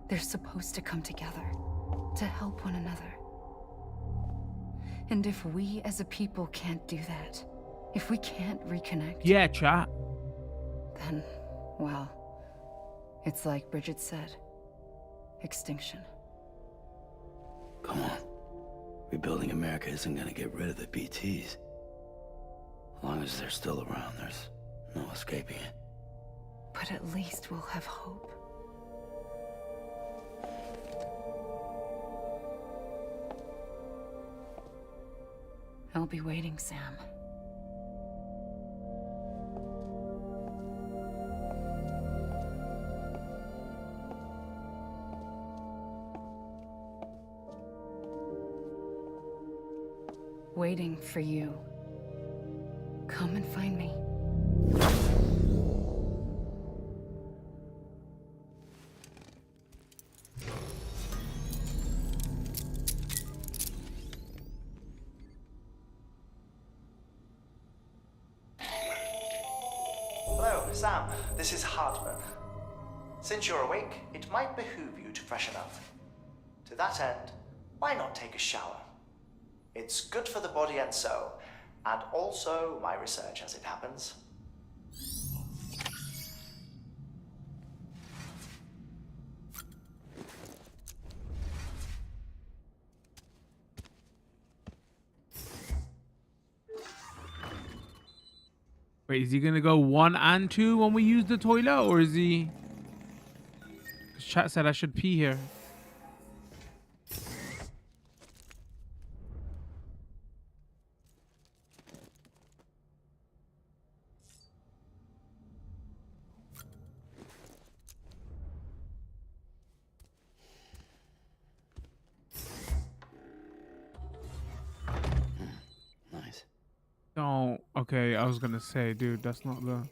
They're supposed to come together, to help one another. And if we as a people can't do that, if we can't reconnect... Yeah, chat. Then, well, it's like Bridget said. Extinction. Come on. Rebuilding America isn't gonna get rid of the BTs. As long as they're still around, there's no escaping it. But at least we'll have hope. I'll be waiting, Sam. Waiting for you. Come and find me. Hello, Sam. This is Hartman. Since you're awake, it might behoove you to freshen up. To that end, why not take a shower? It's good for the body and soul, and also my research as it happens. Wait, is he gonna go 1 and 2 when we use the toilet, or is he? 'Cause chat said I should pee here. Nice. Oh, okay. I was gonna say, dude, that's not the.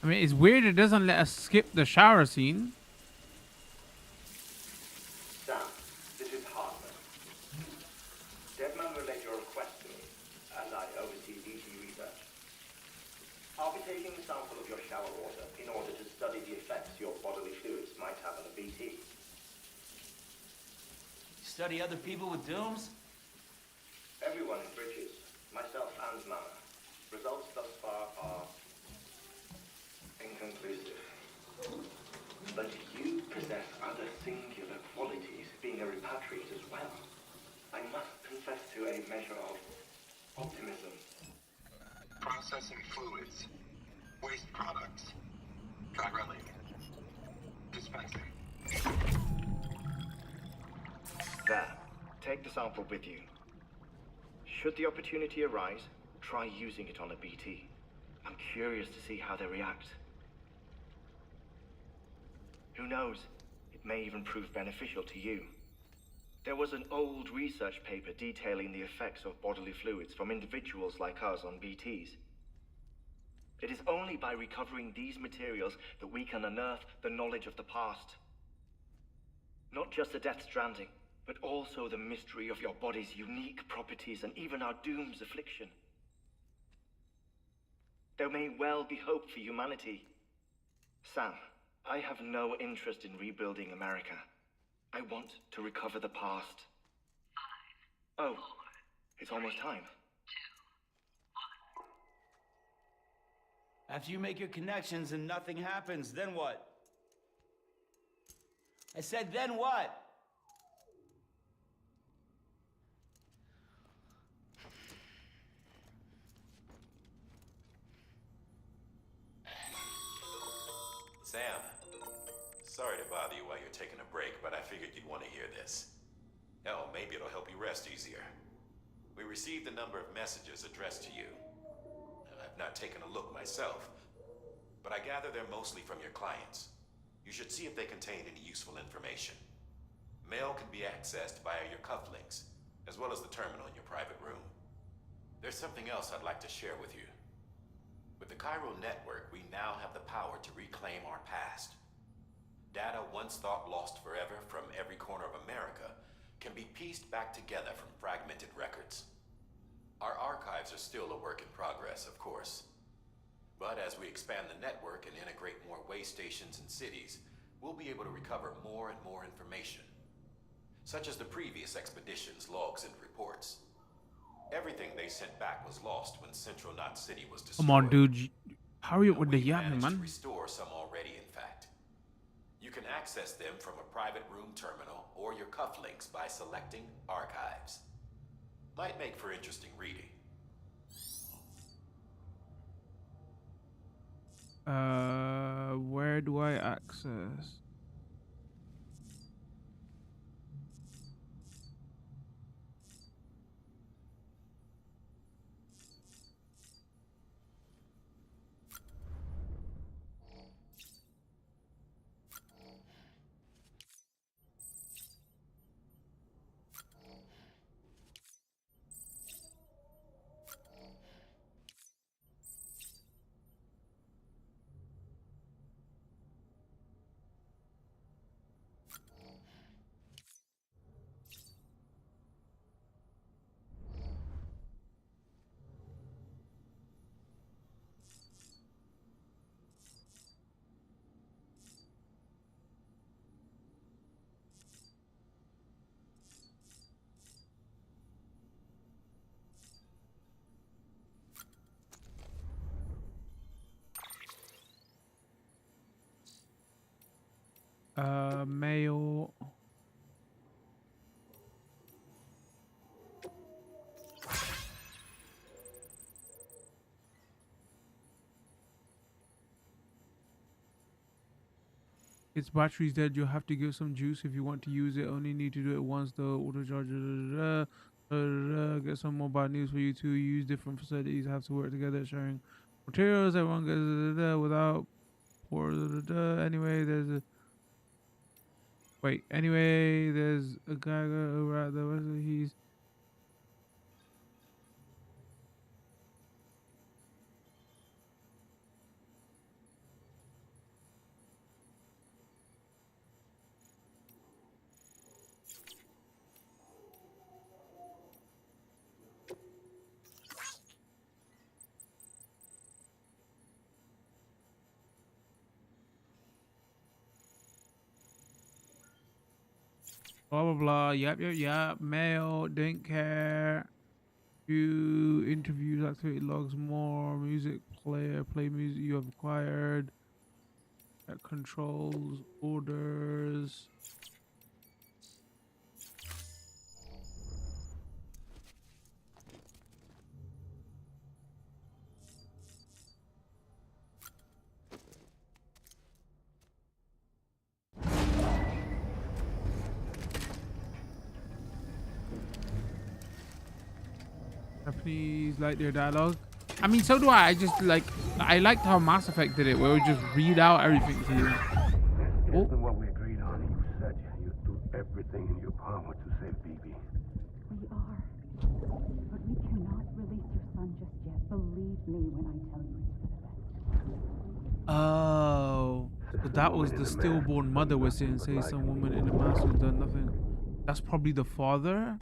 I mean, it's weird it doesn't let us skip the shower scene. Sam, this is Hartman. Deadman relayed your request to me, as I oversee BT research. I'll be taking a sample of your shower water in order to study the effects your bodily fluids might have on a BT. Study other people with dooms? Everyone in Bridges, myself and Mama. Results thus far are inconclusive. But you possess other singular qualities, being a repatriate as well. I must confess to a measure of optimism. Processing fluids. Waste products. Try relic. Dispensing. There. Take the sample with you. Should the opportunity arise, try using it on a BT. I'm curious to see how they react. Who knows? It may even prove beneficial to you. There was an old research paper detailing the effects of bodily fluids from individuals like us on BTs. It is only by recovering these materials that we can unearth the knowledge of the past. Not just the Death Stranding, but also the mystery of your body's unique properties and even our doom's affliction. There may well be hope for humanity. Sam, I have no interest in rebuilding America. I want to recover the past. Oh, it's almost time. After you make your connections and nothing happens, then what? I said, then what? Sam, sorry to bother you while you're taking a break, but I figured you'd want to hear this. Hell, maybe it'll help you rest easier. We received a number of messages addressed to you. I've not taken a look myself, but I gather they're mostly from your clients. You should see if they contain any useful information. Mail can be accessed via your cufflinks, as well as the terminal in your private room. There's something else I'd like to share with you. With the Cairo network, we now have the power to reclaim our past. Data once thought lost forever from every corner of America can be pieced back together from fragmented records. Our archives are still a work in progress, of course. But as we expand the network and integrate more way stations and cities, we'll be able to recover more and more information, such as the previous expedition's logs and reports. Everything they sent back was lost when Central Knot City was destroyed. Come on, dude. Hurry up with the We've yapping, managed to man. restore some already, in fact. You can access them from a private room terminal or your cufflinks by selecting Archives. Might make for interesting reading. Where do I access? Mail. Its battery's dead. You'll have to give some juice if you want to use it. Only need to do it once. The auto charger. Get some more bad news for you too. Use different facilities. Have to work together, sharing materials. Everyone gets without pour. Anyway, there's a. Wait. Anyway, there's a guy over at the. He's. Blah blah blah. Yep. Mail. Didn't care. You interviews, activity logs, more music player. Play music you have acquired. Controls, orders. Japanese like their dialogue. I mean, so do I. I liked how Mass Effect did it, where we just read out everything to you. Oh. This is what we agreed on. You said you'd do everything in your power to save BB. We are. But we cannot release your son just yet. Believe me when I tell you it's for the best. Oh. So that was the stillborn mother was saying, say some woman in the mask who's done nothing. That's probably the father?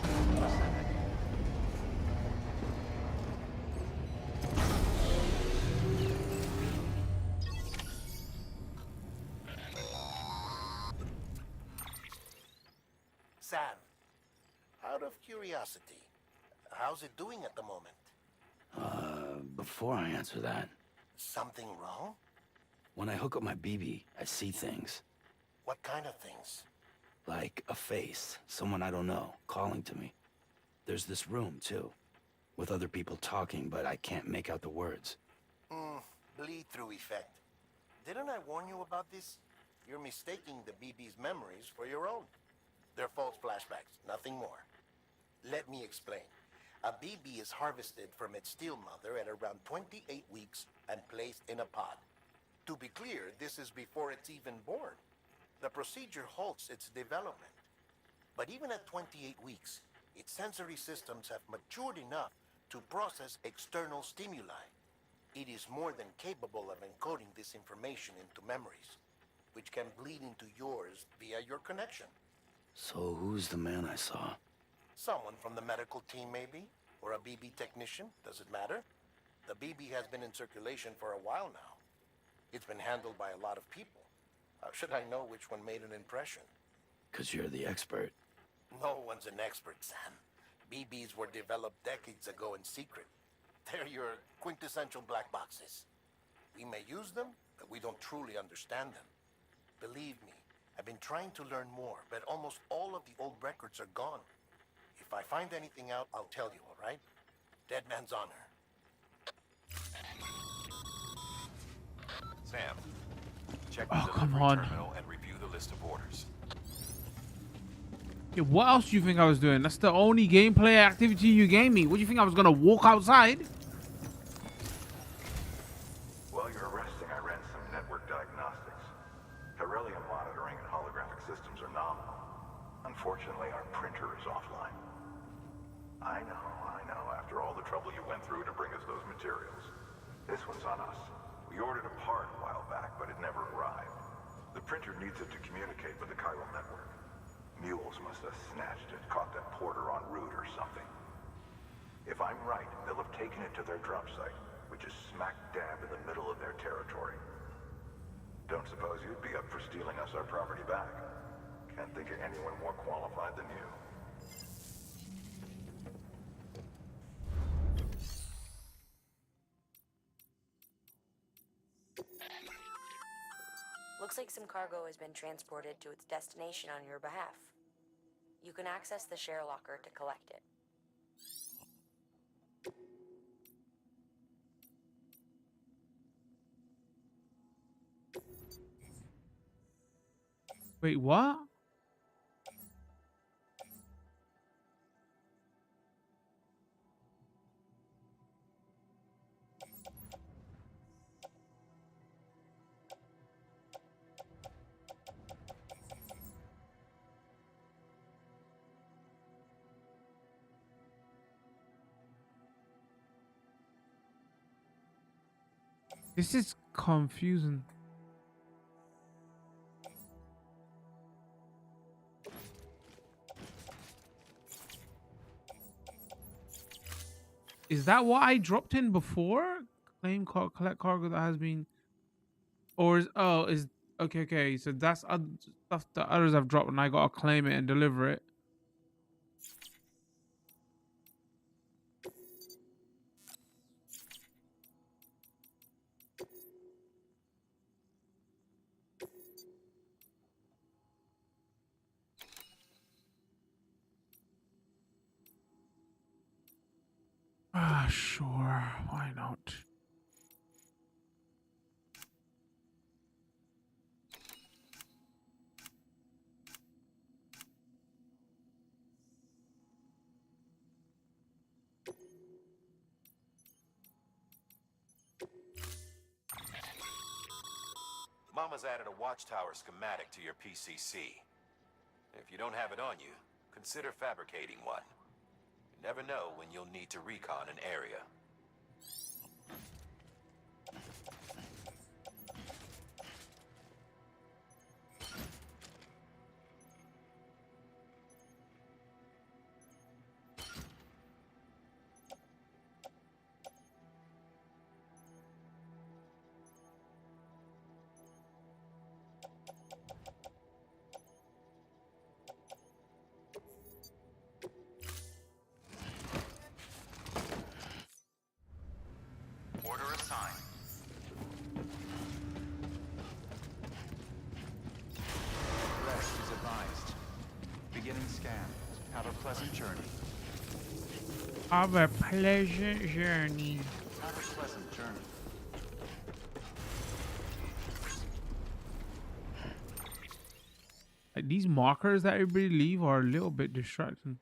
Sam, out of curiosity, how's it doing at the moment? Before I answer that, Something wrong? when I hook up my BB, I see things. What kind of things? Like a face, someone I don't know, calling to me. There's this room, too, with other people talking, but I can't make out the words. Bleed-through effect. Didn't I warn you about this? You're mistaking the BB's memories for your own. They're false flashbacks, nothing more. Let me explain. A BB is harvested from its steel mother at around 28 weeks and placed in a pod. To be clear, this is before it's even born. The procedure halts its development. But even at 28 weeks, its sensory systems have matured enough to process external stimuli. It is more than capable of encoding this information into memories, which can bleed into yours via your connection. So who's the man I saw? Someone from the medical team, maybe? Or a BB technician? Does it matter? The BB has been in circulation for a while now. It's been handled by a lot of people. How should I know which one made an impression? 'Cause you're the expert. No one's an expert, Sam. BBs were developed decades ago in secret. They're your quintessential black boxes. We may use them, but we don't truly understand them. Believe me, I've been trying to learn more, but almost all of the old records are gone. If I find anything out, I'll tell you, all right? Dead man's honor. Sam, check Oh, the come delivery on. terminal and review the list of orders. Yeah, what else do you think I was doing? That's the only gameplay activity you gave me. What do you think I was gonna walk outside? While you're resting, I ran some network diagnostics. Beryllium monitoring and holographic systems are nominal. Unfortunately, our printer is offline. I know. After all the trouble you went through to bring us those materials. This one's on us. We ordered a part a while back, but it never arrived. The printer needs it to communicate with the chiral network. Mules must have snatched it, caught that porter en route or something. If I'm right, they'll have taken it to their drop site, which is smack dab in the middle of their territory. Don't suppose you'd be up for stealing us our property back? Can't think of anyone more qualified than you. Looks like some cargo has been transported to its destination on your behalf. You can access the share locker to collect it. Wait, what? This is confusing. Is that what I dropped in before? Collect cargo that has been, or is okay. So that's other stuff that others have dropped, and I gotta claim it and deliver it. Ah, sure. Why not? Mama's added a watchtower schematic to your PCC. If you don't have it on you, consider fabricating one. You never know when you'll need to recon an area. Beginning scan. Have a pleasant journey. Have a pleasant journey. Have a pleasant journey. Like these markers that everybody leave are a little bit distracting.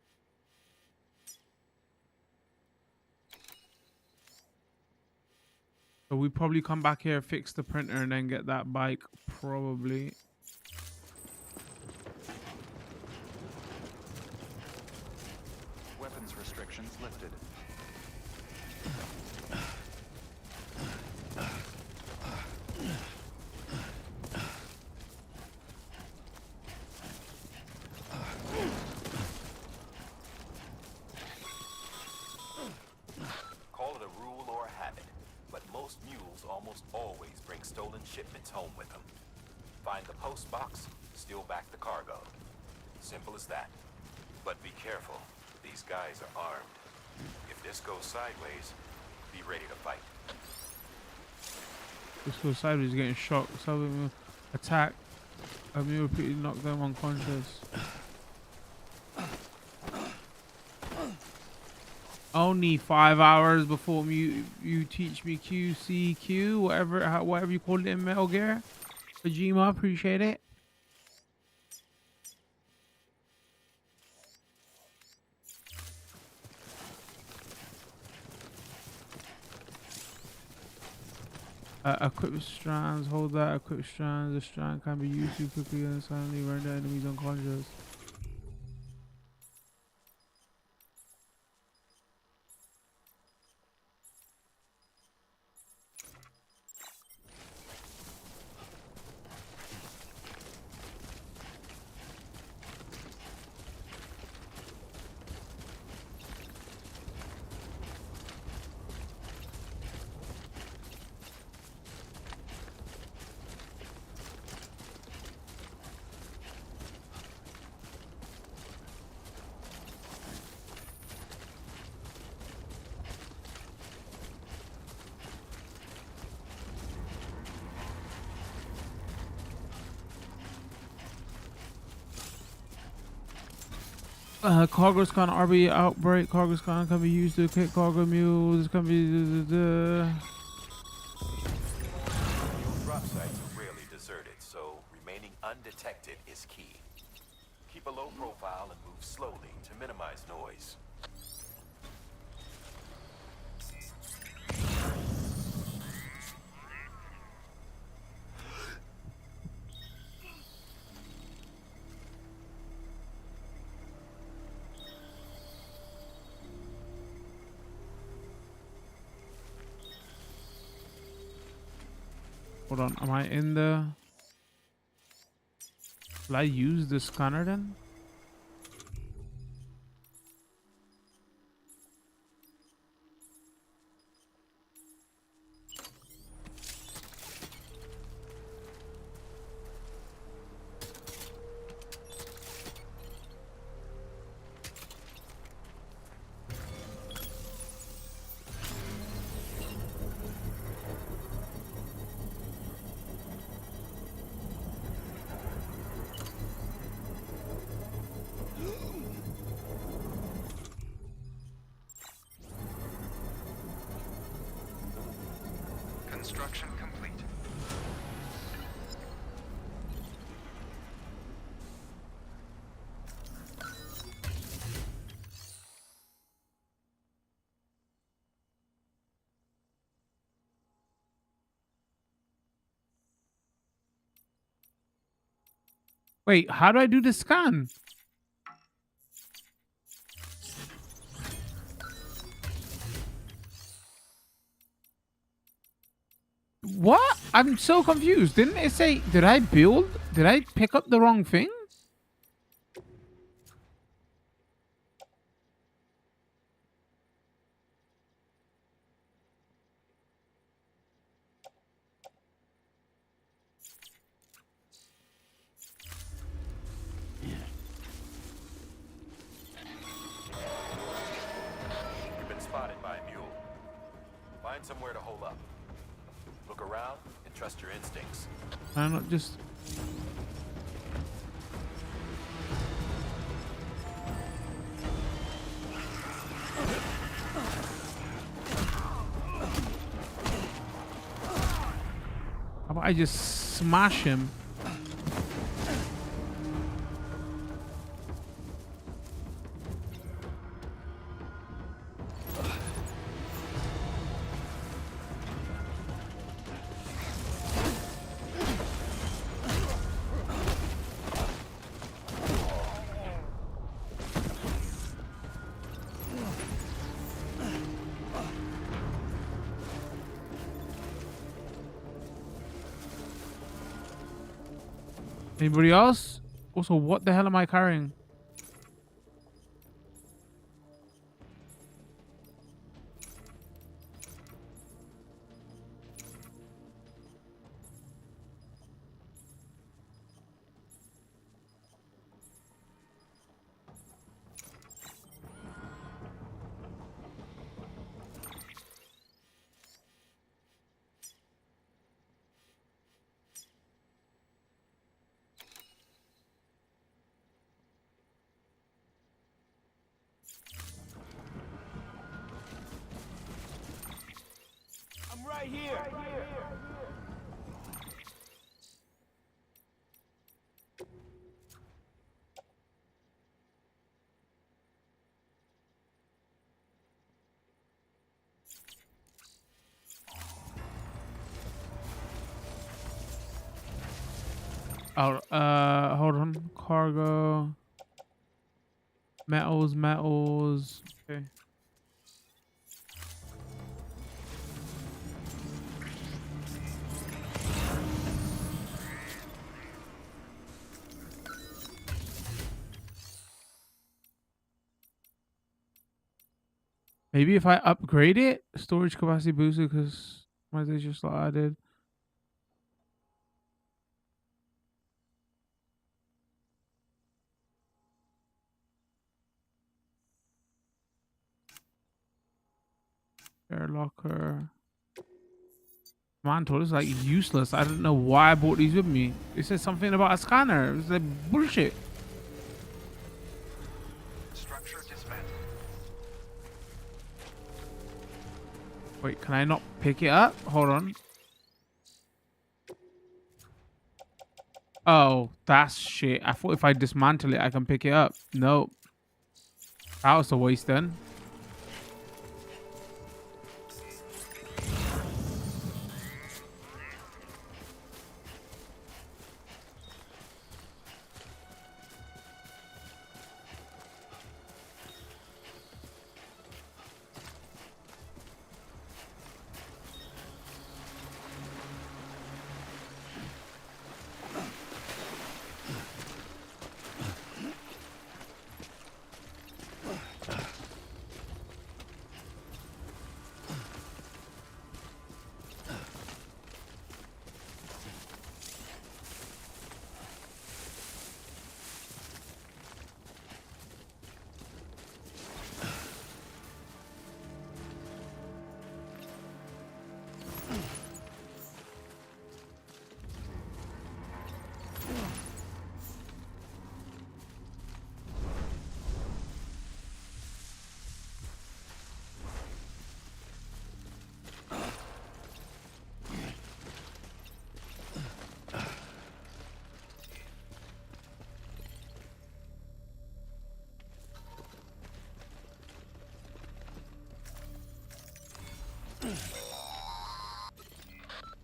So we probably come back here, fix the printer, and then get that bike. Probably. Weapons restrictions lifted. Call it a rule or a habit, but most mules almost always bring stolen shipments home with them. Find the post box, steal back the cargo. Simple as that. But be careful. These guys are armed. If this goes sideways, be ready to fight. This goes sideways, getting shocked. So attack. A mule repeatedly knock them unconscious. Only 5 hours before you teach me QCQ, whatever you call it in Metal Gear. Kojima, appreciate it. Equip strands, hold that, equip strands. The strand can be used to quickly and silently render enemies unconscious. Cargo scan RB outbreak. Cargo scan can be used to kick cargo mules. This can be. Mule drop sites are rarely deserted, so remaining undetected is key. Keep a low profile and move slowly to minimize noise. Hold on, am I in the... Will I use the scanner then? Construction complete. Wait, how do I do the scan? What? I'm so confused. Didn't it say, did I build? Did I pick up the wrong thing? You've been spotted by a mule. Find somewhere to hole up. Look around and trust your instincts. I'm not just... I just smash him? Anybody else? Also, what the hell am I carrying? I'm right here. Oh, hold on. Cargo. Metals. Okay. Maybe if I upgrade it, storage capacity boosted because optimization slot added. Air locker. Mantle is like useless. I don't know why I bought these with me. It said something about a scanner. It's like bullshit. Structure dismantled. Wait, can I not pick it up? Hold on. Oh, that's shit. I thought if I dismantle it, I can pick it up. Nope. That was a waste then.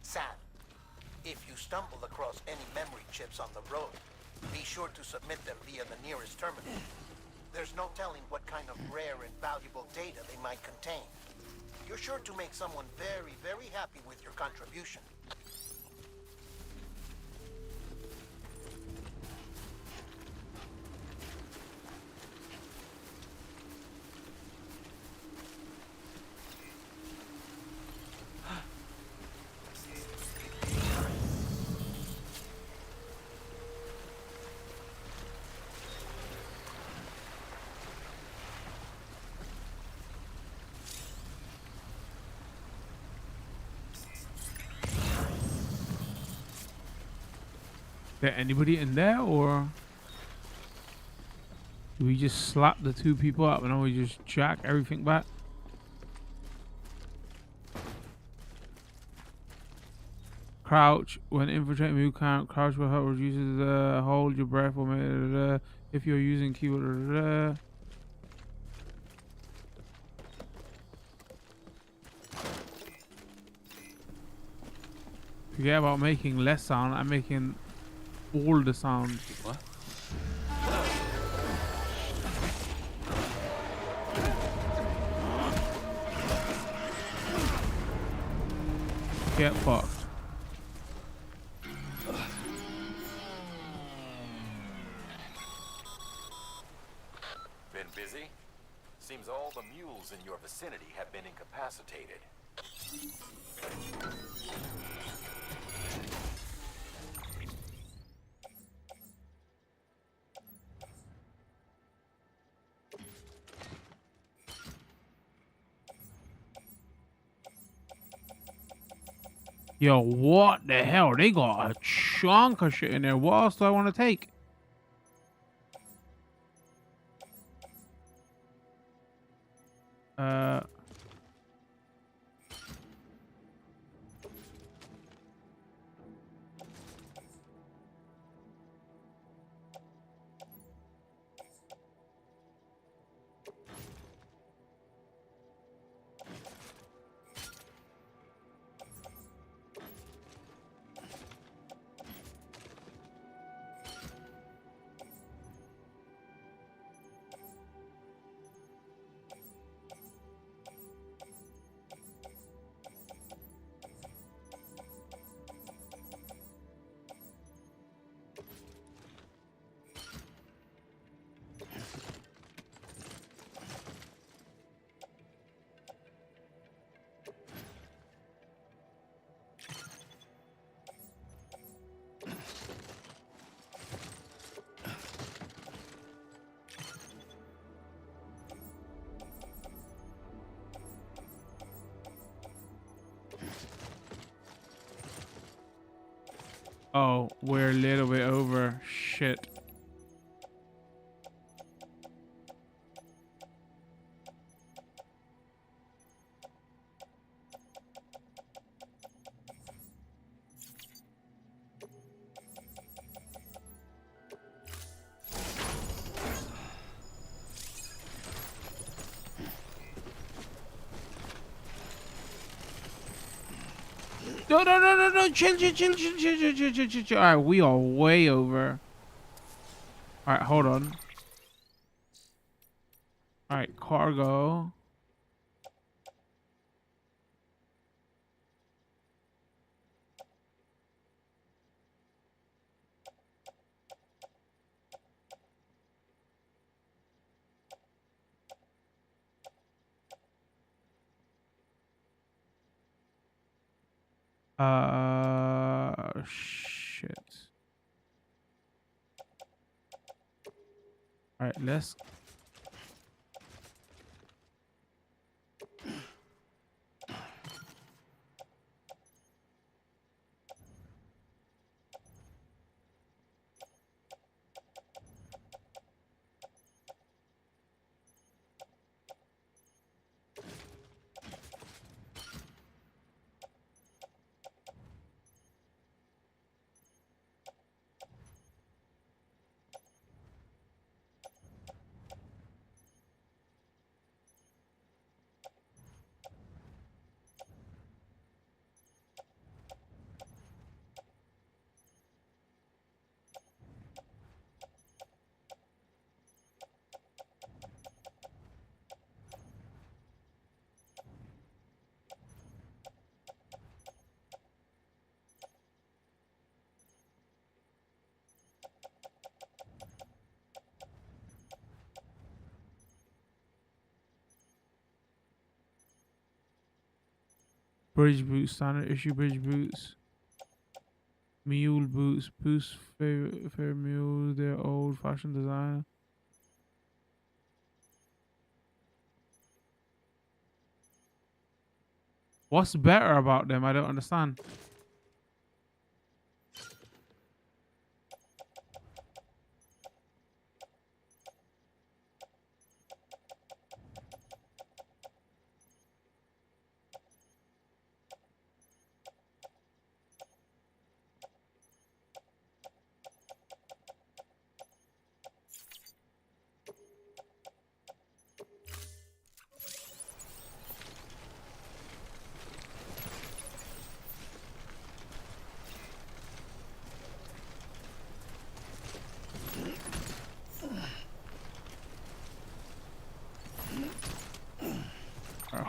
Sam, if you stumble across any memory chips on the road, be sure to submit them via the nearest terminal. There's no telling what kind of rare and valuable data they might contain. You're sure to make someone very, very happy with your contribution. There anybody in there, or do we just slap the two people up and then we just jack everything back? Crouch when infiltrating move count. Crouch will help reduces hold your breath or if you're using keyboard. Forget about making less sound. I'm making all the sound. What? Get fucked. Been busy? Seems all the mules in your vicinity have been incapacitated. Yo, what the hell? They got a chunk of shit in there. What else do I want to take? Oh, we're a little bit over. Shit. No. Chill. All right, we are way over. All right, hold on. All right, cargo. Shit. All right, let's. Bridge boots, standard issue bridge boots. Mule boots, boost favorite mule, their old fashioned design. What's better about them? I don't understand.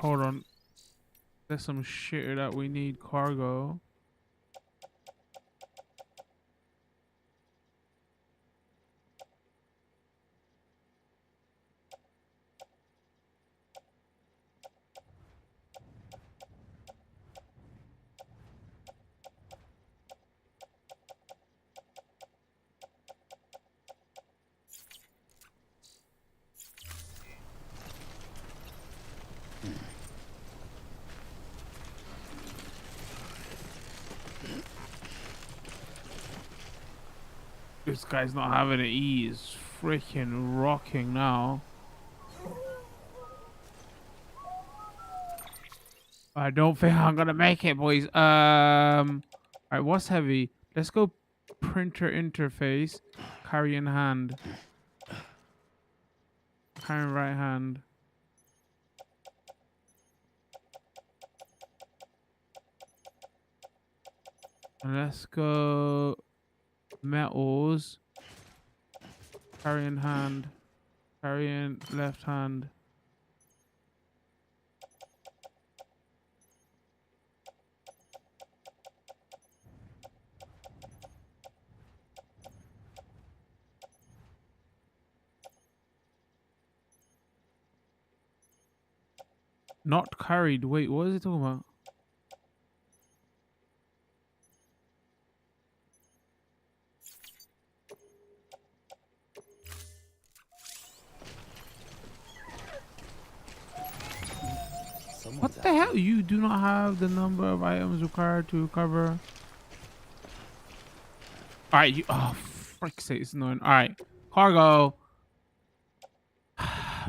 hold on. There's some shit that we need cargo. This guy's not having it. He's freaking rocking now. I don't think I'm gonna make it, boys. Alright, what's heavy? Let's go printer interface. Carry in hand. Carry in right hand. And let's go metals. Carry in hand. Carry in left hand. Not carried. Wait, what is he talking about? What the hell? You do not have the number of items required to recover. Alright, you. Oh, frick's sake, it's annoying. Alright, cargo.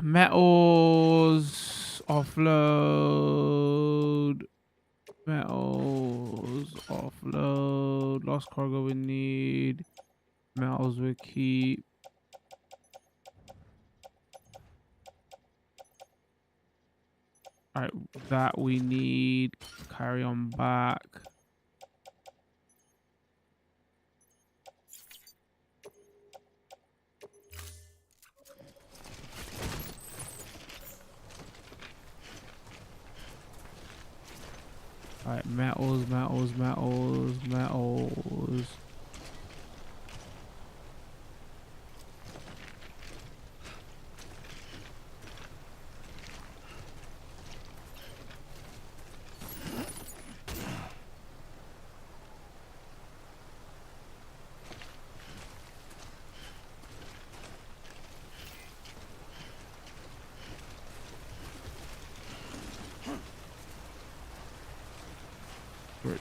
Metals. Offload. Metals. Offload. Lost cargo we need. Metals we keep. Alright, that we need. Carry on back. Alright, metals.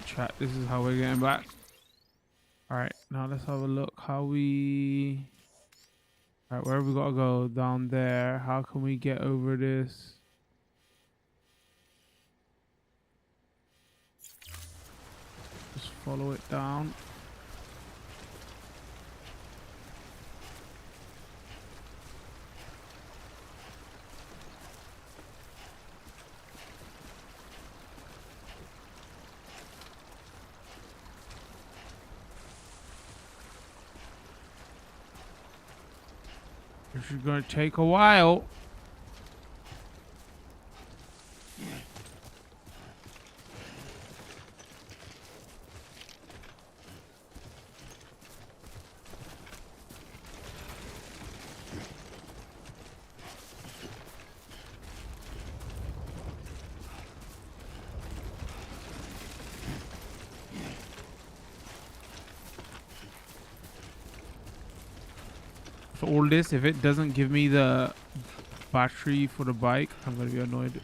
Chat, this is how we're getting back. Alright, now let's have a look how we... Alright, where have we got to go? Down there. How can we get over this? Just follow it down. This is gonna take a while. For all this, if it doesn't give me the battery for the bike, I'm gonna be annoyed.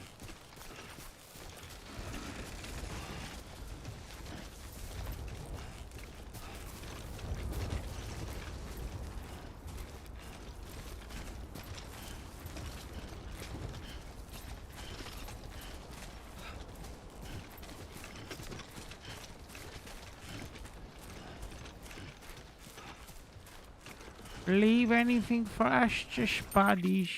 Leave anything for us, just buddies.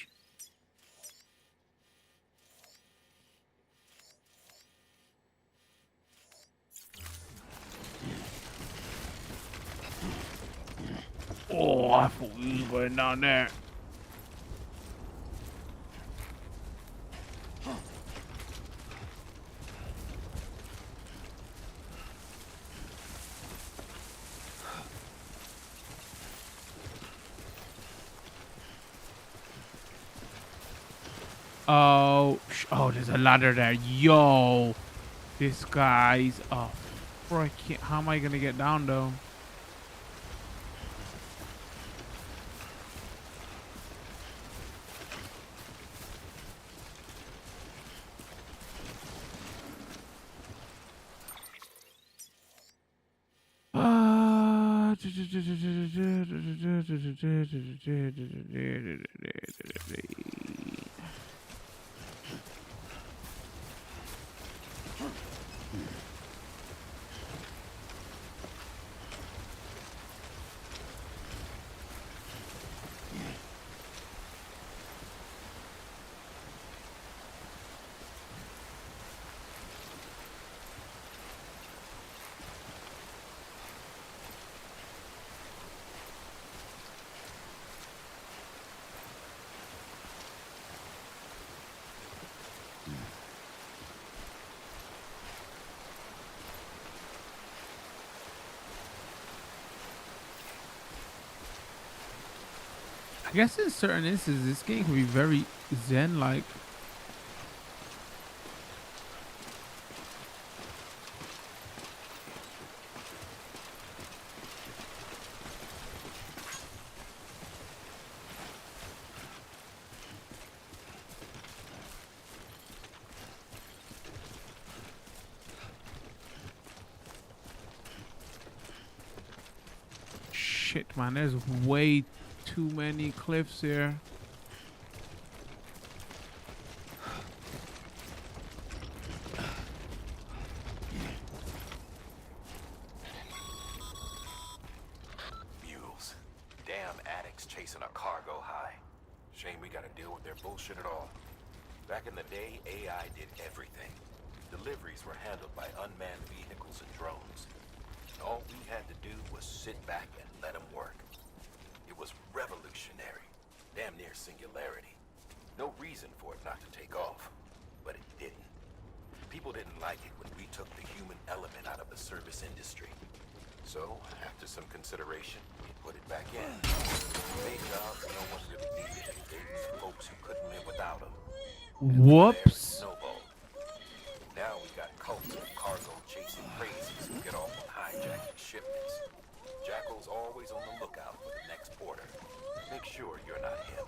Oh, I thought we was going down there. Oh, there's a ladder there. Yo, this guy's a freaking. How am I gonna get down though? I guess in certain instances, this game can be very zen-like. Shit, man, there's way too many cliffs here. Mules. Damn addicts chasing a cargo high. Shame we gotta deal with their bullshit at all. Back in the day, AI did everything. Deliveries were handled by unmanned vehicles and drones. All we had to do was sit back and let them work. It was revolutionary, damn near singularity. No reason for it not to take off, but it didn't. People didn't like it when we took the human element out of the service industry. So, after some consideration, we put it back in. Made jobs no one really needed and gave them to folks who couldn't live without them. Whoops. Now we got cults of cargo chasing crazies who get off on hijacking shipments. Jackal's always on the lookout for the next porter. Make sure you're not him.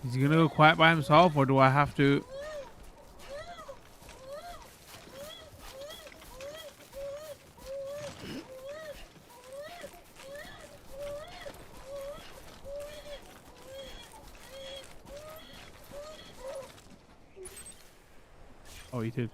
Is he gonna go quiet by himself, or do I have to? Oh, he did.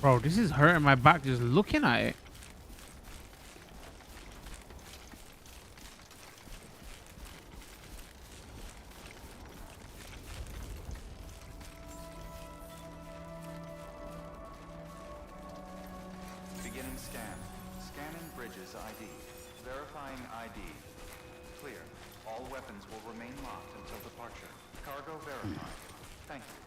Bro, this is hurting my back just looking at it. Beginning scan. Scanning bridges ID. Verifying ID. Clear. All weapons will remain locked until departure. Cargo verified. Thank you.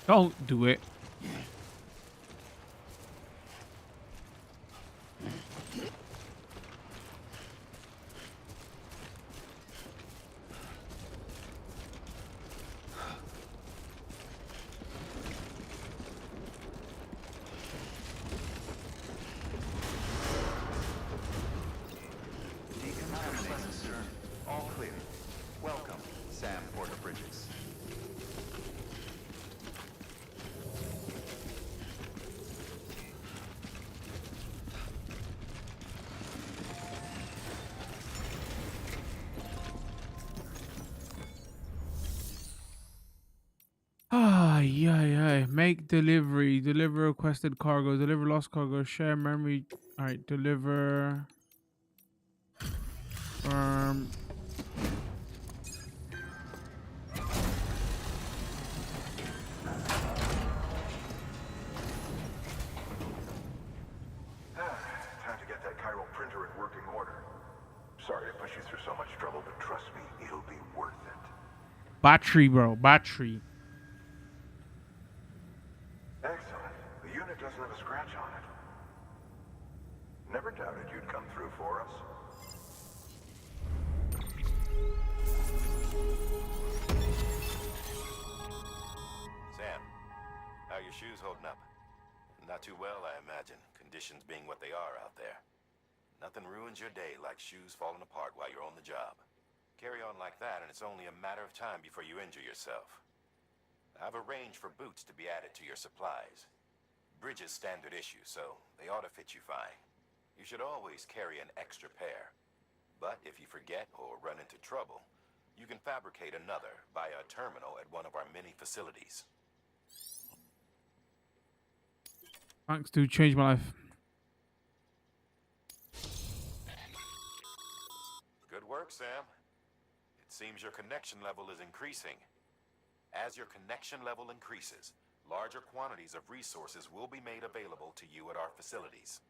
Don't do it. Decontamination. All clear. Welcome, Sam Porter Bridges. Make delivery. Deliver requested cargo. Deliver lost cargo. Share memory. All right. Deliver. Time to get that chiral printer in working order. Sorry to put you through so much trouble, but trust me, it'll be worth it. Battery, bro. Battery. Excellent. The unit doesn't have a scratch on it. Never doubted you'd come through for us. Sam, how are your shoes holding up? Not too well, I imagine, conditions being what they are out there. Nothing ruins your day like shoes falling apart while you're on the job. Carry on like that, and it's only a matter of time before you injure yourself. I've arranged for boots to be added to your supplies. Bridges standard issue, so they ought to fit you fine. You should always carry an extra pair. But if you forget or run into trouble, you can fabricate another via a terminal at one of our many facilities. Thanks, dude. Changed my life. Good work, Sam. It seems your connection level is increasing. As your connection level increases, larger quantities of resources will be made available to you at our facilities.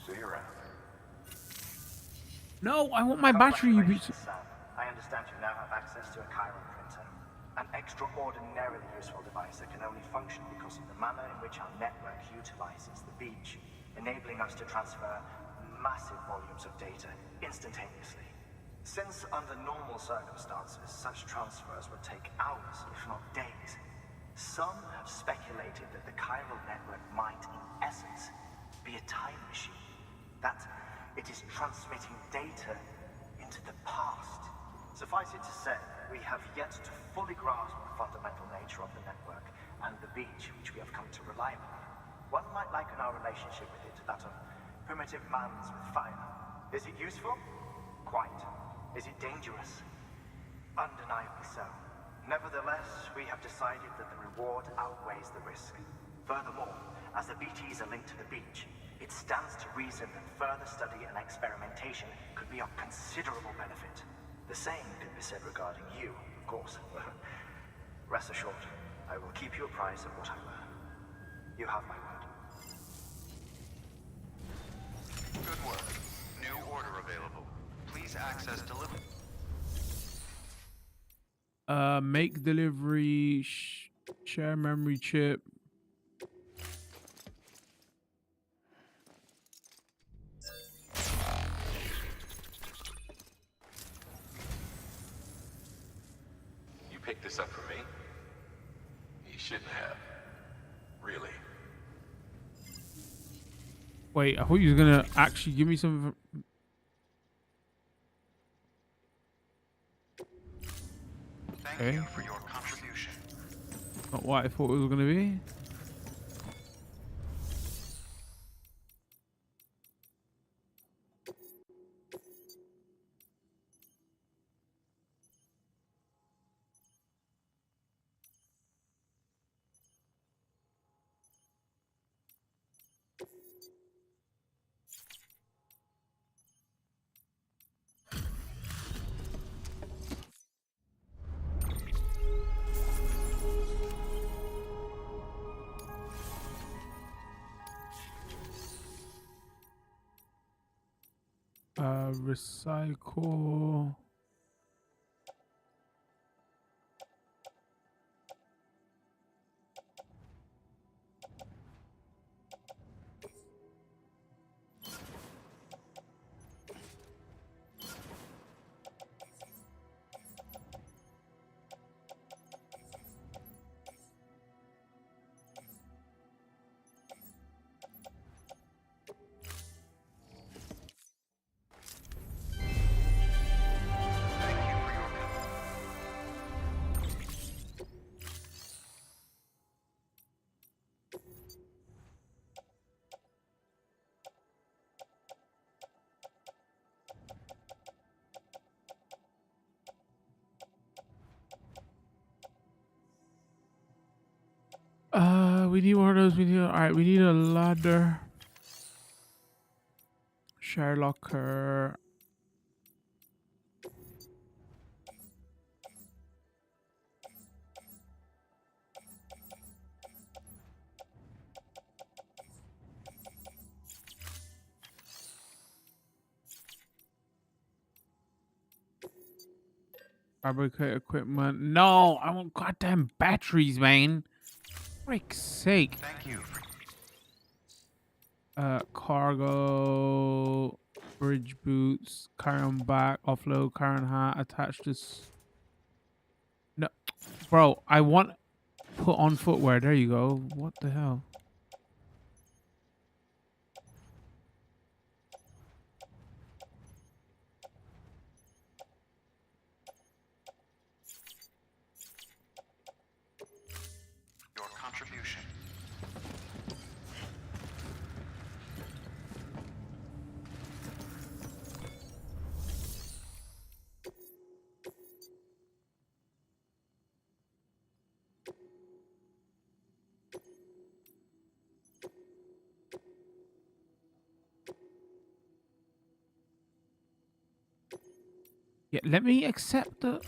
See you around. No, I want my battery. You bitch. Sam. I understand you now have access to a chiral printer. An extraordinarily useful device that can only function because of the manner in which our network utilizes the beach, enabling us to transfer massive volumes of data instantaneously. Since under normal circumstances, such transfers would take hours, if not days, some have speculated that the chiral network might, in essence, be a time machine. That it is transmitting data into the past. Suffice it to say, we have yet to fully grasp the fundamental nature of the network and the beach which we have come to rely upon. One might liken our relationship with it to that of primitive mans with fire. Is it useful? Quite. Is it dangerous? Undeniably so. Nevertheless, we have decided that the reward outweighs the risk. Furthermore, as the BTs are linked to the beach, it stands to reason that further study and experimentation could be of considerable benefit. The same could be said regarding you, of course. Rest assured, I will keep you apprised of what I learn. You have my word. Good work. New order available. Please access delivery. Make delivery. Share memory chip. You picked this up for me? You shouldn't have. Really. Wait, I thought you were gonna actually give me some. Thank you for your contribution. Not what I thought it was gonna be. Recycle. we need one of those. We need. All right, we need a ladder. Share locker. Fabricate equipment. No, I want goddamn batteries, man. Frick's sake. Thank you. Cargo, bridge boots, carry on back, offload, carry on hat, attach this. No, bro, I want put on footwear. There you go. What the hell? Your contribution. Yeah, let me accept the.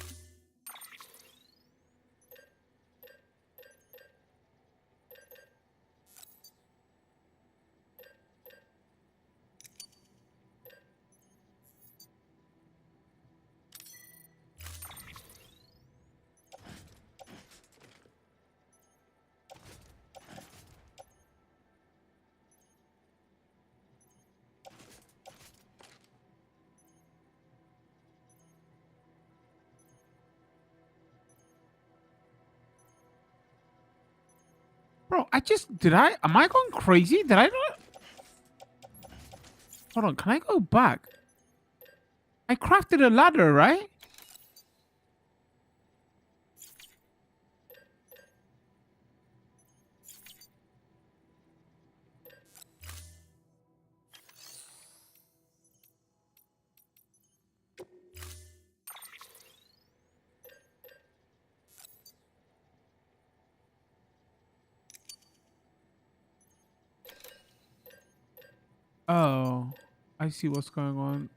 Bro, am I going crazy? Did I not? Hold on, can I go back? I crafted a ladder, right? Oh, I see what's going on.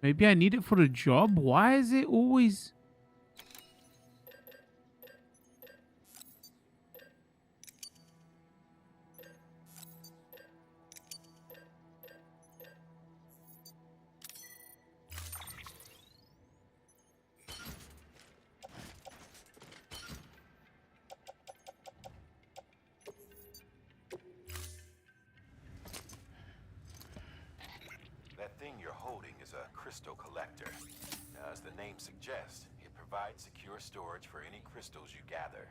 Maybe I need it for the job. Why is it always... That thing you're holding is a crystal collector. Now, as the name suggests, it provides secure storage for any crystals you gather.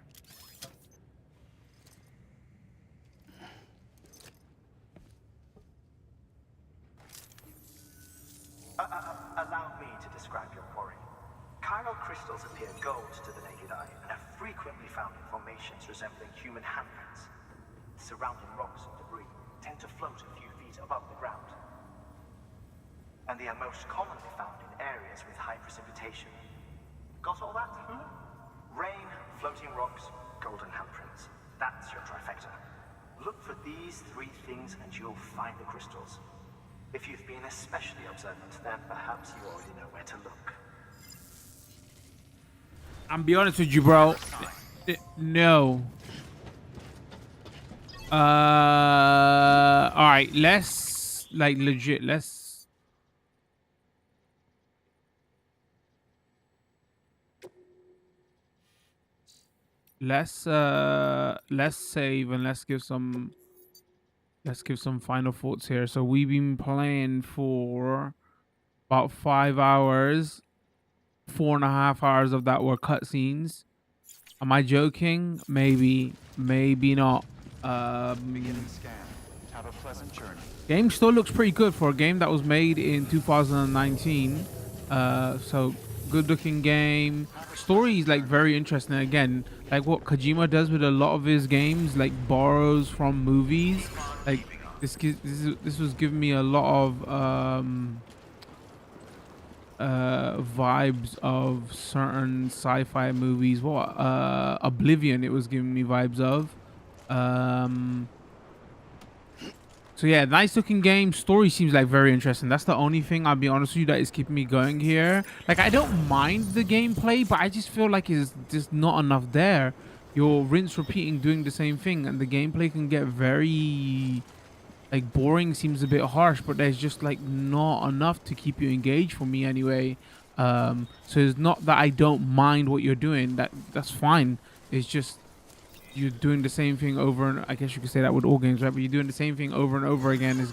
Allow me to describe your quarry. Chiral crystals appear gold to the naked eye and are frequently found in formations resembling human handprints. Surrounding rocks and debris tend to float a few feet above the ground. And they are most commonly found in areas with high precipitation. Got all that? Rain, floating rocks, golden handprints. That's your trifecta. Look for these three things and you'll find the crystals. If you've been especially observant, then perhaps you already know where to look. I'm be honest with you, bro. No. All right, let's like legit. Let's save and let's give some final thoughts here. So we've been playing for about 5 hours. 4.5 hours of that were cutscenes. Am I joking? Maybe not. Beginning scan. Have a pleasant journey. Game still looks pretty good for a game that was made in 2019. So good looking game. Story is like very interesting. Again, like what Kojima does with a lot of his games, like borrows from movies. Like this was giving me a lot of vibes of certain sci-fi movies. What Oblivion it was giving me vibes of. So yeah, nice looking game. Story seems like very interesting. That's the only thing, I'll be honest with you, that is keeping me going here. Like, I don't mind the gameplay, but I just feel like it's just not enough there. You're rinse repeating doing the same thing, and the gameplay can get very like boring. Seems a bit harsh, but there's just like not enough to keep you engaged for me anyway. So it's not that I don't mind what you're doing. That's fine. It's just you're doing the same thing over, and I guess you could say that with all games, right? But you're doing the same thing over and over again. It's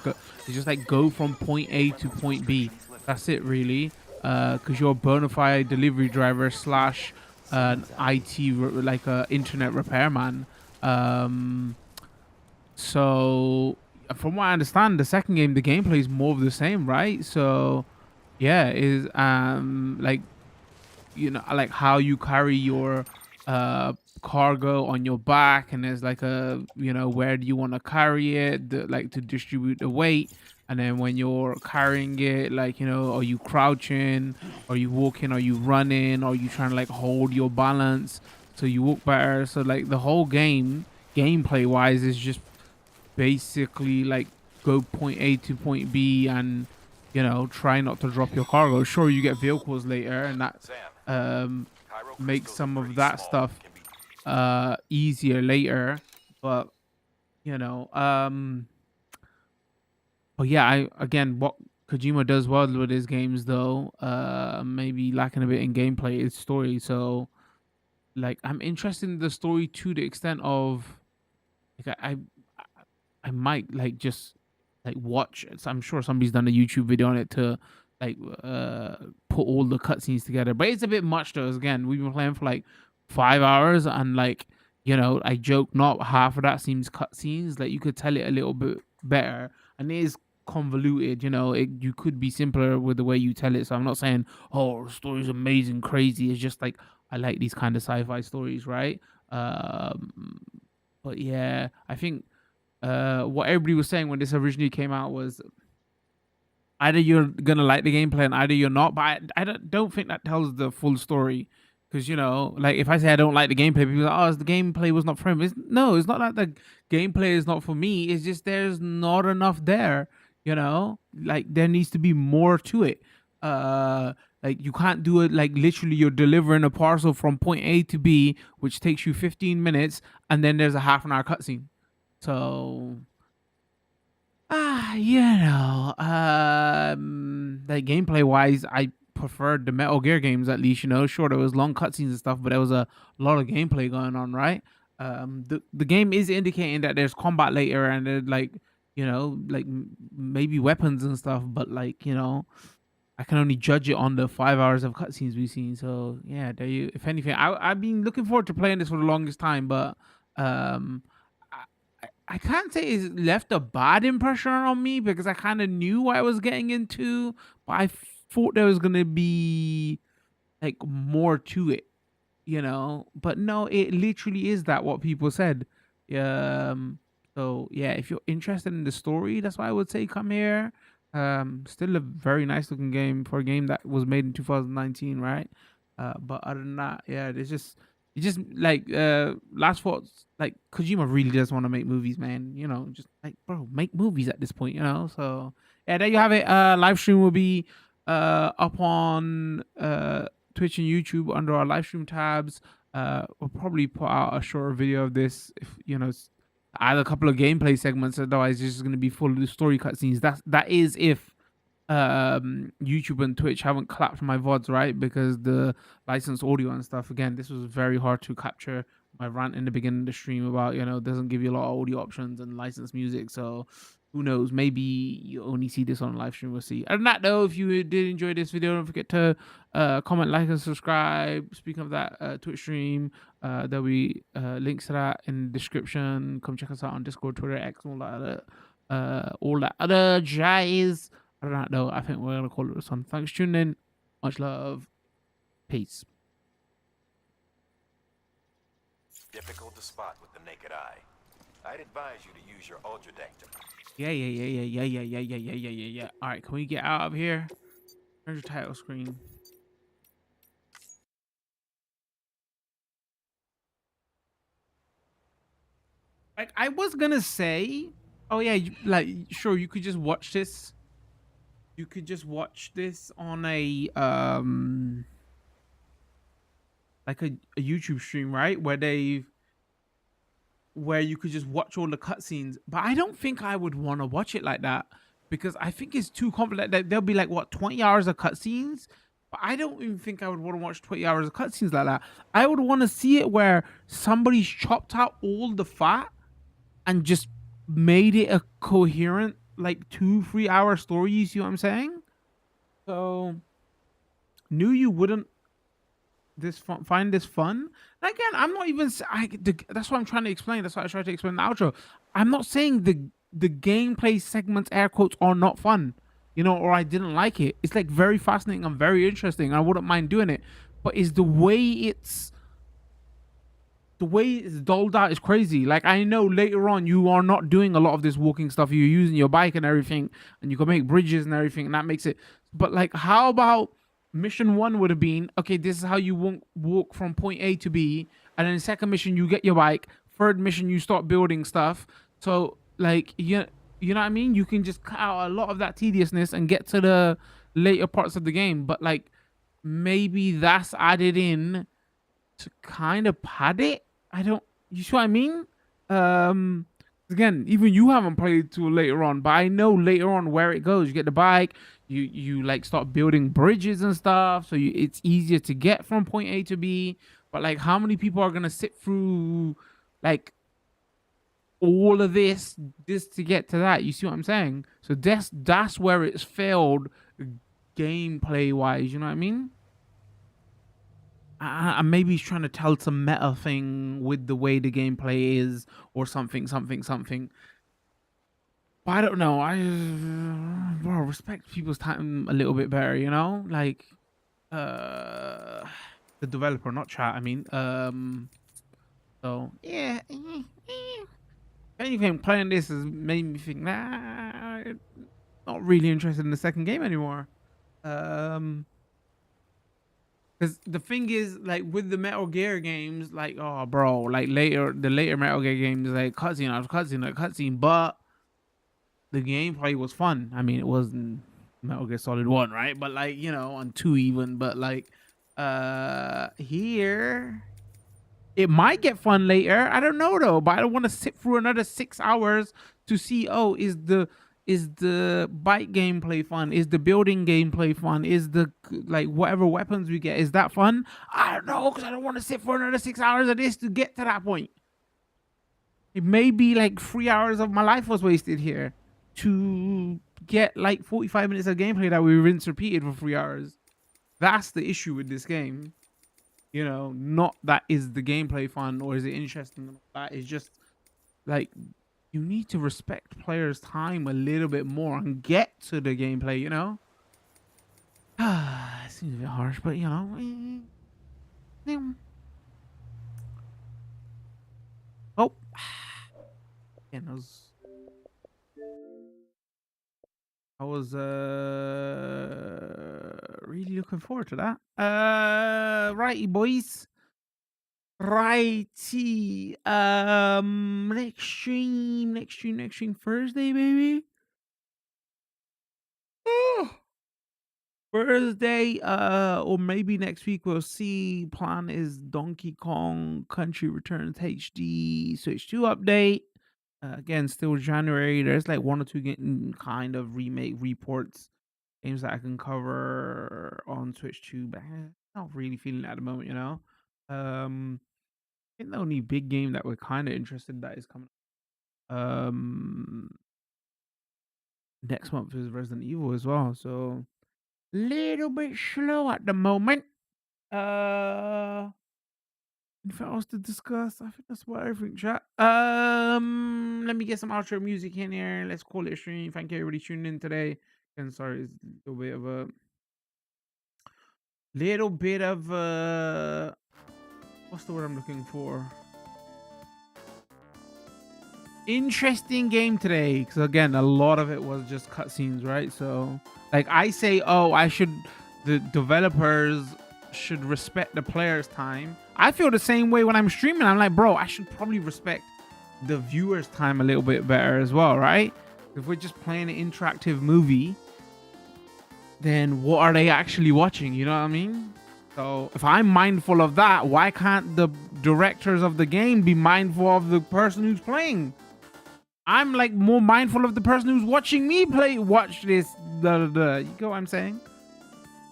just like go from point A to point B. That's it, really. Because you're a bona fide delivery driver slash an IT like a internet repairman. So from what I understand, the second game, the gameplay is more of the same, right? So yeah, is like, you know, like how you carry your cargo on your back, and there's like a, you know, where do you want to carry it, like to distribute the weight. And then when you're carrying it, like, you know, are you crouching, are you walking, are you running, are you trying to like hold your balance so you walk better? So like the whole game, gameplay wise, is just basically like go point A to point B, and, you know, try not to drop your cargo. Sure, you get vehicles later, and that makes some of that stuff easier later, but, you know, but yeah, again, what Kojima does well with his games, though, maybe lacking a bit in gameplay, is story. So like, I'm interested in the story to the extent of like I might like just like watch it. So I'm sure somebody's done a YouTube video on it to like put all the cutscenes together. But it's a bit much though. Again, we've been playing for like 5 hours, and like, you know, I joke, not half of that seems cutscenes. Like, you could tell it a little bit better, and it is convoluted. You know, you could be simpler with the way you tell it. So I'm not saying, oh, the story's amazing, crazy. It's just like, I like these kind of sci-fi stories, right? But yeah, I think what everybody was saying when this originally came out was either you're gonna like the gameplay and either you're not. But I don't think that tells the full story, because, you know, like if I say I don't like the gameplay, people are like, oh, the gameplay was not for him. No, it's not that the gameplay is not for me. It's just there's not enough there. You know, like there needs to be more to it. Like, you can't do it like literally you're delivering a parcel from point A to B, which takes you 15 minutes, and then there's a half an hour cutscene. So you know, like gameplay wise, I preferred the Metal Gear games, at least. You know, sure, there was long cutscenes and stuff, but there was a lot of gameplay going on, right? The game is indicating that there's combat later, and like, you know, like maybe weapons and stuff, but like, you know, I can only judge it on the 5 hours of cutscenes we've seen. So yeah, there you. If anything, I've been looking forward to playing this for the longest time, but I can't say it's left a bad impression on me, because I kind of knew what I was getting into, but I thought there was gonna be like more to it, you know. But no, it literally is that what people said. So yeah, if you're interested in the story, that's why I would say come here. Still a very nice looking game for a game that was made in 2019, right? But other than that, yeah, it's just like last thoughts. Like, Kojima really does want to make movies, man. You know, just like, bro, make movies at this point, you know. So yeah, there you have it. Live stream will be up on Twitch and YouTube under our live stream tabs. We'll probably put out a shorter video of this, if, you know, add a couple of gameplay segments. Otherwise, it's just going to be full of story cutscenes. That is if YouTube and Twitch haven't clapped my VODs, right? Because the licensed audio and stuff. Again, this was very hard to capture. My rant in the beginning of the stream about, you know, doesn't give you a lot of audio options and licensed music. So who knows? Maybe you only see this on live stream. We'll see. Other than that, though, if you did enjoy this video, don't forget to comment, like, and subscribe. Speaking of that, Twitch stream, there'll be links to that in the description. Come check us out on Discord, Twitter, X, all that other jazz. Other than that, though, I think we're gonna call it this one. Thanks for tuning in. Much love. Peace. Difficult to spot with the naked eye. I'd advise you to use your ultra deck to... Yeah. All right, can we get out of here? There's your title screen. Like I was gonna say, oh yeah, like sure you could just watch this. You could just watch this on a like a YouTube stream, right? Where you could just watch all the cutscenes. But I don't think I would want to watch it like that because I think it's too complex. That there'll be like what 20 hours of cutscenes. But I don't even think I would want to watch 20 hours of cutscenes like that. I would want to see it where somebody's chopped out all the fat and just made it a coherent like 2-3 hour story. You see what I'm saying? So knew you wouldn't find this fun. And again, I'm not even that's what I'm trying to explain. That's why I tried to explain the outro. I'm not saying the gameplay segments air quotes are not fun, you know, or I didn't like it. It's like very fascinating and very interesting. I wouldn't mind doing it, but is the way it's doled out is crazy. Like I know later on you are not doing a lot of this walking stuff. You're using your bike and everything, and you can make bridges and everything, and that makes it. But like, how about mission 1 would have been okay? This is how you walk from point A to B, and then second mission you get your bike. Third mission you start building stuff. So like you know what I mean? You can just cut out a lot of that tediousness and get to the later parts of the game. But like maybe that's added in to kind of pad it. I don't. You see what I mean? Again, even you haven't played till later on, but I know later on where it goes. You get the bike, you like start building bridges and stuff, so it's easier to get from point A to B. But like, how many people are gonna sit through like all of this just to get to that? You see what I'm saying? So that's where it's failed gameplay wise. You know what I mean? Maybe he's trying to tell some meta thing with the way the gameplay is, or something. But I don't know. Bro, respect people's time a little bit better, you know? Like, the developer, not chat. I mean, so yeah. If anything, playing this has made me think, nah, not really interested in the second game anymore. Because the thing is, like with the Metal Gear games, like oh, bro, like the later Metal Gear games, like cutscene, but the gameplay was fun. I mean, it wasn't Metal Gear Solid 1, right? But like you know, on 2 even, but like here it might get fun later. I don't know though, but I don't want to sit through another 6 hours to see. Oh, is the bike gameplay fun? Is the building gameplay fun? Is the like whatever weapons we get, is that fun? I don't know, because I don't want to sit for another 6 hours of this to get to that point. It may be like 3 hours of my life was wasted here to get like 45 minutes of gameplay that we rinse repeated for 3 hours. That's the issue with this game. You know, not that is the gameplay fun or is it interesting. That is just like you need to respect players' time a little bit more and get to the gameplay, you know? It seems a bit harsh, but you know. Oh. Yeah, I was really looking forward to that. Righty boys. Righty. Next stream Thursday, baby. Thursday, or maybe next week we'll see. Plan is Donkey Kong Country Returns HD Switch 2 update. Again, still January. There's like 1 or 2 getting kind of remake reports, games that I can cover on Switch 2, but not really feeling it at the moment, you know. I think the only big game that we're kind of interested that is coming next month is Resident Evil as well. So little bit slow at the moment. Anything else to discuss? I think that's about everything, chat. Let me get some outro music in here. Let's call it a stream. Thank you everybody tuning in today. And sorry, it's a little bit of what's the word I'm looking for? interesting game today. Because again, a lot of it was just cutscenes, right? So like I say, oh, the developers should respect the player's time. I feel the same way when I'm streaming. I'm like, bro, I should probably respect the viewer's time a little bit better as well, right? If we're just playing an interactive movie, then what are they actually watching? You know what I mean? So if I'm mindful of that, why can't the directors of the game be mindful of the person who's playing? I'm like more mindful of the person who's watching me watch this. You get what I'm saying?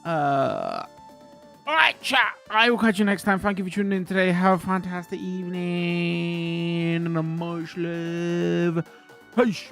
All right, chat. I will catch you next time. Thank you for tuning in today. Have a fantastic evening and much love. Peace.